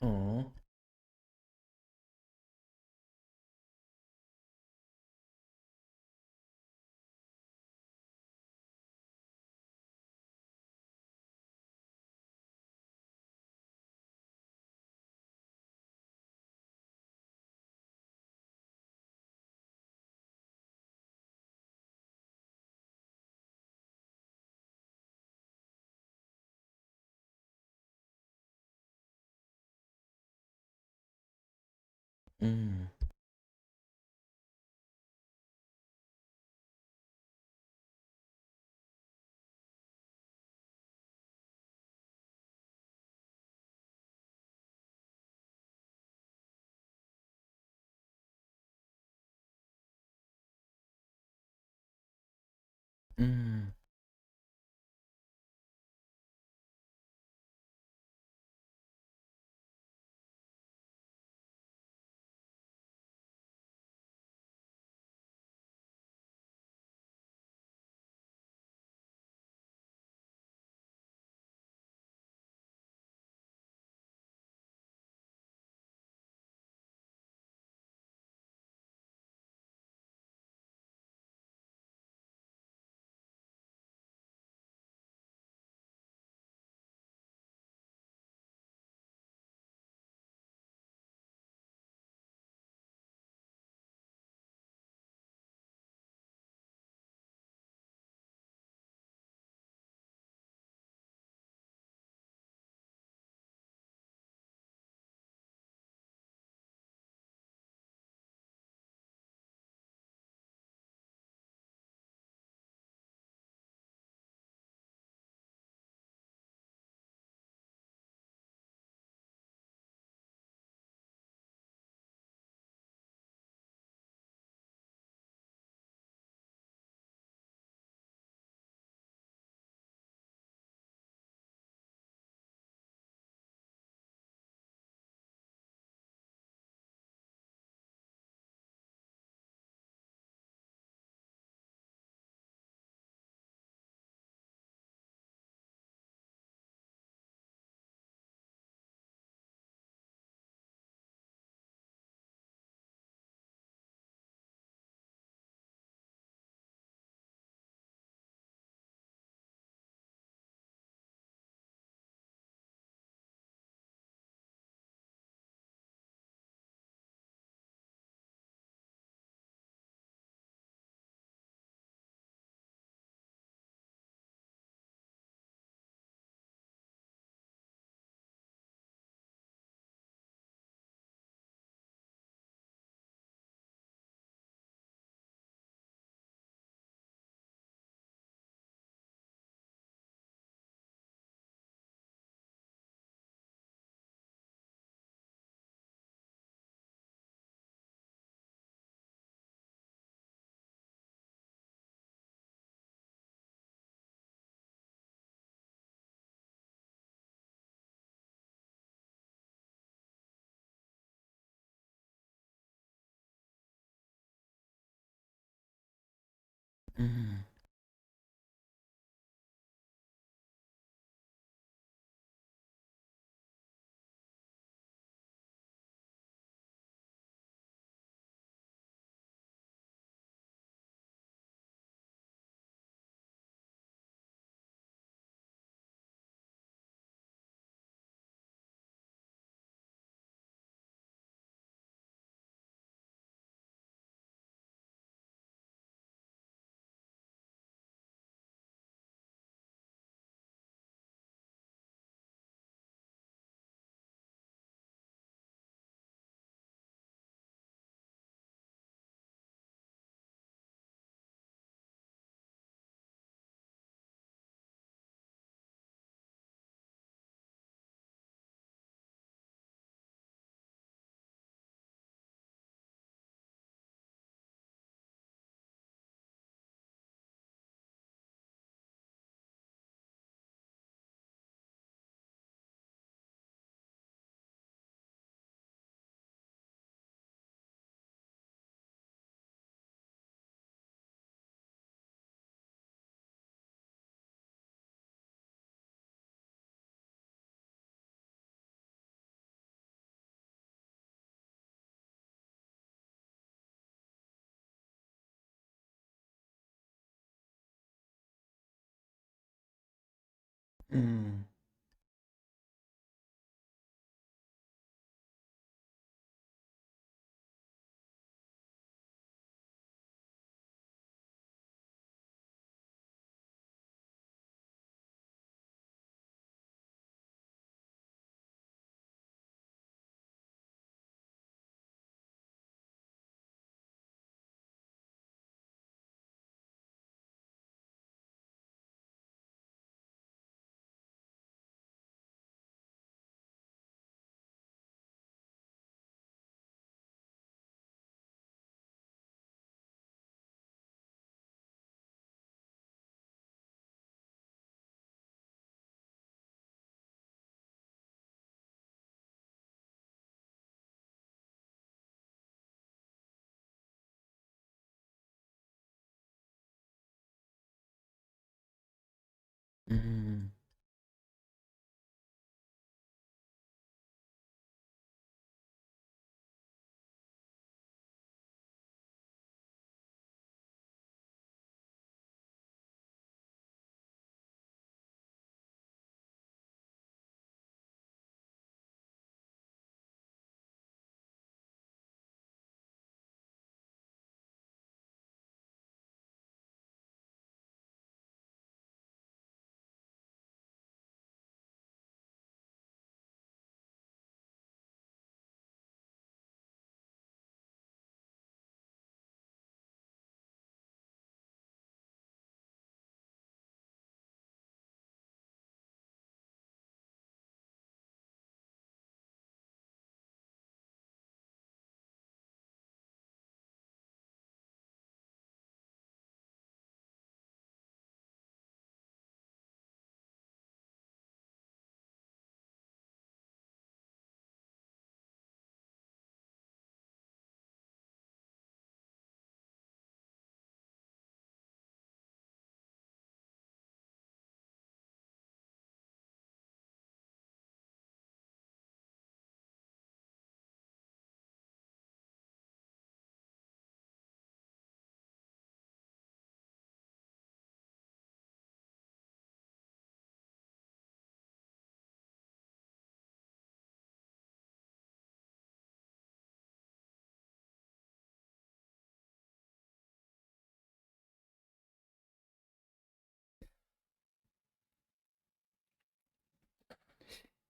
Oh. Mm. Mm. Mm. Mm. Mm.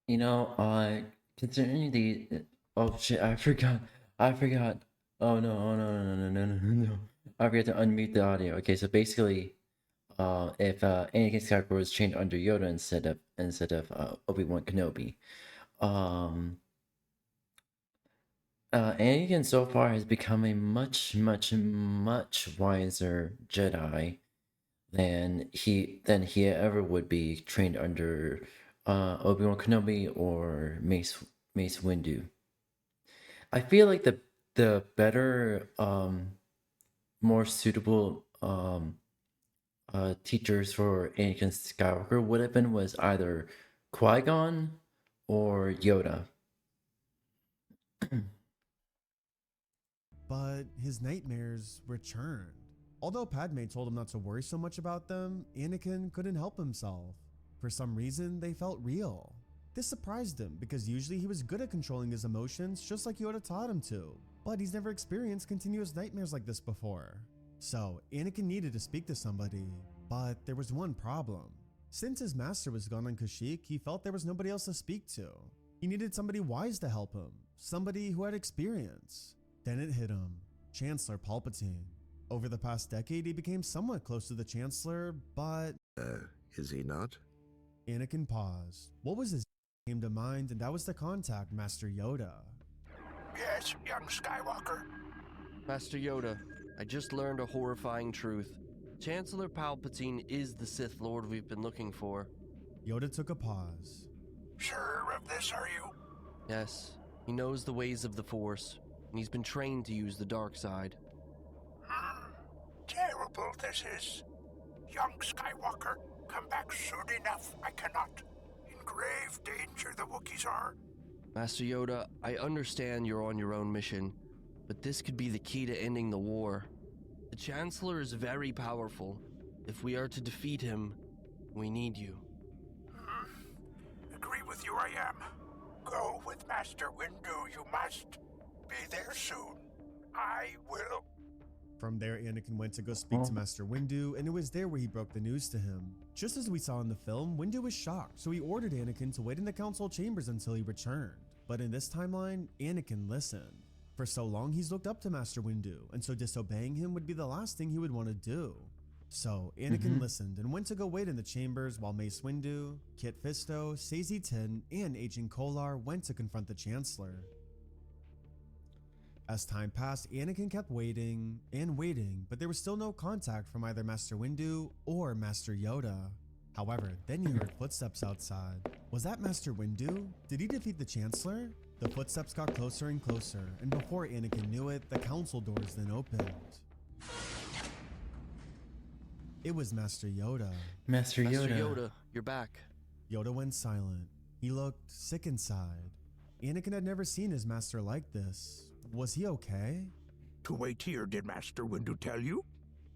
You know, considering the oh shit, I forgot. I forgot. Oh no, oh no, no, no, no, no, no, no. I forgot to unmute the audio. Okay, so basically, if Anakin Skywalker was trained under Yoda instead of Obi-Wan Kenobi, um, Anakin so far has become a much, much, much wiser Jedi than he ever would be trained under Obi-Wan Kenobi or Mace Windu. I feel like the better more suitable teachers for Anakin Skywalker would have been was either Qui-Gon or Yoda. But his nightmares returned. Although Padme told him not to worry so much about them, Anakin couldn't help himself. For some reason, they felt real. This surprised him because usually he was good at controlling his emotions just like Yoda taught him to, but he's never experienced continuous nightmares like this before. So Anakin needed to speak to somebody, but there was one problem. Since his master was gone on Kashyyyk, he felt there was nobody else to speak to. He needed somebody wise to help him, somebody who had experience. Then it hit him, Chancellor Palpatine. Over the past decade, he became somewhat close to the Chancellor, but... Is he not? Anakin paused. What was his came to mind, and that was to contact Master Yoda. Yes, young Skywalker. Master Yoda, I just learned a horrifying truth. Chancellor Palpatine is the Sith Lord we've been looking for. Yoda took a pause. Sure of this, are you? Yes, he knows the ways of the Force, and he's been trained to use the dark side. Terrible this is. Young Skywalker, come back soon enough. I cannot. In grave danger the Wookiees are. Master Yoda, I understand you're on your own mission, but this could be the key to ending the war. The Chancellor is very powerful. If we are to defeat him, we need you. with you I am. Go with Master Windu, you must. Be there soon. I will. From there, Anakin went to go speak to Master Windu, and it was there where he broke the news to him. Just as we saw in the film, Windu was shocked, so he ordered Anakin to wait in the council chambers until he returned. But in this timeline, Anakin listened. For so long, he's looked up to Master Windu, and so disobeying him would be the last thing he would want to do. So, Anakin listened and went to go wait in the chambers while Mace Windu, Kit Fisto, Sazy Tin, and Agent Kolar went to confront the Chancellor. As time passed, Anakin kept waiting and waiting, but there was still no contact from either Master Windu or Master Yoda. However, then he heard footsteps outside. Was that Master Windu? Did he defeat the Chancellor? The footsteps got closer and closer, and before Anakin knew it, the council doors then opened. It was Master Yoda. Master Yoda, you're back. Yoda went silent. He looked sick inside. Anakin had never seen his master like this. Was he okay? To wait here, did Master Windu tell you?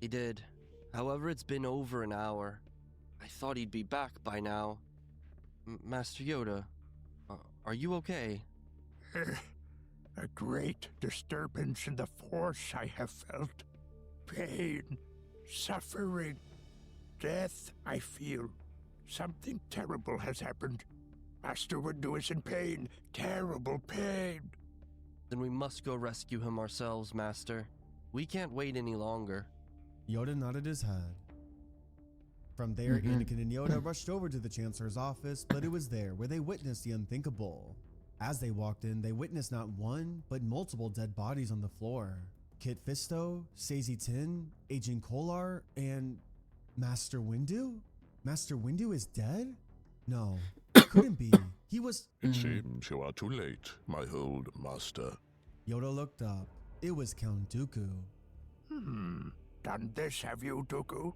He did. However, it's been over an hour. I thought he'd be back by now. Master Yoda, are you okay? A great disturbance in the Force I have felt. Pain, suffering, death I feel. Something terrible has happened. Master Windu is in pain, terrible pain. Then we must go rescue him ourselves, Master. We can't wait any longer. Yoda nodded his head. From there, Anakin and Yoda rushed over to the Chancellor's office, but it was there where they witnessed the unthinkable. As they walked in, they witnessed not one, but multiple dead bodies on the floor. Kit Fisto, Sazy Tin, Agent Kolar, and Master Windu? Master Windu is dead? No, it couldn't be. He was... It seems you are too late, my old master. Yoda looked up. It was Count Dooku. Done this, have you, Dooku?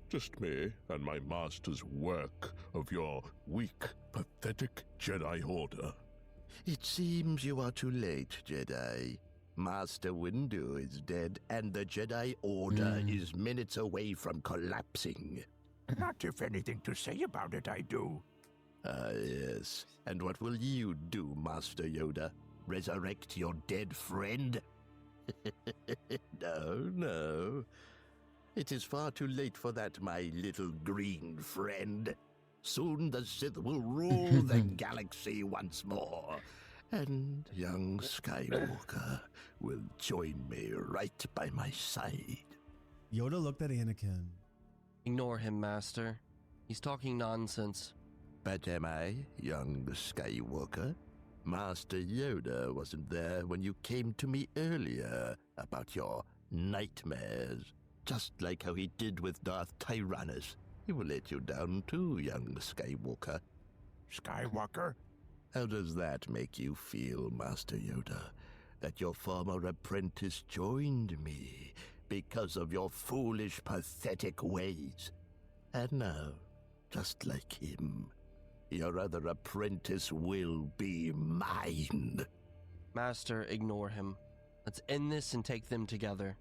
Just me and my master's work of your weak, pathetic Jedi Order. It seems you are too late, Jedi. Master Windu is dead, and the Jedi Order is minutes away from collapsing. Not if anything to say about it, I do. Ah, yes. And what will you do, Master Yoda? Resurrect your dead friend? No, no. It is far too late for that, my little green friend. Soon the Sith will rule the galaxy once more. And young Skywalker will join me right by my side. Yoda looked at Anakin. Ignore him, Master. He's talking nonsense. But am I, young Skywalker? Master Yoda wasn't there when you came to me earlier about your nightmares. Just like how he did with Darth Tyrannus. He will let you down too, young Skywalker. Skywalker? How does that make you feel, Master Yoda? That your former apprentice joined me because of your foolish, pathetic ways. And now, just like him, your other apprentice will be mine. Master, ignore him. Let's end this and take them together.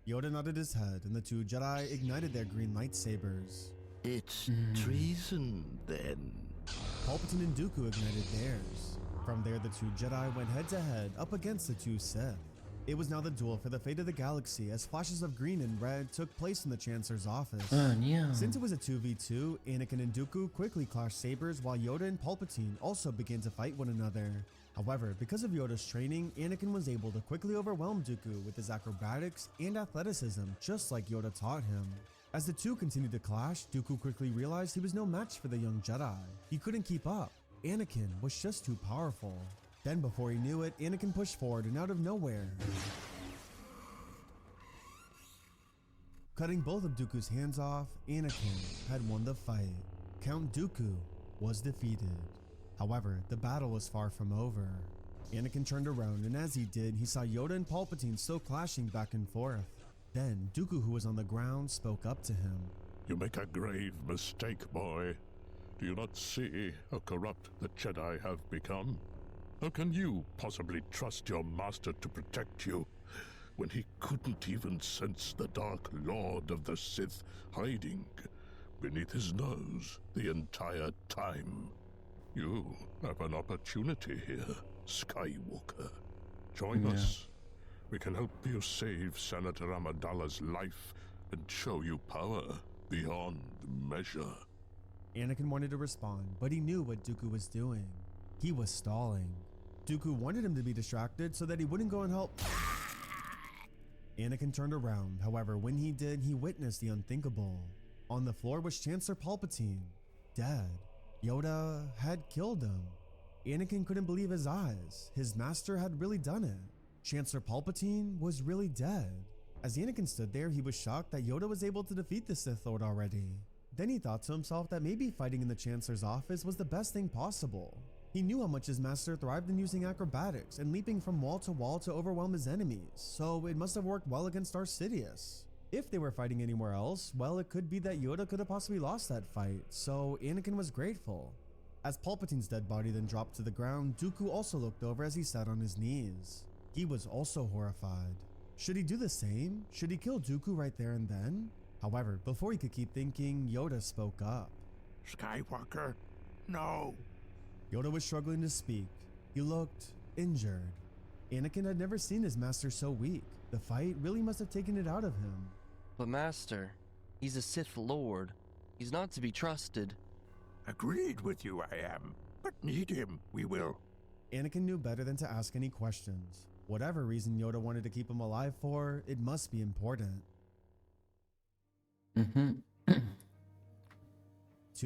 Yoda nodded his head, and the two Jedi ignited their green lightsabers. It's treason, then. Palpatine and Dooku ignited theirs. From there, the two Jedi went head-to-head up against the two Sith. It was now the duel for the fate of the galaxy as flashes of green and red took place in the Chancellor's office. Since it was a 2v2, Anakin and Dooku quickly clashed sabers while Yoda and Palpatine also began to fight one another. However, because of Yoda's training, Anakin was able to quickly overwhelm Dooku with his acrobatics and athleticism, just like Yoda taught him. As the two continued to clash, Dooku quickly realized he was no match for the young Jedi. He couldn't keep up. Anakin was just too powerful. Then before he knew it, Anakin pushed forward and out of nowhere, cutting both of Dooku's hands off, Anakin had won the fight. Count Dooku was defeated. However, the battle was far from over. Anakin turned around, and as he did, he saw Yoda and Palpatine still clashing back and forth. Then, Dooku, who was on the ground, spoke up to him. You make a grave mistake, boy. Do you not see how corrupt the Jedi have become? How can you possibly trust your master to protect you when he couldn't even sense the Dark Lord of the Sith hiding beneath his nose the entire time? You have an opportunity here, Skywalker. Join us. We can help you save Senator Amidala's life and show you power beyond measure. Anakin wanted to respond, but he knew what Dooku was doing. He was stalling. Dooku wanted him to be distracted so that he wouldn't go and help. Anakin turned around. However, when he did, he witnessed the unthinkable. On the floor was Chancellor Palpatine, dead. Yoda had killed him. Anakin couldn't believe his eyes. His master had really done it. Chancellor Palpatine was really dead. As Anakin stood there, he was shocked that Yoda was able to defeat the Sith Lord already. Then he thought to himself that maybe fighting in the Chancellor's office was the best thing possible. He knew how much his master thrived in using acrobatics and leaping from wall to overwhelm his enemies, so it must have worked well against Darth Sidious. If they were fighting anywhere else, well, it could be that Yoda could have possibly lost that fight, so Anakin was grateful. As Palpatine's dead body then dropped to the ground, Dooku also looked over as he sat on his knees. He was also horrified. Should he do the same? Should he kill Dooku right there and then? However, before he could keep thinking, Yoda spoke up. Skywalker, no. Yoda was struggling to speak. He looked injured. Anakin had never seen his master so weak. The fight really must have taken it out of him. But Master, he's a Sith Lord. He's not to be trusted. Agreed with you I am, but need him we will. Anakin knew better than to ask any questions. Whatever reason Yoda wanted to keep him alive for, it must be important. 2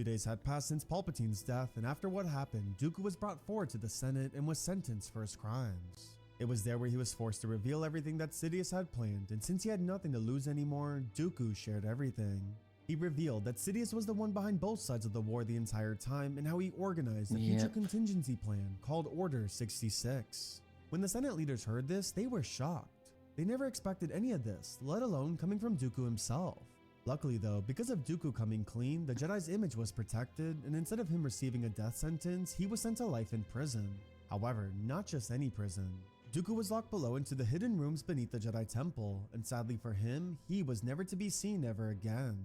days had passed since Palpatine's death, and after what happened, Dooku was brought forward to the Senate and was sentenced for his crimes. It was there where he was forced to reveal everything that Sidious had planned, and since he had nothing to lose anymore, Dooku shared everything. He revealed that Sidious was the one behind both sides of the war the entire time and how he organized a future contingency plan called Order 66. When the Senate leaders heard this, they were shocked. They never expected any of this, let alone coming from Dooku himself. Luckily though, because of Dooku coming clean, the Jedi's image was protected, and instead of him receiving a death sentence, he was sent to life in prison. However, not just any prison. Dooku was locked below into the hidden rooms beneath the Jedi Temple, and sadly for him, he was never to be seen ever again.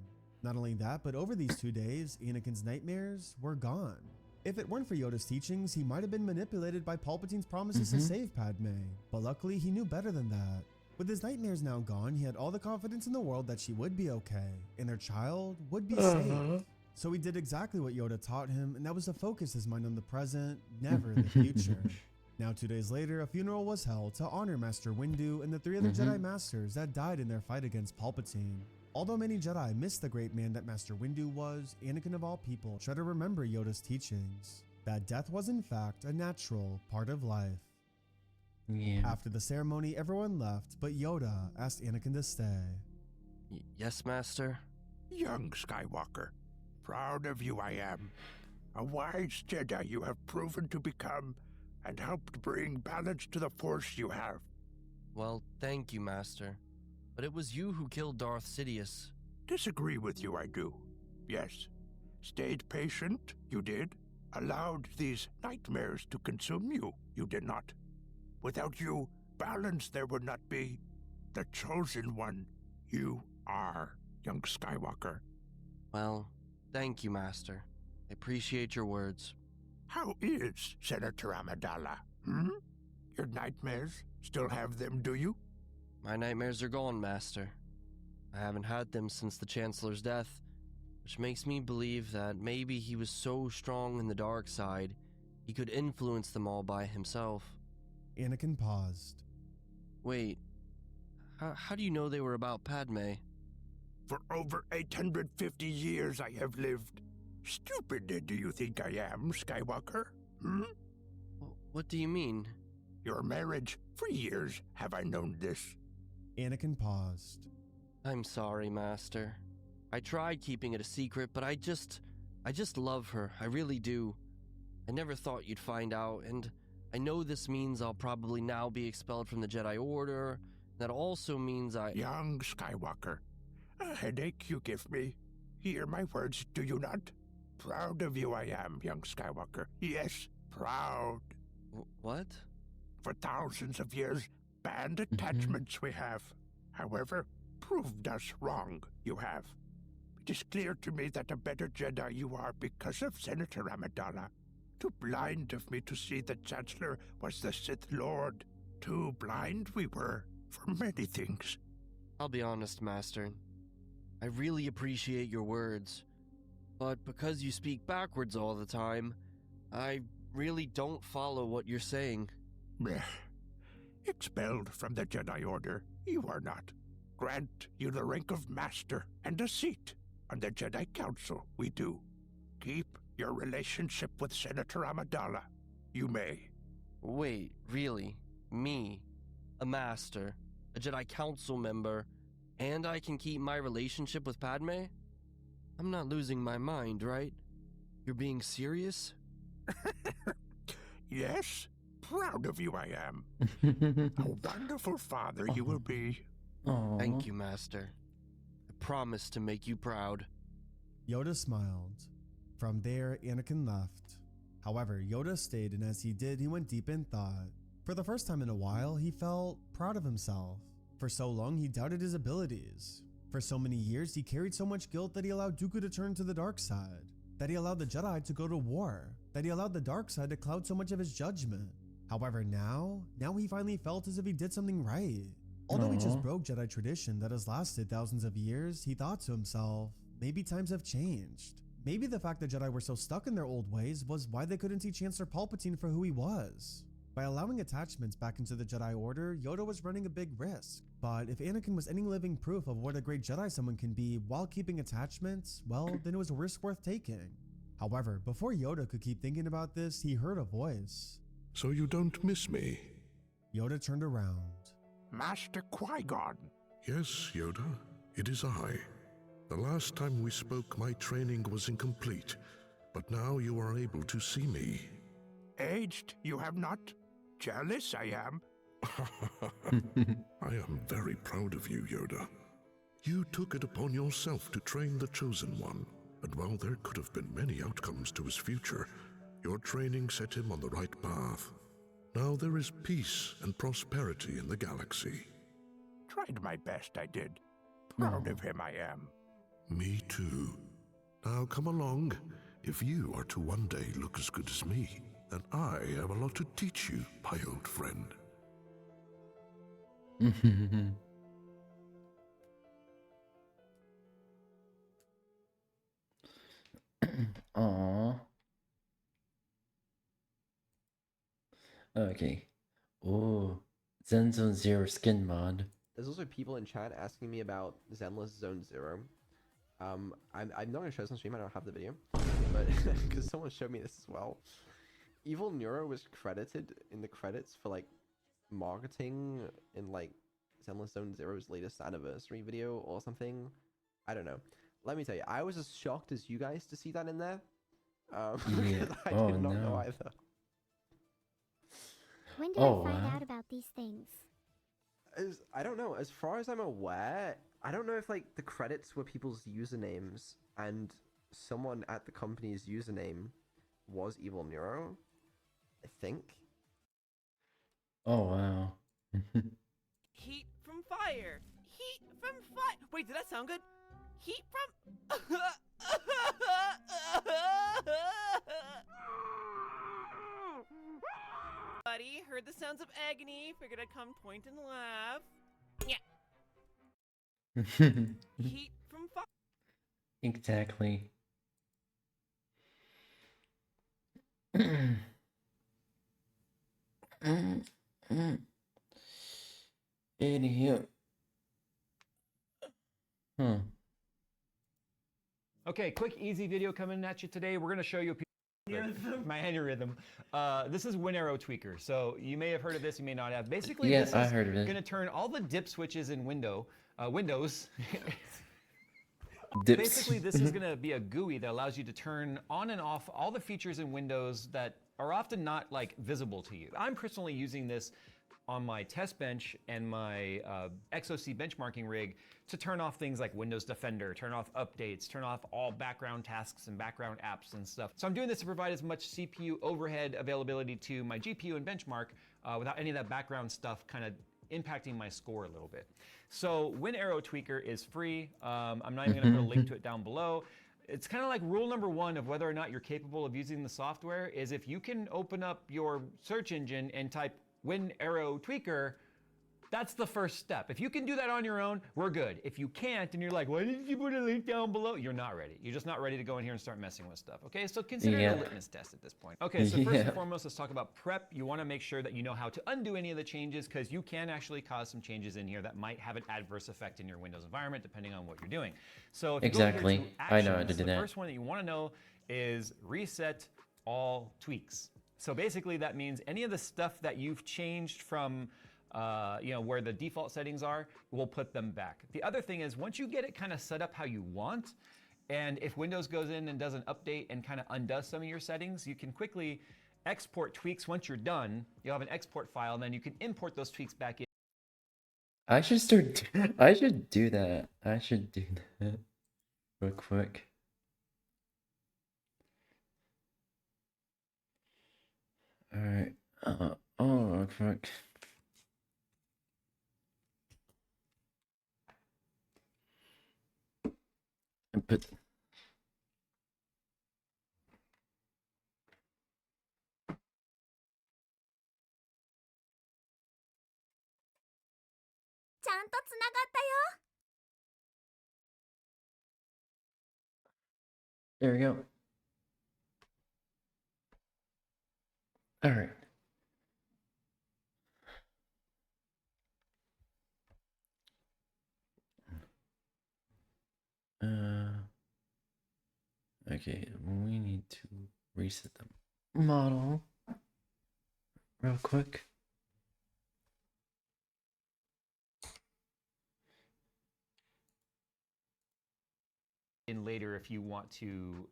Not only that, but over these 2 days, Anakin's nightmares were gone. If it weren't for Yoda's teachings, he might have been manipulated by Palpatine's promises to save Padme, but luckily he knew better than that. With his nightmares now gone, he had all the confidence in the world that she would be okay, and their child would be safe. So he did exactly what Yoda taught him, and that was to focus his mind on the present, never the future. Now 2 days later, a funeral was held to honor Master Windu and the 3 other Jedi Masters that died in their fight against Palpatine. Although many Jedi missed the great man that Master Windu was, Anakin of all people tried to remember Yoda's teachings. That death was in fact a natural part of life. After the ceremony, everyone left, but Yoda asked Anakin to stay. Yes, Master? Young Skywalker, proud of you I am. A wise Jedi you have proven to become, and helped bring balance to the Force you have. Well, thank you, Master. But it was you who killed Darth Sidious. Disagree with you I do. Yes. Stayed patient, you did. Allowed these nightmares to consume you, you did not. Without you, balance there would not be. The chosen one, you are, young Skywalker. Well, thank you, Master. I appreciate your words. How is Senator Amidala? Your nightmares? Still have them, do you? My nightmares are gone, Master. I haven't had them since the Chancellor's death, which makes me believe that maybe he was so strong in the dark side, he could influence them all by himself. Anakin paused. Wait, how do you know they were about Padme? For over 850 years I have lived. Stupid do you think I am, Skywalker? What do you mean? Your marriage. For years have I known this. Anakin paused. I'm sorry, Master. I tried keeping it a secret, but I just love her. I really do. I never thought you'd find out, and I know this means I'll probably now be expelled from the Jedi Order. That also means Young Skywalker, a headache you give me. Hear my words, do you not? Proud of you I am, young Skywalker. Yes, proud. What? For thousands of years, band attachments we have. However, proved us wrong, you have. It is clear to me that a better Jedi you are because of Senator Amidala. Too blind of me to see the Chancellor was the Sith Lord. Too blind we were for many things. I'll be honest, Master. I really appreciate your words. But because you speak backwards all the time, I really don't follow what you're saying. Blech. Expelled from the Jedi Order, you are not. Grant you the rank of Master and a seat on the Jedi Council, we do. Keep your relationship with Senator Amidala. You may. Wait, really? Me? A Master? A Jedi Council member? And I can keep my relationship with Padme? I'm not losing my mind, right? You're being serious? Yes, proud of you I am. A wonderful father you will be. Thank you, Master. I promise to make you proud. Yoda smiled. From there, Anakin left. However, Yoda stayed, and as he did, he went deep in thought. For the first time in a while, he felt proud of himself. For so long, he doubted his abilities. For so many years, he carried so much guilt that he allowed Dooku to turn to the dark side, that he allowed the Jedi to go to war, that he allowed the dark side to cloud so much of his judgment. However, now he finally felt as if he did something right. Although he just broke Jedi tradition that has lasted thousands of years, he thought to himself, maybe times have changed. Maybe the fact that Jedi were so stuck in their old ways was why they couldn't see Chancellor Palpatine for who he was. By allowing attachments back into the Jedi Order, Yoda was running a big risk. But if Anakin was any living proof of what a great Jedi someone can be while keeping attachments, well, then it was a risk worth taking. However, before Yoda could keep thinking about this, he heard a voice. So you don't miss me? Yoda turned around. Master Qui-Gon. Yes, Yoda, it is I. The last time we spoke, my training was incomplete, but now you are able to see me. Aged, you have not? Jealous, I am. I am very proud of you, Yoda. You took it upon yourself to train the Chosen One, and while there could have been many outcomes to his future, your training set him on the right path. Now there is peace and prosperity in the galaxy. Tried my best, I did. Proud of him I am. Me too. Now come along. If you are to one day look as good as me, then I have a lot to teach you, my old friend. Aww. Okay. Oh, Zen Zone Zero skin mod. There's also people in chat asking me about Zenless Zone Zero. I'm not gonna show this on stream. I don't have the video, but because someone showed me this as well. Evil Neuro was credited in the credits for like marketing in like Zenless Zone Zero's latest anniversary video or something. I don't know. Let me tell you, I was as shocked as you guys to see that in there. Yeah. I Oh, did not know no. either. When do Oh, I find wow. out about these things? I don't know. As far as I'm aware, I don't know if like the credits were people's usernames and someone at the company's username was Evil Neuro. I think. Oh, wow. Heat from fire. Heat from fire. Wait, did that sound good? Heat from. Buddy, heard the sounds of agony. Figured I'd come point and laugh. Yeah. Heat from fire. Exactly. Anywho. Okay, quick, easy video coming at you today. We're going to show you my aneurysm. This is WinArrow Tweaker. So you may have heard of this, you may not have. Basically, Yeah, this I is heard of it. going to turn all the dip switches in Windows. Dips. Basically, this is going to be a GUI that allows you to turn on and off all the features in Windows that are often not like visible to you. I'm personally using this on my test bench and my XOC benchmarking rig to turn off things like Windows Defender, turn off updates, turn off all background tasks and background apps and stuff. So I'm doing this to provide as much CPU overhead availability to my GPU and benchmark without any of that background stuff kind of impacting my score a little bit. So WinArrow Tweaker is free. I'm not even going to put a link to it down below. It's kind of like rule number one of whether or not you're capable of using the software is if you can open up your search engine and type WinRHO that's the first step. If you can do that on your own, we're good. If you can't, and you're like, why didn't you put a link down below? You're not ready. You're just not ready to go in here and start messing with stuff, okay? So consider it a litmus test at this point. Okay, so first and foremost, let's talk about prep. You wanna make sure that you know how to undo any of the changes because you can actually cause some changes in here that might have an adverse effect in your Windows environment depending on what you're doing. So if you go here to I know how to actions, do the that. first one that you wanna know is reset all tweaks. So basically that means any of the stuff that you've changed from where the default settings are, we'll put them back. The other thing is once you get it kind of set up how you want, and if Windows goes in and does an update and kind of undoes some of your settings, you can quickly export tweaks. Once you're done, you'll have an export file, and then you can import those tweaks back in. I should start. I should do that. I should do that real quick. All right. Real quick. And put. There we go. All right. Okay, we need to reset the model real quick. In later if you want to,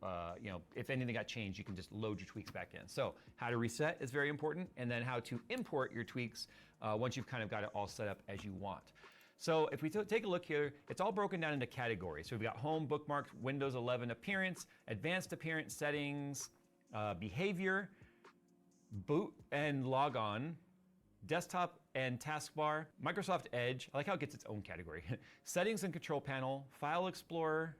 if anything got changed, you can just load your tweaks back in. So how to reset is very important, and then how to import your tweaks once you've kind of got it all set up as you want. So if we take a look here, it's all broken down into categories. So we've got home, bookmarks, Windows 11 appearance, advanced appearance settings, behavior, boot and log on, desktop and taskbar, Microsoft Edge, I like how it gets its own category, settings and control panel, file explorer,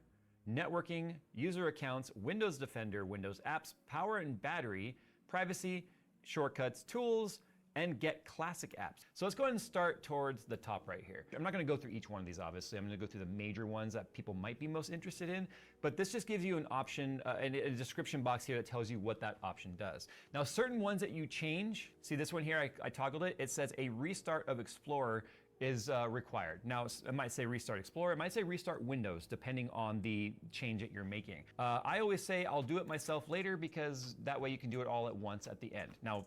networking, user accounts, Windows Defender, Windows apps, power and battery, privacy, shortcuts, tools, and get classic apps. So let's go ahead and start towards the top right here. I'm not gonna go through each one of these, obviously. I'm gonna go through the major ones that people might be most interested in, but this just gives you an option, and a description box here that tells you what that option does. Now, certain ones that you change, see this one here, I toggled it, it says a restart of Explorer is required. Now, it might say restart Explorer, it might say restart Windows, depending on the change that you're making. I always say I'll do it myself later because that way you can do it all at once at the end. Now,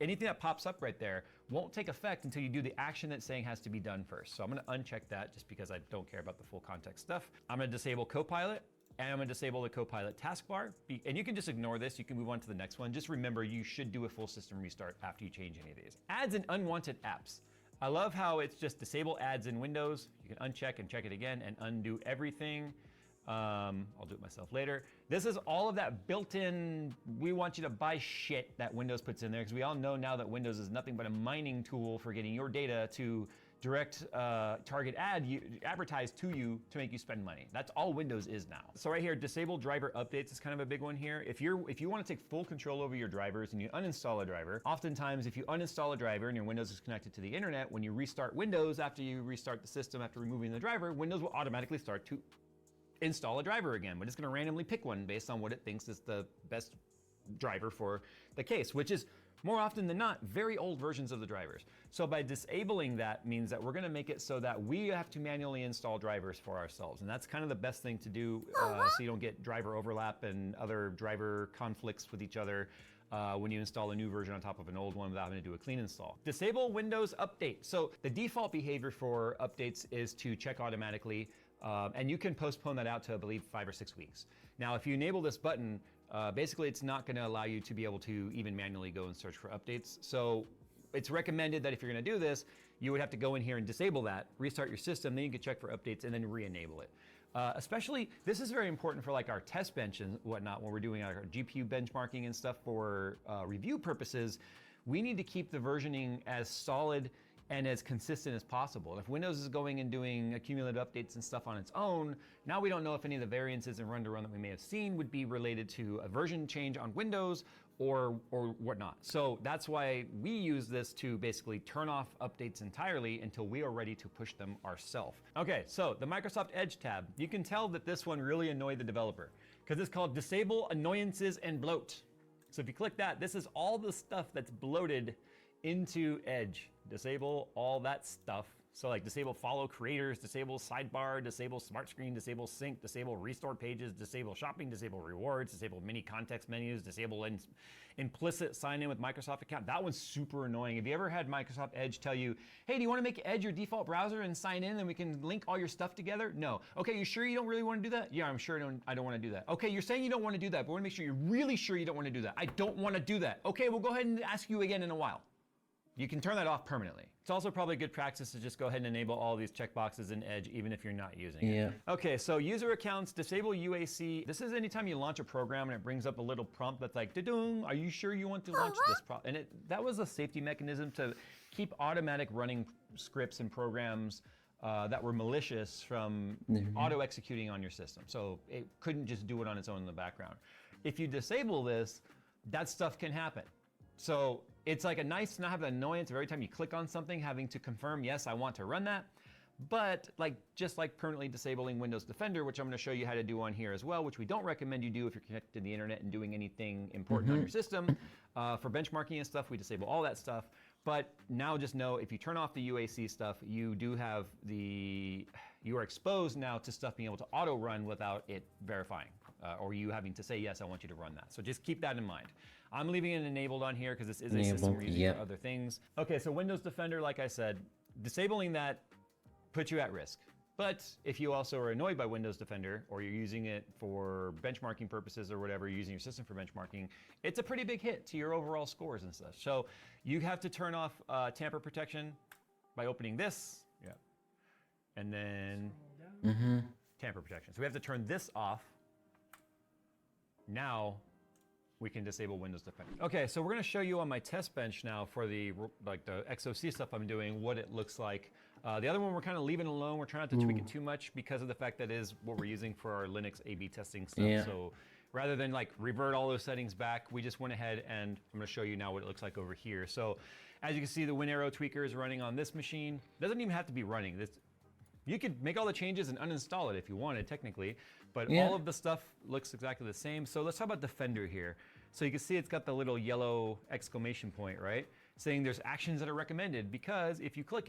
anything that pops up right there won't take effect until you do the action that's saying has to be done first. So I'm gonna uncheck that just because I don't care about the full context stuff. I'm gonna disable Copilot, and I'm gonna disable the Copilot taskbar. And you can just ignore this, you can move on to the next one. Just remember, you should do a full system restart after you change any of these. Ads and unwanted apps. I love how it's just disable ads in Windows. You can uncheck and check it again and undo everything. I'll do it myself later. This is all of that built-in, we want you to buy shit that Windows puts in there, because we all know now that Windows is nothing but a mining tool for getting your data to direct target advertise to you to make you spend money. That's all Windows is now. So right here, disable driver updates is kind of a big one here. If you want to take full control over your drivers and you uninstall a driver, oftentimes if you uninstall a driver and your Windows is connected to the internet, when you restart Windows after you restart the system after removing the driver, Windows will automatically start to install a driver again, but it's gonna randomly pick one based on what it thinks is the best driver for the case, which is more often than not very old versions of the drivers. So by disabling that means that we're gonna make it so that we have to manually install drivers for ourselves, and that's kind of the best thing to do so you don't get driver overlap and other driver conflicts with each other when you install a new version on top of an old one without having to do a clean install. Disable Windows Update. So the default behavior for updates is to check automatically, and you can postpone that out to, I believe, 5 or 6 weeks. Now, if you enable this button, basically it's not gonna allow you to be able to even manually go and search for updates. So it's recommended that if you're gonna do this, you would have to go in here and disable that, restart your system, then you can check for updates and then re-enable it. Especially, this is very important for like our test bench and whatnot, when we're doing our GPU benchmarking and stuff for review purposes. We need to keep the versioning as solid and as consistent as possible. If Windows is going and doing accumulative updates and stuff on its own, now we don't know if any of the variances in run-to-run that we may have seen would be related to a version change on Windows or whatnot. So that's why we use this to basically turn off updates entirely until we are ready to push them ourselves. Okay, so the Microsoft Edge tab, you can tell that this one really annoyed the developer because it's called Disable Annoyances and Bloat. So if you click that, this is all the stuff that's bloated into Edge. Disable all that stuff. So like disable follow creators, disable sidebar, disable smart screen, disable sync, disable restore pages, disable shopping, disable rewards, disable mini context menus, disable implicit sign in with Microsoft account. That one's super annoying. Have you ever had Microsoft Edge tell you, hey, do you want to make Edge your default browser and sign in and we can link all your stuff together? No. Okay, you sure you don't really want to do that? Yeah, I'm sure I don't want to do that. Okay, you're saying you don't want to do that, but I want to make sure you're really sure you don't want to do that. I don't want to do that. Okay, we'll go ahead and ask you again in a while. You can turn that off permanently. It's also probably good practice to just go ahead and enable all these checkboxes in Edge, even if you're not using it. Okay, so user accounts, disable UAC. This is anytime you launch a program and it brings up a little prompt that's like, da-dung, are you sure you want to launch this And that was a safety mechanism to keep automatic running scripts and programs that were malicious from auto-executing on your system. So it couldn't just do it on its own in the background. If you disable this, that stuff can happen. So it's like a nice to not have the annoyance of every time you click on something having to confirm, yes, I want to run that. But just like permanently disabling Windows Defender, which I'm going to show you how to do on here as well, which we don't recommend you do if you're connected to the internet and doing anything important on your system. For benchmarking and stuff, we disable all that stuff. But now just know if you turn off the UAC stuff, you do have you are exposed now to stuff being able to auto run without it verifying or you having to say, yes, I want you to run that. So just keep that in mind. I'm leaving it enabled on here because this is a system we're using for other things. Okay, so Windows Defender, like I said, disabling that puts you at risk. But if you also are annoyed by Windows Defender or you're using it for benchmarking purposes or whatever, you're using your system for benchmarking, it's a pretty big hit to your overall scores and stuff. So you have to turn off tamper protection by opening this, and then tamper protection. So we have to turn this off. Now we can disable Windows Defender. Okay, so we're going to show you on my test bench now for the XOC stuff I'm doing, what it looks like. The other one we're kind of leaving alone. We're trying not to tweak it too much because of the fact that it is what we're using for our Linux A/B testing stuff. So rather than revert all those settings back, we just went ahead and I'm going to show you now what it looks like over here. So as you can see, the WinArrow tweaker is running on this machine. Doesn't even have to be running. You could make all the changes and uninstall it if you wanted, technically, but all of the stuff looks exactly the same. So let's talk about Defender here. So you can see it's got the little yellow exclamation point, right? Saying there's actions that are recommended, because if you click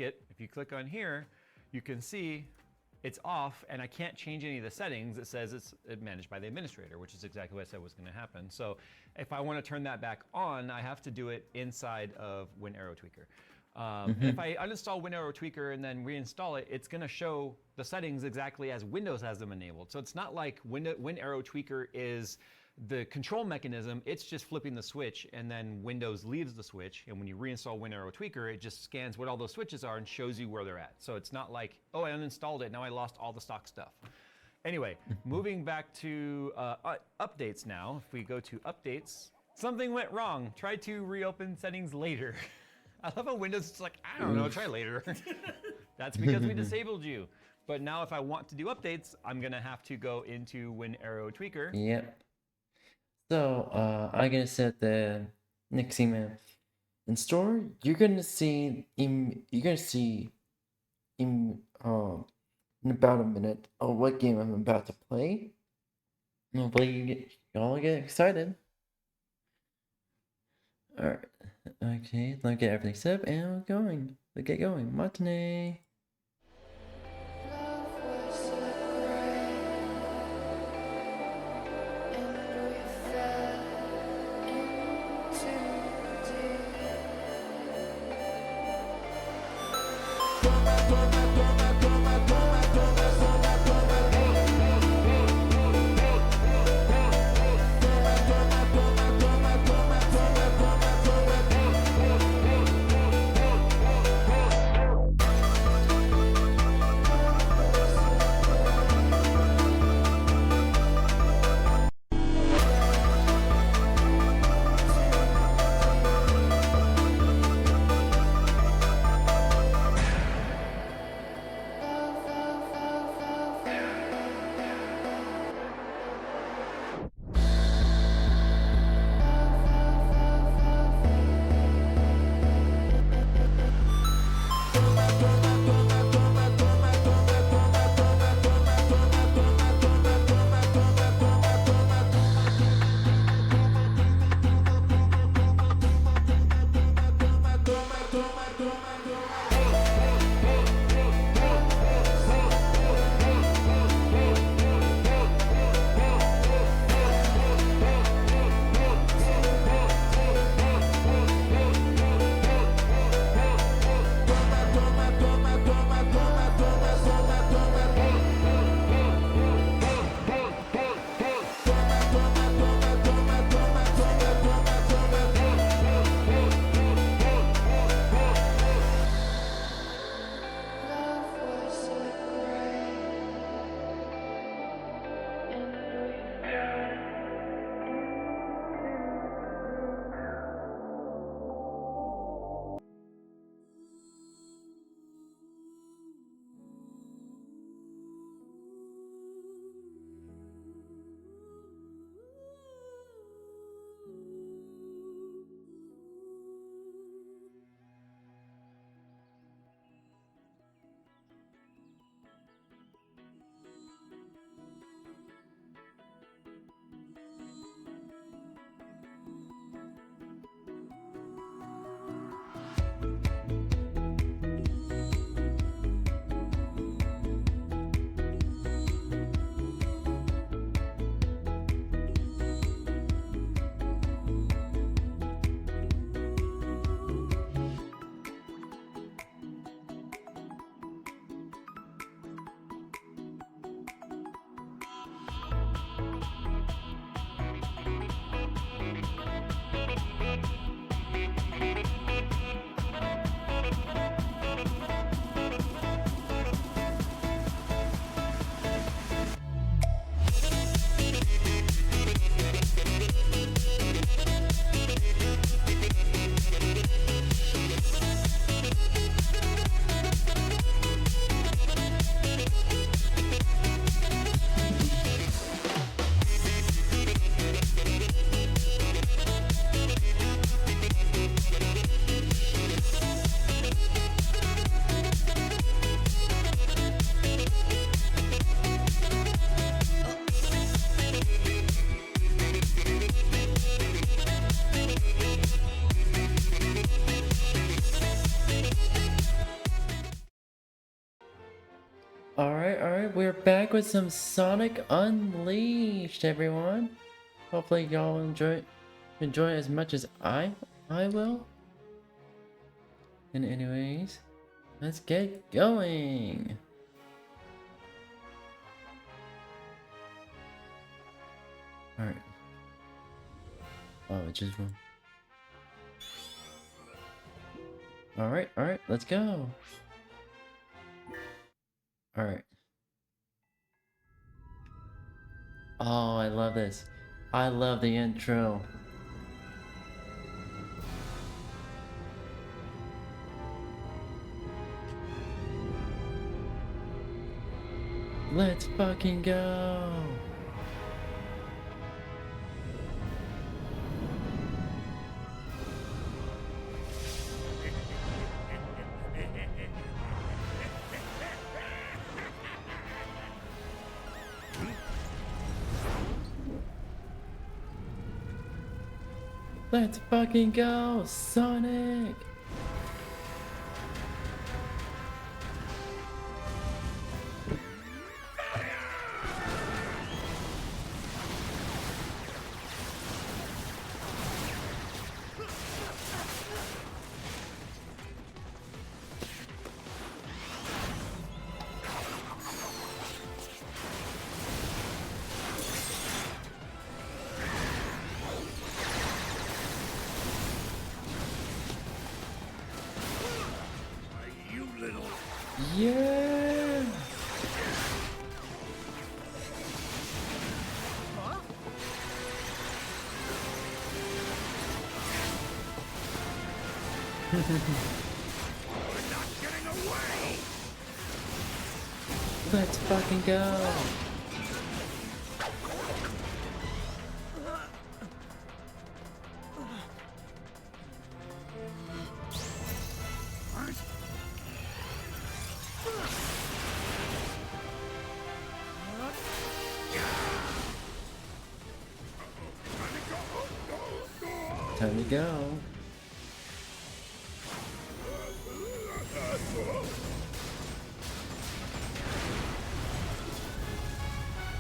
on here, you can see it's off and I can't change any of the settings. It says it's managed by the administrator, which is exactly what I said was going to happen. So if I want to turn that back on, I have to do it inside of WinArrow tweaker. If I uninstall WinArrow tweaker and then reinstall it, it's going to show the settings exactly as Windows has them enabled. So it's not like WinArrow tweaker is the control mechanism. It's just flipping the switch and then Windows leaves the switch, and when you reinstall WinArrow tweaker, it just scans what all those switches are and shows you where they're at. So it's not like, oh, I uninstalled it, now I lost all the stock stuff. Anyway, moving back to updates now. If we go to updates, something went wrong. Try to reopen settings later. I love how Windows is like, I don't know, try later. That's because we disabled you. But now if I want to do updates, I'm gonna have to go into WinArrow tweaker. Yep. So I'm gonna set the next email in store. You're gonna see in about a minute what game I'm about to play. Hopefully you all get excited. Alright. Okay, let's get everything set up and we're going. Let's get going. Matinee. Alright, we're back with some Sonic Unleashed, everyone. Hopefully y'all enjoy it as much as I will. And anyways, let's get going. Alright. Oh, it's just one. Alright, let's go. Alright. Oh, I love this. I love the intro. Let's fucking go. Let's fucking go, Sonic! Yeah! Let's fucking go! Time to go.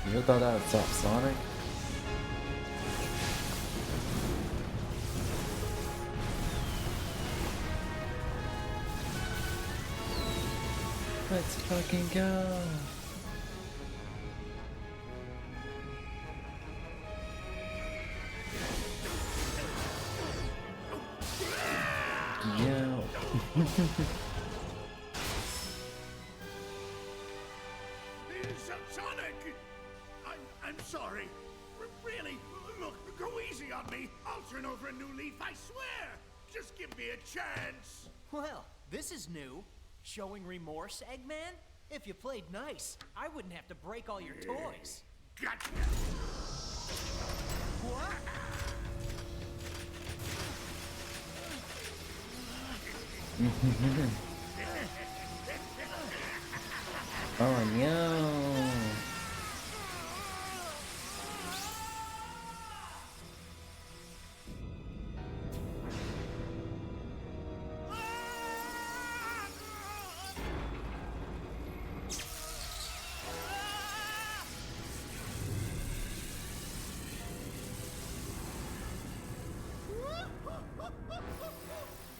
You thought that would stop Sonic? Let's fucking go. Yeah. Sonic! I'm sorry. Really, look, go easy on me. I'll turn over a new leaf, I swear. Just give me a chance. Well, this is new. Showing remorse, Eggman? If you played nice, I wouldn't have to break all your toys. Gotcha. What? Oh no.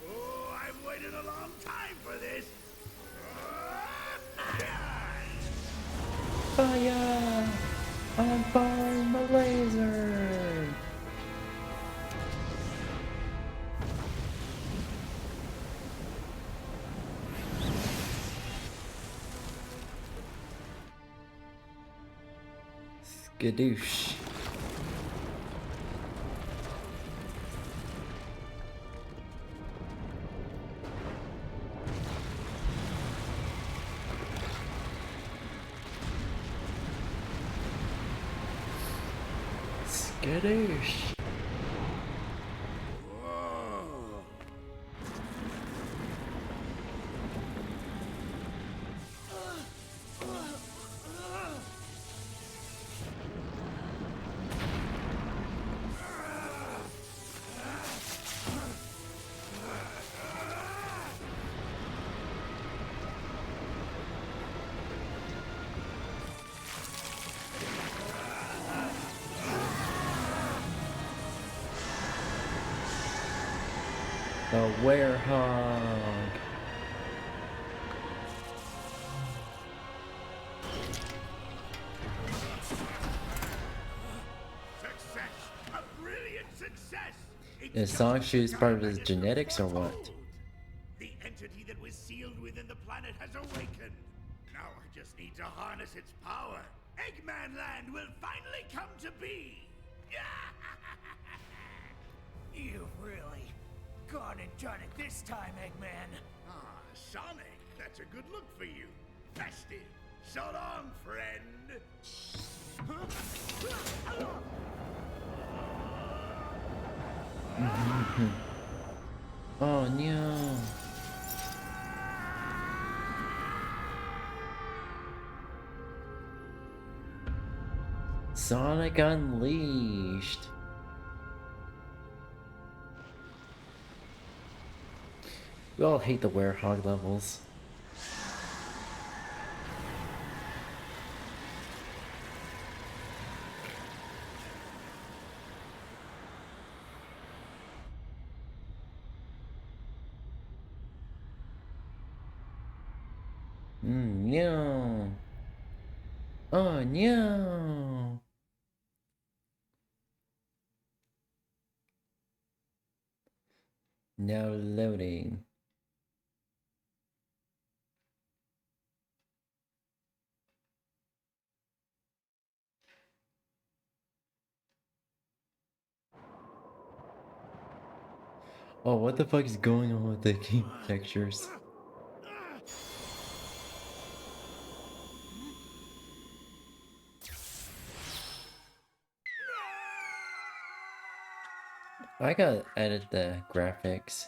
Oh, I've waited a long time for this. Fire! I'm firing my laser! Skadoosh. Skadoosh. A werehog. Success! A brilliant success! Is Sonic Shoes part of his genetics or what? The entity that was sealed within the planet has awakened. Now I just need to harness its power. Eggman Land will finally come to be. You've really gone and done it this time, Eggman. Ah, Sonic, that's a good look for you. Festive. So long, friend. Oh no. Sonic Unleashed. We all hate the werehog levels. No. Oh no. Now loading. Oh, what the fuck is going on with the game textures? I gotta edit the graphics.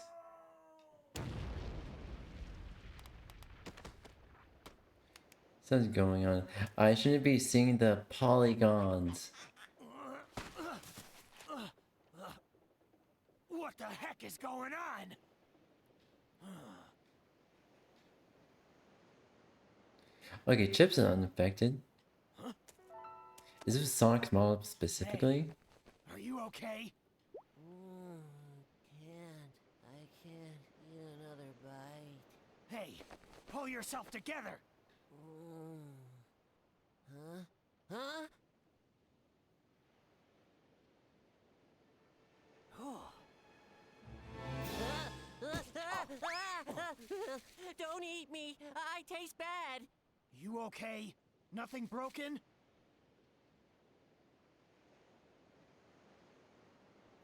Something's going on. I shouldn't be seeing the polygons. What the heck is going on? Okay, Chip's not unaffected. Is this Sonic's model specifically? Are you okay? I can't eat another bite. Hey, pull yourself together. Huh? Don't eat me. I taste bad. You okay? Nothing broken?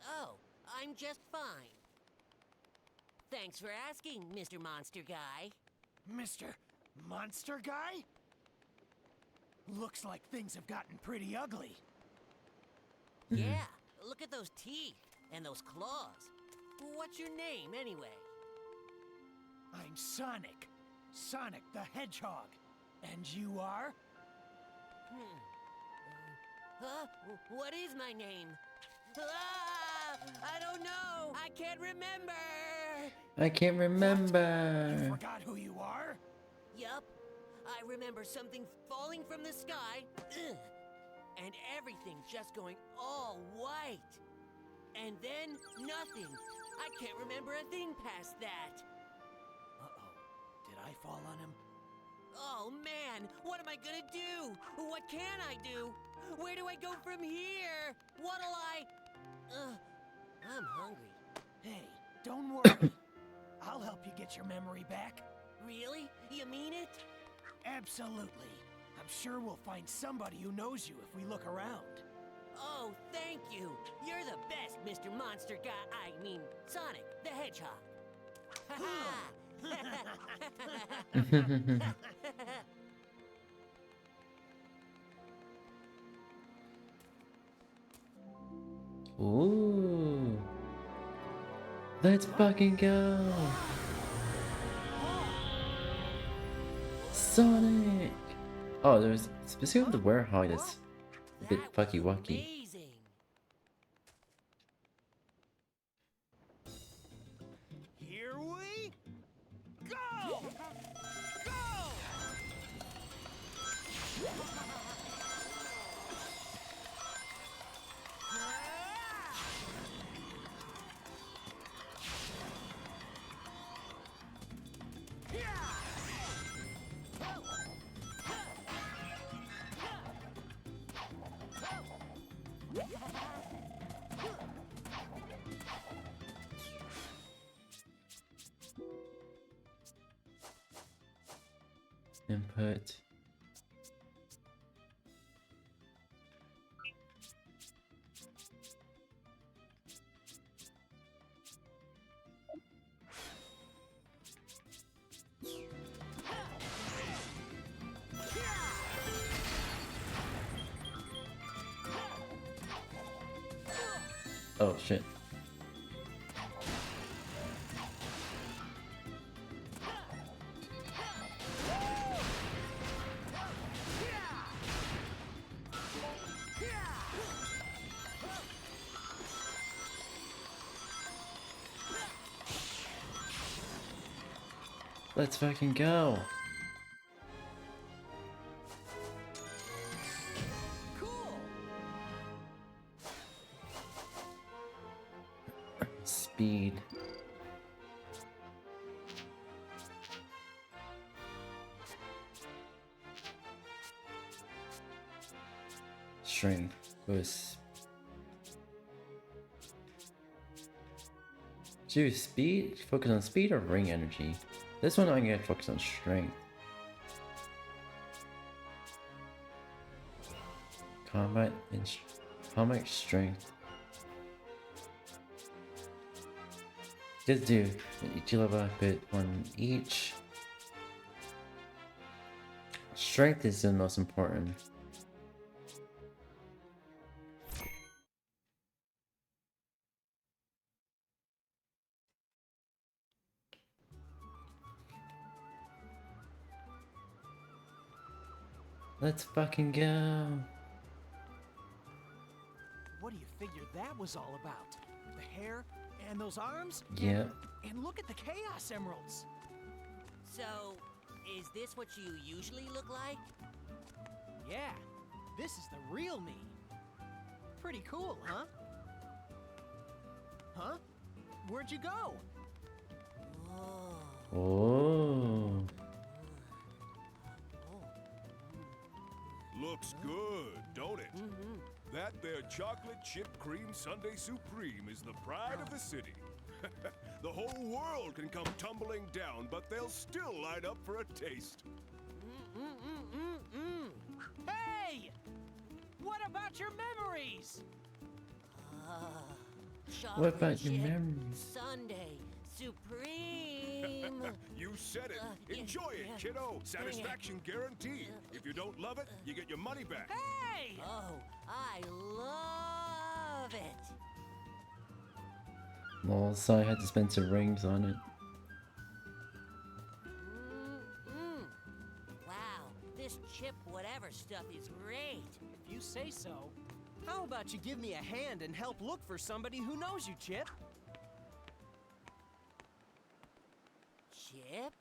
Oh, I'm just fine. Thanks for asking, Mr. Monster Guy. Mr. Monster Guy? Looks like things have gotten pretty ugly. Yeah, look at those teeth and those claws. What's your name, anyway? I'm Sonic. Sonic the Hedgehog. And you are? Huh? What is my name? Ah, I don't know. I can't remember. I can't remember. You forgot who you are? Yup. I remember something falling from the sky. And everything just going all white. And then nothing. I can't remember a thing past that. Uh-oh. Did I fall on him? Oh man, what am I gonna do? What can I do? Where do I go from here? What'll I... I'm hungry. Hey, don't worry. I'll help you get your memory back. Really? You mean it? Absolutely. I'm sure we'll find somebody who knows you if we look around. Oh, thank you. You're the best, Mr. Monster Guy. I mean, Sonic the Hedgehog. Ooh. Let's fucking go. Sonic. Oh, there's specifically the werehog that's a bit fucky wucky. Here we go! Go! input. Oh shit. Let's fucking go. Speed. Strength. Was choose speed, focus on speed or ring energy. This one I'm gonna focus on strength. Combat and combat strength. Just do each level bit one each. Strength is the most important. Let's fucking go. What do you figure that was all about? The hair and those arms? Yeah. And look at the Chaos Emeralds. So, is this what you usually look like? Yeah, this is the real me. Pretty cool, huh? Huh? Where'd you go? Oh. Looks good, don't it? That there chocolate chip cream sundae supreme is the pride of the city. The whole world can come tumbling down, but they'll still line up for a taste. Hey! What about your memories? What about Chocolate your chip memories? Sundae Supreme. You said it. Enjoy it, kiddo. Satisfaction guaranteed. If you don't love it, you get your money back. Hey! Oh, I love it. Well, so I had to spend some rings on it. Wow, this chip whatever stuff is great. If you say so. How about you give me a hand and help look for somebody who knows you, Chip? Chip?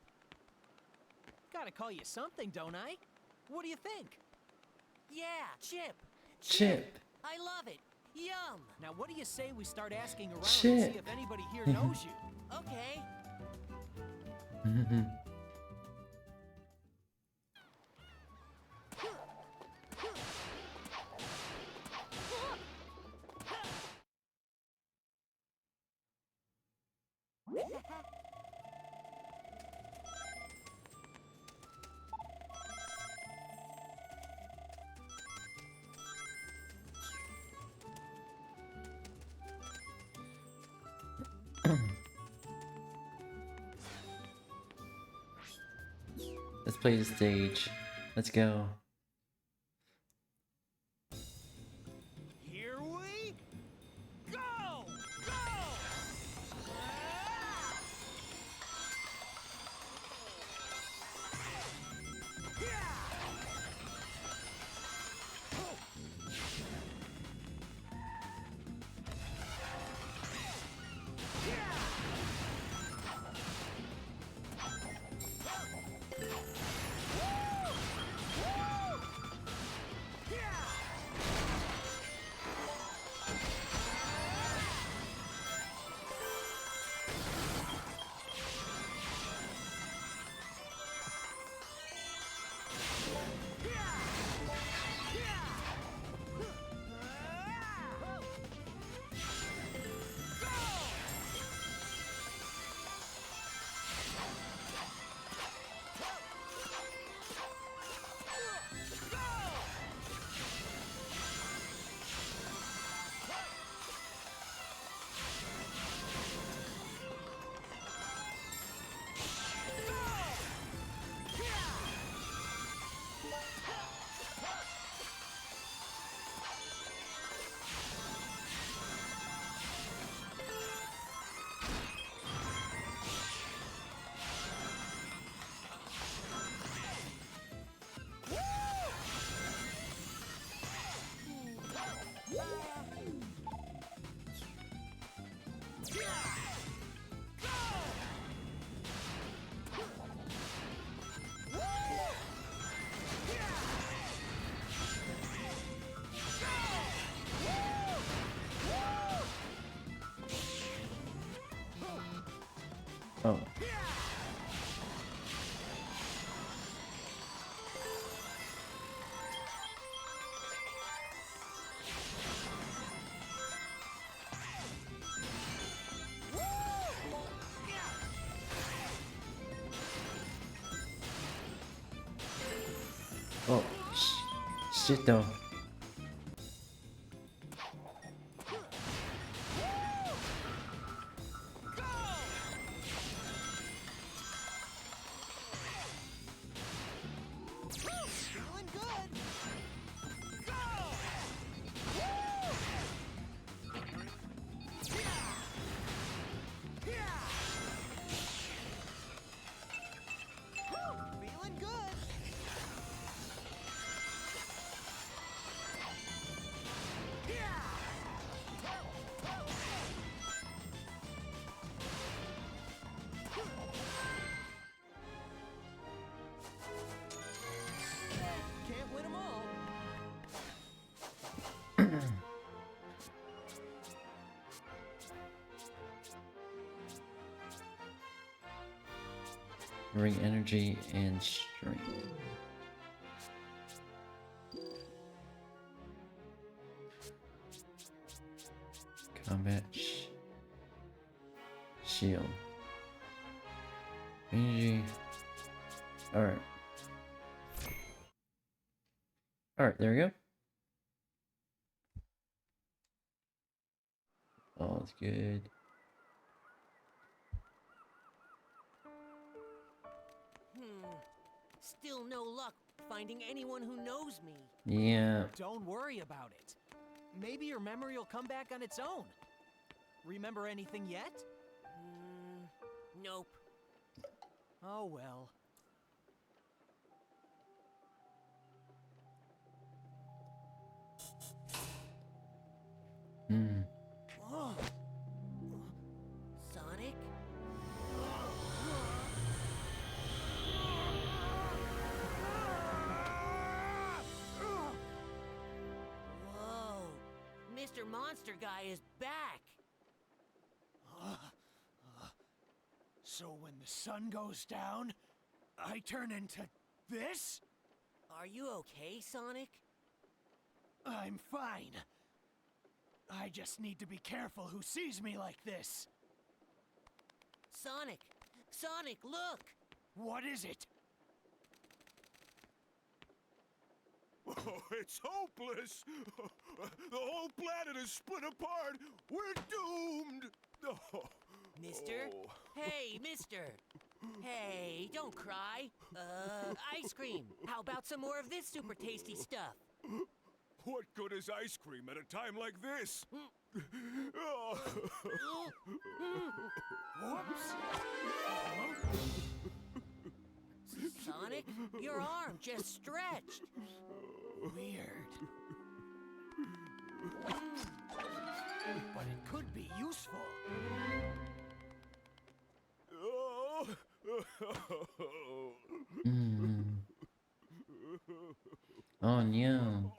Gotta call you something, don't I? What do you think? Yeah, Chip. Chip. I love it. Yum. Now what do you say we start asking around Chip. and see if anybody here knows you? Okay. Let's play the stage. Let's go. Here we go! Go! Oh. Oh, shit though. Feeling good. Go! Feeling good. Can't win 'em all. Bring energy and strength. Combat shield. Energy. Alright. Alright, there we go. Oh, that's good. Still no luck finding anyone who knows me. Yeah. Don't worry about it. Maybe your memory will come back on its own. Remember anything yet? Nope. Oh well. Oh. Sonic? Whoa. Mr. Monster Guy is back. So when the sun goes down, I turn into this? Are you okay, Sonic? I'm fine. I just need to be careful who sees me like this. Sonic! Sonic, look! What is it? Oh, it's hopeless! The whole planet is split apart! We're doomed! Oh. Mister? Oh. Hey, mister! Hey, don't cry. Ice cream. How about some more of this super tasty stuff? What good is ice cream at a time like this? Oh. Whoops! Sonic, your arm just stretched. Weird. But it could be useful. Oh no.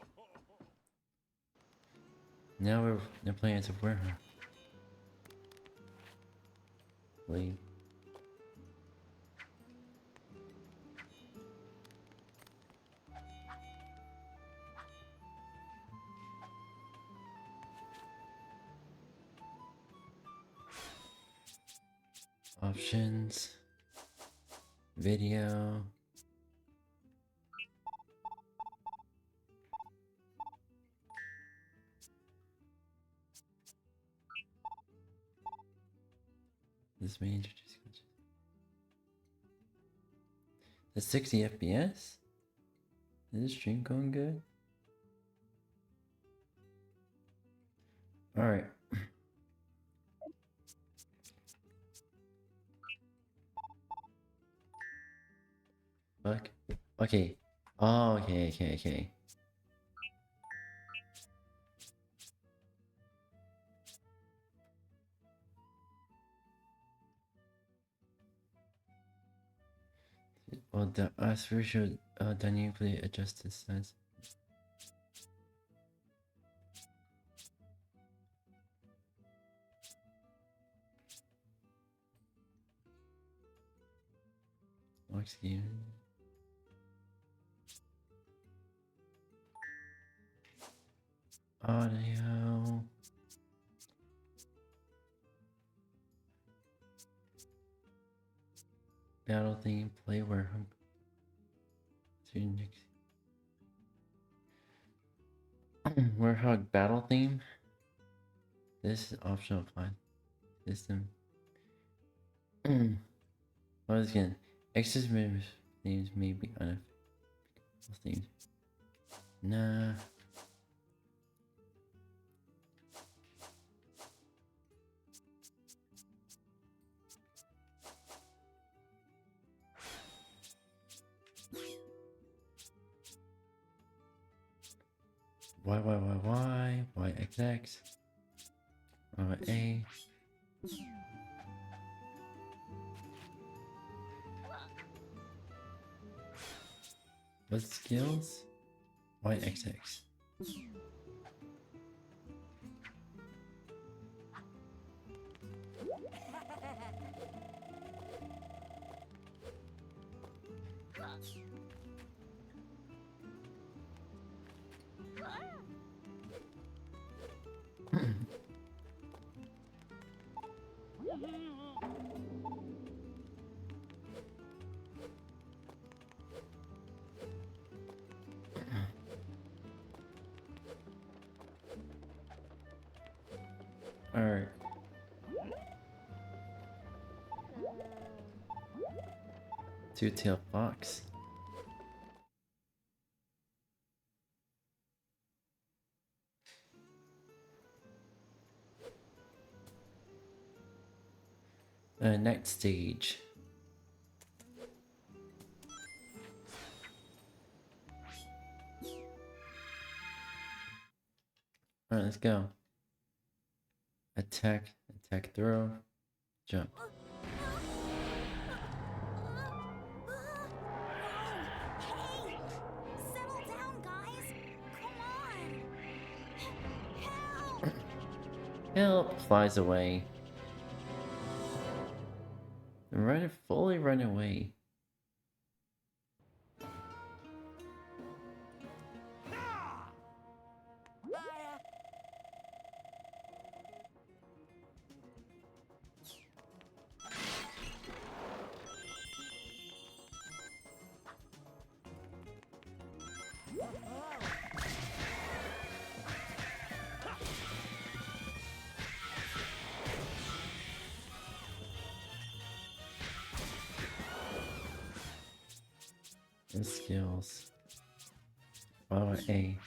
Now they're playing as a werehog. Leave. Options. Video. This may introduce glitches. The 60 FPS? Is this stream going good? Alright. Fuck. Okay. Oh, okay. Well, the asphere should dynamically adjust the size. box game. Audio. Battle theme, play WEREHOG. WEREHOG battle theme. This is optional fine. System. Once again, excess themes may be unofficial themes. Nah. YXX, A. What skills? YXX. Alright. Two-tailed fox. Next stage. Alright, let's go. Attack, throw, jump. Settle down, guys. Come on. Help! Flies away. Fully run away. And skills. A.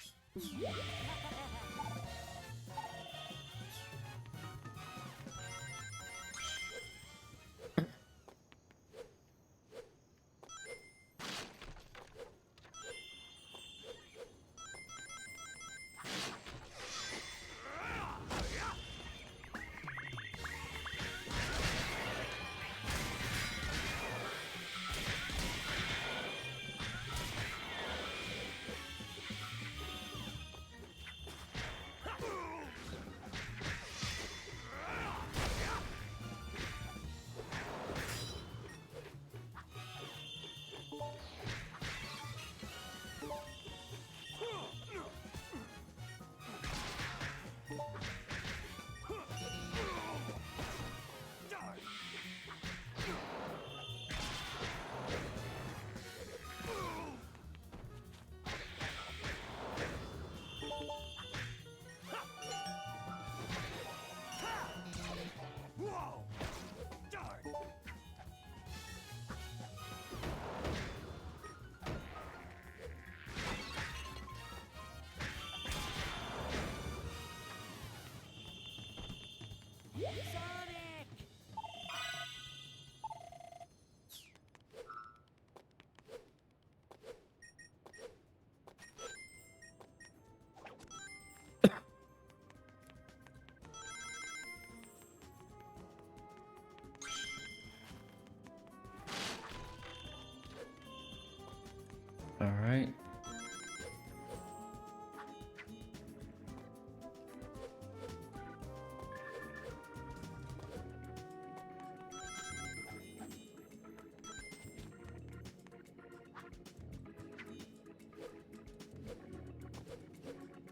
Alright.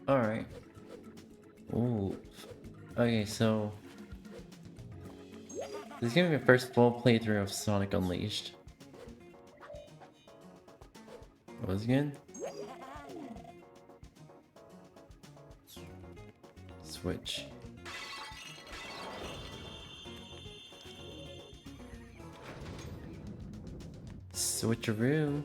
Alright. Ooh. Okay, so this is gonna be my first full playthrough of Sonic Unleashed. What was it again? Switch. Switcheroo.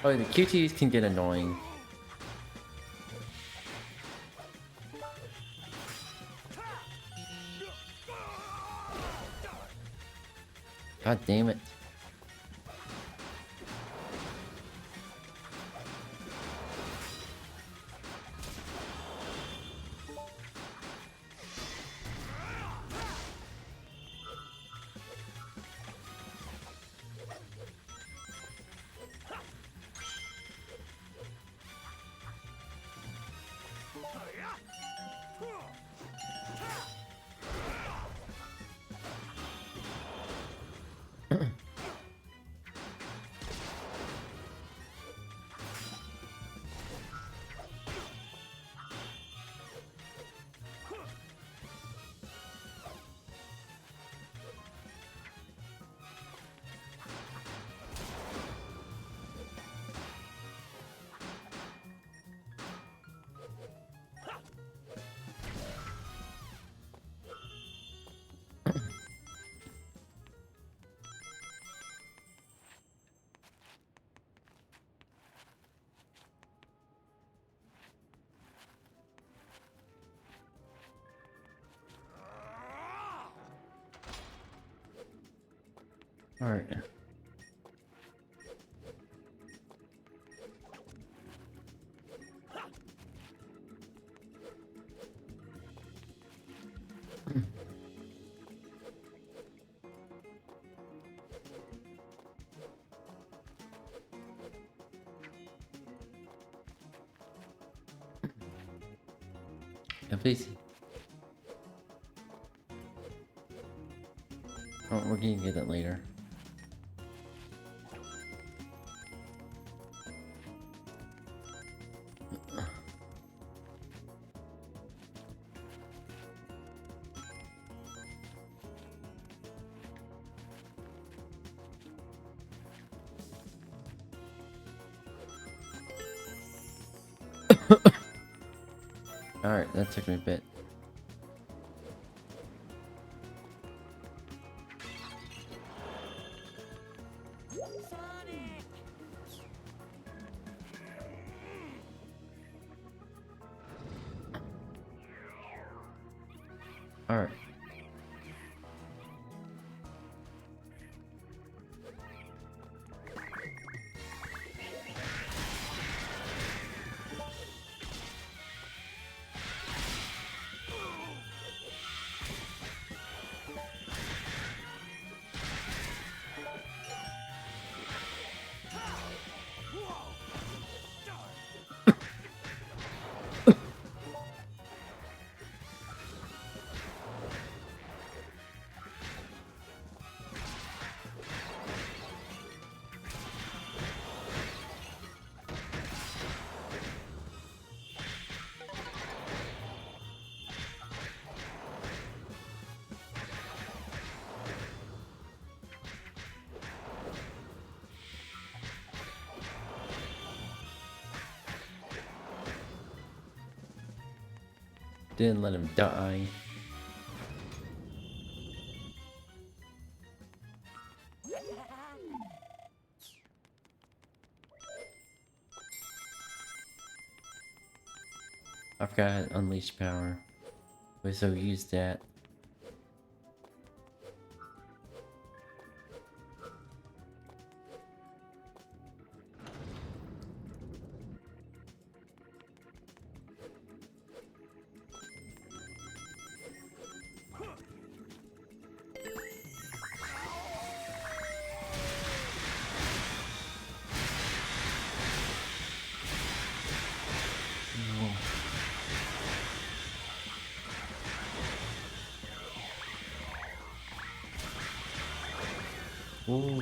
Oh, the QTs can get annoying. God damn it. Alright. Yeah, please. Oh, we're gonna get that later. Alright, that took me a bit. Alright. Didn't let him die. I forgot I had unleashed power. Wait, so use that. Ooh.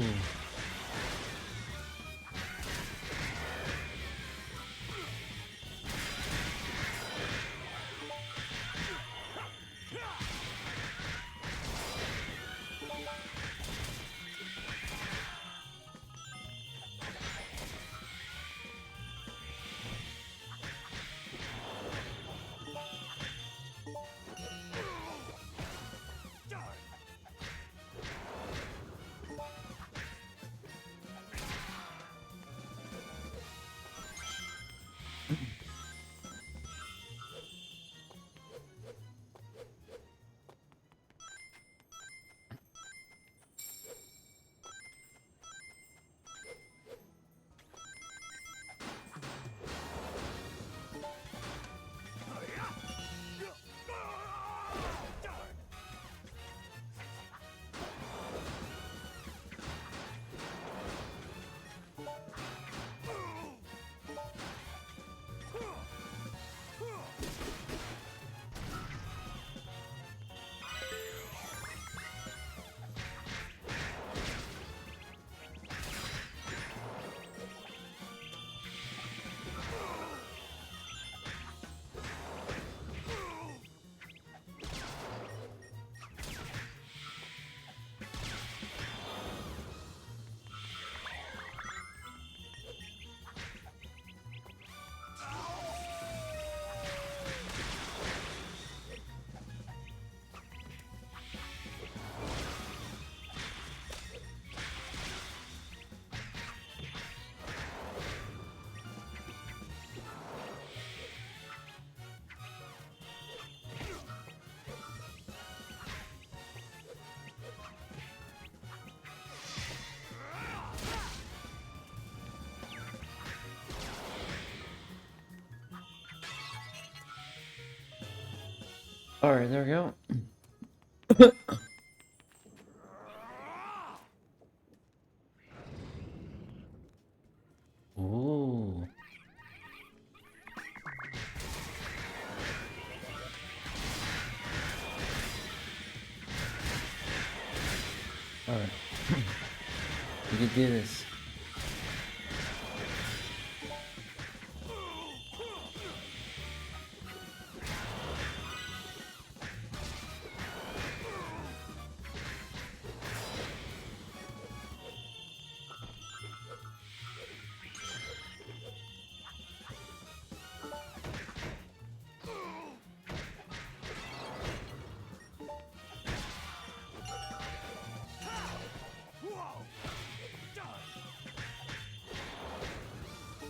Alright, there we go. Ooh. Alright. We can do this.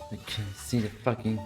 I can't see the fucking...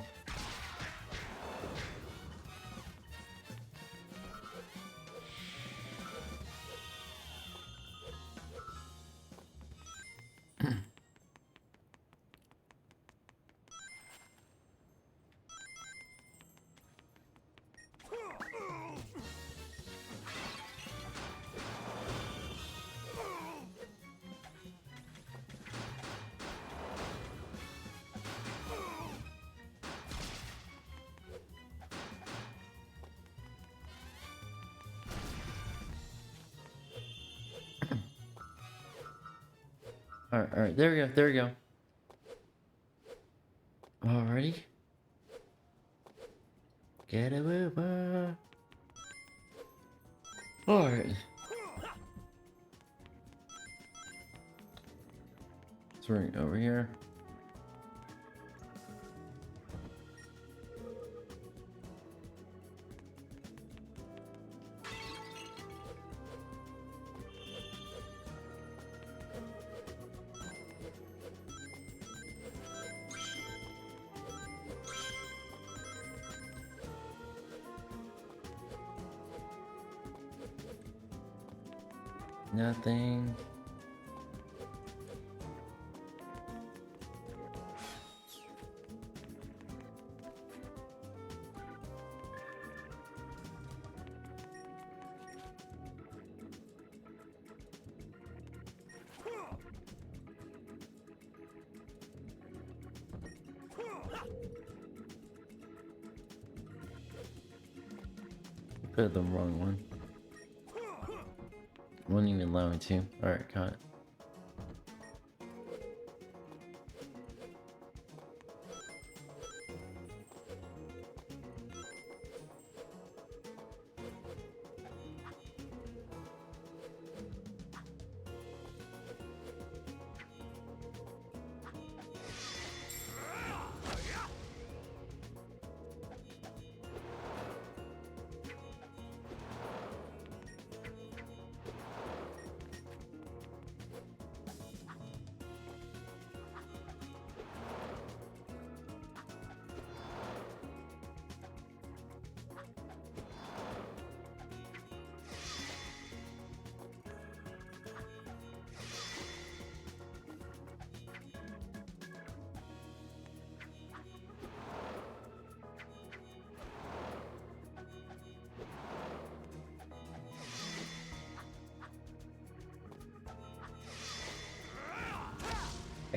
Alright, there we go, there we go. Alrighty. Get over. Alright. Swing over here. Nothing. Put the wrong one. Wouldn't even allow me to. Alright, got it.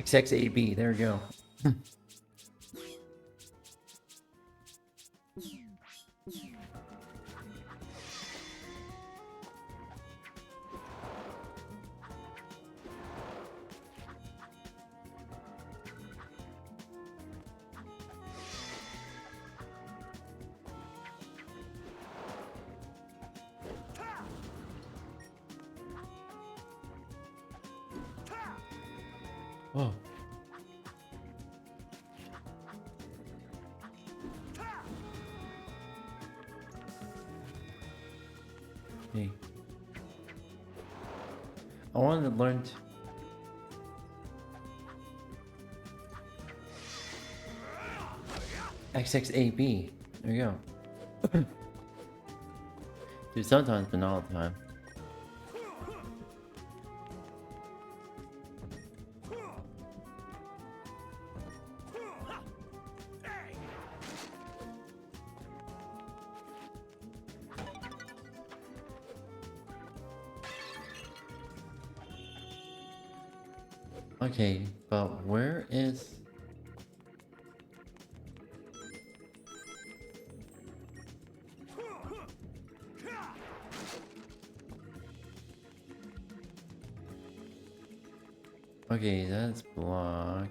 XXAB, there we go. Whoa. Hey. I wanted to learn XXAB. There you go. Dude, sometimes, but not all the time. Okay, but where is... Okay, that's blocked.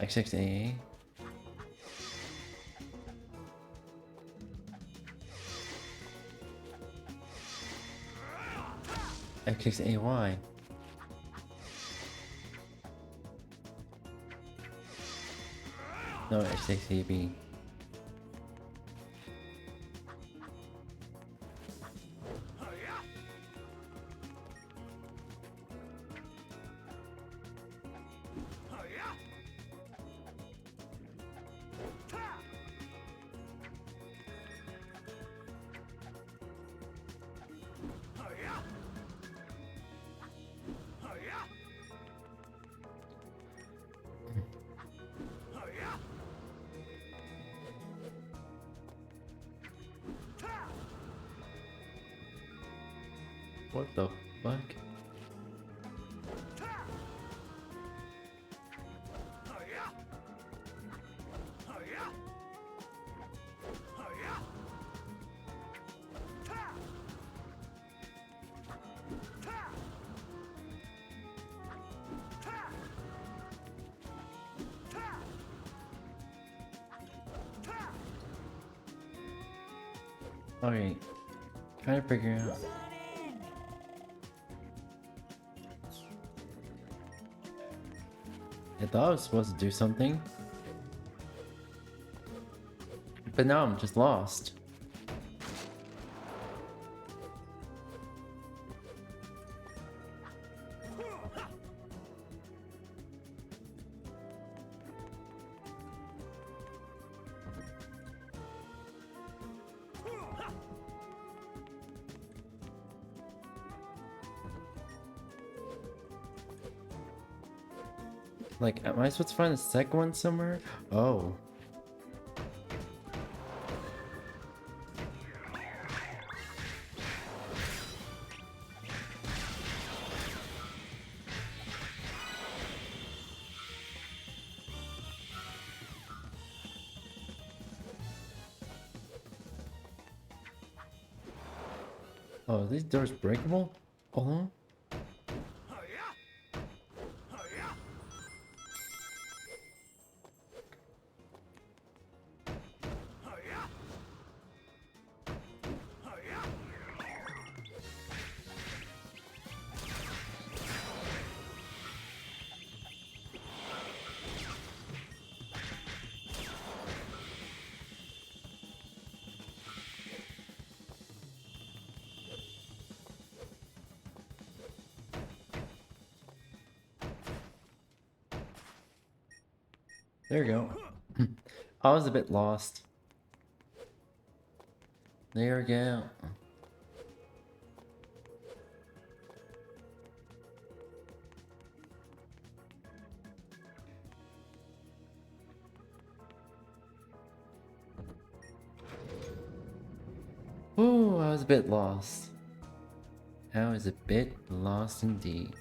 XXA. XXAY. No, XXAB. What the fuck? Alright, trying to figure out. I thought I was supposed to do something, but now I'm just lost. Like, am I supposed to find the second one somewhere? Oh. Oh, are these doors breakable? Oh. There we go. I was a bit lost. There we go. Oh, I was a bit lost. I was a bit lost indeed.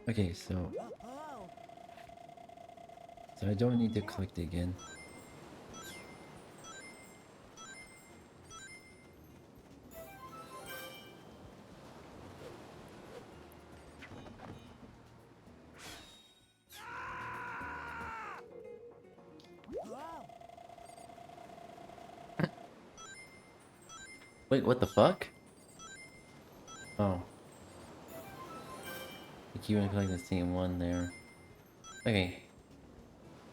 Okay, so I don't need to collect it again. Wait, what the fuck? Oh. I keep on collecting the same one there. Okay.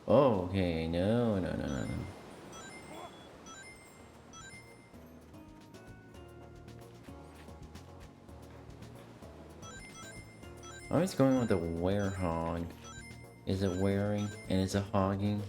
Oh, okay. No. I was going with the werehog. Is it wearing and is it hogging?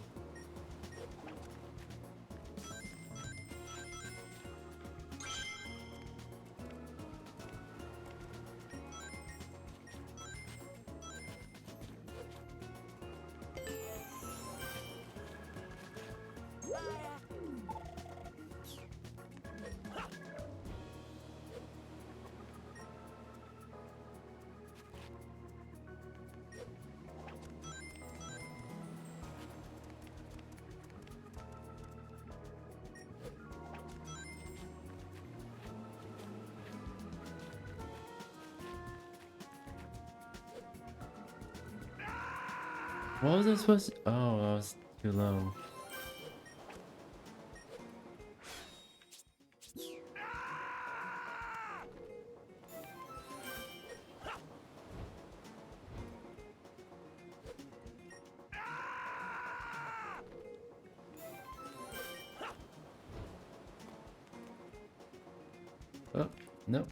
What was I supposed to? Oh, I was too low. Oh, no.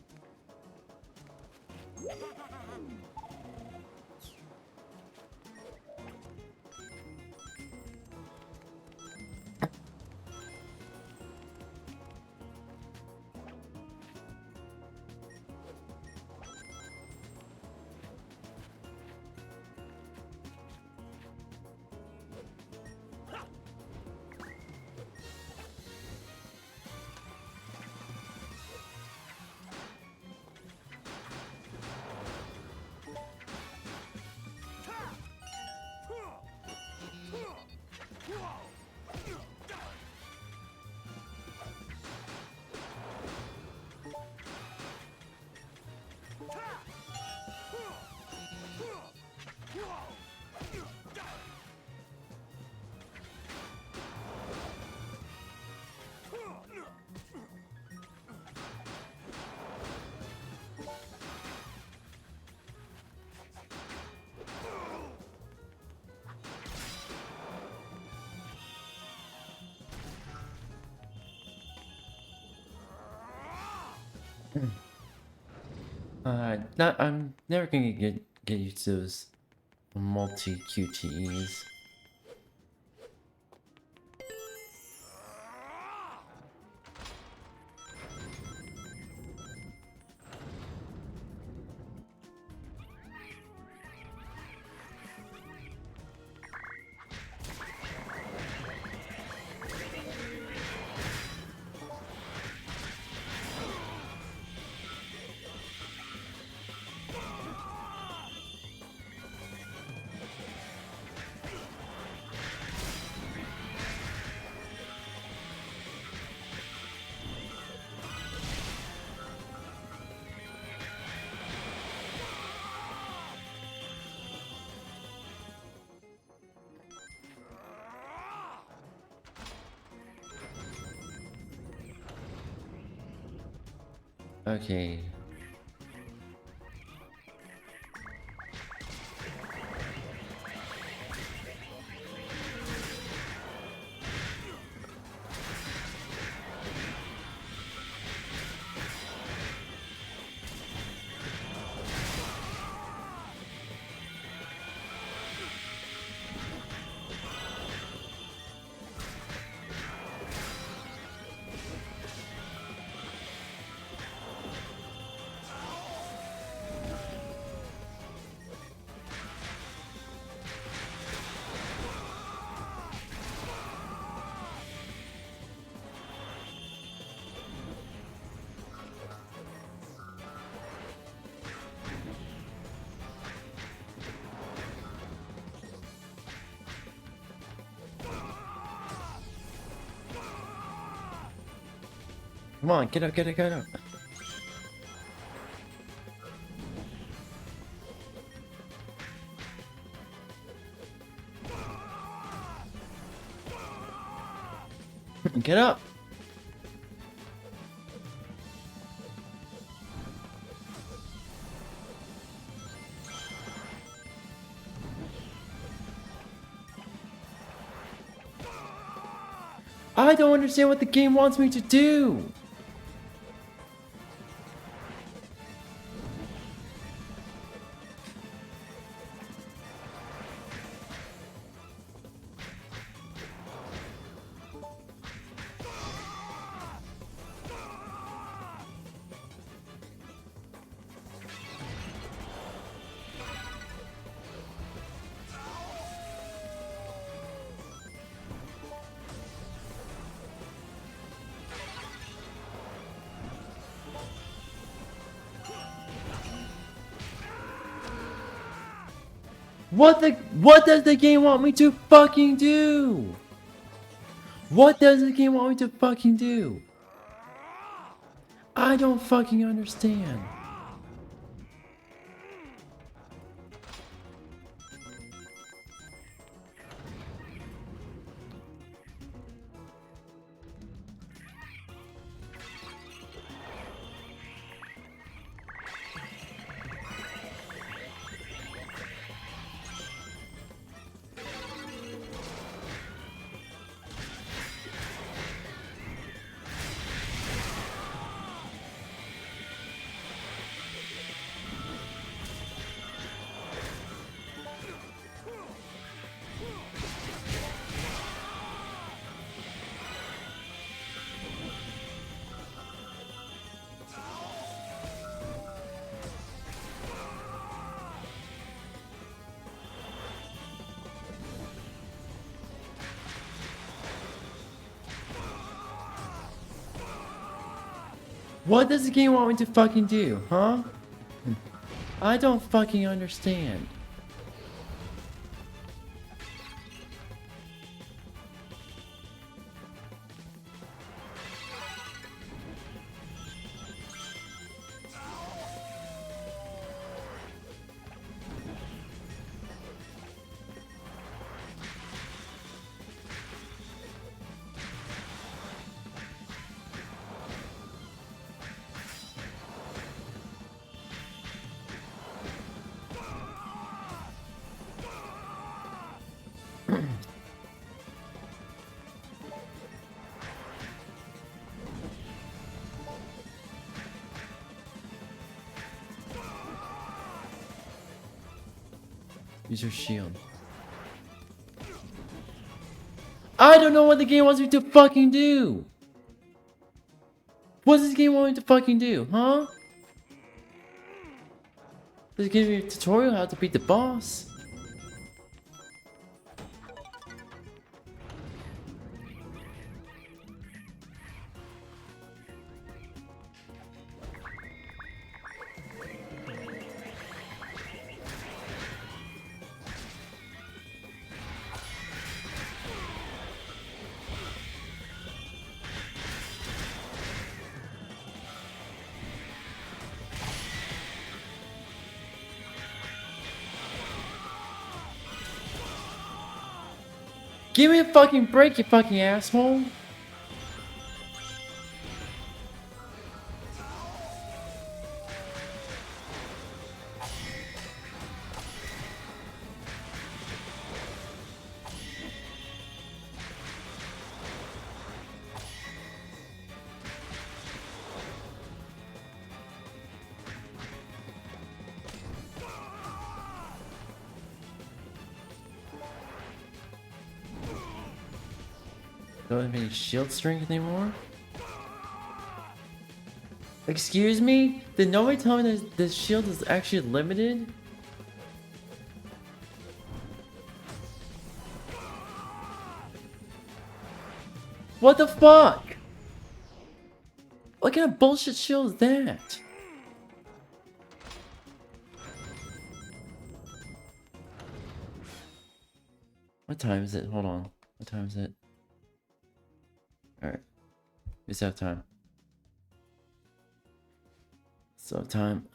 I'm never gonna get used to those multi QTEs. Okay. Come on, get up, get up, get up. Get up. I don't understand what the game wants me to do. What does the game want me to fucking do? What does the game want me to fucking do? I don't fucking understand. What does the game want me to fucking do, huh? I don't fucking understand. Use your shield. I don't know what the game wants me to fucking do! What does this game want me to fucking do, huh? Does it give me a tutorial how to beat the boss? Give me a fucking break, you fucking asshole! Don't have any shield strength anymore? Excuse me? Did nobody tell me that the shield is actually limited? What the fuck? What kind of bullshit shield is that? What time is it? Hold on. What time is it? Alright. We still have time. So time.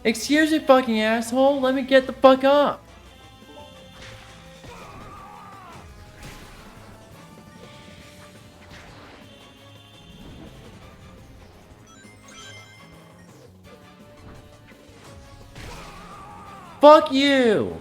Excuse me, fucking asshole. Let me get the fuck up. Fuck you.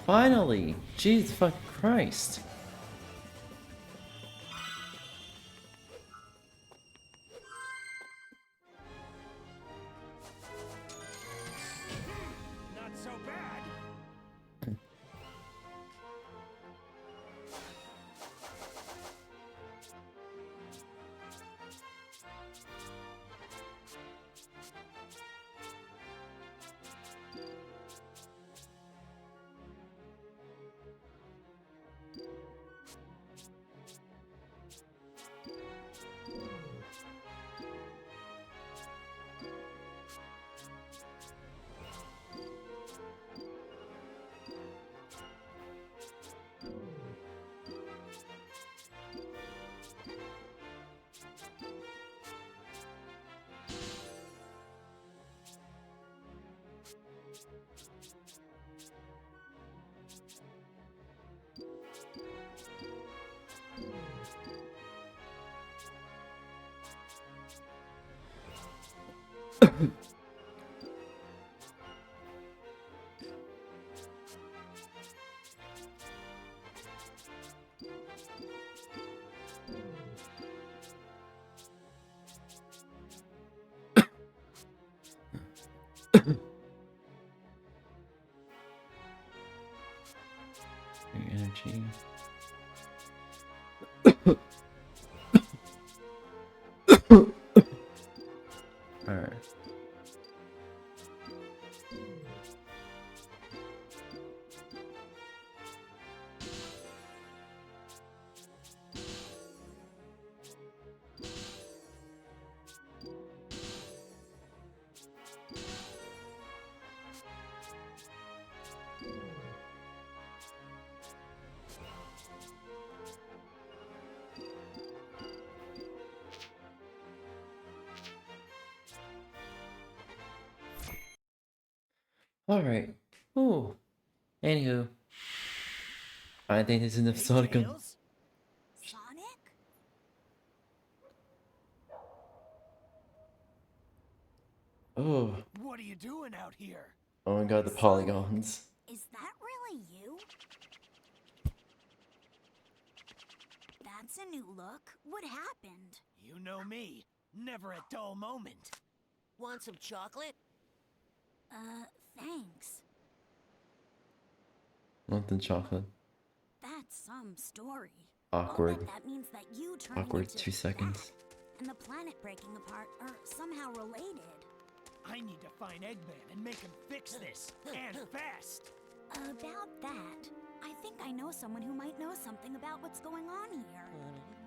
Finally! Jesus fucking Christ. Not so bad. Your energy. Alright. Alright. Ooh. Anywho. I think this is an episode. Sonic? Oh. What are you doing out here? Oh my god, the polygons. Is that really you? That's a new look. What happened? You know me. Never a dull moment. Want some chocolate? Thanks. Nothing chocolate. That's some story. Awkward. I'll bet that means that you turned Awkward into 2 seconds. that, and the planet breaking apart are somehow related. I need to find Eggman and make him fix this, and fast. About that, I think I know someone who might know something about what's going on here.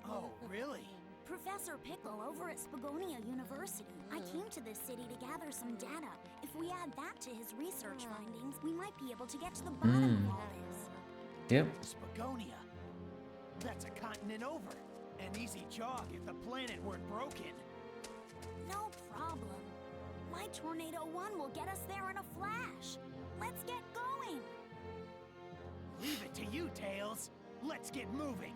Oh, really? Professor Pickle over at Spagonia University. I came to this city to gather some data. If we add that to his research findings, we might be able to get to the bottom of all this. Yep. Spagonia. That's a continent over. An easy jog if the planet weren't broken. No problem. My Tornado 1 will get us there in a flash. Let's get going. Leave it to you, Tails. Let's get moving.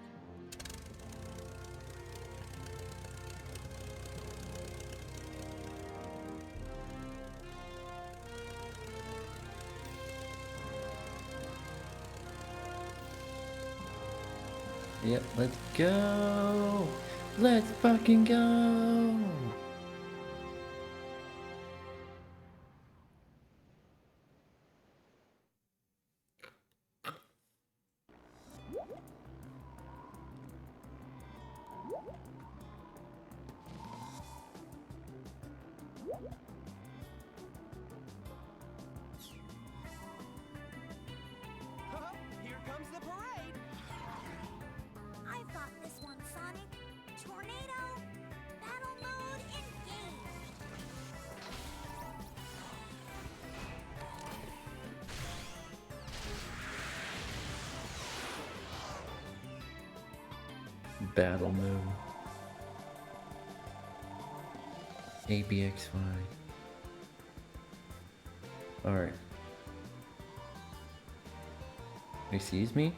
Yep, let's go! Let's fucking go! Here comes the parade. I've got this one, Sonic. Tornado, battle mode engaged. Battle mode. ABXY. Alright. Excuse me?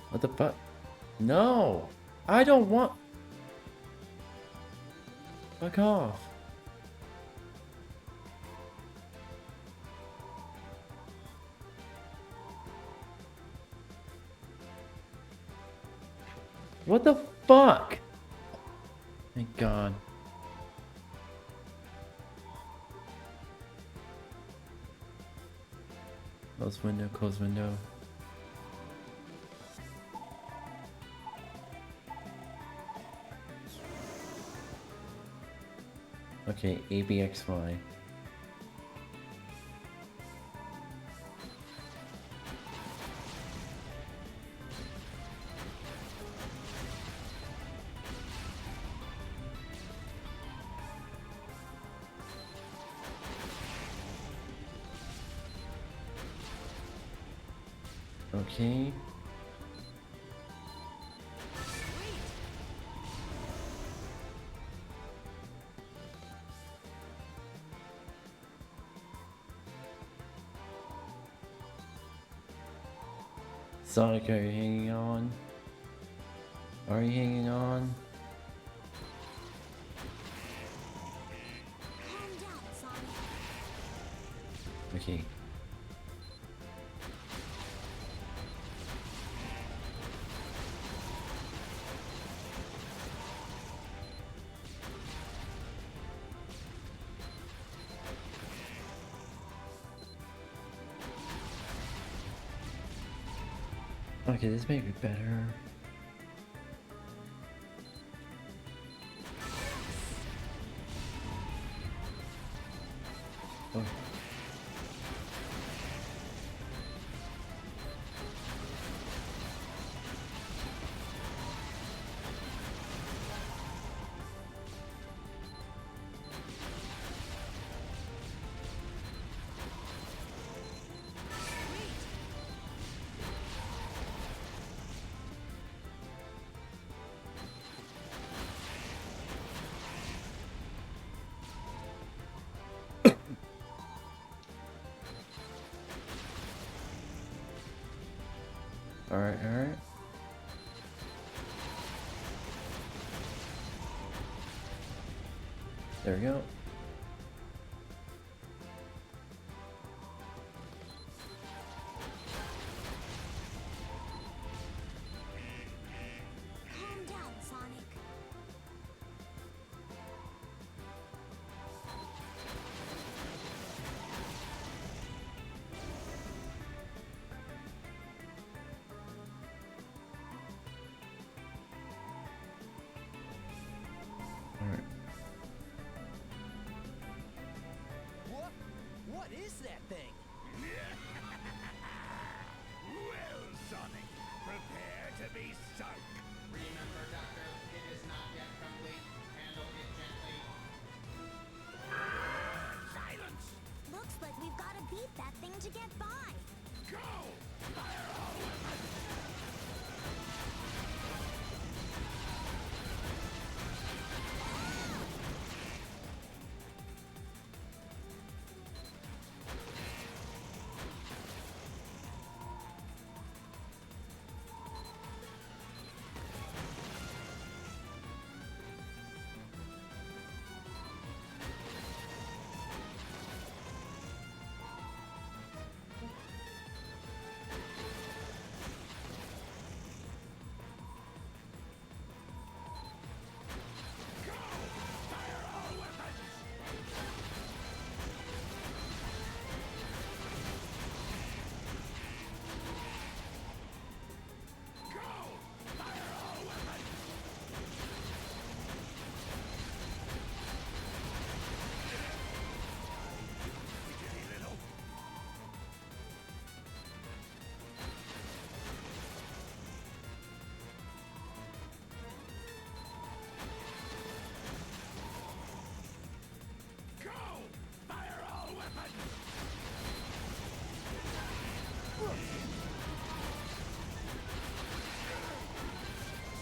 What the fuck? No! I don't want... Fuck off. What the fuck? Thank God. Close window, close window. Okay, ABXY. Okay. Sonic, are you hanging on? Are you hanging on? Okay. Okay, this may be better. Oh. Alright, alright. There we go. Calm down, Sonic. Alright. What is that thing? Well, Sonic, prepare to be sunk. Remember, Doctor, it is not yet complete. Handle it gently. Silence! Looks like we've got to beat that thing to get by. Go! Fire all weapons!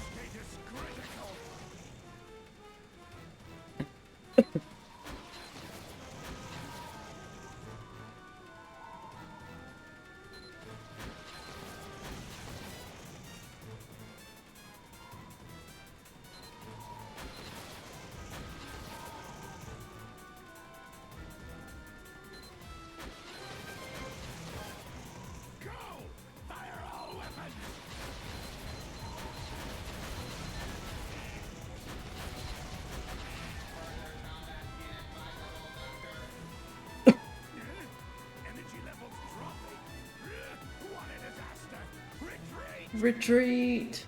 Status critical! Go! Fire all weapons! Energy levels dropping. What a disaster! Retreat! Retreat!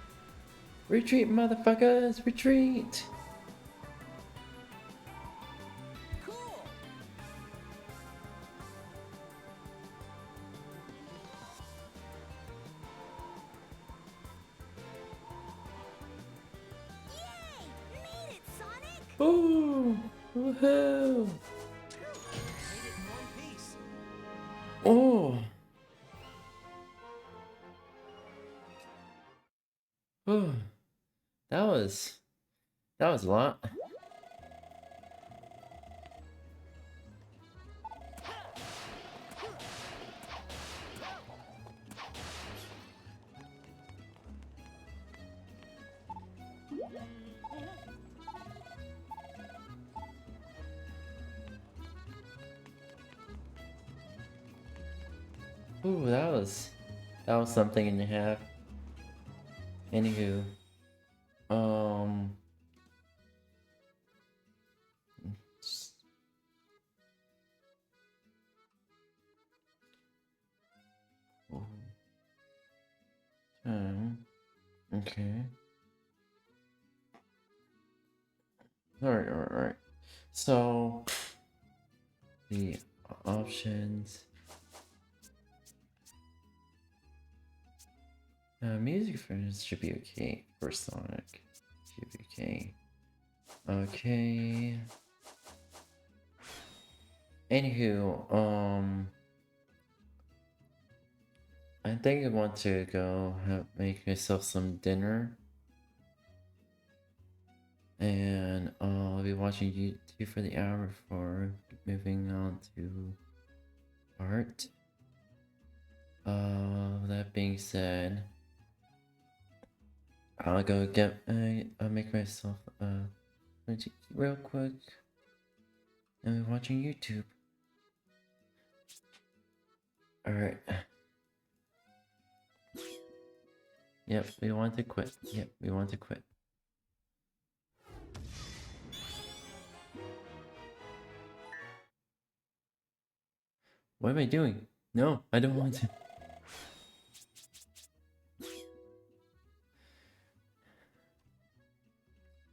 Retreat, motherfuckers! Retreat! Cool. Yay! Made it, Sonic! Ooh! Woohoo! Made it in one piece. Oh! Oh, that was a lot. Ooh, that was something and a half. Anywho, Okay. Alright. So, the options. Music for this should be okay for Sonic. Should be okay. Okay. Anywho, I think I want to go make myself some dinner. And I'll be watching YouTube for the hour before moving on to art. That being said, I'll go get I'll make myself going to eat real quick and be watching YouTube. Alright. Yep, we want to quit. Yep, we want to quit. What am I doing? No, I don't want to.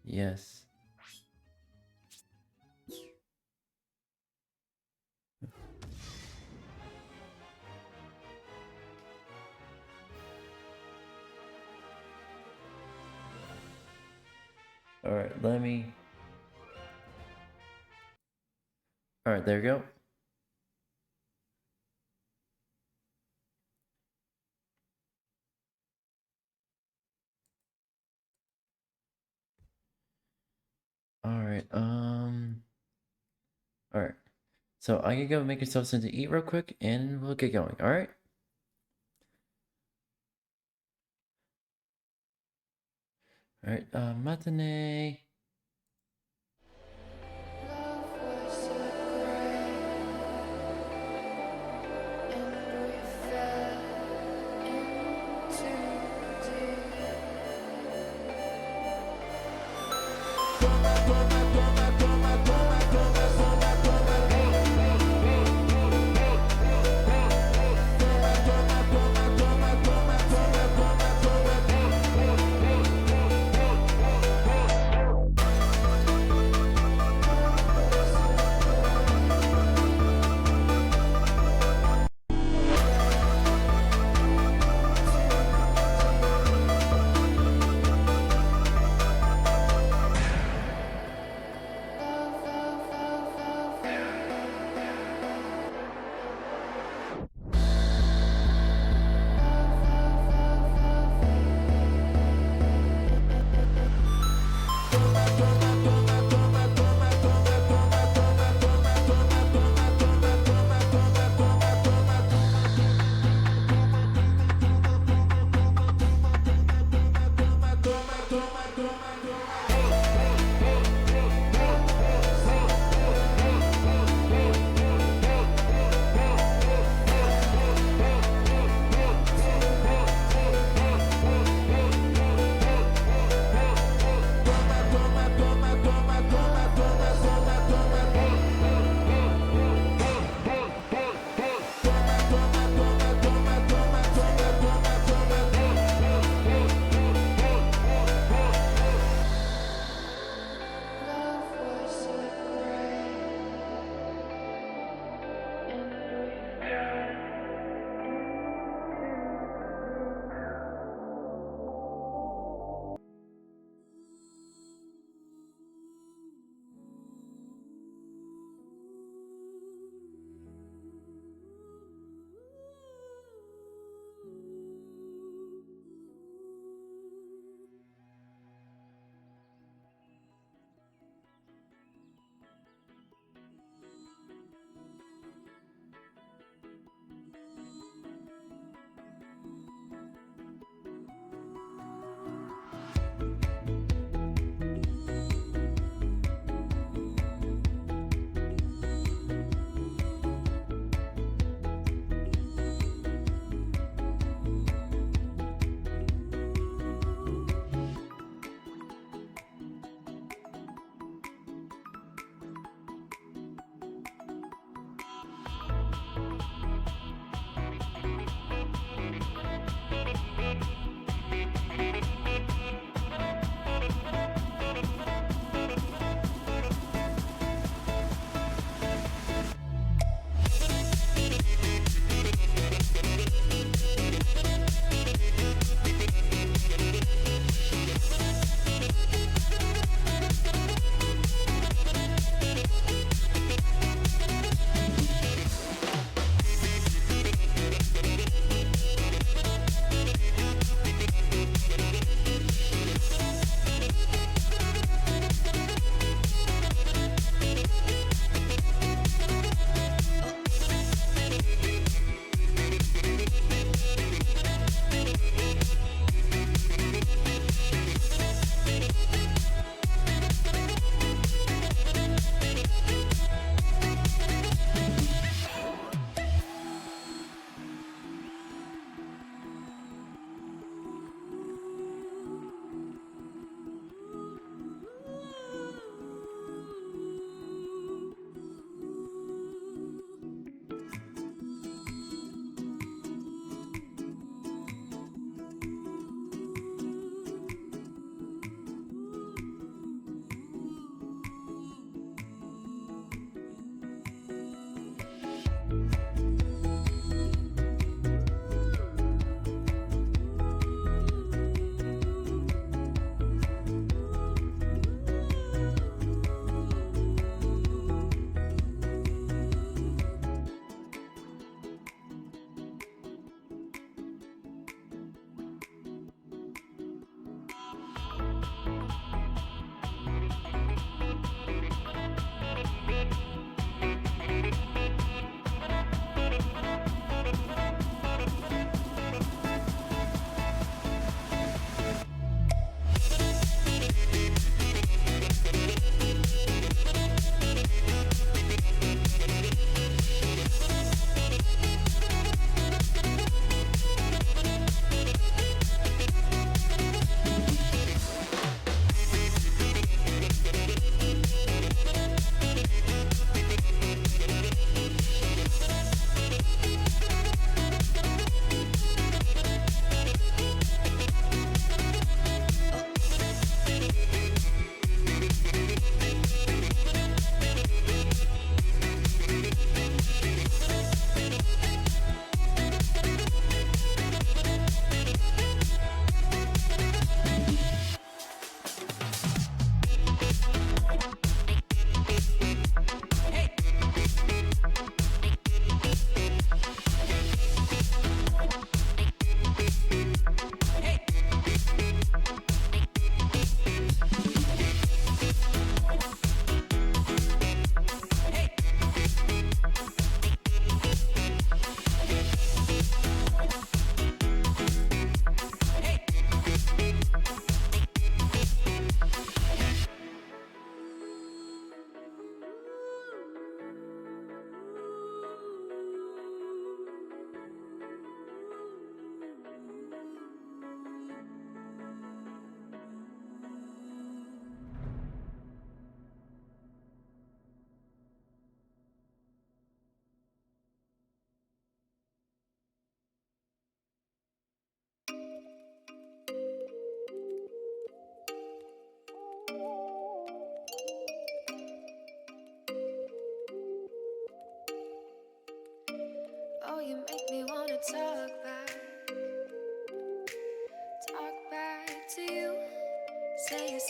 Yes. Alright, let me... Alright, there we go. Alright, alright. So I can go make myself something to eat real quick and we'll get going, alright? Alright, matinee.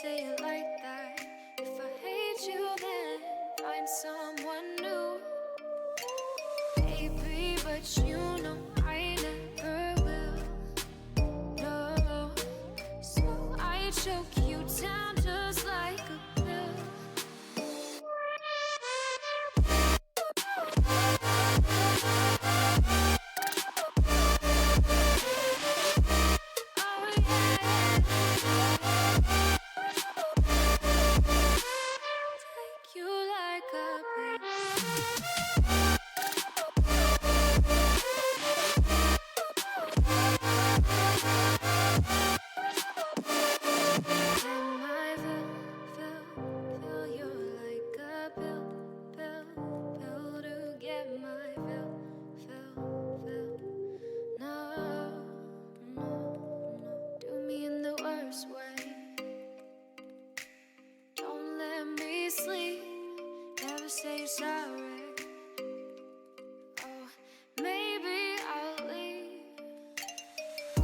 say it like that. If I hate you, then find someone new. Baby, but you know I never will. No, so I choke you down just like a pill. Take you like a pill. Can I feel you like a pill to get my fill. No, do me in the worst way. Don't let me sleep, never say sorry. Oh, maybe I'll leave.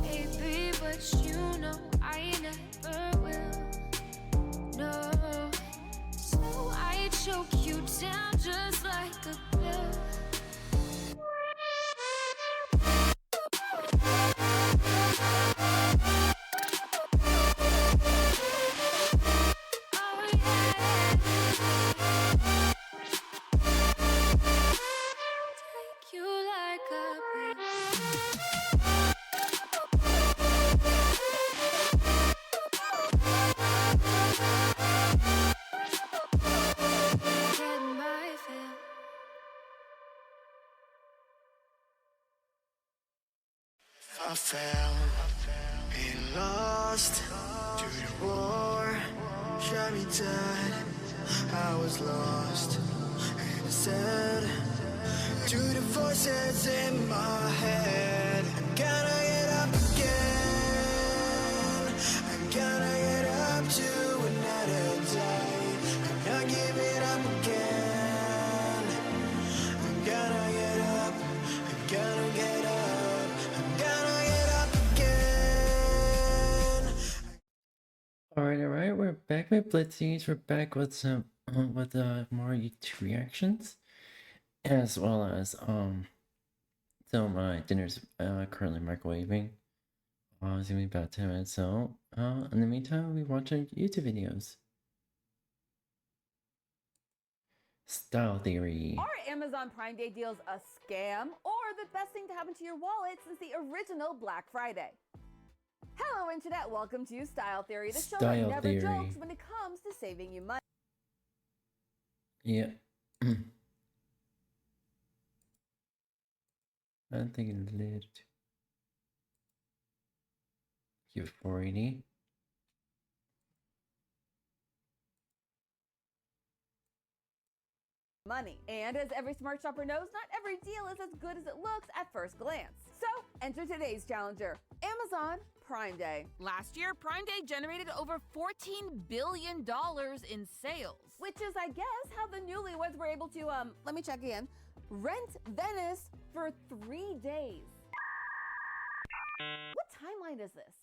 Baby, but you know I never will. No, so I choke you down just like a pill. Take you like a pill. Get my fill. I fell and lost to the war, shot me dead. I was lost and I said to the voices in my head, I'm gonna get up again. I'm gonna get up to another day. I'm not giving up again. I'm gonna get up. I'm gonna get up. I'm gonna get up again. Alright, we're back with Blitzies. We're back with some more YouTube reactions, as well as so my dinner's currently microwaving. It's gonna be about 10 minutes, so in the meantime, we watching YouTube videos. Style theory. Are Amazon Prime Day deals a scam or the best thing to happen to your wallet since the original Black Friday? Hello Internet, welcome to Style Theory, the show that Style never Theory. jokes when it comes to saving you money. Yeah. I'm thinking lit. Q480. Money. And as every smart shopper knows, not every deal is as good as it looks at first glance. So enter today's challenger, Amazon Prime Day. Last year, Prime Day generated over $14 billion in sales. Which is, I guess, how the newlyweds were able to, let me check again, rent Venice for 3 days. What timeline is this?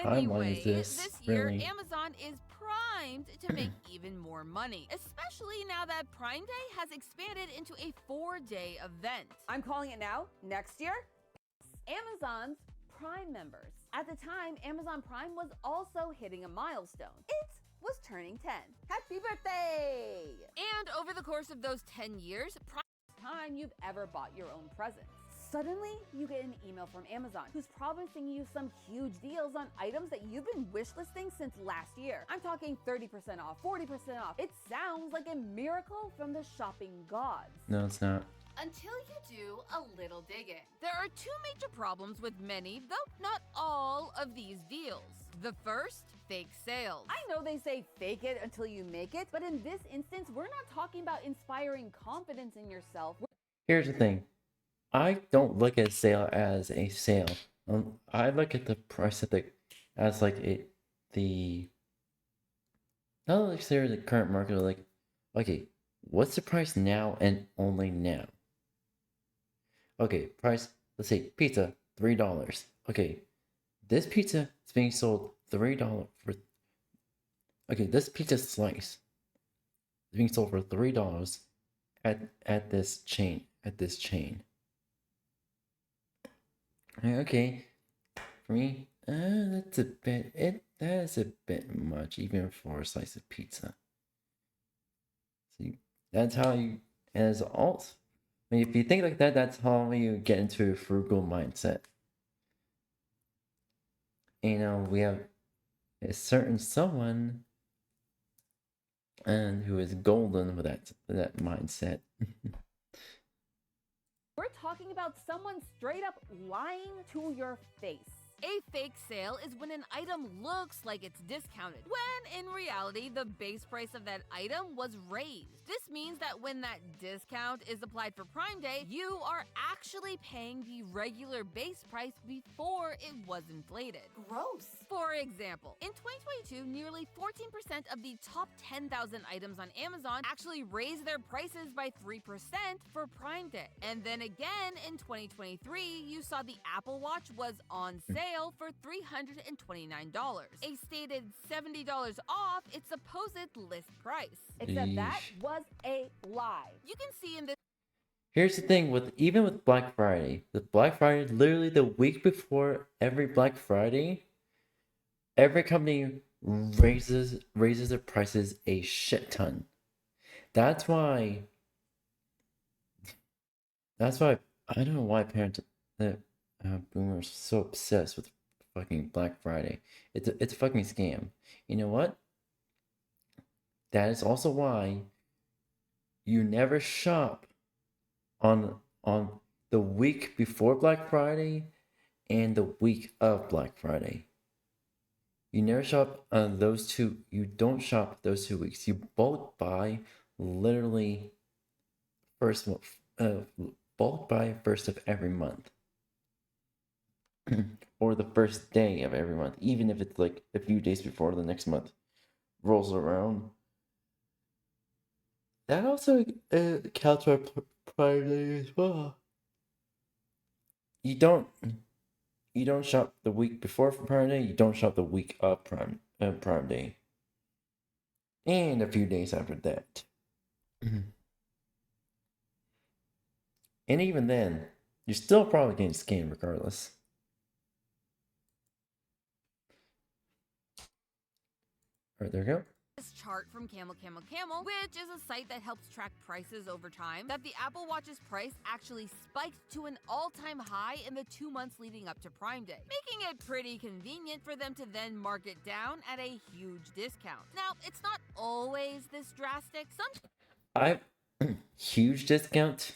Timeline is this, year, really? Amazon is primed to make even more money, especially now that Prime Day has expanded into a 4-day event. I'm calling it now. Next year, Amazon's Prime members. At the time, Amazon Prime was also hitting a milestone. It was turning 10. Happy birthday! And over the course of those 10 years, Prime time you've ever bought your own present. Suddenly, you get an email from Amazon who's promising you some huge deals on items that you've been wishlisting since last year. I'm talking 30% off, 40% off. It sounds like a miracle from the shopping gods. No, it's not. Until you do a little digging. There are two major problems with many, though not all, of these deals. The first, fake sales. I know they say fake it until you make it, but in this instance, we're not talking about inspiring confidence in yourself. Here's the thing. I don't look at sale as a sale. I look at the price as like not necessarily the current market, but like, okay, what's the price now and only now? Okay, price, let's say pizza, $3. Okay, this pizza is being sold $3 for, okay, this pizza slice is being sold for $3 at this chain. Okay, for me, that's a bit. That's a bit much, even for a slice of pizza. See, that's how you. As alt, I mean, if you think like that, that's how you get into a frugal mindset. You know, we have a certain someone, and who is golden with that mindset. We're talking about someone straight up lying to your face. A fake sale is when an item looks like it's discounted, when in reality, the base price of that item was raised. This means that when that discount is applied for Prime Day, you are actually paying the regular base price before it was inflated. Gross. For example, in 2022, nearly 14% of the top 10,000 items on Amazon actually raised their prices by 3% for Prime Day. And then again, in 2023, you saw the Apple Watch was on sale for $329, a stated $70 off its supposed list price. Except that was a lie. You can see in this. Here's the thing even with Black Friday, literally the week before every Black Friday, every company raises their prices a shit ton. That's why I don't know why parents boomers are so obsessed with fucking Black Friday. It's a fucking scam. You know what? That is also why you never shop on the week before Black Friday and the week of Black Friday. You never shop on those two. You don't shop those 2 weeks. You bulk buy literally bulk buy first of every month. Or the first day of every month, even if it's like a few days before the next month rolls around. That also counts for Prime Day as well. You don't shop the week before Prime Day. You don't shop the week of Prime Day, and a few days after that. And even then, you're still probably getting scammed regardless. Alright, there we go. This chart from Camel, which is a site that helps track prices over time, that the Apple Watch's price actually spiked to an all-time high in the 2 months leading up to Prime Day, making it pretty convenient for them to then mark it down at a huge discount. Now, it's not always this drastic. Huge discount.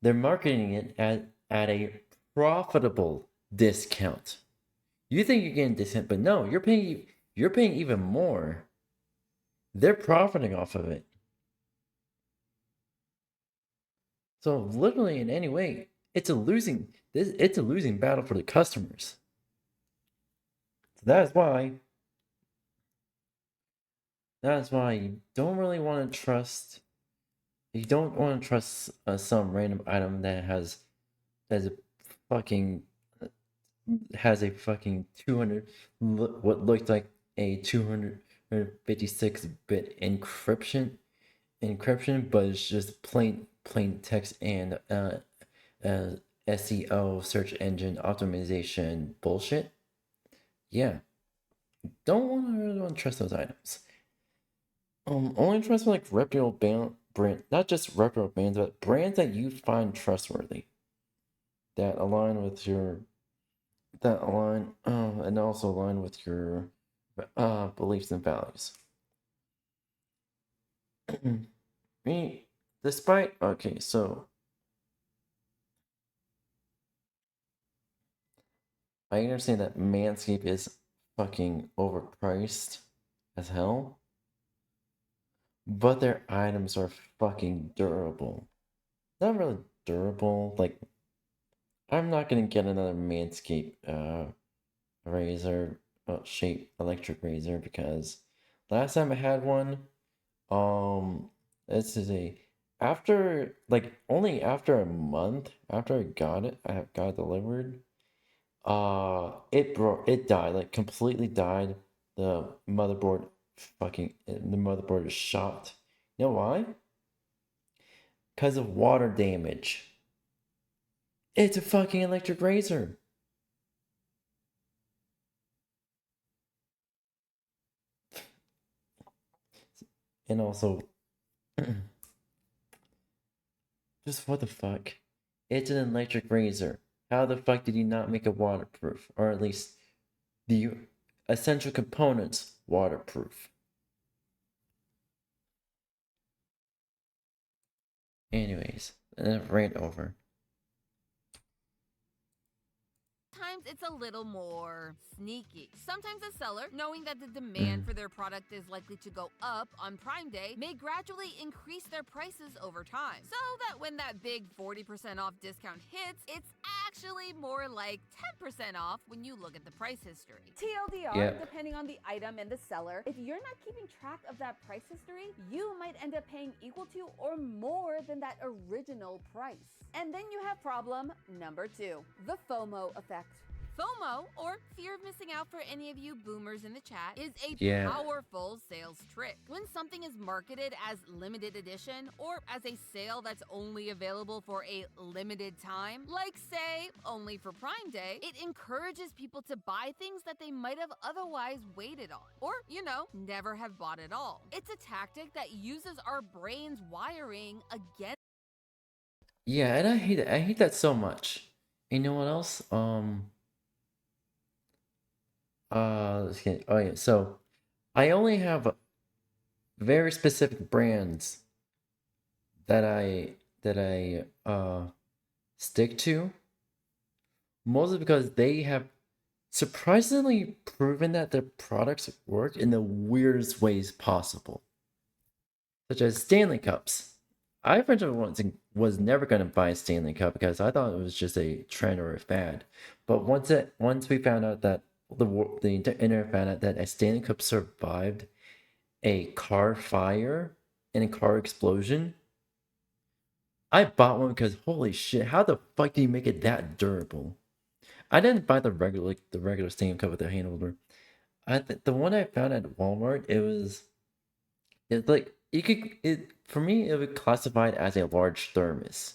They're marketing it at a profitable discount. You think you're getting discount, but no, you're paying even more. They're profiting off of it. So literally in any way, it's a losing battle for the customers. So that's why you don't really want to trust. You don't want to trust some random item that has a fucking 200, what looked like a 256-bit encryption, but it's just plain text and SEO, search engine optimization bullshit. Yeah, don't really want to trust those items. Only trust like reputable brand, not just reputable brands, but brands that you find trustworthy, that align with your, and also align with your beliefs and values. So I understand that Manscaped is fucking overpriced as hell, but their items are fucking durable. Not really durable, like, I'm not gonna get another Manscaped razor, shape electric razor, because last time I had one, this is only after a month after I got it delivered, it died, like completely died, the motherboard is shot. You know why? Because of water damage. It's a fucking electric razor. And also, just what the fuck? It's an electric razor. How the fuck did you not make it waterproof? Or at least the essential components waterproof? Anyways, rant over. Sometimes it's a little more sneaky. Sometimes a seller, knowing that the demand for their product is likely to go up on Prime Day, may gradually increase their prices over time. So that when that big 40% off discount hits, it's actually more like 10% off when you look at the price history. TLDR, depending on the item and the seller, if you're not keeping track of that price history, you might end up paying equal to or more than that original price. And then you have problem number 2, the FOMO effect. FOMO, or fear of missing out for any of you boomers in the chat, is a powerful sales trick. When something is marketed as limited edition or as a sale that's only available for a limited time, like say, only for Prime Day, it encourages people to buy things that they might have otherwise waited on, or, never have bought at all. It's a tactic that uses our brain's wiring against. Yeah, and I hate it. I hate that so much. You know what else? Let's get, oh yeah, so I only have very specific brands that I stick to, mostly because they have surprisingly proven that their products work in the weirdest ways possible, such as Stanley Cups. I originally was never going to buy a Stanley Cup because I thought it was just a trend or a fad, but once we found out that the internet found out that a Stanley Cup survived a car fire and a car explosion, I bought one because holy shit, how the fuck do you make it that durable? I didn't buy the regular Stanley Cup with the hand holder. The one I found at Walmart, it's like for me it would classified as a large thermos.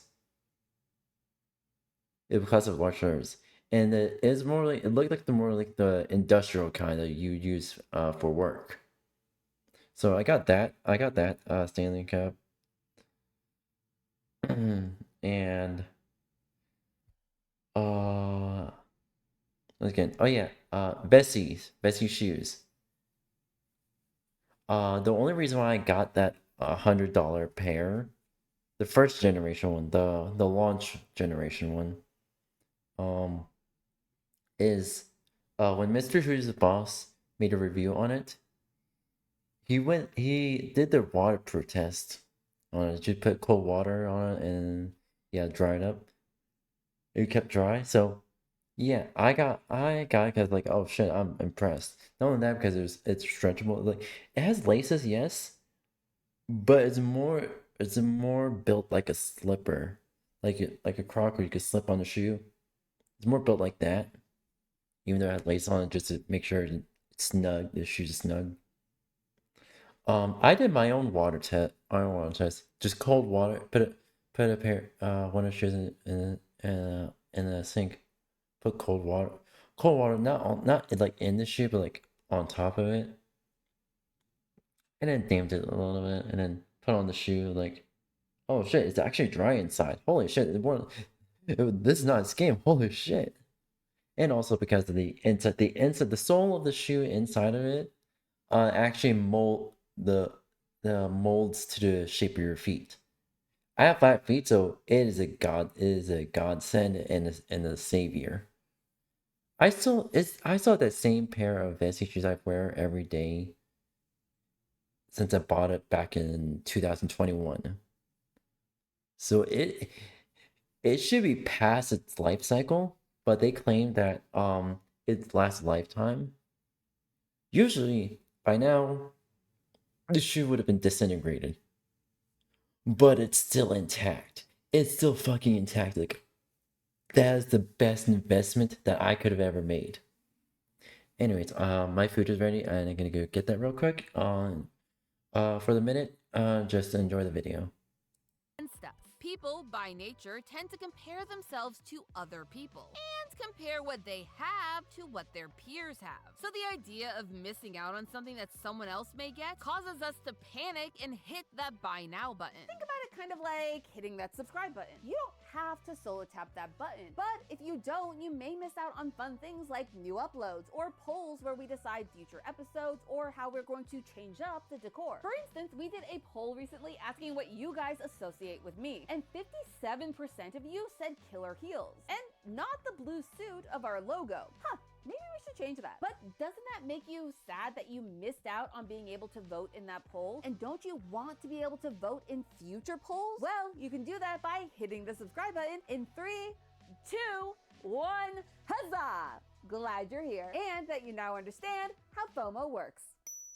It would classify large thermos. And it looked like the industrial kind that you use for work. So I got that Stanley Cup. And again, oh yeah, Bessie's shoes. The only reason why I got that $100 pair, the first generation one, the launch generation one, is when Mr. Who's the Boss made a review on it, he did the waterproof test on it. Just put cold water on it and dry it up. It kept dry. So yeah, I got it because like, oh shit, I'm impressed. Not only that, because it's stretchable. Like it has laces, yes, but it's more built like a slipper, like a croc where you could slip on the shoe. It's more built like that. Even though it has lace on it just to make sure it's snug, the shoes is snug. I did my own water test. Just cold water. Put a pair one of the shoes in the sink. Put cold water not like in the shoe, but like on top of it. And then damped it a little bit, and then put on the shoe. Like, oh shit, it's actually dry inside. Holy shit! This is not a scam. Holy shit! And also because of the inside, the sole of the shoe inside of it, actually mold the molds to the shape of your feet. I have flat feet, so it is a godsend and a savior. I still have that same pair of Vessi shoes I wear every day since I bought it back in 2021. So it should be past its life cycle, but they claim that it lasts a lifetime. Usually by now the shoe would have been disintegrated. But it's still intact. It's still fucking intact. Like, that is the best investment that I could have ever made. Anyways, my food is ready, and I'm gonna go get that real quick. For the minute, just to enjoy the video. And stuff. People, by nature, tend to compare themselves to other people and compare what they have to what their peers have. So the idea of missing out on something that someone else may get causes us to panic and hit that buy now button. Think about it kind of like hitting that subscribe button. You don't have to solo tap that button, but if you don't, you may miss out on fun things like new uploads or polls where we decide future episodes or how we're going to change up the decor. For instance, we did a poll recently asking what you guys associate with me, and 57% of you said killer heels, and not the blue suit of our logo. Maybe we should change that. But doesn't that make you sad that you missed out on being able to vote in that poll? And don't you want to be able to vote in future polls? Well, you can do that by hitting the subscribe button in 3, 2, 1, huzzah! Glad you're here and that you now understand how FOMO works.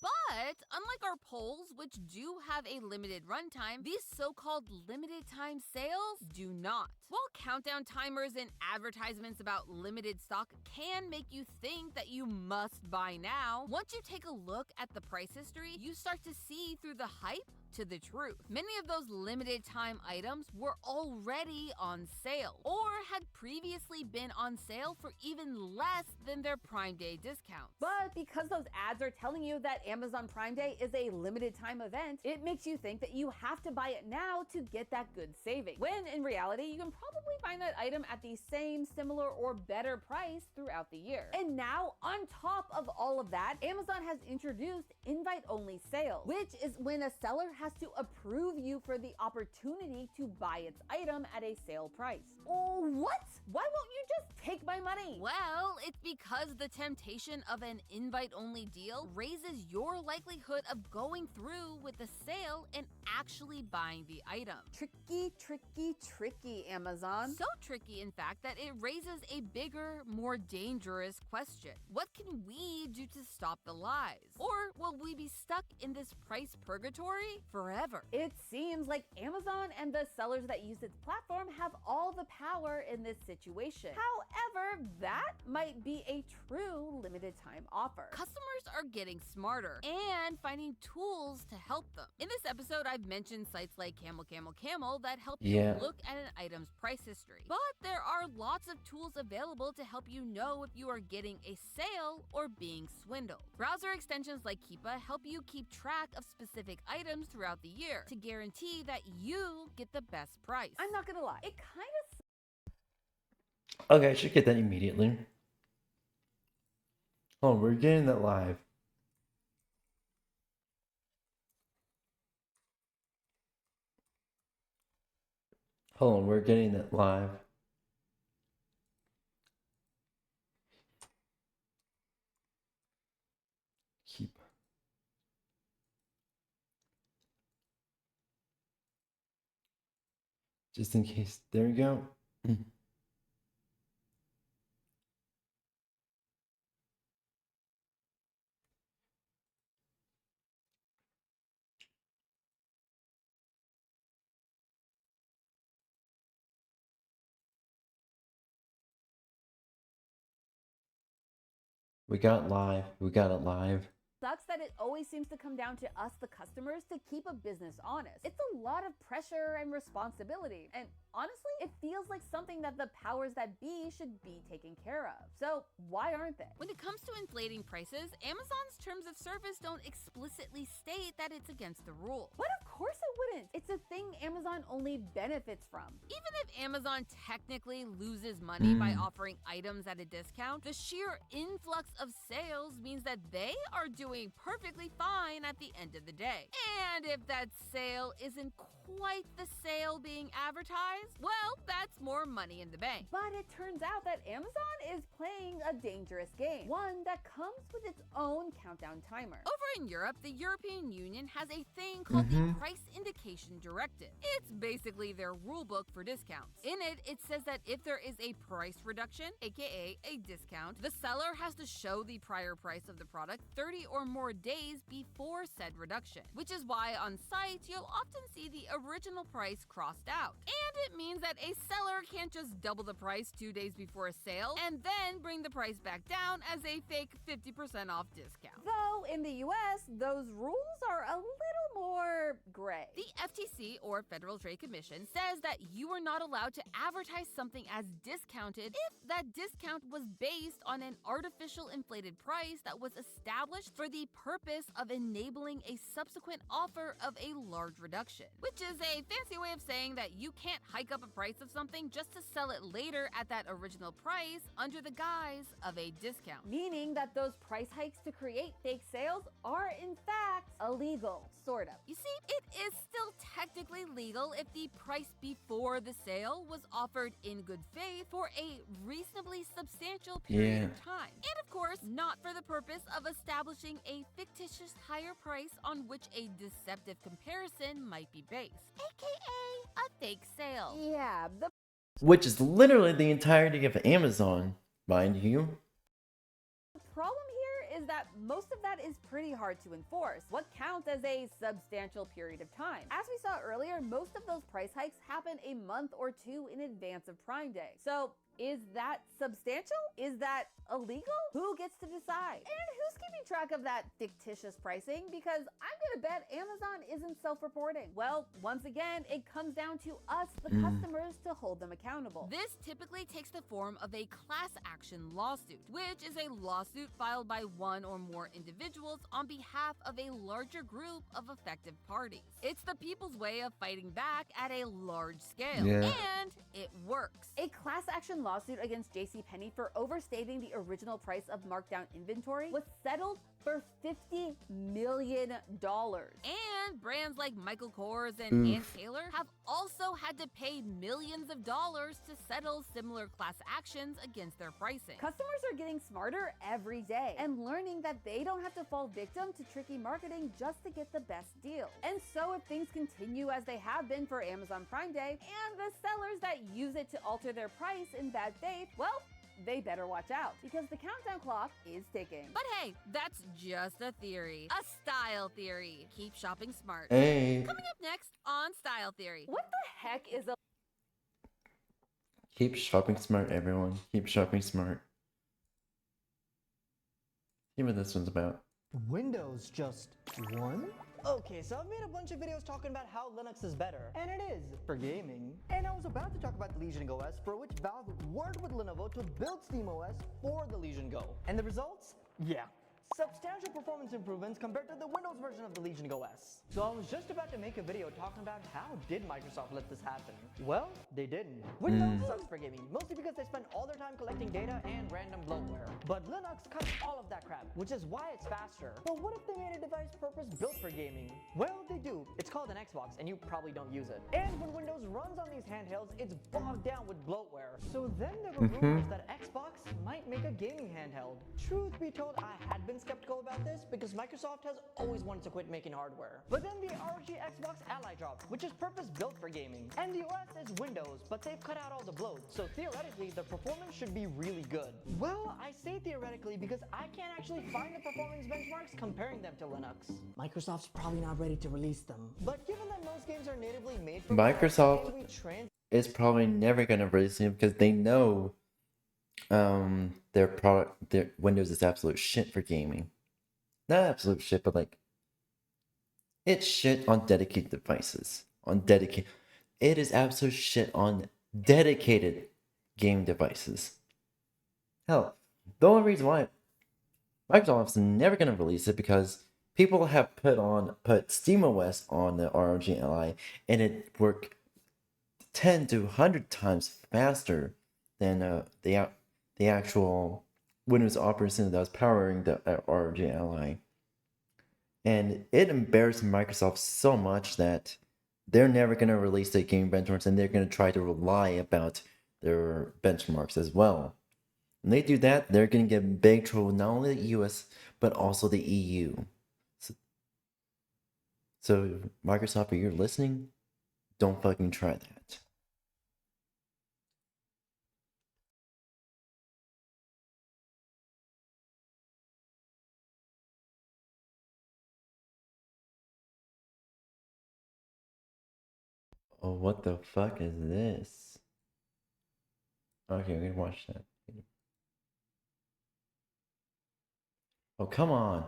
But unlike our polls, which do have a limited runtime, these so-called limited time sales do not. While countdown timers and advertisements about limited stock can make you think that you must buy now, once you take a look at the price history, you start to see through the hype to the truth. Many of those limited time items were already on sale or had previously been on sale for even less than their Prime Day discounts. But because those ads are telling you that Amazon Prime Day is a limited time event, it makes you think that you have to buy it now to get that good saving. When in reality, you can probably find that item at the same, similar, or better price throughout the year. And now, on top of all of that, Amazon has introduced invite-only sales, which is when a seller has to approve you for the opportunity to buy its item at a sale price. Oh, what? Why won't you just take my money? Well, it's because the temptation of an invite-only deal raises your likelihood of going through with the sale and actually buying the item. Tricky, tricky, tricky, Amazon. So tricky, in fact, that it raises a bigger, more dangerous question. What can we do to stop the lies? Or will we be stuck in this price purgatory forever? It seems like Amazon and the sellers that use its platform have all the power in this situation. However, that might be a true limited time offer. Customers are getting smarter and finding tools to help them. In this episode, I've mentioned sites like Camel that help you look at an item's price history. But there are lots of tools available to help you know if you are getting a sale or being swindled. Browser extensions like Keepa help you keep track of specific items throughout the year to guarantee that you get the best price. I'm not gonna lie, it kind of Okay, I should get that immediately. Oh, we're getting that live. Hold on, we're getting it live. Keep. Just in case. There we go. We got live. We got it live. sucks that it always seems to come down to us, the customers, to keep a business honest. It's a lot of pressure and responsibility, and honestly, it feels like something that the powers that be should be taking care of. So why aren't they? When it comes to inflating prices, Amazon's terms of service don't explicitly state that it's against the rules. But of course it wouldn't. It's a thing Amazon only benefits from. Even if Amazon technically loses money by offering items at a discount, the sheer influx of sales means that they are doing perfectly fine at the end of the day. And if that sale isn't quite the sale being advertised, well, that's more money in the bank. But it turns out that Amazon is playing a dangerous game, one that comes with its own countdown timer. Over in Europe, the European Union has a thing called the Price Indication Directive. It's basically their rulebook for discounts. In it, it says that if there is a price reduction, aka a discount, the seller has to show the prior price of the product 30 or more days before said reduction, which is why on sites you'll often see the original price crossed out. And It means that a seller can't just double the price 2 days before a sale and then bring the price back down as a fake 50% off discount. Though in the US, those rules are a little more gray. The FTC, or Federal Trade Commission, says that you are not allowed to advertise something as discounted if that discount was based on an artificial inflated price that was established for the purpose of enabling a subsequent offer of a large reduction, which is a fancy way of saying that you can't hike up a price of something just to sell it later at that original price under the guise of a discount. Meaning that those price hikes to create fake sales are in fact illegal, sort of. You see, it is still technically legal if the price before the sale was offered in good faith for a reasonably substantial period of time. And of course, not for the purpose of establishing a fictitious higher price on which a deceptive comparison might be based, aka a fake sale. Yeah, the Which is literally the entirety of Amazon, mind you. problem here is that most of that is pretty hard to enforce. What counts as a substantial period of time? As we saw earlier, most of those price hikes happen a month or two in advance of Prime Day. So is that substantial? Is that illegal? Who gets to decide? And who's keeping track of that fictitious pricing? Because I'm gonna bet Amazon isn't self-reporting. Well, once again, it comes down to us, the customers, to hold them accountable. This typically takes the form of a class action lawsuit, which is a lawsuit filed by one or more individuals on behalf of a larger group of affected parties. It's the people's way of fighting back at a large scale, and it works. A class action lawsuit against JCPenney for overstating the original price of markdown inventory was settled for $50 million. And brands like Michael Kors and Ann Taylor have also had to pay millions of dollars to settle similar class actions against their pricing. Customers are getting smarter every day and learning that they don't have to fall victim to tricky marketing just to get the best deal. And so if things continue as they have been for Amazon Prime Day and the sellers that use it to alter their price in bad faith, well, they better watch out because the countdown clock is ticking. But hey, that's just a theory. A style theory. Keep shopping smart. Hey. Coming up next on Style Theory. What the heck is a... Keep shopping smart, everyone. Keep shopping smart. See what this one's about. Windows just one? Okay, so I've made a bunch of videos talking about how Linux is better, and it is for gaming. And I was about to talk about the Legion Go OS, for which Valve worked with Lenovo to build SteamOS for the Legion Go. And the results? Yeah. Substantial performance improvements compared to the Windows version of the Legion Go OS. So I was just about to make a video talking about how did Microsoft let this happen. Well, they didn't. Windows sucks for gaming, mostly because they spend all their time collecting data and random bloatware. But Linux cuts all of that crap, which is why it's faster. But what if they made a device purpose-built for gaming? Well, they do. It's called an Xbox, and you probably don't use it. And when Windows runs on these handhelds, it's bogged down with bloatware. So then there were rumors that Xbox might make a gaming handheld. Truth be told, I had been skeptical about this because Microsoft has always wanted to quit making hardware. But then the ROG Xbox Ally dropped, which is purpose-built for gaming. And the OS is Windows, but they've cut out all the bloat, so theoretically the performance should be really good. Well, I say theoretically because I can't actually find the performance benchmarks comparing them to Linux. Microsoft's probably not ready to release them. But given that most games are natively made for Microsoft is probably never gonna release it because they know their product, their Windows is absolute shit for gaming. Not absolute shit, but like it's shit on dedicated devices. It is absolute shit on dedicated game devices. Hell, the only reason why Microsoft's never gonna release it because people have put SteamOS on the ROG Ally and it worked 10 to 100 times faster than the actual Windows operating system that was powering the ROG Ally. And it embarrassed Microsoft so much that they're never going to release the game benchmarks and they're going to try to lie about their benchmarks as well. When they do that, they're going to get in big trouble, not only the US, but also the EU. So Microsoft, if you're listening, don't fucking try that. Oh, what the fuck is this? Okay, we can watch that. Oh, come on.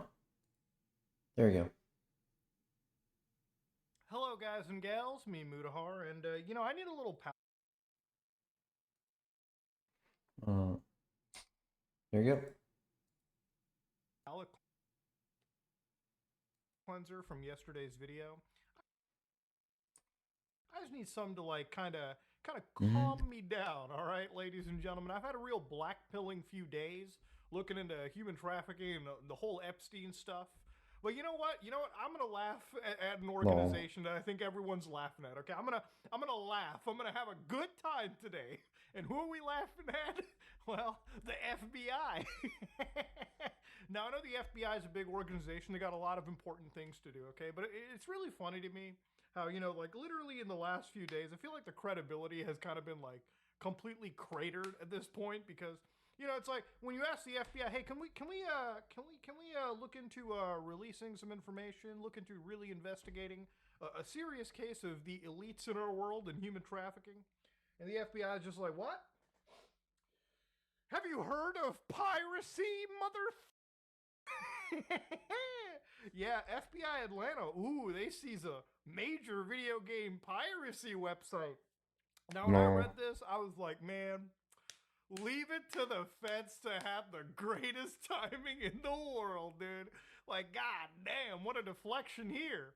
There we go. Hello, guys and gals. Me, Mudahar, and I need a little There you go. palate cleanser from yesterday's video. I just need some to like kind of calm me down. All right, ladies and gentlemen. I've had a real black pilling few days, looking into human trafficking and the whole Epstein stuff. But you know what? I'm gonna laugh at an organization that I think everyone's laughing at. Okay, I'm gonna laugh. I'm gonna have a good time today. And who are we laughing at? Well, the FBI. Now I know the FBI is a big organization. They got a lot of important things to do. Okay, but it's really funny to me how like literally in the last few days, I feel like the credibility has kind of been like completely cratered at this point because. It's like when you ask the FBI, hey, can we look into releasing some information, look into really investigating a serious case of the elites in our world and human trafficking, and the FBI is just like, what? Have you heard of piracy, mother? Yeah, FBI Atlanta. Ooh, they seize a major video game piracy website. Now, when I read this, I was like, man. Leave it to the feds to have the greatest timing in the world, dude. Like, god damn, what a deflection here.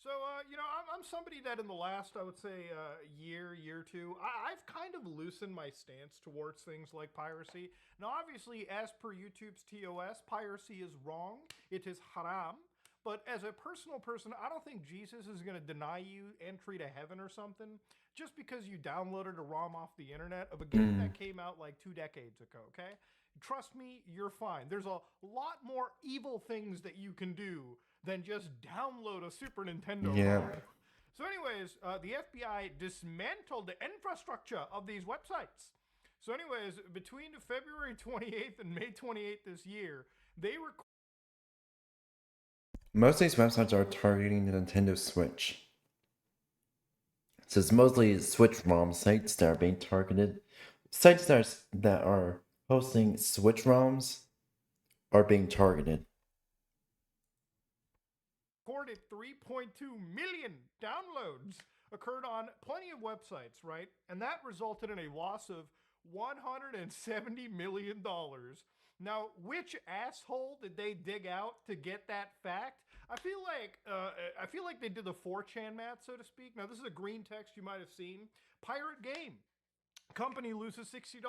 So, I'm somebody that in the last, I would say, year or two, I've kind of loosened my stance towards things like piracy. Now, obviously, as per YouTube's TOS, piracy is wrong. It is haram. But as a personal person, I don't think Jesus is going to deny you entry to heaven or something just because you downloaded a ROM off the internet of a game that came out like 2 decades ago, okay? Trust me, you're fine. There's a lot more evil things that you can do than just download a Super Nintendo ROM. So anyways, the FBI dismantled the infrastructure of these websites. So anyways, between February 28th and May 28th this year, they were... Most of these websites are targeting the Nintendo Switch. So it's mostly Switch ROM sites that are being targeted. Sites that are hosting Switch ROMs are being targeted. Recorded 3.2 million downloads occurred on plenty of websites, right? And that resulted in a loss of $170 million. Now, which asshole did they dig out to get that fact? I feel like they did the 4chan math, so to speak. Now, this is a green text you might have seen. Pirate game. Company loses $60.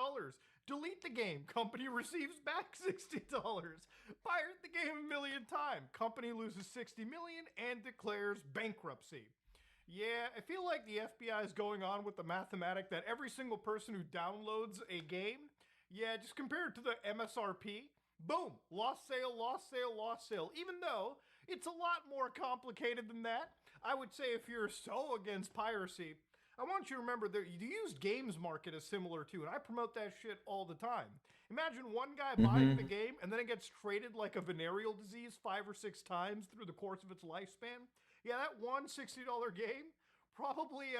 Delete the game. Company receives back $60. Pirate the game a million times. Company loses $60 million and declares bankruptcy. Yeah, I feel like the FBI is going on with the mathematic that every single person who downloads a game, yeah, just compare it to the MSRP. Boom, lost sale, lost sale, lost sale. Even though it's a lot more complicated than that. I would say if you're so against piracy, I want you to remember that the used games market is similar too, and I promote that shit all the time. Imagine one guy buying the game and then it gets traded like a venereal disease 5 or 6 times through the course of its lifespan. Yeah, that one $60 game probably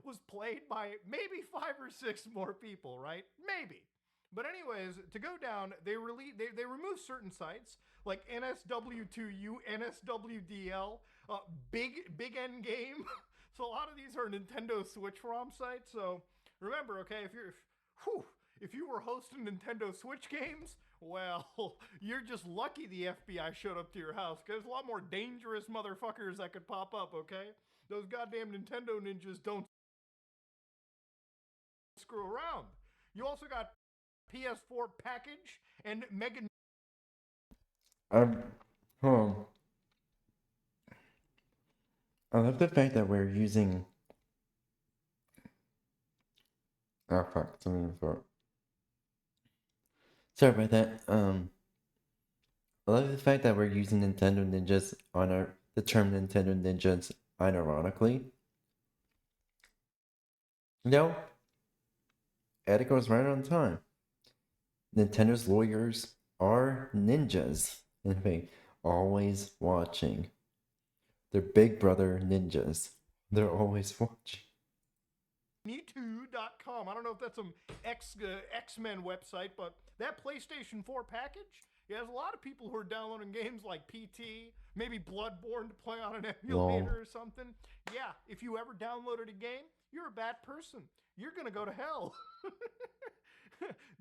was played by maybe 5 or 6 more people, right? Maybe. But anyways, to go down, they remove certain sites like NSW2U, NSWDL, Big N Game. So a lot of these are Nintendo Switch ROM sites. So remember, okay, if you were hosting Nintendo Switch games, well, you're just lucky the FBI showed up to your house because there's a lot more dangerous motherfuckers that could pop up, okay? Those goddamn Nintendo ninjas don't screw around. You also got PS4 package and Mega... I love the fact that we're using... Oh fuck, something for... Sorry about that. I love the fact that we're using Nintendo Ninjas on the term Nintendo Ninjas unironically. No, Eddie was right on time. Nintendo's lawyers are ninjas. In fact, always watching. They're big brother ninjas. They're always watching. Me2.com. I don't know if that's some X-Men website, but that PlayStation 4 package, yeah, there's a lot of people who are downloading games like PT, maybe Bloodborne to play on an emulator or something. Yeah, if you ever downloaded a game, you're a bad person. You're gonna go to hell.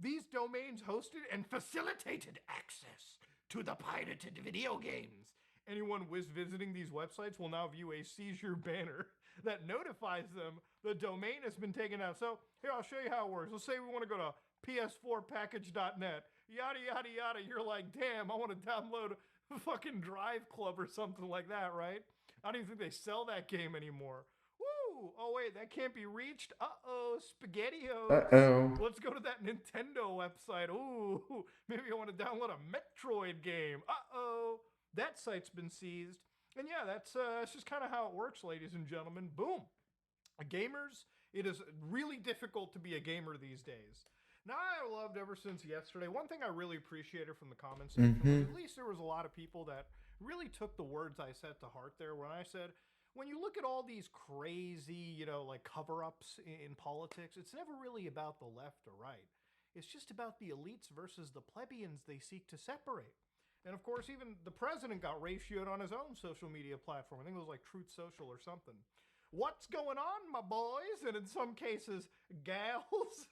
These domains hosted and facilitated access to the pirated video games. Anyone visiting these websites will now view a seizure banner that notifies them the domain has been taken out. So here, I'll show you how it works. Let's say we want to go to ps4package.net, yada, yada, yada. You're like, damn, I want to download a fucking Drive Club or something like that, right? I don't even think they sell that game anymore. Woo! Oh, wait, that can't be reached? Uh-oh, SpaghettiOs. Uh-oh. Let's go to that Nintendo website. Ooh, maybe I want to download a Metroid game. Uh-oh. That site's been seized. And yeah, that's just kind of how it works, ladies and gentlemen. Boom. Gamers, it is really difficult to be a gamer these days. Now, I loved ever since yesterday. One thing I really appreciated from the comments section was at least there was a lot of people that really took the words I said to heart there when I said, when you look at all these crazy, like cover-ups in politics, it's never really about the left or right. It's just about the elites versus the plebeians they seek to separate. And of course, even the president got ratioed on his own social media platform. I think it was like Truth Social or something. What's going on, my boys? And in some cases, gals.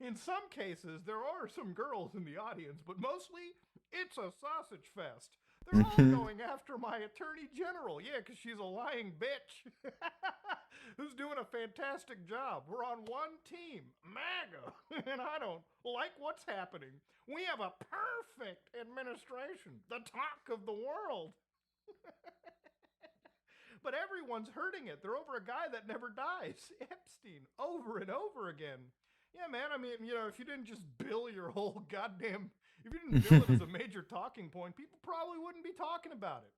In some cases, there are some girls in the audience, but mostly, it's a sausage fest. They're all going after my attorney general. Yeah, because she's a lying bitch who's doing a fantastic job. We're on one team, MAGA, and I don't like what's happening. We have a perfect administration, the talk of the world. But everyone's hurting it. They're over a guy that never dies, Epstein, over and over again. Yeah, man, I mean, if you didn't just bill your whole goddamn... If you didn't bill it as a major talking point, people probably wouldn't be talking about it.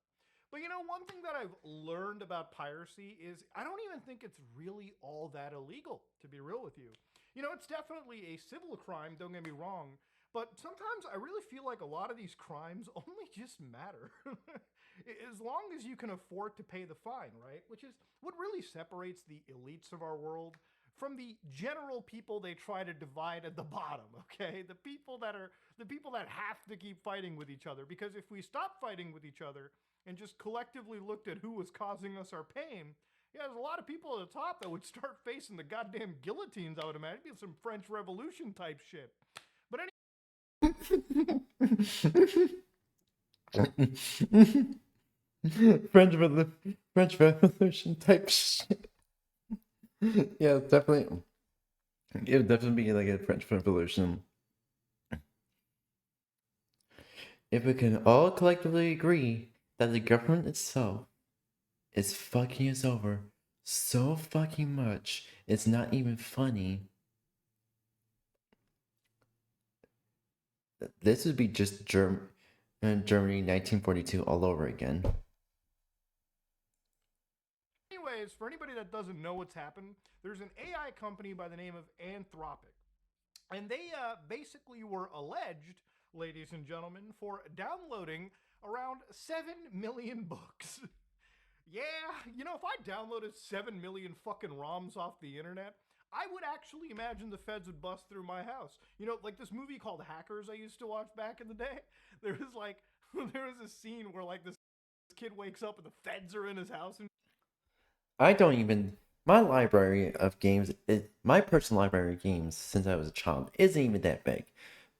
But one thing that I've learned about piracy is I don't even think it's really all that illegal, to be real with you. It's definitely a civil crime, don't get me wrong, but sometimes I really feel like a lot of these crimes only just matter. As long as you can afford to pay the fine, right? Which is what really separates the elites of our world from the general people they try to divide at the bottom, okay? The people that have to keep fighting with each other. Because if we stop fighting with each other and just collectively looked at who was causing us our pain, yeah, there's a lot of people at the top that would start facing the goddamn guillotines, I would imagine. It'd be some French Revolution type shit. But French Revolution type shit. Yeah, definitely. It would definitely be like a French Revolution. If we can all collectively agree that the government itself is fucking us over so fucking much, it's not even funny. This would be just Germany 1942 all over again. Anyways, for anybody that doesn't know what's happened, there's an AI company by the name of Anthropic. And they basically were alleged, ladies and gentlemen, for downloading around 7 million books. Yeah, if I downloaded 7 million fucking ROMs off the internet, I would actually imagine the feds would bust through my house. Like this movie called Hackers I used to watch back in the day. There was a scene where like this kid wakes up and the feds are in his house and My library of games, my personal library of games since I was a child isn't even that big.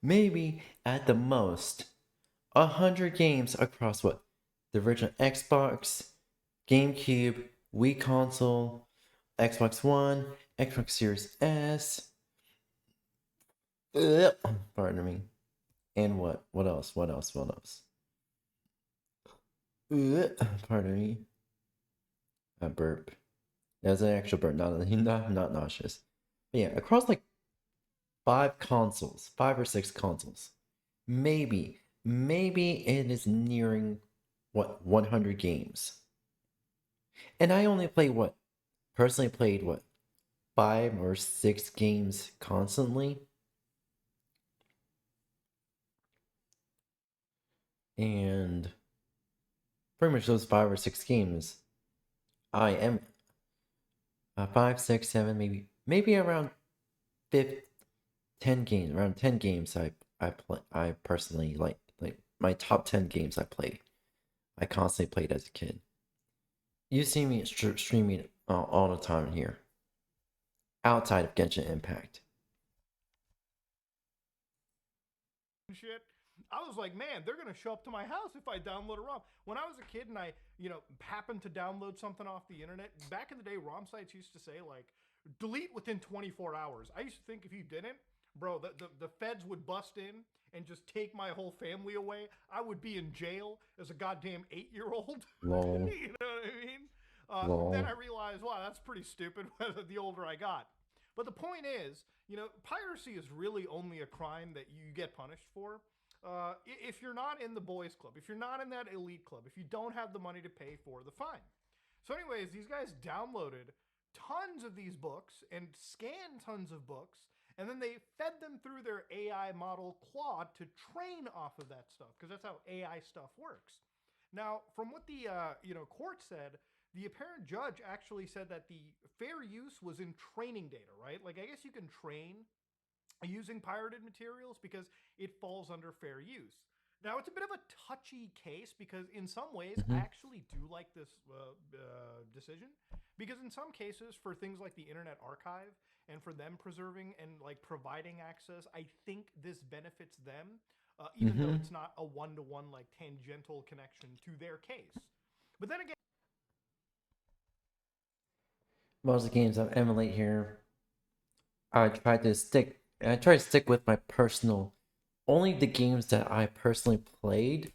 Maybe at the most 100 games across what? The original Xbox, GameCube, Wii console, Xbox One, Xbox Series S. Pardon me. And what? What else? Pardon me. A burp. That's an actual burp, not nauseous. But yeah, across like 5 or 6 consoles. Maybe it is nearing 100 games. And I only personally played 5 or 6 games constantly. And pretty much those 5 or 6 games I am 5, 6, 7, maybe around 10 games. Around 10 games I personally like my top 10 games I played. I constantly played as a kid. You see me streaming all the time here, outside of Genshin Impact. Shit. I was like, man, they're gonna show up to my house if I download a ROM. When I was a kid and I, happened to download something off the internet, back in the day, ROM sites used to say like, delete within 24 hours. I used to think if you didn't, bro, the feds would bust in and just take my whole family away. I would be in jail as a goddamn 8-year-old. Lol. You know what I mean? Lol. Then I realized, wow, that's pretty stupid the older I got. But the point is, piracy is really only a crime that you get punished for. If you're not in the boys club, if you're not in that elite club, if you don't have the money to pay for the fine. So anyways, these guys downloaded tons of these books and scanned tons of books, and then they fed them through their AI model Claude to train off of that stuff, because that's how AI stuff works. Now, from what the court said, the apparent judge actually said that the fair use was in training data, right? Like, I guess you can train using pirated materials because it falls under fair use. Now, it's a bit of a touchy case because in some ways, I actually do like this decision, because in some cases, for things like the Internet Archive and for them preserving and like providing access, I think this benefits them, even though it's not a one-to-one like tangential connection to their case. But then again, Most of the games I emulate here, I try to stick with my personal, only the games that I personally played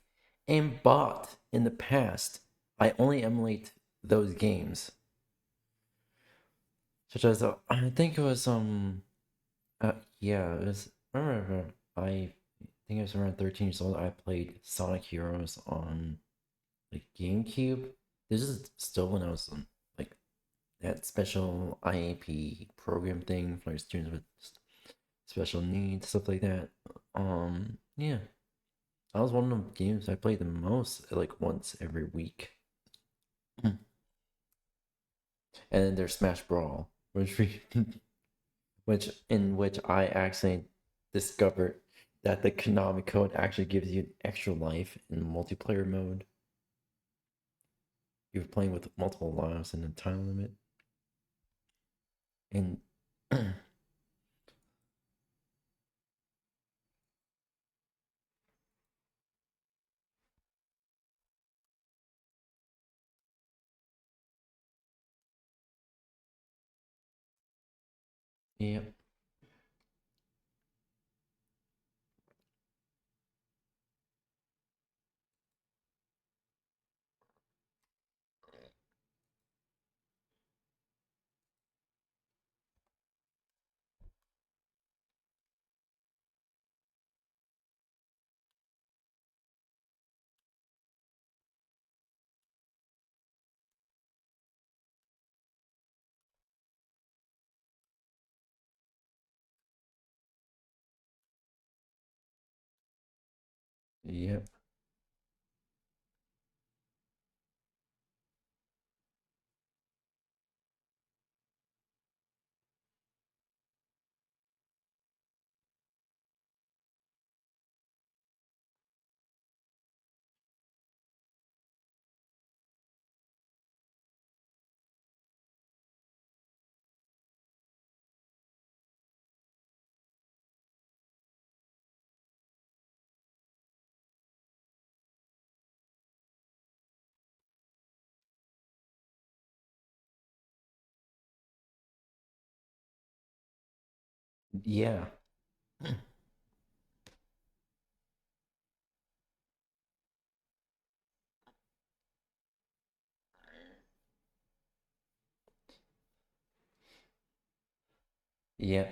and bought in the past. I only emulate those games. Such as, I think it was, yeah, it was, remember, I think I was around 13 years old, I played Sonic Heroes on, like, GameCube. This is still when I was, like, that special IAP program thing for students with special needs, stuff like that. Yeah. That was one of the games I played the most, like, once every week. And then there's Smash Brawl, which I actually discovered that the Konami code actually gives you an extra life in multiplayer mode. You're playing with multiple lives and a time limit. And yep. Yep. Yeah. Yeah.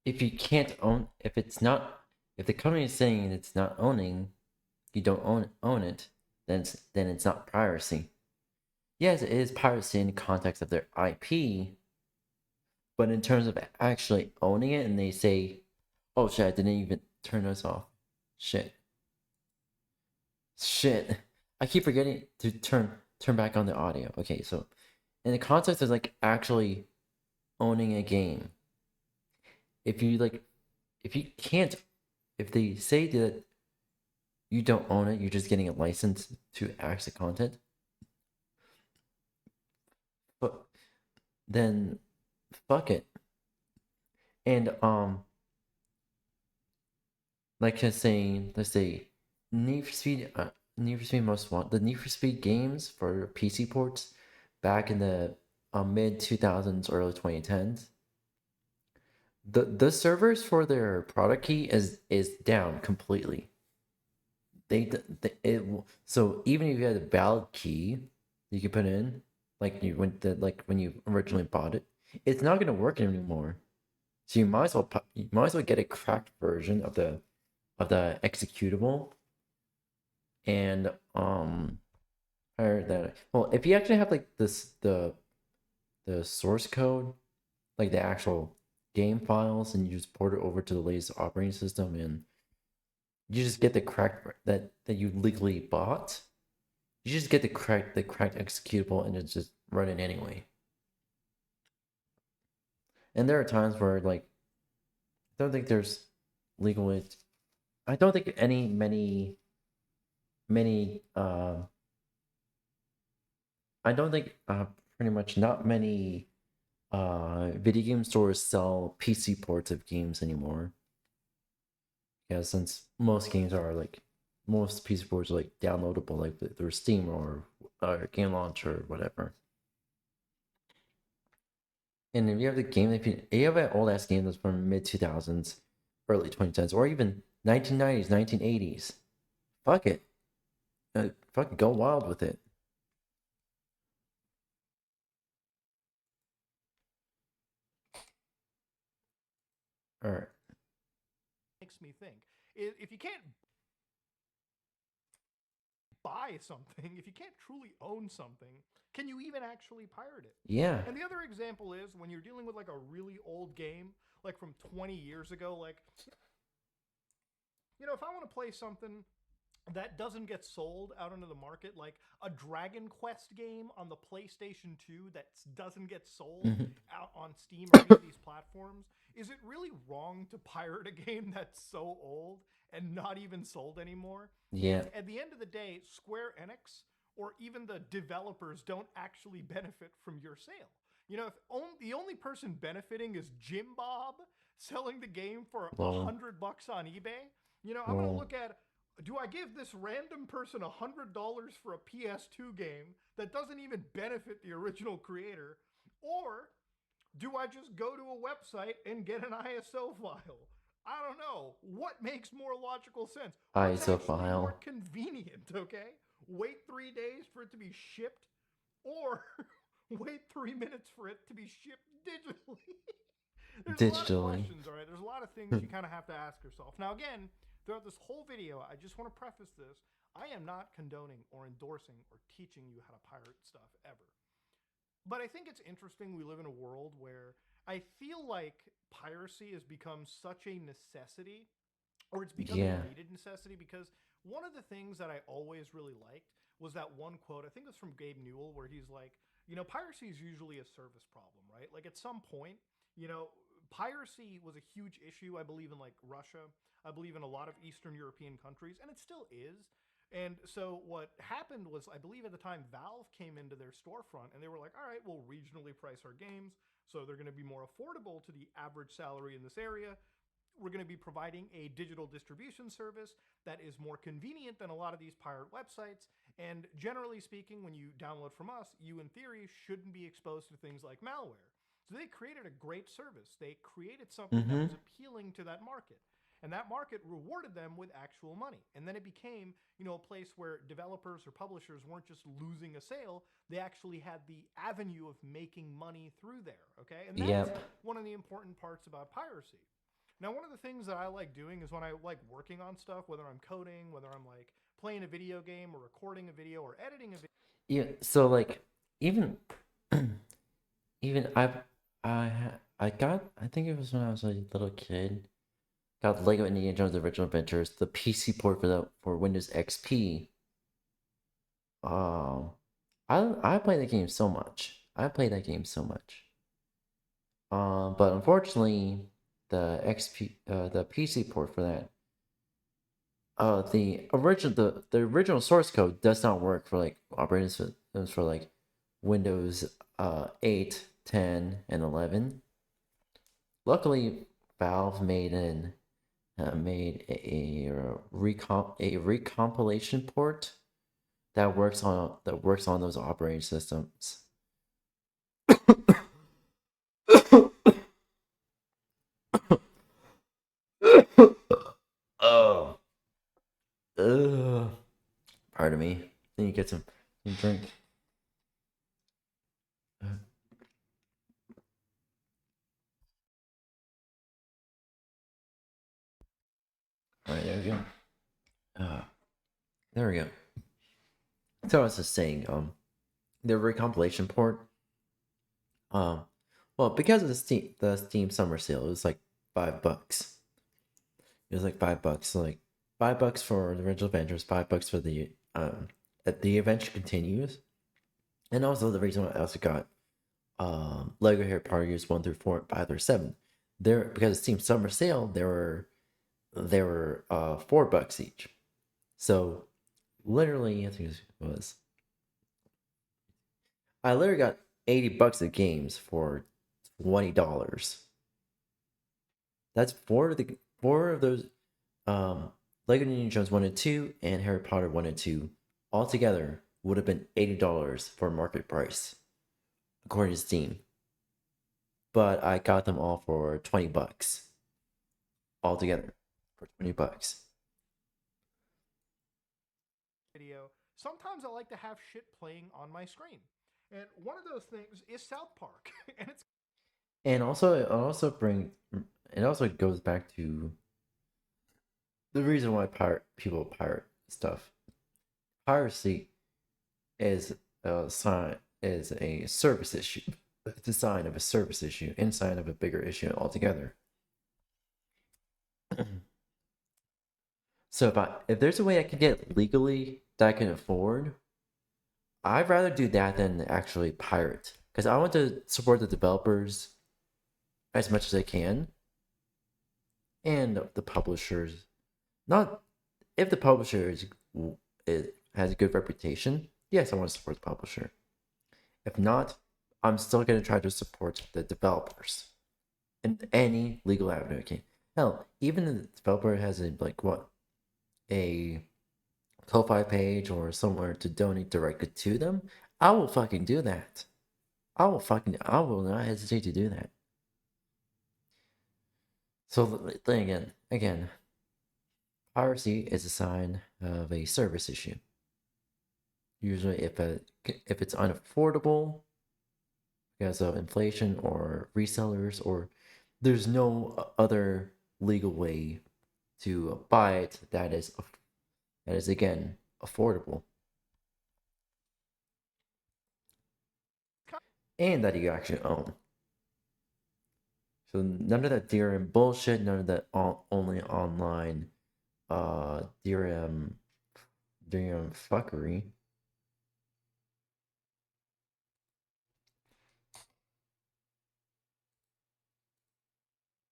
If you can't own, if the company is saying it's not owning, you don't own it, then it's not piracy. Yes, it is piracy in the context of their IP, but in terms of actually owning it, and they say, "Oh shit, I didn't even turn this off." Shit. I keep forgetting to turn turn back on the audio. Okay, so in the context of like actually owning a game, if you can't, if they say that you don't own it, you're just getting a license to access content, but then fuck it. And like let's say Need for Speed Most Wanted, the Need for Speed games for PC ports back in the mid 2000s, early 2010s. The servers for their product key is down completely. So even if you had a valid key you can put in, like when you originally bought it, it's not gonna work anymore. So you might as well get a cracked version of the executable, and hire that. Well, if you actually have like the source code, like the actual game files, and you just port it over to the latest operating system, and you just get the cracked that you legally bought. You just get the cracked executable, and it's just running anyway. And there are times where like I don't think there's legal ways. I don't think many I don't think pretty much not many video game stores sell PC ports of games anymore. Yeah, since most games are like most PC ports are like downloadable, like through Steam or Game Launcher or whatever. And if you have the game, if you have an old ass game that's from mid 2000s, early 2010s, or even 1990s, 1980s, fuck it, fucking go wild with it. All right. Makes me think, if you can't buy something, if you can't truly own something, can you even actually pirate it? Yeah. And the other example is when you're dealing with like a really old game, like from 20 years ago, like, you know, if I want to play something that doesn't get sold out into the market, like a Dragon Quest game on the PlayStation 2 that doesn't get sold out on Steam or any of these platforms, is it really wrong to pirate a game that's so old and not even sold anymore? Yeah. At the end of the day, Square Enix or even the developers don't actually benefit from your sale. You know, if the only person benefiting is Jim Bob selling the game for $100 on eBay, you know, I'm going to look at, do I give this random person $100 for a PS2 game that doesn't even benefit the original creator? Or do I just go to a website and get an ISO file? I don't know. What makes more logical sense? What's ISO actually file. more convenient, okay? Wait 3 days for it to be shipped, or wait 3 minutes for it to be shipped digitally? There's a lot of questions, all right? There's a lot of things you kind of have to ask yourself. Now, again, throughout this whole video, I just want to preface this. I am not condoning or endorsing or teaching you how to pirate stuff ever. But I think it's interesting we live in a world where I feel like piracy has become such a necessity, or it's become a needed necessity, because one of the things that I always really liked was that one quote, I think it was from Gabe Newell, where he's like, you know, piracy is usually a service problem, right? Like at some point, you know, piracy was a huge issue, I believe, in like Russia. I believe in a lot of Eastern European countries, and it still is. And so what happened was, I believe at the time, Valve came into their storefront and they were like, all right, we'll regionally price our games, so they're going to be more affordable to the average salary in this area. We're going to be providing a digital distribution service that is more convenient than a lot of these pirate websites. And generally speaking, when you download from us, you in theory shouldn't be exposed to things like malware. So they created a great service. They created something that was appealing to that market. And that market rewarded them with actual money. And then it became, you know, a place where developers or publishers weren't just losing a sale, they actually had the avenue of making money through there, okay? And that's one of the important parts about piracy. Now, one of the things that I like doing is when I like working on stuff, whether I'm coding, whether I'm like playing a video game or recording a video or editing a video. Yeah, so like even I got, I think it was when I was a little kid, got Lego Indiana Jones Original Adventures, the PC port for Windows XP. I play that game so much. I play that game so much. But unfortunately, the the PC port for that, the original source code does not work for like operating systems for like Windows 8, 10, and 11. Luckily, Valve made a recompilation port that works on those operating systems. Oh. Ugh. Pardon me. Then you get some drink. Alright, there we go. There we go. So I was just saying, the recompilation port, well, because of the Steam summer sale, it was like $5. It was like $5, so like $5 for the original Avengers, $5 for the Adventure Continues, and also the reason why I also got Lego Harry Potter Years 1 through 4, 5 through 7. There, because of Steam summer sale, there were $4 each. So literally, I think it was, I literally got $80 of games for $20. That's four of those Lego Indiana Jones 1 and 2 and Harry Potter 1 and 2 altogether would have been $80 for market price, according to Steam. But I got them all for $20 altogether, for $20. Video. Sometimes I like to have shit playing on my screen, and one of those things is South Park, and it's. And also, it also goes back to the reason why people pirate stuff. Piracy is a service issue. It's a sign of a service issue and sign of a bigger issue altogether. So if there's a way I can get legally that I can afford, I'd rather do that than actually pirate, because I want to support the developers as much as I can, and the publishers. Not if the publisher has a good reputation. Yes, I want to support the publisher. If not, I'm still going to try to support the developers in any legal avenue I can. Hell, even if the developer has a Ko-Fi page or somewhere to donate directly to them, I will fucking do that. I will not hesitate to do that. So then again, piracy is a sign of a service issue. Usually, if it's unaffordable because of inflation or resellers, or there's no other legal way to buy it that is again affordable, and that you actually own. So none of that DRM bullshit, none of that only online DRM fuckery.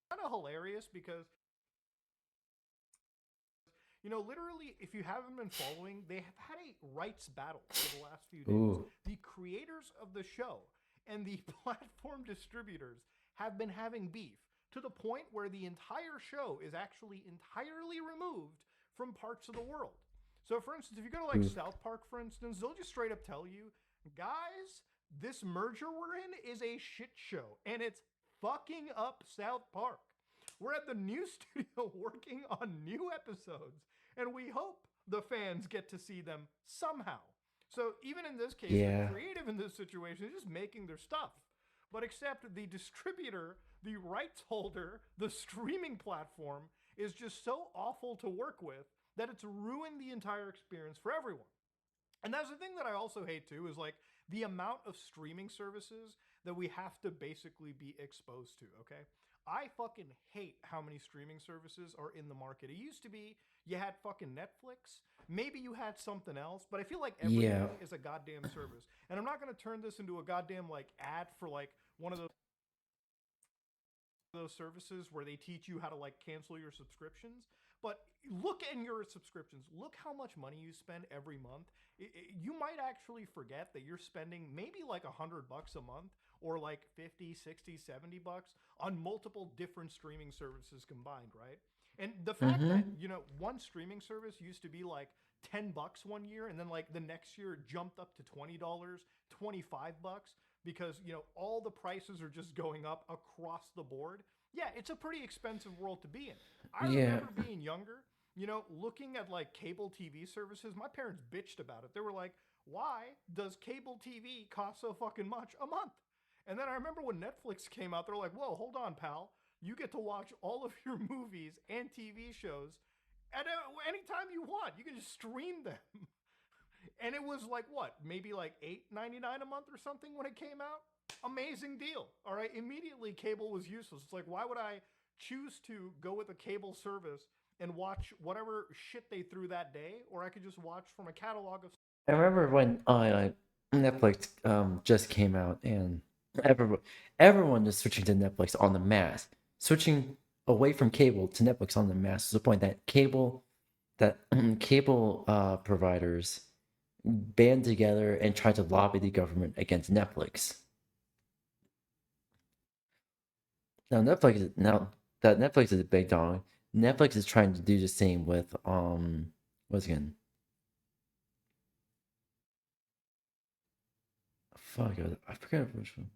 Kind of hilarious because, you know, literally, if you haven't been following, they have had a rights battle for the last few days. Ooh. The creators of the show and the platform distributors have been having beef to the point where the entire show is actually entirely removed from parts of the world. So, for instance, if you go to like South Park, for instance, they'll just straight up tell you, guys, this merger we're in is a shit show, and it's fucking up South Park. We're at the new studio working on new episodes, and we hope the fans get to see them somehow. So even in this case, Yeah. the creative in this situation is just making their stuff. But except the distributor, the rights holder, the streaming platform is just so awful to work with that it's ruined the entire experience for everyone. And that's the thing that I also hate too, is like the amount of streaming services that we have to basically be exposed to, okay? I fucking hate how many streaming services are in the market. It used to be you had fucking Netflix, maybe you had something else, but I feel like everything Yeah. is a goddamn service. And I'm not going to turn this into a goddamn like ad for like one of those services where they teach you how to like cancel your subscriptions, but look in your subscriptions, look how much money you spend every month. You might actually forget that you're spending maybe like $100 a month or like 50, 60, 70 bucks on multiple different streaming services combined, right? And the fact that, Mm-hmm. you know, one streaming service used to be like 10 bucks one year and then like the next year it jumped up to $20, 25 bucks because, you know, all the prices are just going up across the board. Yeah, it's a pretty expensive world to be in. I Yeah. remember being younger, you know, looking at like cable TV services. My parents bitched about it. They were like, "Why does cable TV cost so fucking much a month?" And then I remember when Netflix came out, they're like, "Whoa, hold on, pal. You get to watch all of your movies and TV shows at anytime you want. You can just stream them." And it was like what, maybe like $8.99 a month or something when it came out. Amazing deal. All right, immediately cable was useless. It's like, why would I choose to go with a cable service and watch whatever shit they threw that day, or I could just watch from a catalog of. I remember when Netflix just came out and everyone is switching to Netflix on the mass, switching away from cable to Netflix on the mass to the point that cable providers band together and try to lobby the government against Netflix. Now that Netflix is a big dog, Netflix is trying to do the same with what's again? Fuck, I forgot which one.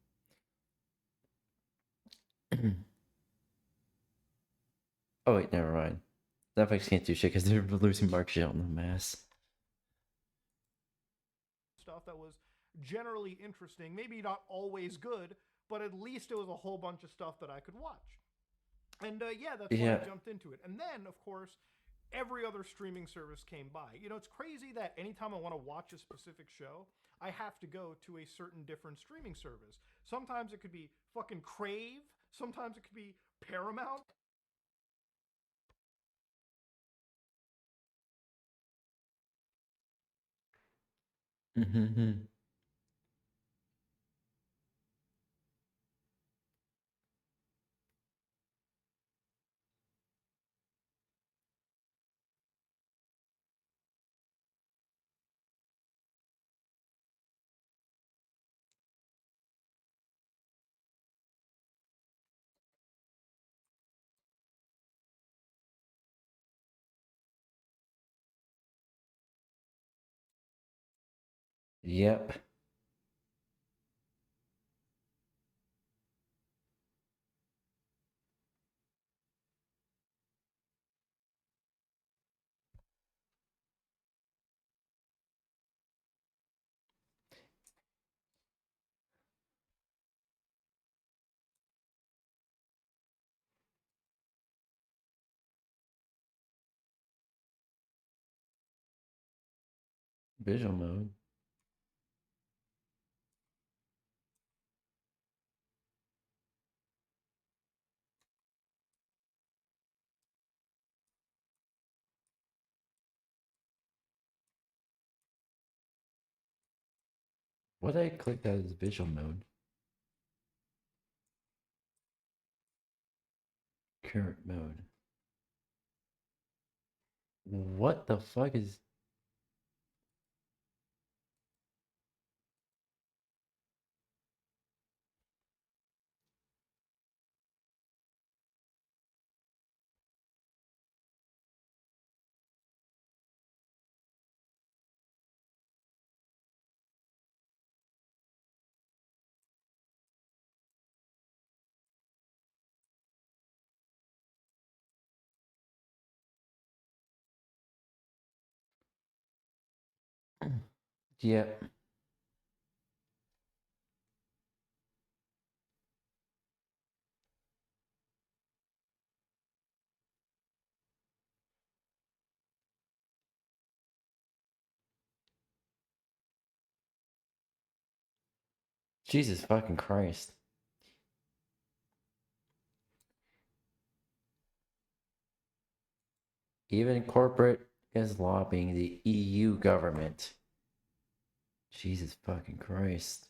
Oh wait, never mind. Netflix can't do shit because they're losing market share on the mass. Stuff that was generally interesting, maybe not always good, but at least it was a whole bunch of stuff that I could watch. And yeah, that's why Yeah. I jumped into it. And then, of course, every other streaming service came by. You know, it's crazy that anytime I want to watch a specific show, I have to go to a certain different streaming service. Sometimes it could be fucking Crave, sometimes it could be Paramount. Mm-hmm. Yep. Visual mode. What I clicked that is visual mode. Current mode. What the fuck is? Yep. Jesus fucking Christ. Even corporate is lobbying the EU government. Jesus fucking Christ.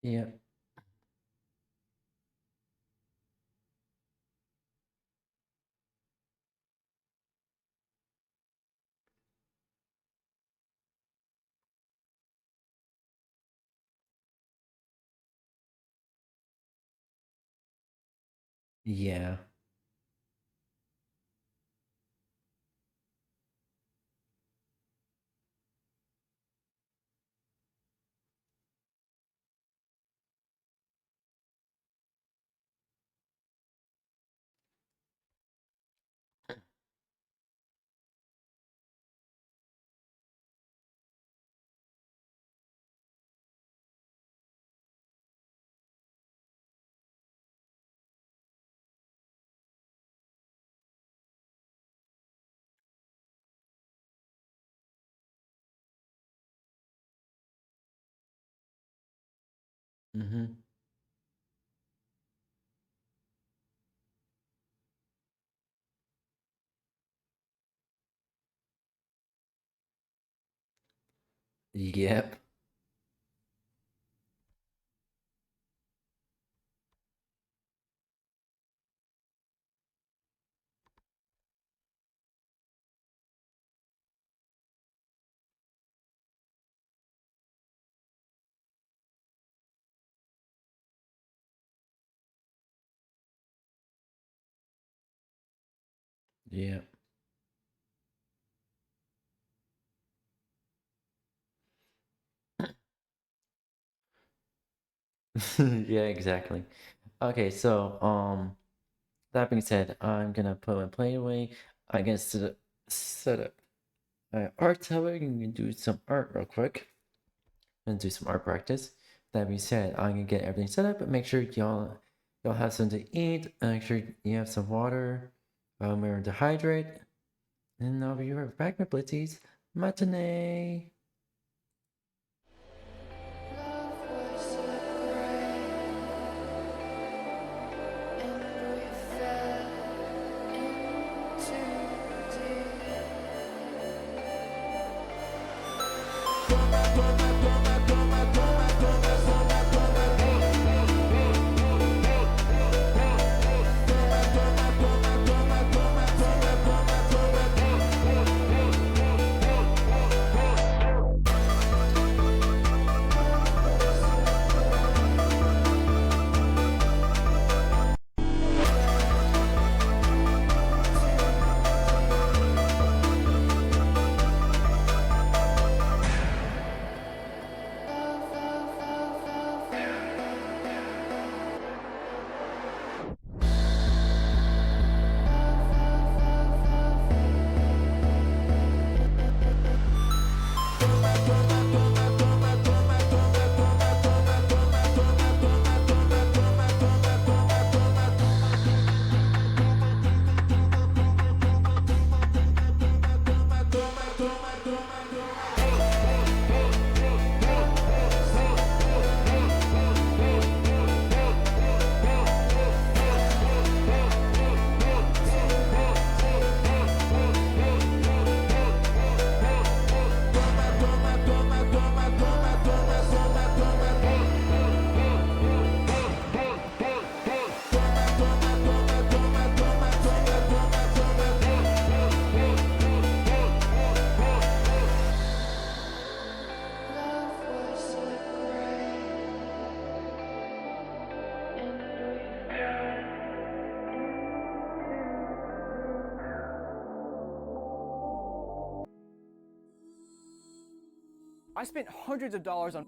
Yeah. Yeah. Mm-hmm. Yep. Yep. Yeah, exactly. Okay, so that being said, I'm gonna put my plate away. I'm gonna set up my art tower. I'm gonna do some art real quick and do some art practice. That being said, I'm gonna get everything set up and make sure y'all have something to eat. And make sure you have some water. Remember to hydrate. And I'll be right back, my blitzies. Matinee. I spent hundreds of dollars on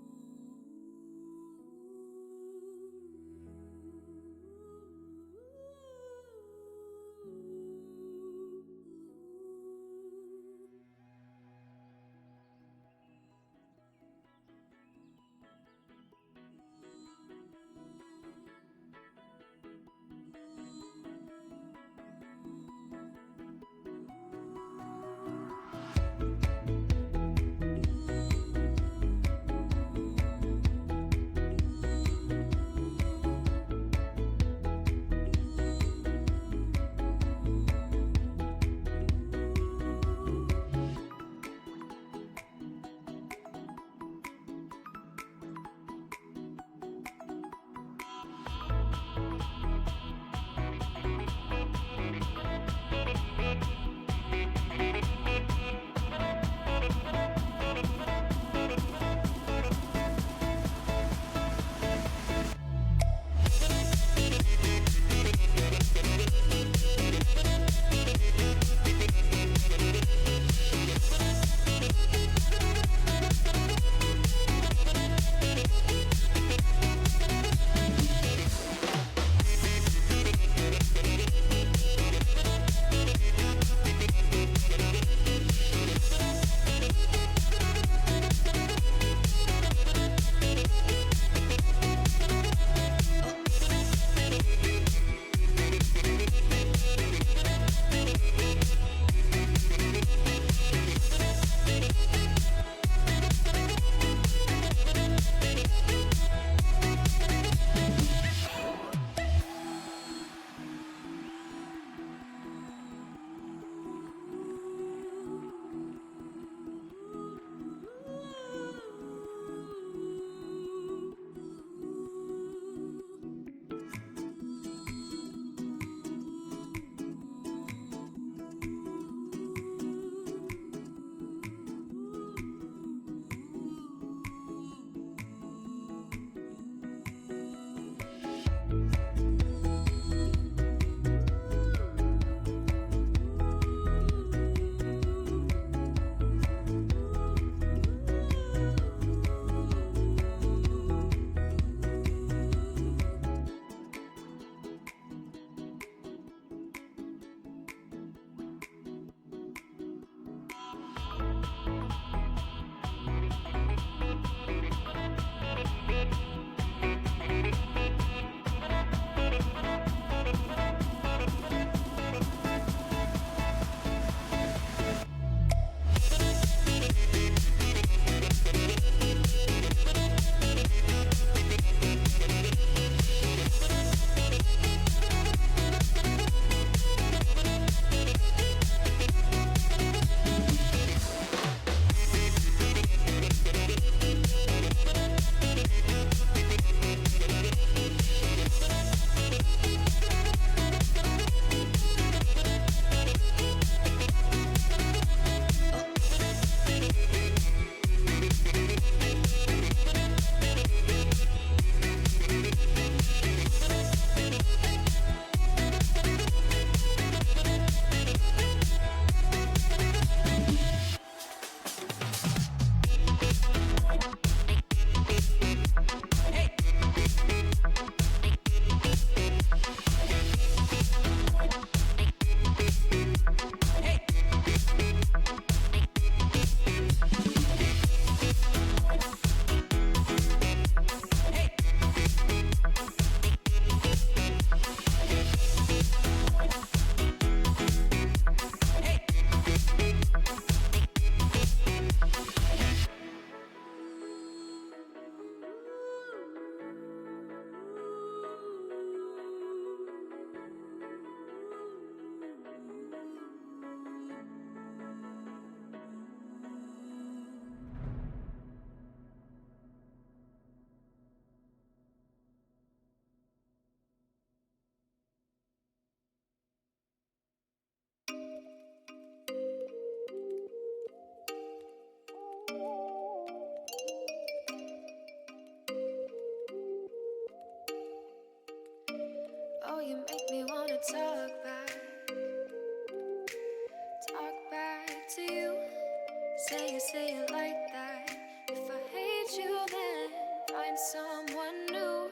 find someone new.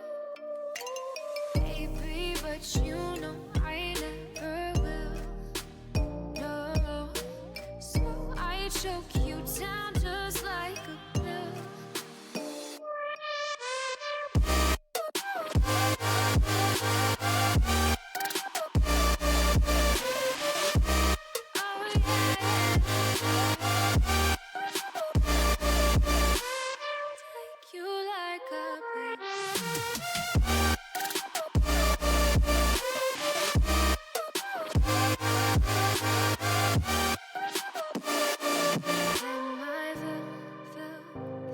Baby, but you know I never will. No, so I choke you down just like a pill. Take you like a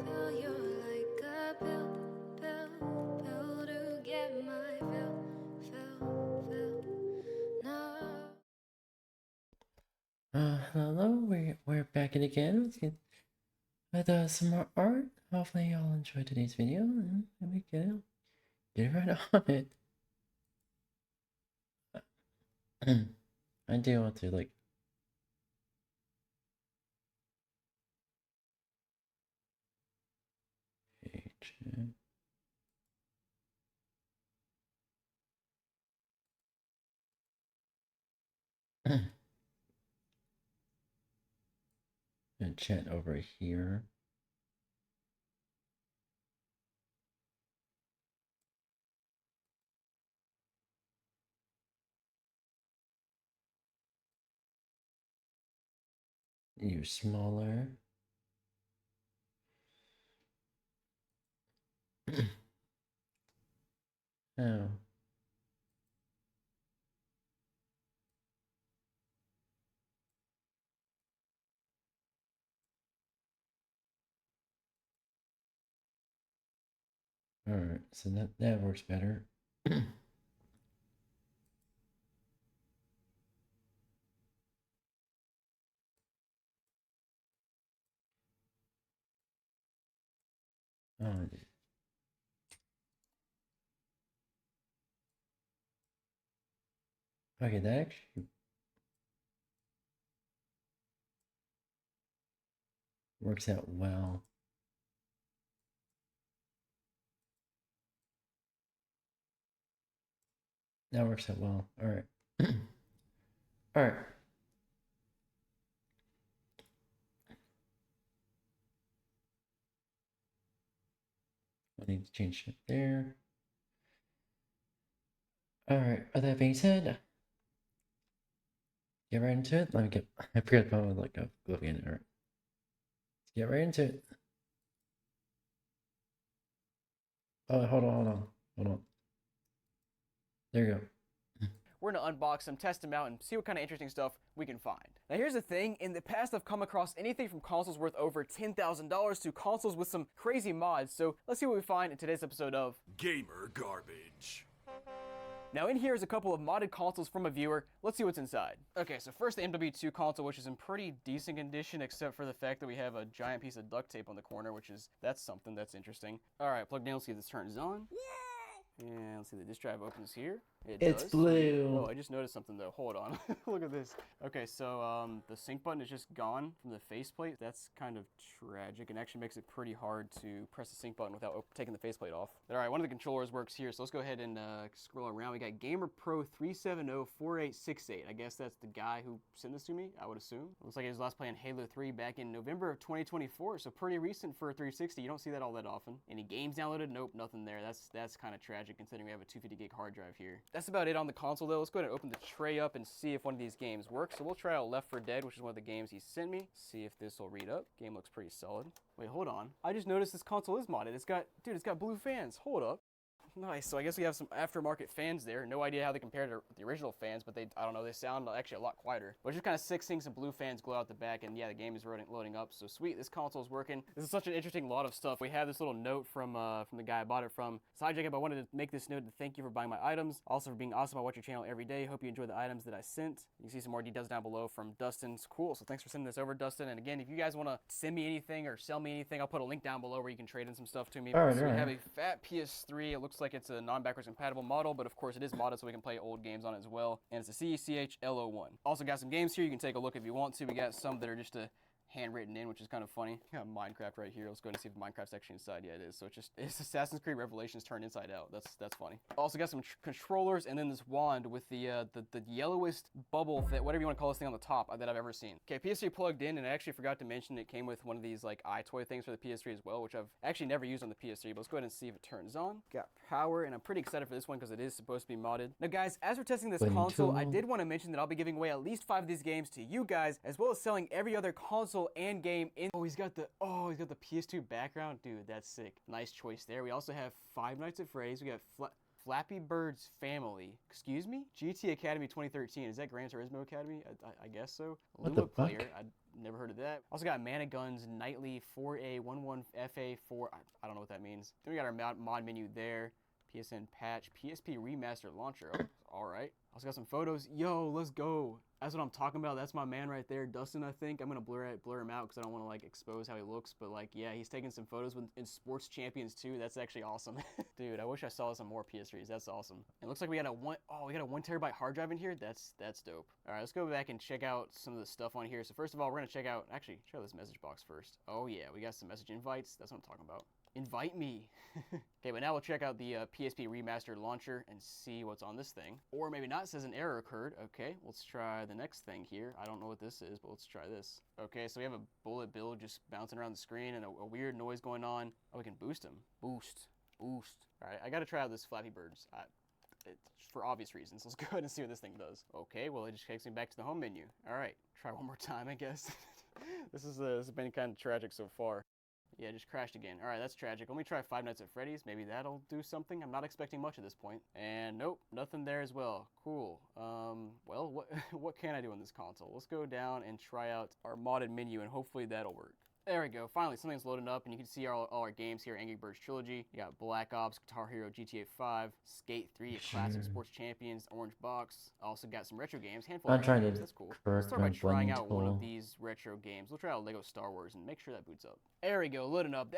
Fill you like a pill to get my fill. No. Hello, we're back in again. Let's get with some more art. Hopefully y'all enjoyed today's video, and we get right on it. I do want to like and chat over here. You smaller. Oh. Alright, so that works better. Oh, okay, that actually works out well. That works out well. Alright. Alright. I need to change it there. Alright, with that being said, get right into it. Let me get, I forgot about like a go again. Alright. Let's get right into it. Oh, hold on. There you go. We're gonna unbox them, test them out, and see what kind of interesting stuff we can find. Now here's the thing, in the past I've come across anything from consoles worth over $10,000 to consoles with some crazy mods, so let's see what we find in today's episode of Gamer Garbage. Now in here is a couple of modded consoles from a viewer. Let's see what's inside. Okay, so first the MW2 console, which is in pretty decent condition except for the fact that we have a giant piece of duct tape on the corner, that's something that's interesting. Alright, plugged in, let's see if this turns on. And let's see, the disk drive opens here. It's does. blue. Oh, I just noticed something though. Hold on. Look at this. Okay, so the sync button is just gone from the faceplate. That's kind of tragic and actually makes it pretty hard to press the sync button without taking the faceplate off. Alright, one of the controllers works here, so let's go ahead and scroll around. We got Gamer Pro 3704868. I guess that's the guy who sent this to me, I would assume. Looks like he was last playing Halo 3 back in November of 2024, so pretty recent for a 360. You don't see that all that often. Any games downloaded? Nope, nothing there. That's kind of tragic considering we have a 250 gig hard drive here. That's about it on the console though. Let's go ahead and open the tray up and see if one of these games works. So we'll try out Left 4 Dead, which is one of the games he sent me. See if this will read up. Game looks pretty solid. Wait, hold on. I just noticed this console is modded. It's got blue fans. Hold up. Nice, so I guess we have some aftermarket fans there. No idea how they compare to the original fans, but I don't know, they sound actually a lot quieter. But it's just kind of sick seeing some blue fans glow out the back, and yeah, the game is loading up, so sweet, this console is working. This is such an interesting lot of stuff. We have this little note from the guy I bought it from. So hi Jacob, I wanted to make this note to thank you for buying my items, also for being awesome. I watch your channel every day. Hope you enjoy the items that I sent. You can see some more details down below from Dustin's. Cool, so thanks for sending this over, Dustin. And again, if you guys want to send me anything or sell me anything, I'll put a link down below where you can trade in some stuff to me. Alright, so we alright. have a fat PS3. It looks like it's a non-backwards compatible model, but of course it is modded so we can play old games on it as well. And it's a CECH L01. Also got some games here you can take a look if you want to. We got some that are just a handwritten in, which is kind of funny. Got Minecraft right here. Let's go ahead and see if Minecraft's actually inside. Yeah, it is. So it's Assassin's Creed Revelations turned inside out. That's funny. Also got some controllers and then this wand with the yellowest bubble that whatever you want to call this thing on the top that I've ever seen. Okay, PS3 plugged in, and I actually forgot to mention it came with one of these like eye toy things for the PS3 as well, which I've actually never used on the PS3. But let's go ahead and see if it turns on. Got power, and I'm pretty excited for this one because it is supposed to be modded. Now, guys, as we're testing this console, I did want to mention that I'll be giving away at least 5 of these games to you guys, as well as selling every other console and game in. Oh, he's got the PS2 background, dude. That's sick. Nice choice there. We also have Five Nights at Freddy's. We got Flappy Bird's Family. Excuse me? GT Academy 2013. Is that Gran Turismo Academy? I guess so. Lua Player. I'd never heard of that. Also got Mana Guns Nightly 4A11FA4. I don't know what that means. Then we got our mod menu there. PSN patch. PSP remaster launcher. Oh, all right. Also got some photos. Yo, let's go. That's what I'm talking about. That's my man right there, Dustin, I think. I'm gonna blur him out because I don't want to like expose how he looks. But like, yeah, he's taking some photos in Sports Champions too. That's actually awesome. Dude, I wish I saw this on more PS3s. That's awesome. It looks like we got a 1 terabyte hard drive in here. That's dope. All right, let's go back and check out some of the stuff on here. So first of all, we're gonna check out this message box first. Oh yeah, we got some message invites. That's what I'm talking about. Invite me. Okay, but now we'll check out the PSP remastered launcher and see what's on this thing. Or maybe not, it says an error occurred. Okay, let's try the next thing here. I don't know what this is, but let's try this. Okay, so we have a bullet bill just bouncing around the screen and a weird noise going on. Oh, we can boost him. Boost. All right, I gotta try out this Flappy Birds. For obvious reasons. Let's go ahead and see what this thing does. Okay, well, it just takes me back to the home menu. All right, try one more time, I guess. This has been kind of tragic so far. Yeah, just crashed again. All right, that's tragic. Let me try Five Nights at Freddy's. Maybe that'll do something. I'm not expecting much at this point. And nope, nothing there as well. Cool. Well, what can I do on this console? Let's go down and try out our modded menu, and hopefully that'll work. There we go. Finally, something's loading up, and you can see all our games here. Angry Birds Trilogy. You got Black Ops, Guitar Hero, GTA 5, Skate 3, Classic Sports Champions, Orange Box. Also got some retro games. Handful of retro games. That's cool. Let's start by trying out one of these retro games. We'll try out Lego Star Wars and make sure that boots up. There we go. Loading up.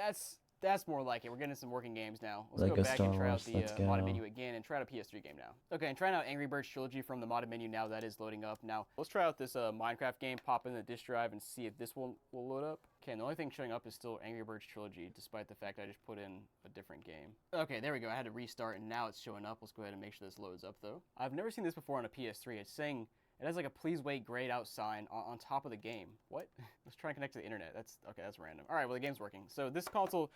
That's more like it. We're getting some working games now. Let's go back and try out the modded menu again and try out a PS3 game now. Okay, and trying out Angry Birds Trilogy from the modded menu now. That is loading up. Now, let's try out this Minecraft game, pop in the disk drive, and see if this will load up. Okay, and the only thing showing up is still Angry Birds Trilogy, despite the fact I just put in a different game. Okay, there we go. I had to restart, and now it's showing up. Let's go ahead and make sure this loads up, though. I've never seen this before on a PS3. It's saying it has like a please wait grayed out sign on top of the game. What? Let's try and connect to the internet. That's random. All right, well, the game's working. So this console,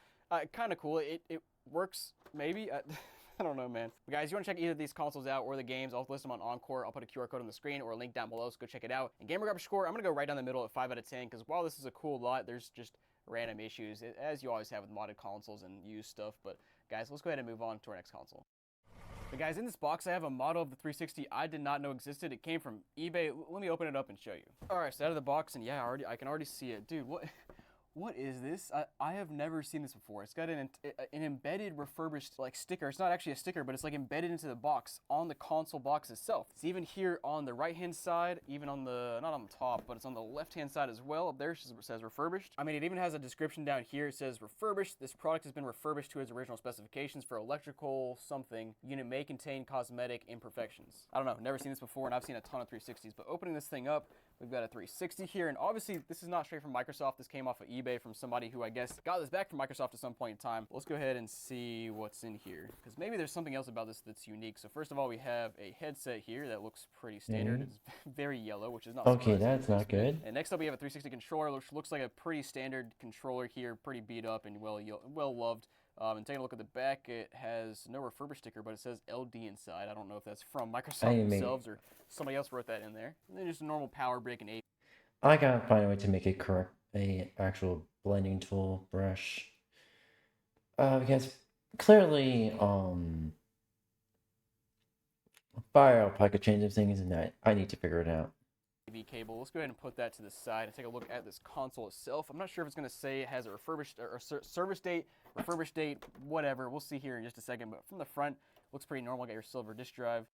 kind of cool. It works, maybe. I don't know, man. But guys, you want to check either of these consoles out or the games, I'll list them on Encore. I'll put a QR code on the screen or a link down below, so go check it out. And Gamer Garbage score, I'm going to go right down the middle at 5 out of 10, because while this is a cool lot, there's just random issues, as you always have with modded consoles and used stuff. But guys, let's go ahead and move on to our next console. But guys, in this box, I have a model of the 360 I did not know existed. It came from eBay. Let me open it up and show you. All right, so out of the box, and yeah, I can already see it. Dude, what is this? I have never seen this before. It's got an embedded refurbished like sticker. It's not actually a sticker, but it's like embedded into the box on the console box itself. It's even here on the right-hand side, even on the, not on the top, but it's on the left-hand side as well. Up there it says refurbished. I mean, it even has a description down here. It says refurbished. This product has been refurbished to its original specifications for electrical something. Unit may contain cosmetic imperfections. I don't know, never seen this before, and I've seen a ton of 360s, but opening this thing up, we've got a 360 here, and obviously this is not straight from Microsoft. This came off of eBay from somebody who I guess got this back from Microsoft at some point in time. Let's go ahead and see what's in here, because maybe there's something else about this that's unique. So first of all, we have a headset here that looks pretty standard. It's very yellow, which is not okay, that's not good. And next up, we have a 360 controller, which looks like a pretty standard controller here, pretty beat up and well loved. And taking a look at the back, it has no refurbished sticker, but it says LD inside. I don't know if that's from Microsoft themselves or somebody else wrote that in there. And then just a normal power brick and a. I gotta find a way to make it correct, a actual blending tool brush. Because clearly, Fire probably could change some things, and I need to figure it out. TV cable. Let's go ahead and put that to the side and take a look at this console itself. I'm not sure if it's going to say it has a refurbished or service date, refurbished date, whatever. We'll see here in just a second. But from the front, looks pretty normal. Got your silver disk drive,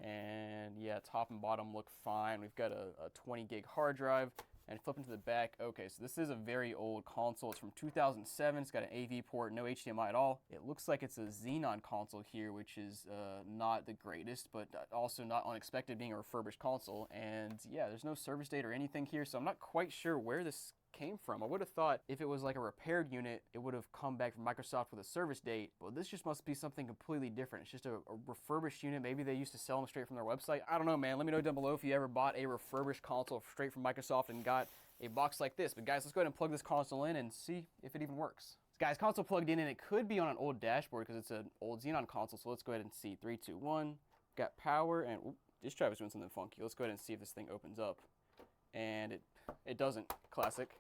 and yeah, top and bottom look fine. We've got a 20 gig hard drive. And flipping to the back, okay, so this is a very old console. It's from 2007. It's got an AV port, no HDMI at all. It looks like it's a Xenon console here, which is not the greatest, but also not unexpected being a refurbished console. And yeah, there's no service date or anything here, so I'm not quite sure where this came from. I would have thought if it was like a repaired unit, it would have come back from Microsoft with a service date, but this just must be something completely different. It's just a refurbished unit. Maybe they used to sell them straight from their website. I don't know, man. Let me know down below if you ever bought a refurbished console straight from Microsoft and got a box like this. But guys, let's go ahead and plug this console in and see if it even works. Guys, console plugged in, and it could be on an old dashboard because it's an old Xenon console. So let's go ahead and see. 3, 2, 1. Got power, and this drive is doing something funky. Let's go ahead and see if this thing opens up. And it doesn't. Classic.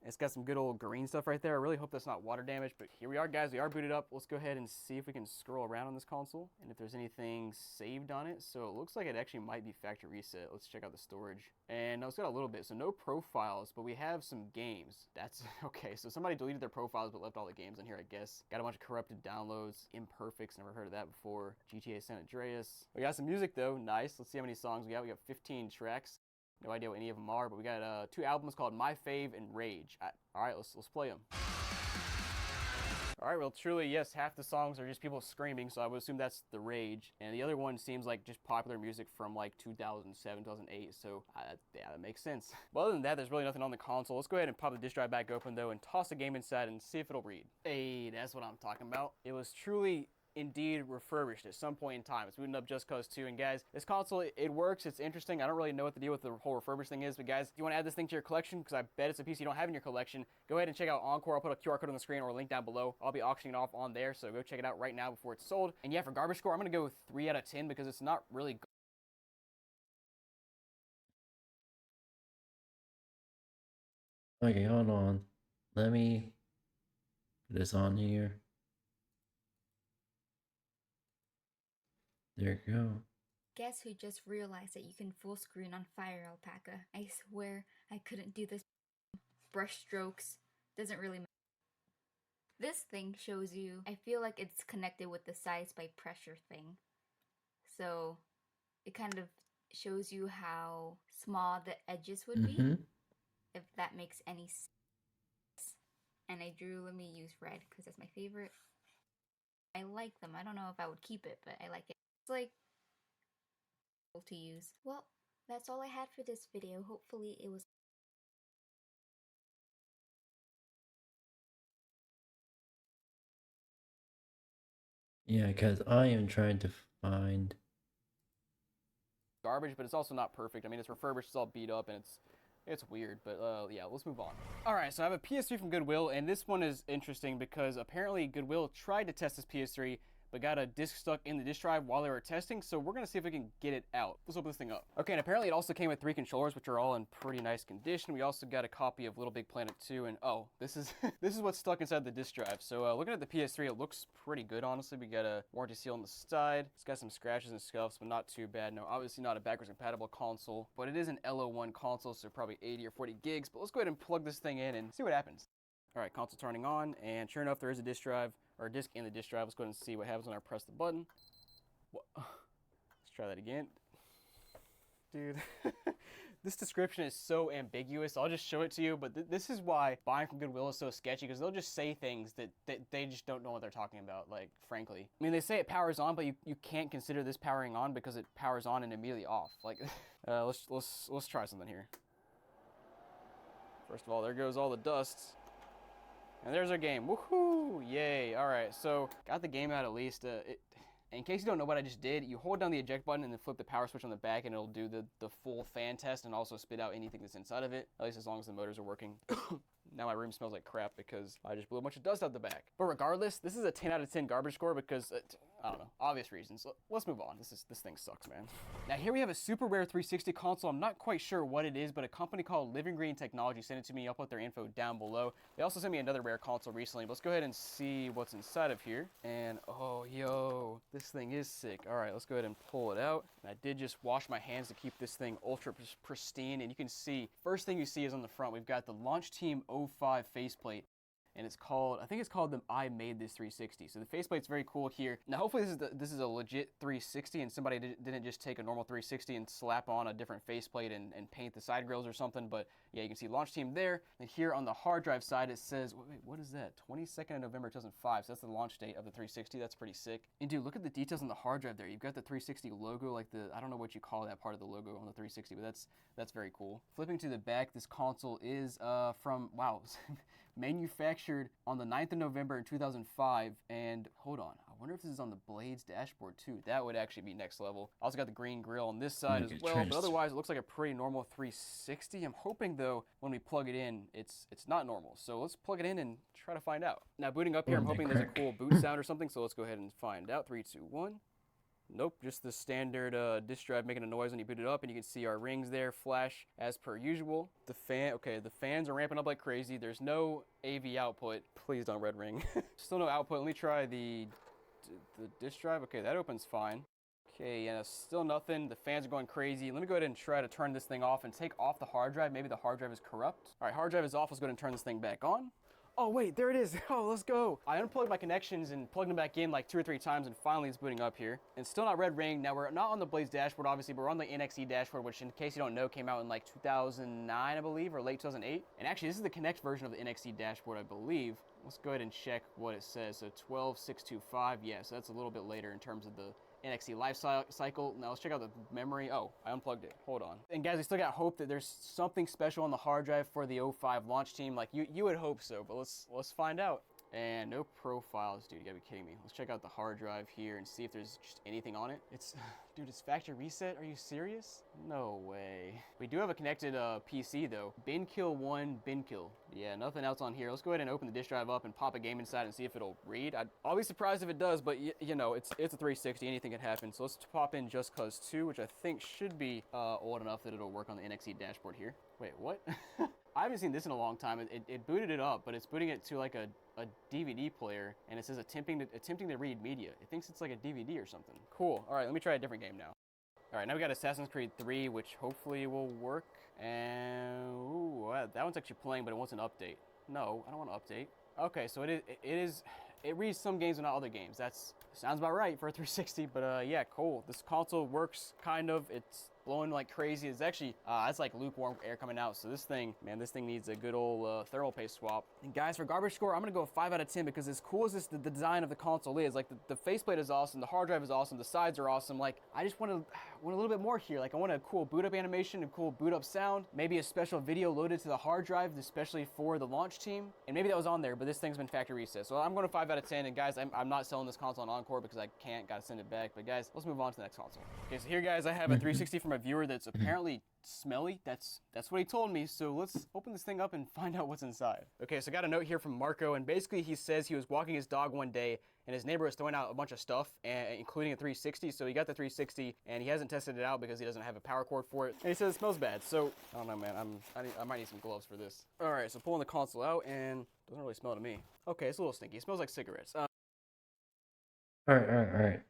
It's got some good old green stuff right there. I really hope that's not water damage, but here we are, guys. We are booted up. Let's go ahead and see if we can scroll around on this console and if there's anything saved on it. So it looks like it actually might be factory reset. Let's check out the storage. And no, it's got a little bit. So no profiles, but we have some games. That's okay. So somebody deleted their profiles but left all the games in here, I guess. Got a bunch of corrupted downloads, imperfects. Never heard of that before. GTA San Andreas. We got some music though. Nice. Let's see how many songs we got. We got 15 tracks. No idea what any of them are, but we got 2 albums called My Fave and Rage. All right, let's play them. All right, well, truly, yes, half the songs are just people screaming, so I would assume that's the Rage. And the other one seems like just popular music from like 2007, 2008, so yeah, that makes sense. Well, other than that, there's really nothing on the console. Let's go ahead and pop the disk drive back open, though, and toss a game inside and see if it'll read. Hey, that's what I'm talking about. It was truly indeed refurbished at some point in time. It's booting up Just Cause 2, and guys, this console, it works, it's interesting. I don't really know what the deal with the whole refurbished thing is, but guys, if you want to add this thing to your collection, because I bet it's a piece you don't have in your collection, go ahead and check out Encore. I'll put a QR code on the screen or a link down below. I'll be auctioning it off on there, so go check it out right now before it's sold. And yeah, for garbage score, I'm going to go 3 out of 10 because it's not really Okay, hold on. Let me put this on here. There you go. Guess who just realized that you can full screen on Fire Alpaca? I swear I couldn't do this. Brush strokes doesn't really matter. This thing shows you, I feel like it's connected with the size by pressure thing. So it kind of shows you how small the edges would be, if that makes any sense. And I drew, let me use red because that's my favorite. I like them. I don't know if I would keep it, but I like it. It's like to use. Well, that's all I had for this video. Hopefully it was Yeah, because I am trying to find garbage, but it's also not perfect. I mean, it's refurbished, it's all beat up, and it's weird, but yeah, let's move on. All right, so I have a PS3 from Goodwill, and this one is interesting because apparently Goodwill tried to test this PS3, but got a disc stuck in the disk drive while they were testing, so we're gonna see if we can get it out. Let's open this thing up. Okay, and apparently it also came with 3 controllers, which are all in pretty nice condition. We also got a copy of Little Big Planet 2, and oh, this is this is what's stuck inside the disk drive. So looking at the PS3, it looks pretty good, honestly. We got a warranty seal on the side. It's got some scratches and scuffs, but not too bad. No, obviously not a backwards compatible console, but it is an LO1 console, so probably 80 or 40 gigs. But let's go ahead and plug this thing in and see what happens. All right, console turning on, and sure enough, there is a disk drive, or a disk in the disk drive. Let's go ahead and see what happens when I press the button. Let's try that again. Dude, this description is so ambiguous. I'll just show it to you, but this is why buying from Goodwill is so sketchy, because they'll just say things that they just don't know what they're talking about, like, frankly. I mean, they say it powers on, but you can't consider this powering on because it powers on and immediately off. Like, let's try something here. First of all, there goes all the dust. And there's our game. Woohoo! Yay! Alright, so got the game out at least. In case you don't know what I just did, you hold down the eject button and then flip the power switch on the back, and it'll do the full fan test and also spit out anything that's inside of it, at least as long as the motors are working. Now my room smells like crap because I just blew a bunch of dust out the back. But regardless, this is a 10 out of 10 garbage score because, I don't know, obvious reasons. Let's move on. This thing sucks, man. Now here we have a super rare 360 console. I'm not quite sure what it is, but a company called Living Green Technology sent it to me. I'll put their info down below. They also sent me another rare console recently. But let's go ahead and see what's inside of here. And, oh, yo, this thing is sick. All right, let's go ahead and pull it out. And I did just wash my hands to keep this thing ultra pristine. And you can see, first thing you see is on the front, we've got the Launch Team 05 faceplate. and it's called, I think it's called the I Made This 360. So the faceplate's very cool here. Now hopefully this is a legit 360 and somebody didn't just take a normal 360 and slap on a different faceplate and paint the side grills or something. But yeah, you can see launch team there. And here on the hard drive side it says, wait, what is that? 22nd of November 2005. So that's the launch date of the 360. That's pretty sick. And dude, look at the details on the hard drive there. You've got the 360 logo, like the, I don't know what you call that part of the logo on the 360, but that's very cool. Flipping to the back, this console is from, wow, manufactured on the 9th of November in 2005. And hold on, I wonder if this is on the Blades dashboard too. That would actually be next level. Also got the green grill on this side as well, but otherwise it looks like a pretty normal 360. I'm hoping though when we plug it in, it's not normal. So let's plug it in and try to find out. Now booting up here, I'm hoping there's a cool boot sound or something. So let's go ahead and find out. 3, 2, 1. Nope, just the standard disk drive making a noise when you boot it up, and you can see our rings there flash as per usual. The fan, okay, the fans are ramping up like crazy. There's no AV output. Please don't red ring. Still no output. Let me try the disk drive. Okay, that opens fine. Okay, yeah, still nothing. The fans are going crazy. Let me go ahead and try to turn this thing off and take off the hard drive. Maybe the hard drive is corrupt. All right, hard drive is off. Let's go ahead and turn this thing back on. Oh wait, there it is. Oh, let's go. I unplugged my connections and plugged them back in like 2 or 3 times, and finally it's booting up here. And still not red ring. Now we're not on the Blaze dashboard, obviously, but we're on the NXE dashboard, which in case you don't know, came out in like 2009, I believe, or late 2008. And actually, this is the Connect version of the NXE dashboard, I believe. Let's go ahead and check what it says. So 12625, yeah, so that's a little bit later in terms of the NXE life cycle. Now let's check out the memory. Oh, I unplugged it. Hold on. And guys, we still got hope that there's something special on the hard drive for the 05 launch team. Like you would hope so, but let's find out. And no profiles, dude. You gotta be kidding me. Let's check out the hard drive here and see if there's just anything on it. Dude, it's factory reset. Are you serious? No way. We do have a connected PC though. Bin kill 1, bin kill. Yeah, nothing else on here. Let's go ahead and open the disk drive up and pop a game inside and see if it'll read. I'll be surprised if it does, but you know, it's a 360. Anything can happen. So let's pop in Just Cause 2, which I think should be old enough that it'll work on the NXE dashboard here. Wait, what? I haven't seen this in a long time. It booted it up, but it's booting it to like a DVD player, and it says attempting to read media. It thinks it's like a DVD or something. Cool. All right, let me try a different game now. All right, now we got Assassin's Creed 3, which hopefully will work. And ooh, that one's actually playing, but it wants an update. No, I don't want to update. Okay, so it reads some games but not other games. That's sounds about right for a 360, but yeah, cool. This console works kind of. It's blowing like crazy. It's actually, it's like lukewarm air coming out. So this thing, man, this thing needs a good old thermal paste swap. And guys, for garbage score, I'm gonna go 5 out of 10 because as cool as the design of the console is, like the faceplate is awesome, the hard drive is awesome, the sides are awesome. Like I just want a little bit more here. Like I want a cool boot up animation, a cool boot up sound, maybe a special video loaded to the hard drive, especially for the launch team. And maybe that was on there, but this thing's been factory reset. So I'm going to 5 out of 10. And guys, I'm not selling this console on Encore because I can't, gotta send it back. But guys, let's move on to the next console. Okay, so here guys, I have a 360 from a viewer that's apparently smelly. That's what he told me. So let's open this thing up and find out what's inside. Okay, so I got a note here from Marco, and basically he says he was walking his dog one day and his neighbor was throwing out a bunch of stuff, including a 360. So he got the 360 and he hasn't tested it out because he doesn't have a power cord for it. And he says it smells bad. So I don't know, man. I might need some gloves for this. All right, so pulling the console out, and doesn't really smell to me. Okay, it's a little stinky. It smells like cigarettes. All right.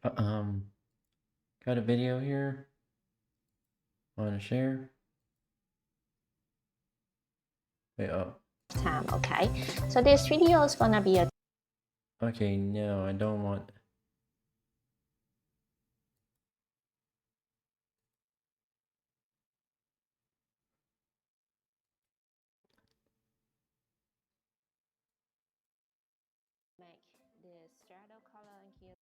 Got a video here. Want to share? Wait, oh. Time, okay? So this video is gonna be a... Okay, no, I don't want... Make the straddle color in here.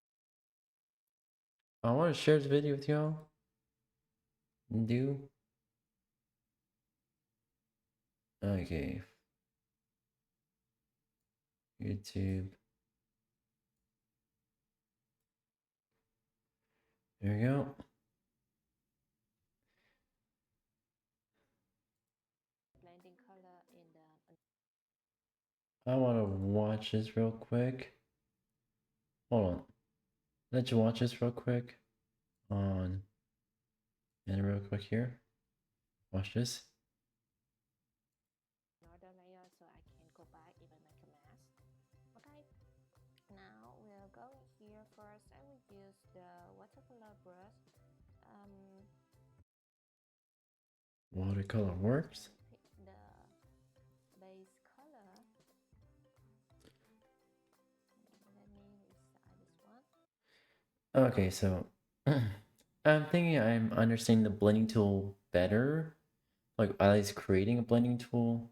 I want to share this video with y'all. Do. Okay. YouTube. There we go. Blending color in the... I want to watch this real quick. Hold on. Let you watch this real quick. And real quick here. Watch this. Another layer so I can go back, even make a mask. Okay. Now we'll go here first. I will use the watercolor brush. Watercolor works. Pick the base color. Okay, so I'm thinking I'm understanding the blending tool better. Like at least creating a blending tool.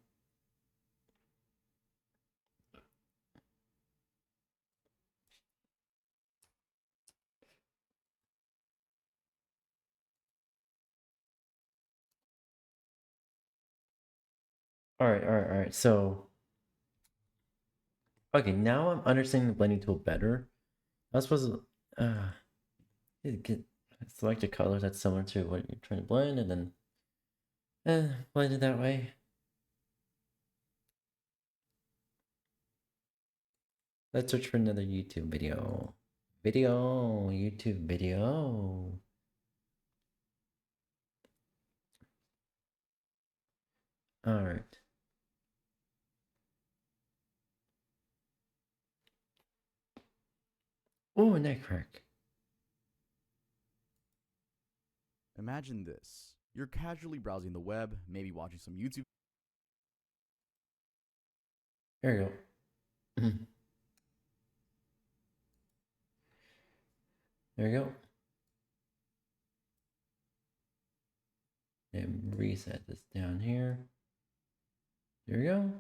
Alright. So, okay, now I'm understanding the blending tool better. I was supposed to get select a color that's similar to what you're trying to blend and then blend it that way. Let's search for another YouTube video. YouTube video. Alright. Oh, neck crack. Imagine this. You're casually browsing the web, maybe watching some YouTube. There you go. There you go. And reset this down here. There you go.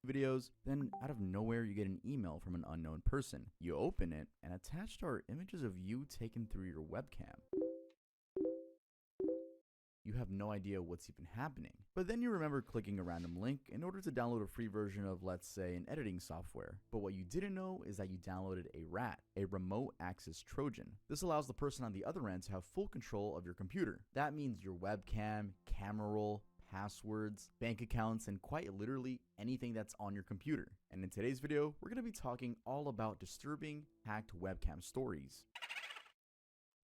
Videos, then out of nowhere you get an email from an unknown person. You open it, and attached are images of you taken through your webcam. You have no idea what's even happening. But then you remember clicking a random link in order to download a free version of, let's say, an editing software. But what you didn't know is that you downloaded a RAT, a remote access Trojan. This allows the person on the other end to have full control of your computer. That means your webcam, camera roll, passwords, bank accounts, and quite literally anything that's on your computer. And in today's video, we're going to be talking all about disturbing hacked webcam stories.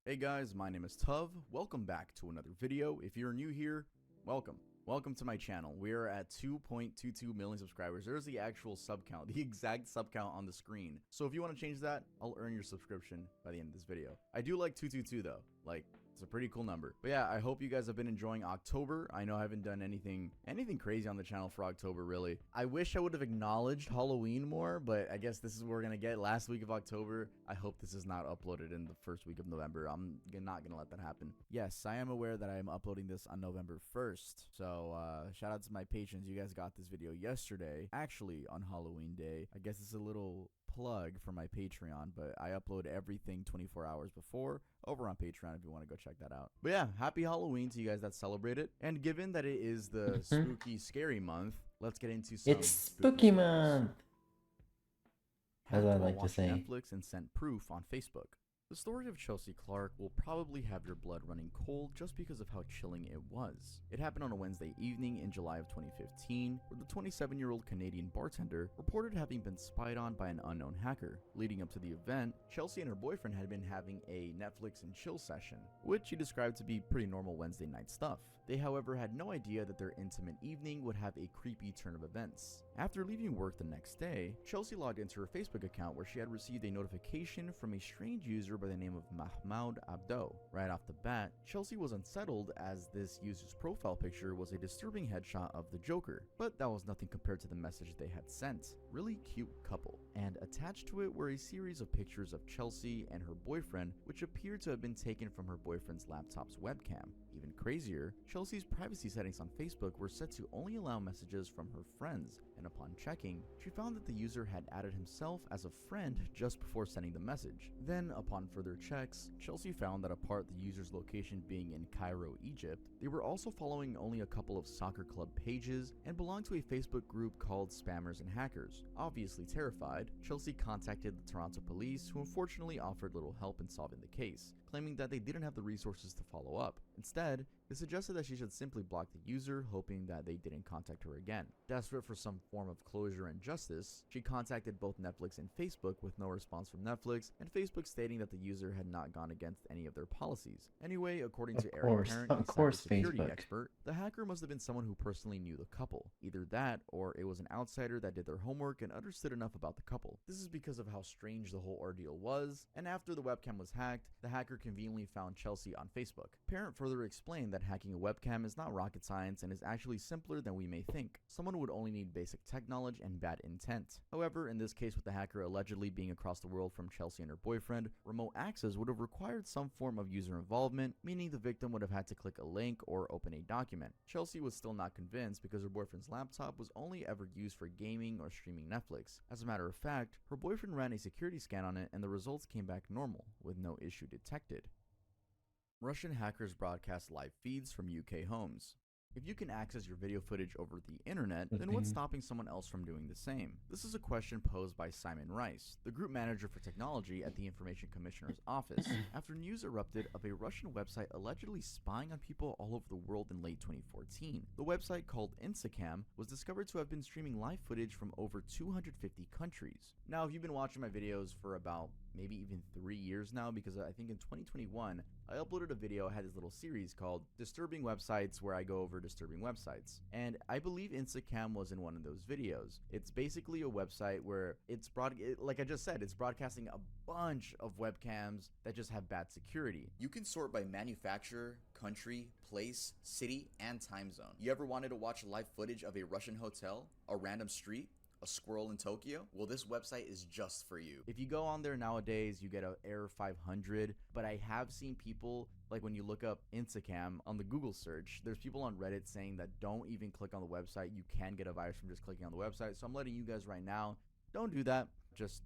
Hey guys, my name is Tuv. Welcome back to another video. If you're new here, welcome. Welcome to my channel. We are at 2.22 million subscribers. There's the actual sub count, the exact sub count on the screen. So if you want to change that, I'll earn your subscription by the end of this video. I do like 222 though. Like, it's a pretty cool number. But yeah, I hope you guys have been enjoying October. I know I haven't done anything crazy on the channel for October, really. I wish I would have acknowledged Halloween more, but I guess this is what we're gonna get last week of October. I hope this is not uploaded in the first week of November. I'm not gonna let that happen. Yes, I am aware that I am uploading this on November 1st. So shout out to my patrons. You guys got this video yesterday, actually on Halloween day. I guess it's a little plug for my Patreon, but I upload everything 24 hours before over on Patreon if you want to go check that out. But yeah, happy Halloween to you guys that celebrate it. And given that it is the spooky scary month, let's get into some It's spooky month, as I like to say. Netflix and sent proof on Facebook. The story of Chelsea Clark will probably have your blood running cold just because of how chilling it was. It happened on a Wednesday evening in July of 2015, where the 27-year-old Canadian bartender reported having been spied on by an unknown hacker. Leading up to the event, Chelsea and her boyfriend had been having a Netflix and chill session, which she described to be pretty normal Wednesday night stuff. They, however, had no idea that their intimate evening would have a creepy turn of events. After leaving work the next day, Chelsea logged into her Facebook account where she had received a notification from a strange user by the name of Mahmoud Abdo. Right off the bat, Chelsea was unsettled as this user's profile picture was a disturbing headshot of the Joker, but that was nothing compared to the message they had sent. Really cute couple. And attached to it were a series of pictures of Chelsea and her boyfriend, which appeared to have been taken from her boyfriend's laptop's webcam. Even crazier, Chelsea's privacy settings on Facebook were set to only allow messages from her friends, and upon checking, she found that the user had added himself as a friend just before sending the message. Then, upon further checks, Chelsea found that apart the user's location being in Cairo, Egypt, they were also following only a couple of soccer club pages and belonged to a Facebook group called Spammers and Hackers. Obviously terrified, Chelsea contacted the Toronto police, who unfortunately offered little help in solving the case, claiming that they didn't have the resources to follow up. Instead, they suggested that she should simply block the user, hoping that they didn't contact her again. Desperate for some form of closure and justice, she contacted both Netflix and Facebook with no response from Netflix, and Facebook stating that the user had not gone against any of their policies. Anyway, according to Eric Parent, a cybersecurity expert, the hacker must have been someone who personally knew the couple. Either that, or it was an outsider that did their homework and understood enough about the couple. This is because of how strange the whole ordeal was, and after the webcam was hacked, the hacker conveniently found Chelsea on Facebook. Parent further explained that that hacking a webcam is not rocket science and is actually simpler than we may think. Someone would only need basic tech knowledge and bad intent. However, in this case with the hacker allegedly being across the world from Chelsea and her boyfriend, remote access would have required some form of user involvement, meaning the victim would have had to click a link or open a document. Chelsea was still not convinced because her boyfriend's laptop was only ever used for gaming or streaming Netflix. As a matter of fact, her boyfriend ran a security scan on it and the results came back normal, with no issue detected. Russian hackers broadcast live feeds from UK homes. If you can access your video footage over the internet, then what's stopping someone else from doing the same? This is a question posed by Simon Rice, the group manager for technology at the Information Commissioner's office, after news erupted of a Russian website allegedly spying on people all over the world in late 2014. The website, called Instacam, was discovered to have been streaming live footage from over 250 countries. Now, if you've been watching my videos for about maybe even 3 years now, because I think in 2021 I uploaded a video. I had this little series called Disturbing Websites where I go over disturbing websites, and I believe Instacam was in one of those videos. It's basically a website where like I just said, it's broadcasting a bunch of webcams that just have bad security. You can sort by manufacturer, country, place, city, and time zone. You ever wanted to watch live footage of a Russian hotel, a random street, a squirrel in Tokyo? Well, this website is just for you. If you go on there nowadays, you get an error 500, but I have seen people, like when you look up Instacam on the Google search, there's people on Reddit saying that don't even click on the website. You can get a virus from just clicking on the website. So I'm letting you guys right now, don't do that. Just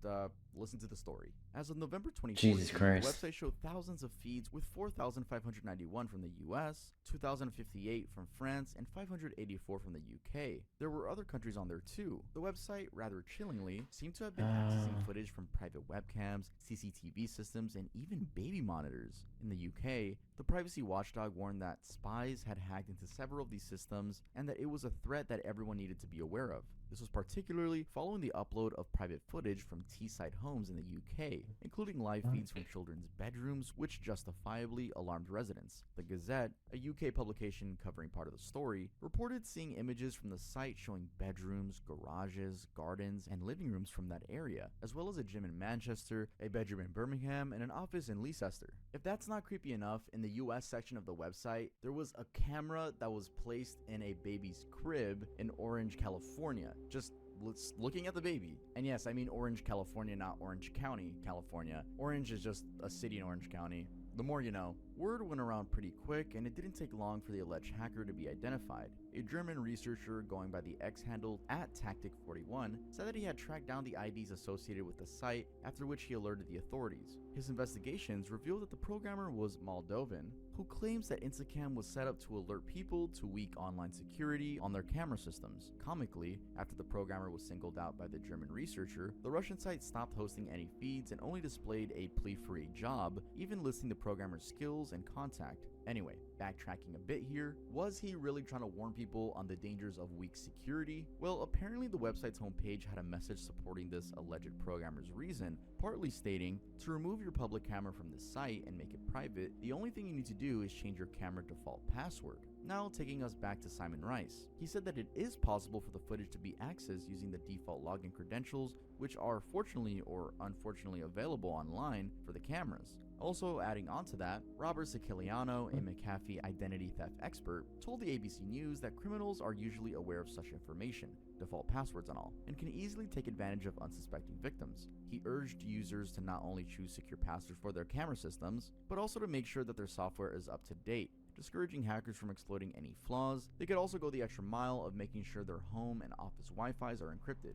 listen to the story. As of November 2014, Jesus Christ. the website showed thousands of feeds with 4,591 from the US, 2,058 from France, and 584 from the UK. There were other countries on there too. The website, rather chillingly, seemed to have been accessing footage from private webcams, CCTV systems, and even baby monitors. In the UK, the privacy watchdog warned that spies had hacked into several of these systems and that it was a threat that everyone needed to be aware of. This was particularly following the upload of private footage from Teesside homes in the UK, including live feeds from children's bedrooms, which justifiably alarmed residents. The Gazette, a UK publication covering part of the story, reported seeing images from the site showing bedrooms, garages, gardens, and living rooms from that area, as well as a gym in Manchester, a bedroom in Birmingham, and an office in Leicester. If that's not creepy enough, in the US section of the website, there was a camera that was placed in a baby's crib in Orange, California. Just looking at the baby. And yes, I mean Orange, California, not Orange County, California. Orange is just a city in Orange County. The more you know. Word went around pretty quick, and it didn't take long for the alleged hacker to be identified. A German researcher going by the X handle @Tactic41 said that he had tracked down the IDs associated with the site, after which he alerted the authorities. His investigations revealed that the programmer was Moldovan, who claims that Instacam was set up to alert people to weak online security on their camera systems. Comically, after the programmer was singled out by the German researcher, the Russian site stopped hosting any feeds and only displayed a plea for a job, even listing the programmer's skills and contact. Anyway, backtracking a bit here, was he really trying to warn people on the dangers of weak security? Well, apparently the website's homepage had a message supporting this alleged programmer's reason, partly stating, to remove your public camera from this site and make it private, the only thing you need to do is change your camera default password. Now taking us back to Simon Rice. He said that it is possible for the footage to be accessed using the default login credentials, which are fortunately or unfortunately available online for the cameras. Also adding on to that, Robert Siciliano, a McAfee identity theft expert, told the ABC News that criminals are usually aware of such information, default passwords and all, and can easily take advantage of unsuspecting victims. He urged users to not only choose secure passwords for their camera systems, but also to make sure that their software is up to date, discouraging hackers from exploiting any flaws. They could also go the extra mile of making sure their home and office Wi-Fis are encrypted.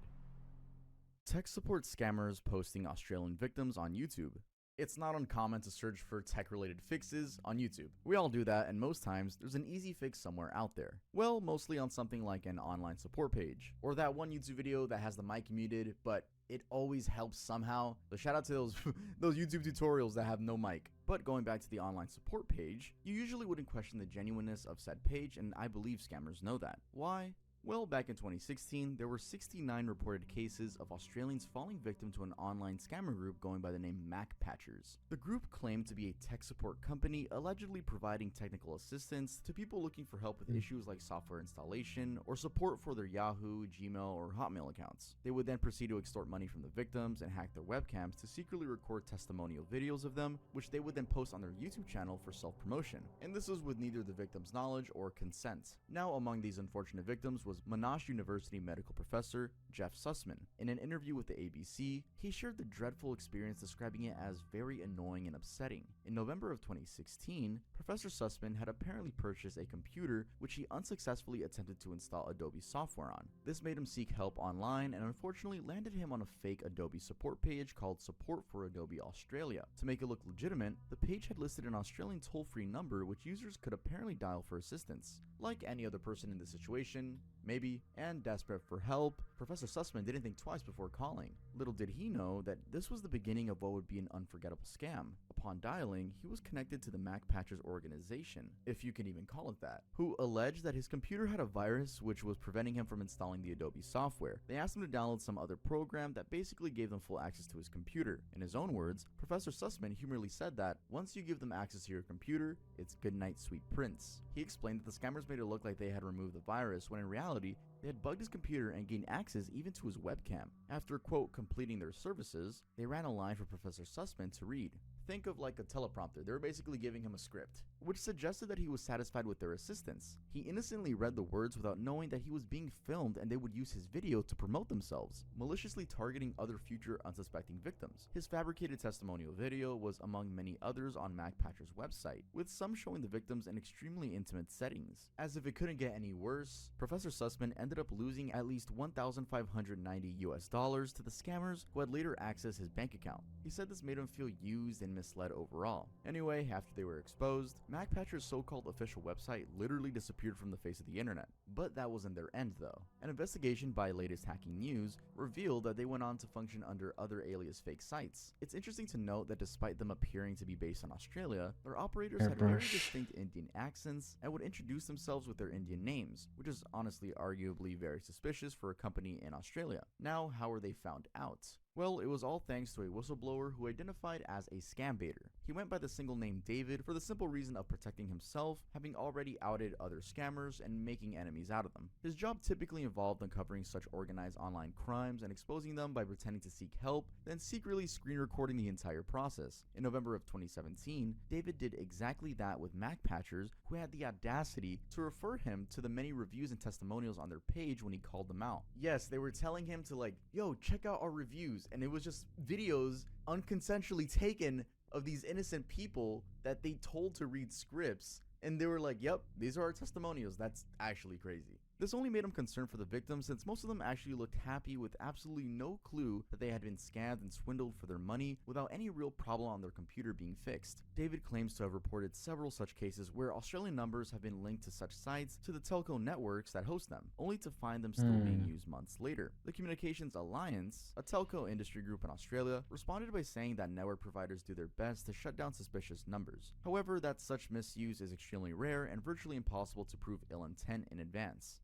Tech support scammers posting Australian victims on YouTube. It's not uncommon to search for tech-related fixes on YouTube. We all do that, and most times, there's an easy fix somewhere out there. Well, mostly on something like an online support page, or that one YouTube video that has the mic muted, but it always helps somehow. So shout out to those those YouTube tutorials that have no mic. But going back to the online support page, you usually wouldn't question the genuineness of said page, and I believe scammers know that. Why? Well, back in 2016, there were 69 reported cases of Australians falling victim to an online scammer group going by the name MacPatchers. The group claimed to be a tech support company allegedly providing technical assistance to people looking for help with issues like software installation or support for their Yahoo, Gmail, or Hotmail accounts. They would then proceed to extort money from the victims and hack their webcams to secretly record testimonial videos of them, which they would then post on their YouTube channel for self-promotion. And this was with neither the victim's knowledge or consent. Now, among these unfortunate victims was Monash University medical professor Jeff Sussman. In an interview with the ABC, he shared the dreadful experience, describing it as very annoying and upsetting. In November of 2016, Professor Sussman had apparently purchased a computer which he unsuccessfully attempted to install Adobe software on. This made him seek help online and unfortunately landed him on a fake Adobe support page called Support for Adobe Australia. To make it look legitimate, the page had listed an Australian toll-free number which users could apparently dial for assistance. Like any other person in this situation, maybe, and desperate for help, Professor Sussman didn't think twice before calling. Little did he know that this was the beginning of what would be an unforgettable scam. Upon dialing, he was connected to the MacPatchers organization, if you can even call it that, who alleged that his computer had a virus which was preventing him from installing the Adobe software. They asked him to download some other program that basically gave them full access to his computer. In his own words, Professor Sussman humorously said that once you give them access to your computer, it's good night, sweet prince. He explained that the scammers made it look like they had removed the virus when in reality, they had bugged his computer and gained access even to his webcam. After, quote, completing their services, they ran a line for Professor Sussman to read. Think of like a teleprompter. They were basically giving him a script, which suggested that he was satisfied with their assistance. He innocently read the words without knowing that he was being filmed and they would use his video to promote themselves, maliciously targeting other future unsuspecting victims. His fabricated testimonial video was among many others on MacPatcher's website, with some showing the victims in extremely intimate settings. As if it couldn't get any worse, Professor Sussman ended up losing at least $1,590 to the scammers who had later accessed his bank account. He said this made him feel used and misled overall. Anyway, after they were exposed, MacPatcher's so-called official website literally disappeared from the face of the internet. But that wasn't their end though. An investigation by Latest Hacking News revealed that they went on to function under other alias fake sites. It's interesting to note that despite them appearing to be based on Australia, their operators had very distinct Indian accents and would introduce themselves with their Indian names, which is honestly arguably very suspicious for a company in Australia. Now, how were they found out? Well, it was all thanks to a whistleblower who identified as a scam baiter. He went by the single name David for the simple reason of protecting himself, having already outed other scammers and making enemies out of them. His job typically involved uncovering such organized online crimes and exposing them by pretending to seek help, then secretly screen recording the entire process. In November of 2017, David did exactly that with MacPatchers, who had the audacity to refer him to the many reviews and testimonials on their page when he called them out. Yes, they were telling him to like, yo, check out our reviews. And it was just videos unconsensually taken of these innocent people that they told to read scripts. And they were like, yep, these are our testimonials. That's actually crazy. This only made him concerned for the victims, since most of them actually looked happy with absolutely no clue that they had been scammed and swindled for their money without any real problem on their computer being fixed. David claims to have reported several such cases where Australian numbers have been linked to such sites to the telco networks that host them, only to find them still being used months later. The Communications Alliance, a telco industry group in Australia, responded by saying that network providers do their best to shut down suspicious numbers. However, that such misuse is extremely rare and virtually impossible to prove ill intent in advance.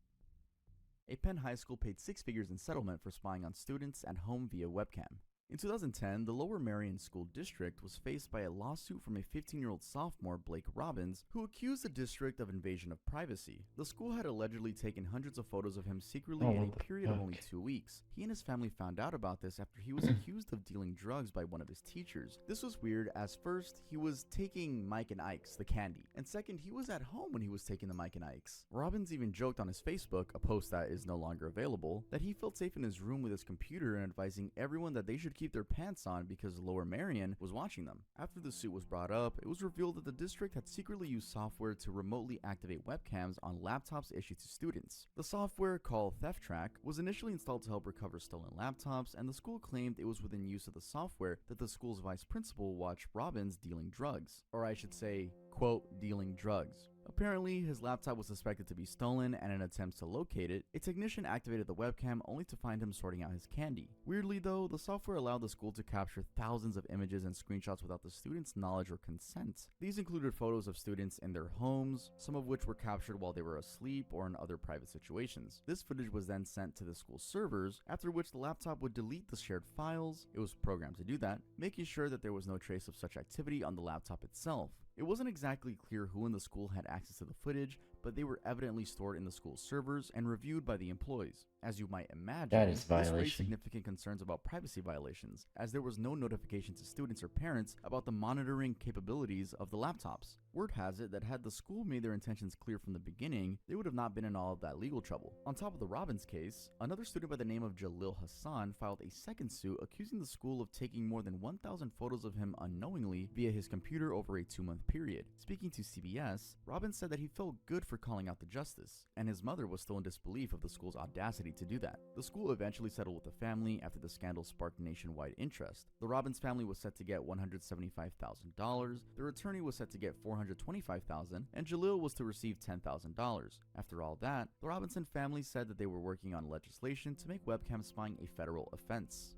A Penn high school paid 6 figures in settlement for spying on students at home via webcam. In 2010, the Lower Merion School District was faced by a lawsuit from a 15-year-old sophomore, Blake Robbins, who accused the district of invasion of privacy. The school had allegedly taken hundreds of photos of him secretly in a period of only 2 weeks. He and his family found out about this after he was accused of dealing drugs by one of his teachers. This was weird, as first, he was taking Mike and Ike's, the candy, and second, he was at home when he was taking the Mike and Ike's. Robbins even joked on his Facebook, a post that is no longer available, that he felt safe in his room with his computer and advising everyone that they should keep their pants on because Lower Merion was watching them. After the suit was brought up, it was revealed that the district had secretly used software to remotely activate webcams on laptops issued to students. The software, called Theft Track, was initially installed to help recover stolen laptops, and the school claimed it was within use of the software that the school's vice principal watched Robbins dealing drugs. Or I should say, quote, dealing drugs. Apparently, his laptop was suspected to be stolen, and in attempts to locate it, a technician activated the webcam only to find him sorting out his candy. Weirdly though, the software allowed the school to capture thousands of images and screenshots without the students' knowledge or consent. These included photos of students in their homes, some of which were captured while they were asleep or in other private situations. This footage was then sent to the school servers, after which the laptop would delete the shared files. It was programmed to do that, making sure that there was no trace of such activity on the laptop itself. It wasn't exactly clear who in the school had access to the footage, but they were evidently stored in the school's servers and reviewed by the employees. As you might imagine, That is this raised violation. significant concerns about privacy violations, as there was no notification to students or parents about the monitoring capabilities of the laptops. Word has it that had the school made their intentions clear from the beginning, they would have not been in all of that legal trouble. On top of the Robbins case, another student by the name of Jalil Hassan filed a second suit accusing the school of taking more than 1,000 photos of him unknowingly via his computer over a 2-month period. Speaking to CBS, Robbins said that he felt good for calling out the justice, and his mother was still in disbelief of the school's audacity to do that. The school eventually settled with the family after the scandal sparked nationwide interest. The Robbins family was set to get $175,000, their attorney was set to get $425,000, and Jalil was to receive $10,000. After all that, the Robinson family said that they were working on legislation to make webcam spying a federal offense.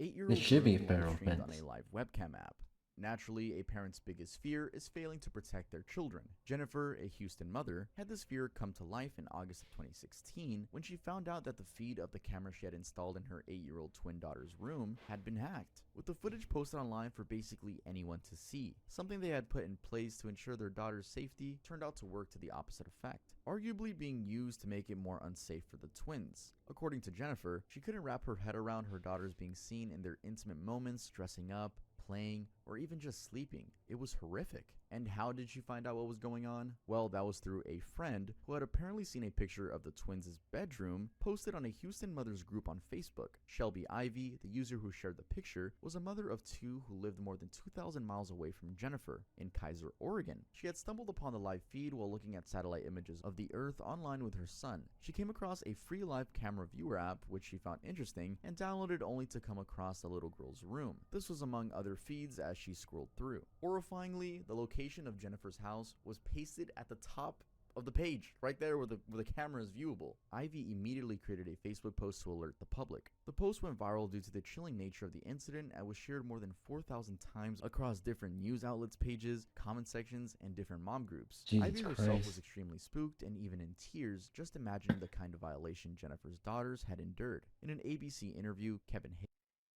8-year-old It should be a girl federal streamed on offense. a live webcam app. Naturally, a parent's biggest fear is failing to protect their children. Jennifer, a Houston mother, had this fear come to life in August of 2016 when she found out that the feed of the camera she had installed in her 8-year-old twin daughter's room had been hacked, with the footage posted online for basically anyone to see. Something they had put in place to ensure their daughter's safety turned out to work to the opposite effect, arguably being used to make it more unsafe for the twins. According to Jennifer, she couldn't wrap her head around her daughters being seen in their intimate moments, dressing up, playing, or even just sleeping. It was horrific. And how did she find out what was going on? Well, that was through a friend who had apparently seen a picture of the twins' bedroom posted on a Houston mothers group on Facebook. Shelby Ivy, the user who shared the picture, was a mother of 2 who lived more than 2,000 miles away from Jennifer, in Kaiser, Oregon. She had stumbled upon the live feed while looking at satellite images of the Earth online with her son. She came across a free live camera viewer app, which she found interesting, and downloaded only to come across the little girl's room. This was among other feeds as she scrolled through. Horrifyingly, the location of Jennifer's house was pasted at the top of the page, right there where the camera is viewable. Ivy immediately created a Facebook post to alert the public. The post went viral due to the chilling nature of the incident and was shared more than 4,000 times across different news outlets pages, comment sections, and different mom groups. Jesus Ivy herself Christ. was extremely spooked and even in tears just imagining the kind of violation Jennifer's daughters had endured. In an ABC interview, Kevin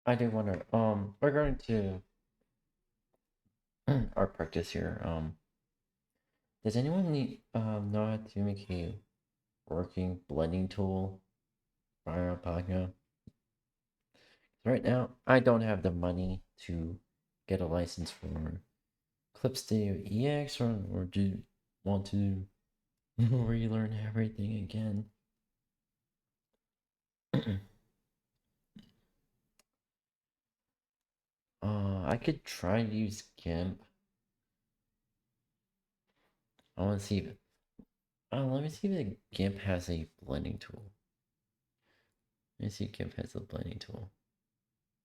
I do wonder, regarding to our practice here, does anyone know how to make a working blending tool for Alpaca? Right now, I don't have the money to get a license for Clip Studio EX, or do want to relearn everything again. I could try to use GIMP. I want to see if let me see if the GIMP has a blending tool. Let me see if GIMP has a blending tool.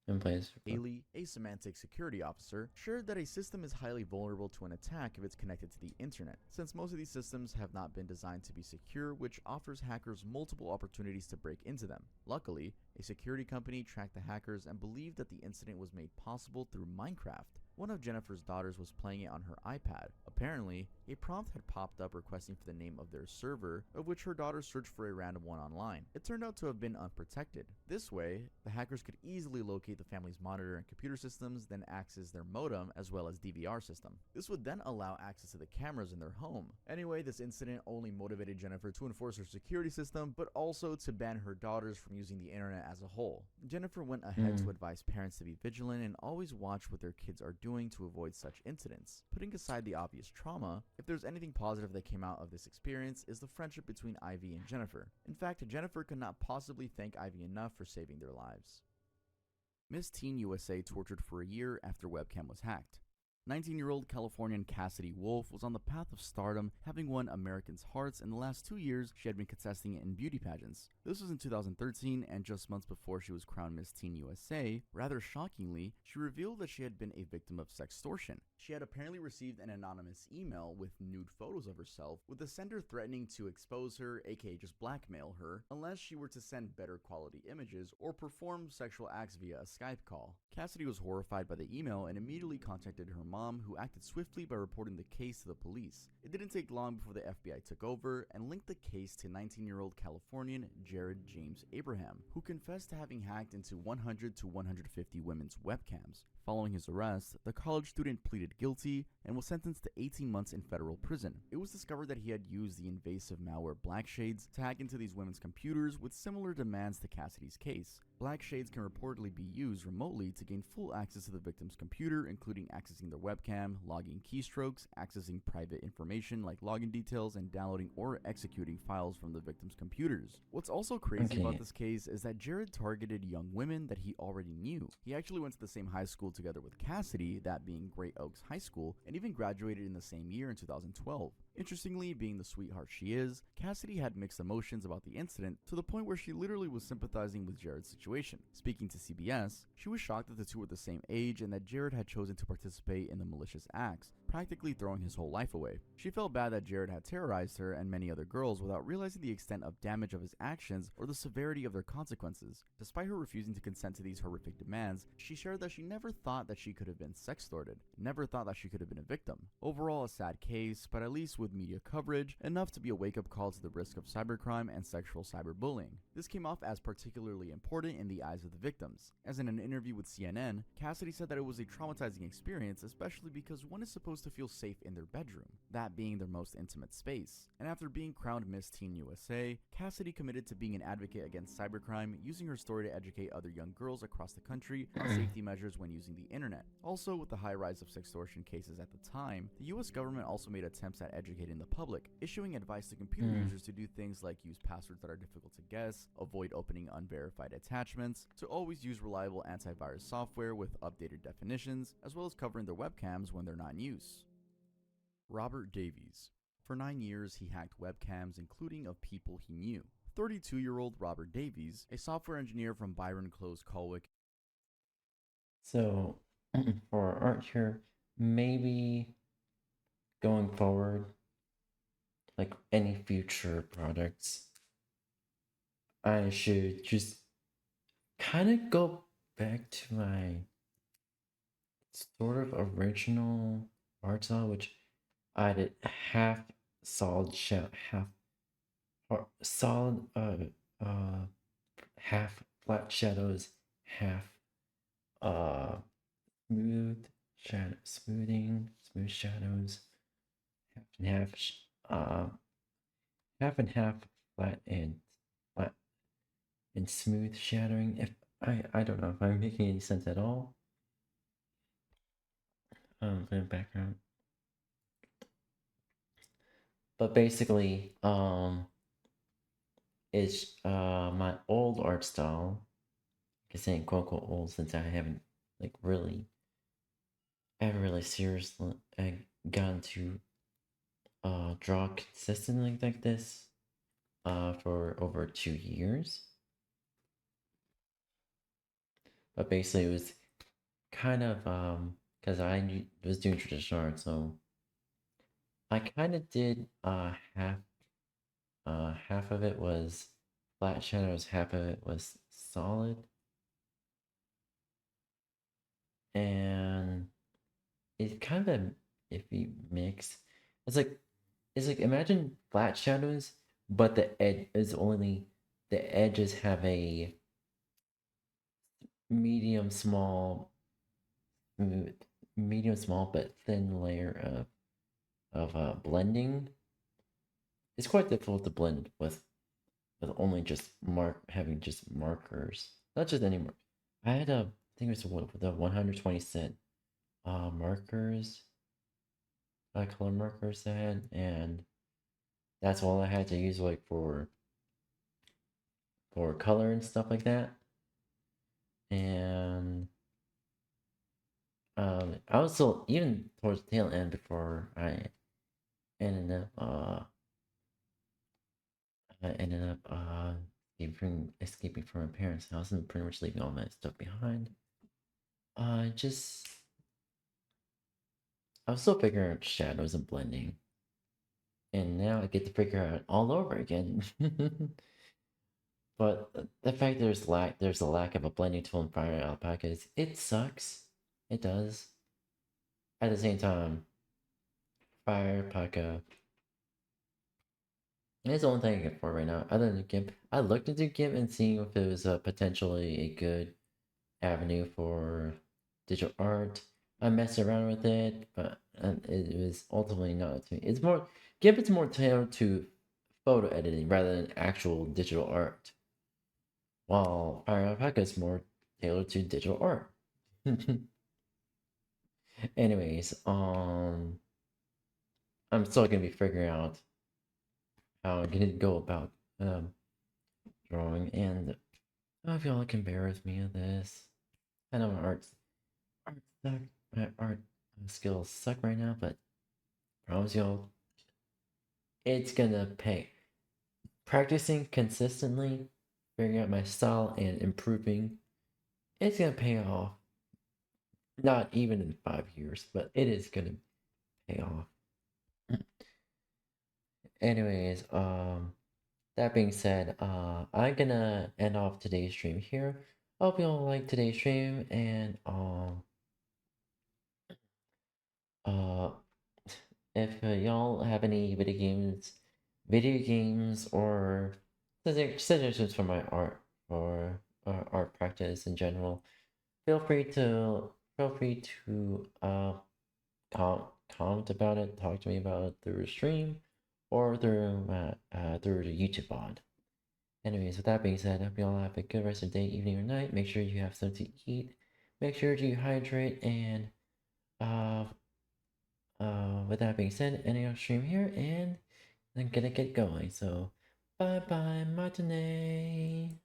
And plays. Haley, a semantic security officer, shared that a system is highly vulnerable to an attack if it's connected to the internet, since most of these systems have not been designed to be secure, which offers hackers multiple opportunities to break into them. Luckily, a security company tracked the hackers and believed that the incident was made possible through Minecraft. One of Jennifer's daughters was playing it on her iPad. Apparently, a prompt had popped up requesting for the name of their server, of which her daughter searched for a random one online. It turned out to have been unprotected. This way, the hackers could easily locate the family's monitor and computer systems, then access their modem as well as DVR system. This would then allow access to the cameras in their home. Anyway, this incident only motivated Jennifer to enforce her security system, but also to ban her daughters from using the internet as a whole. Jennifer went ahead to advise parents to be vigilant and always watch what their kids are doing to avoid such incidents. Putting aside the obvious trauma, if there's anything positive that came out of this experience is the friendship between Ivy and Jennifer. In fact, Jennifer could not possibly thank Ivy enough for saving their lives. Miss Teen USA tortured for a year after webcam was hacked. 19-year-old Californian Cassidy Wolf was on the path of stardom, having won Americans' hearts in the last 2 years. She had been contesting in beauty pageants. This was in 2013, and just months before she was crowned Miss Teen USA, rather shockingly, she revealed that she had been a victim of sextortion. She had apparently received an anonymous email with nude photos of herself, with the sender threatening to expose her, aka just blackmail her, unless she were to send better quality images or perform sexual acts via a Skype call. Cassidy was horrified by the email and immediately contacted her mom, who acted swiftly by reporting the case to the police. It didn't take long before the FBI took over and linked the case to 19-year-old Californian Jared James Abraham, who confessed to having hacked into 100 to 150 women's webcams. Following his arrest, the college student pleaded guilty and was sentenced to 18 months in federal prison. It was discovered that he had used the invasive malware Blackshades to hack into these women's computers with similar demands to Cassidy's case. Blackshades can reportedly be used remotely to gain full access to the victim's computer, including accessing their webcam, logging keystrokes, accessing private information like login details, and downloading or executing files from the victim's computers. What's also crazy about this case is that Jared targeted young women that he already knew. He actually went to the same high school together with Cassidy, that being Great Oaks High School, and even graduated in the same year in 2012. Interestingly, being the sweetheart she is, Cassidy had mixed emotions about the incident to the point where she literally was sympathizing with Jared's situation. Speaking to CBS, she was shocked that the two were the same age and that Jared had chosen to participate in the malicious acts, practically throwing his whole life away. She felt bad that Jared had terrorized her and many other girls without realizing the extent of damage of his actions or the severity of their consequences. Despite her refusing to consent to these horrific demands, she shared that she never thought that she could have been sextorted, never thought that she could have been a victim. Overall, a sad case, but at least with media coverage, enough to be a wake-up call to the risk of cybercrime and sexual cyberbullying. This came off as particularly important in the eyes of the victims, as in an interview with CNN, Cassidy said that it was a traumatizing experience, especially because one is supposed to feel safe in their bedroom, that being their most intimate space. And after being crowned Miss Teen USA, Cassidy committed to being an advocate against cybercrime, using her story to educate other young girls across the country on safety measures when using the internet. Also, with the high rise of sextortion cases at the time, the US government also made attempts at educating the public, issuing advice to computer users to do things like use passwords that are difficult to guess, avoid opening unverified attachments, to always use reliable antivirus software with updated definitions, as well as covering their webcams when they're not in use. Robert Davies. For 9 years, he hacked webcams, including of people he knew. 32-year-old Robert Davies, a software engineer from Byron Close, Colwick. So, for our art here, maybe going forward, like any future products, I should just kind of go back to my sort of original art style, which I did half solid half solid half flat shadows, half smooth shadows, half and half flat and smooth shadowing. If I don't know if I'm making any sense at all. For the background. But basically, it's my old art style. I'm saying quote unquote old since I haven't really seriously gotten to draw consistently like this for over 2 years. But basically it was kind of because I was doing traditional art, so I kind of did half of it was flat shadows, half of it was solid. And it's kind of an iffy mix. It's like imagine flat shadows, but the edges have a medium small but thin layer of blending. It's quite difficult to blend with only just having just markers. Not just any mark. I had I think it was the 120 cent markers, color markers I had, and that's all I had to use like for color and stuff like that. And I was still even towards the tail end before ended up escaping from my parents' house and pretty much leaving all my stuff behind. Just I was still figuring out shadows and blending, and now I get to figure out all over again. But the fact there's a lack of a blending tool in Fire Alpaca it sucks. It does. At the same time, Fire Alpaca is the only thing I get for right now. Other than GIMP, I looked into GIMP and seeing if it was potentially a good avenue for digital art. I messed around with it, but it was ultimately not to me. It's more GIMP is more tailored to photo editing rather than actual digital art, while Fire Alpaca is more tailored to digital art. Anyways, I'm still gonna be figuring out how I'm gonna go about drawing, and I hope y'all can bear with me on this. I know my art skills suck right now, but I promise y'all, it's gonna pay. Practicing consistently, figuring out my style, and improving, it's gonna pay off. Not even in 5 years, but it is gonna pay off. Anyways, that being said, I'm gonna end off today's stream here. Hope y'all like today's stream, and if y'all have any video games or suggestions for my art or art practice in general, feel free to comment about it, talk to me about it through a stream or through the YouTube VOD. Anyways, with that being said, I hope y'all have a good rest of the day, evening, or night. Make sure you have something to eat. Make sure to hydrate, and with that being said, ending our stream here, and I'm gonna get going. So, bye bye, matinee.